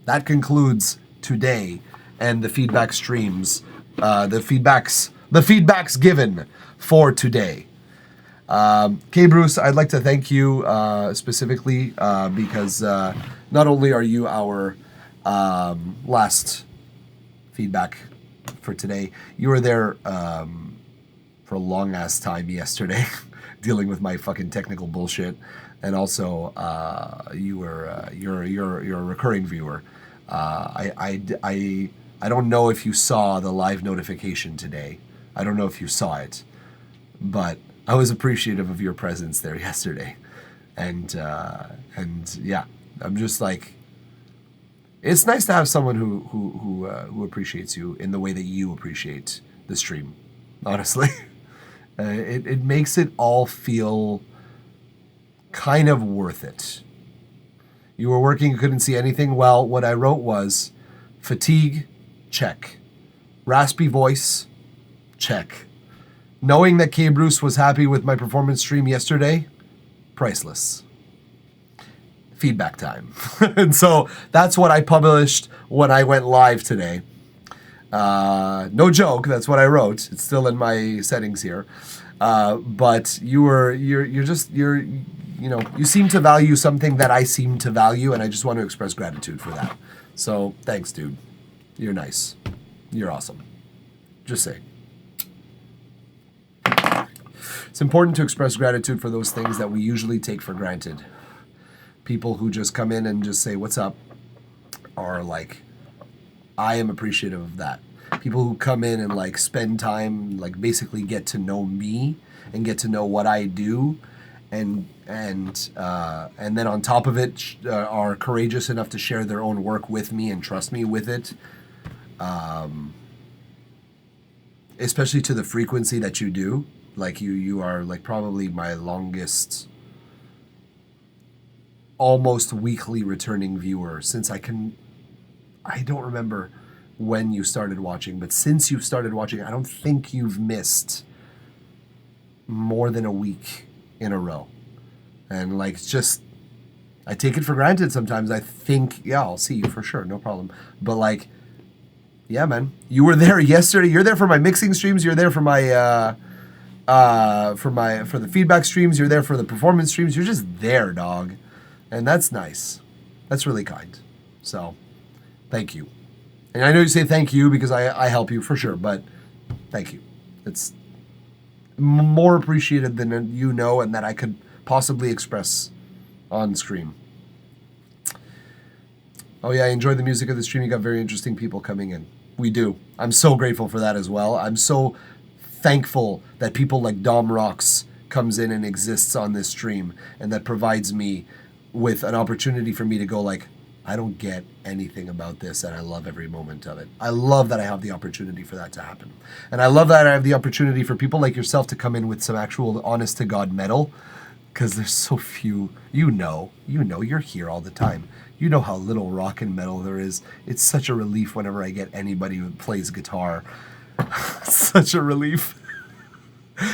that concludes today and the feedback streams, the feedbacks given for today. K. Bruce, I'd like to thank you specifically because not only are you our last feedback for today, you were there for a long ass time yesterday dealing with my fucking technical bullshit, and also you're a recurring viewer. I don't know if you saw the live notification today. I don't know if you saw it, but I was appreciative of your presence there yesterday, and yeah, I'm just like, it's nice to have someone who appreciates you in the way that you appreciate the stream. Honestly, it makes it all feel kind of worth it. You were working, you couldn't see anything. Well, what I wrote was fatigue, check. Raspy voice, check. Knowing that K. Bruce was happy with my performance stream yesterday, priceless. Feedback time. And so that's what I published when I went live today. No joke, that's what I wrote. It's still in my settings here. But you seem to value something that I seem to value, and I just want to express gratitude for that. So thanks, dude. You're nice. You're awesome. Just saying. It's important to express gratitude for those things that we usually take for granted. People who just come in and just say, "What's up?" are like, I am appreciative of that. People who come in and like spend time, like basically get to know me and get to know what I do, and then on top of it are courageous enough to share their own work with me and trust me with it. Especially to the frequency that you do. Like you are like probably my longest, almost weekly returning viewer since I don't remember when you started watching, but since you've started watching, I don't think you've missed more than a week in a row. And like, it's just, I take it for granted sometimes. I think, yeah, I'll see you for sure, no problem. But like, yeah, man, you were there yesterday. You're there for my mixing streams. You're there for my, for the feedback streams. You're there for the performance streams. You're just there, dog. And that's nice. That's really kind. So, thank you. And I know you say thank you because I help you for sure, but thank you. It's more appreciated than you know and that I could possibly express on screen. Oh yeah, I enjoyed the music of the stream. You got very interesting people coming in. We do. I'm so grateful for that as well. I'm so thankful that people like Dom Rocks comes in and exists on this stream, and that provides me with an opportunity for me to go like, I don't get anything about this, and I love every moment of it. I love that I have the opportunity for that to happen. And I love that I have the opportunity for people like yourself to come in with some actual honest-to-God metal, because there's so few. You know, you're here all the time. You know how little rock and metal there is. It's such a relief whenever I get anybody who plays guitar. Such a relief.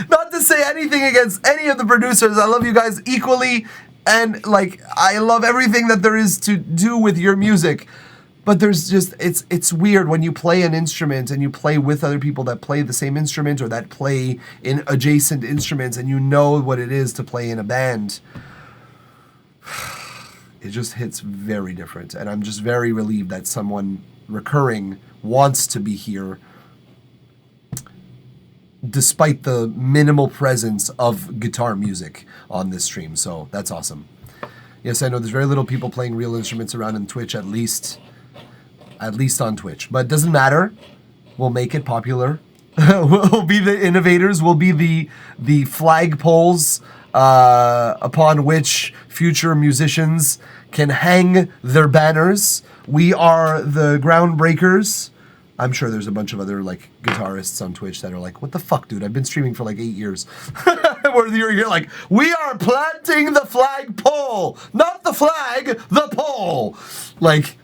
Not to say anything against any of the producers. I love you guys equally. And like, I love everything that there is to do with your music. But there's just, it's weird when you play an instrument and you play with other people that play the same instrument or that play in adjacent instruments and you know what it is to play in a band. It just hits very different. And I'm just very relieved that someone recurring wants to be here despite the minimal presence of guitar music on this stream. So that's awesome. Yes, I know there's very little people playing real instruments around on Twitch, at least on Twitch. But it doesn't matter. We'll make it popular. We'll be the innovators. We'll be the flagpoles upon which future musicians can hang their banners. We are the groundbreakers. I'm sure there's a bunch of other like guitarists on Twitch that are like, what the fuck, dude? I've been streaming for like 8 years. Where you're like, we are planting the flagpole, not the flag, the pole. Like,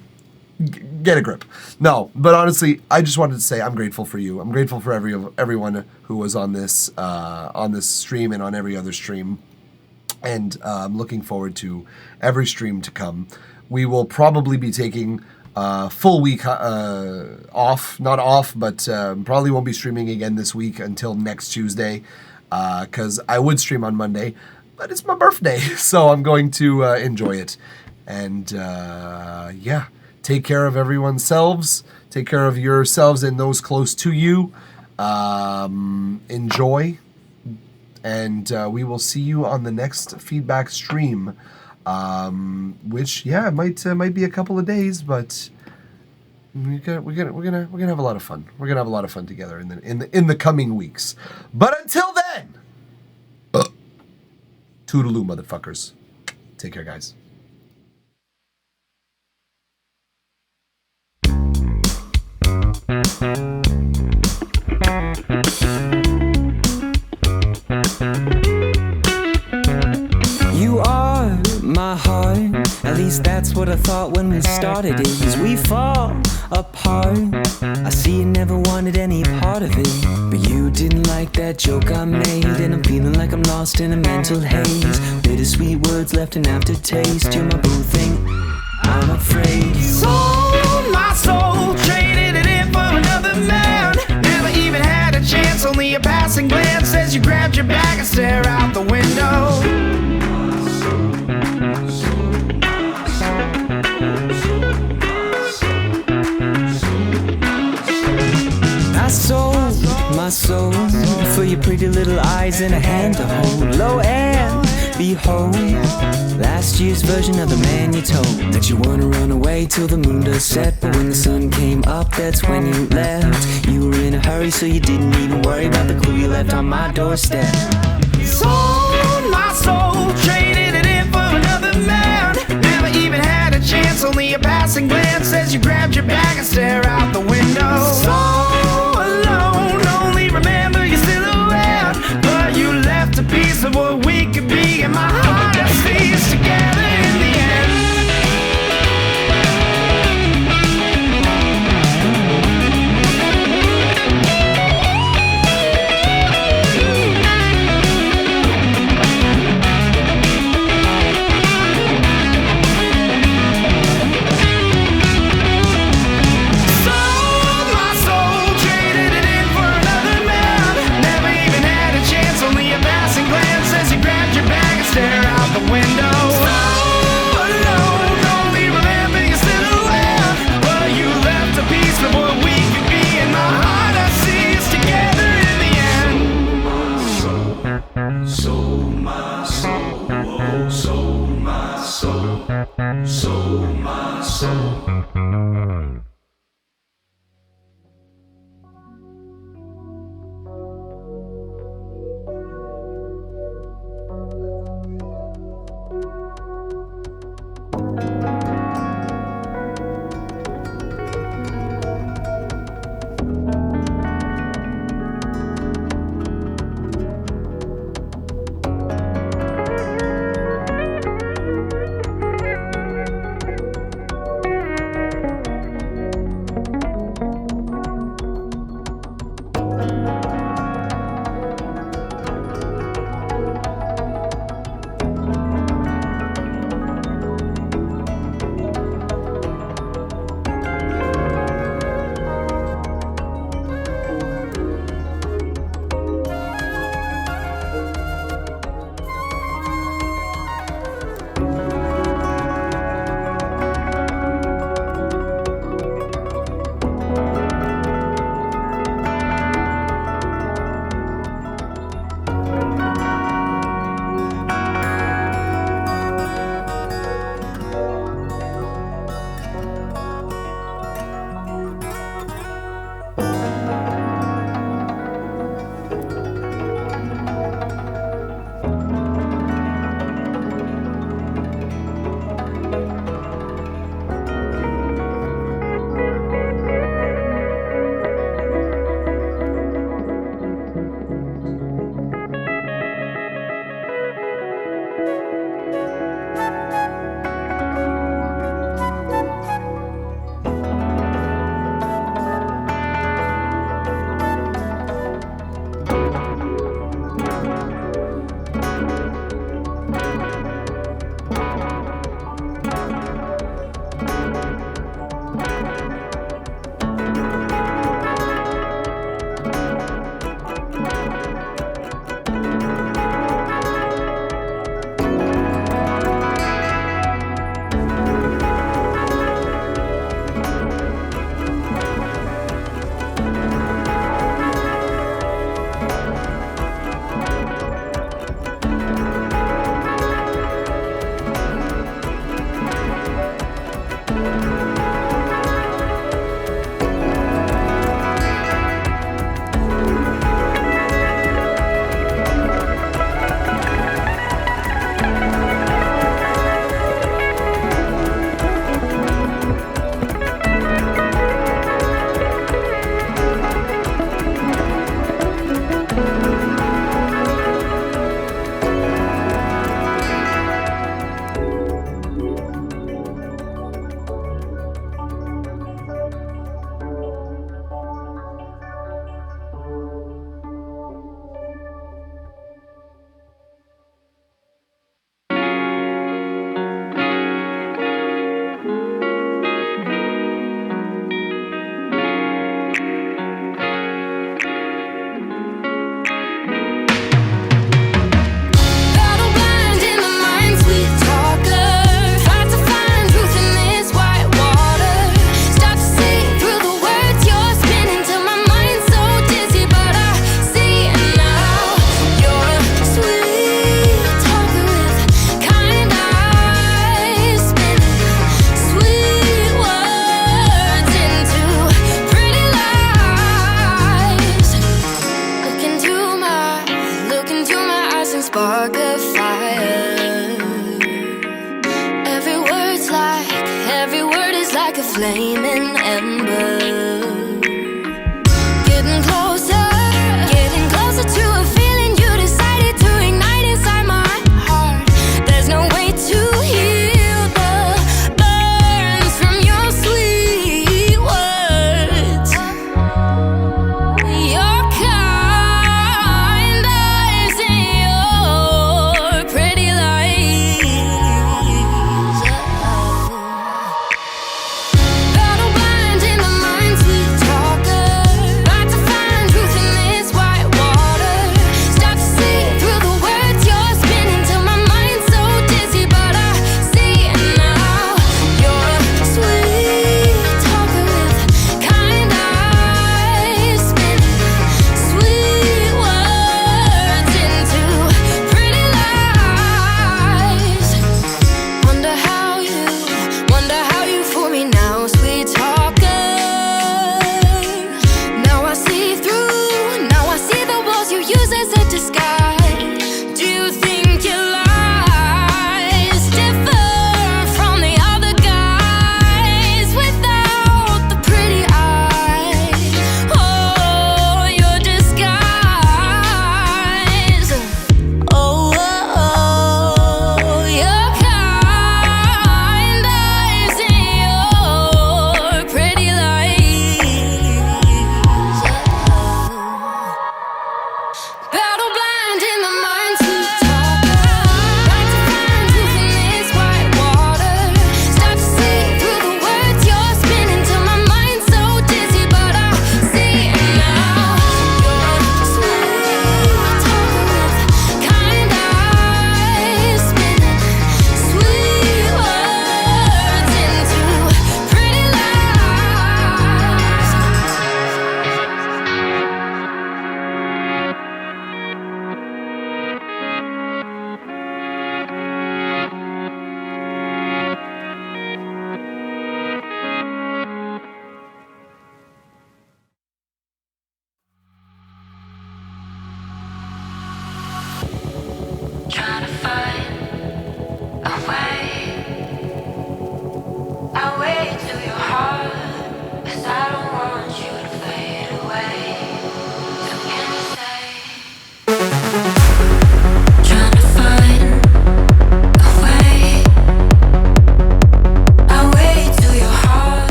get a grip. No, but honestly, I just wanted to say I'm grateful for you. I'm grateful for everyone who was on this stream and on every other stream. And I'm looking forward to every stream to come. We will probably be taking full week off. Not off, but probably won't be streaming again this week until next Tuesday. Because I would stream on Monday, but it's my birthday. So I'm going to enjoy it. And yeah. Take care of everyone's selves. Take care of yourselves and those close to you. Enjoy. And we will see you on the next feedback stream. Which, yeah, it might be a couple of days, but we're gonna have a lot of fun. We're gonna have a lot of fun together in the coming weeks. But until then, toodaloo, motherfuckers. Take care, guys. You are my heart, at least that's what I thought when we started it. As we fall apart, I see you never wanted any part of it. But you didn't like that joke I made, and I'm feeling like I'm lost in a mental haze. Bittersweet words left an aftertaste. You're my boo thing, I'm afraid. Sold my soul, traded it in for another man. Never even had a chance, only a passing glance as you grabbed your bag and stare out the window. I sold my soul for your pretty little eyes and a hand to hold. Lo and behold, last year's version of the man you told that you wanna run away till the moon does set. But when the sun came up, that's when you left. You were in a hurry, so you didn't even worry about the clue you left on my doorstep. Sold my soul, traded it in for another man. Never even had a chance, only a passing glance as you grabbed your bag and stare out the window. So alone, only remember your silhouette, but you left a piece of what we could be, and my heart I see us together in the end. spark a fire. Every word is like a flaming ember.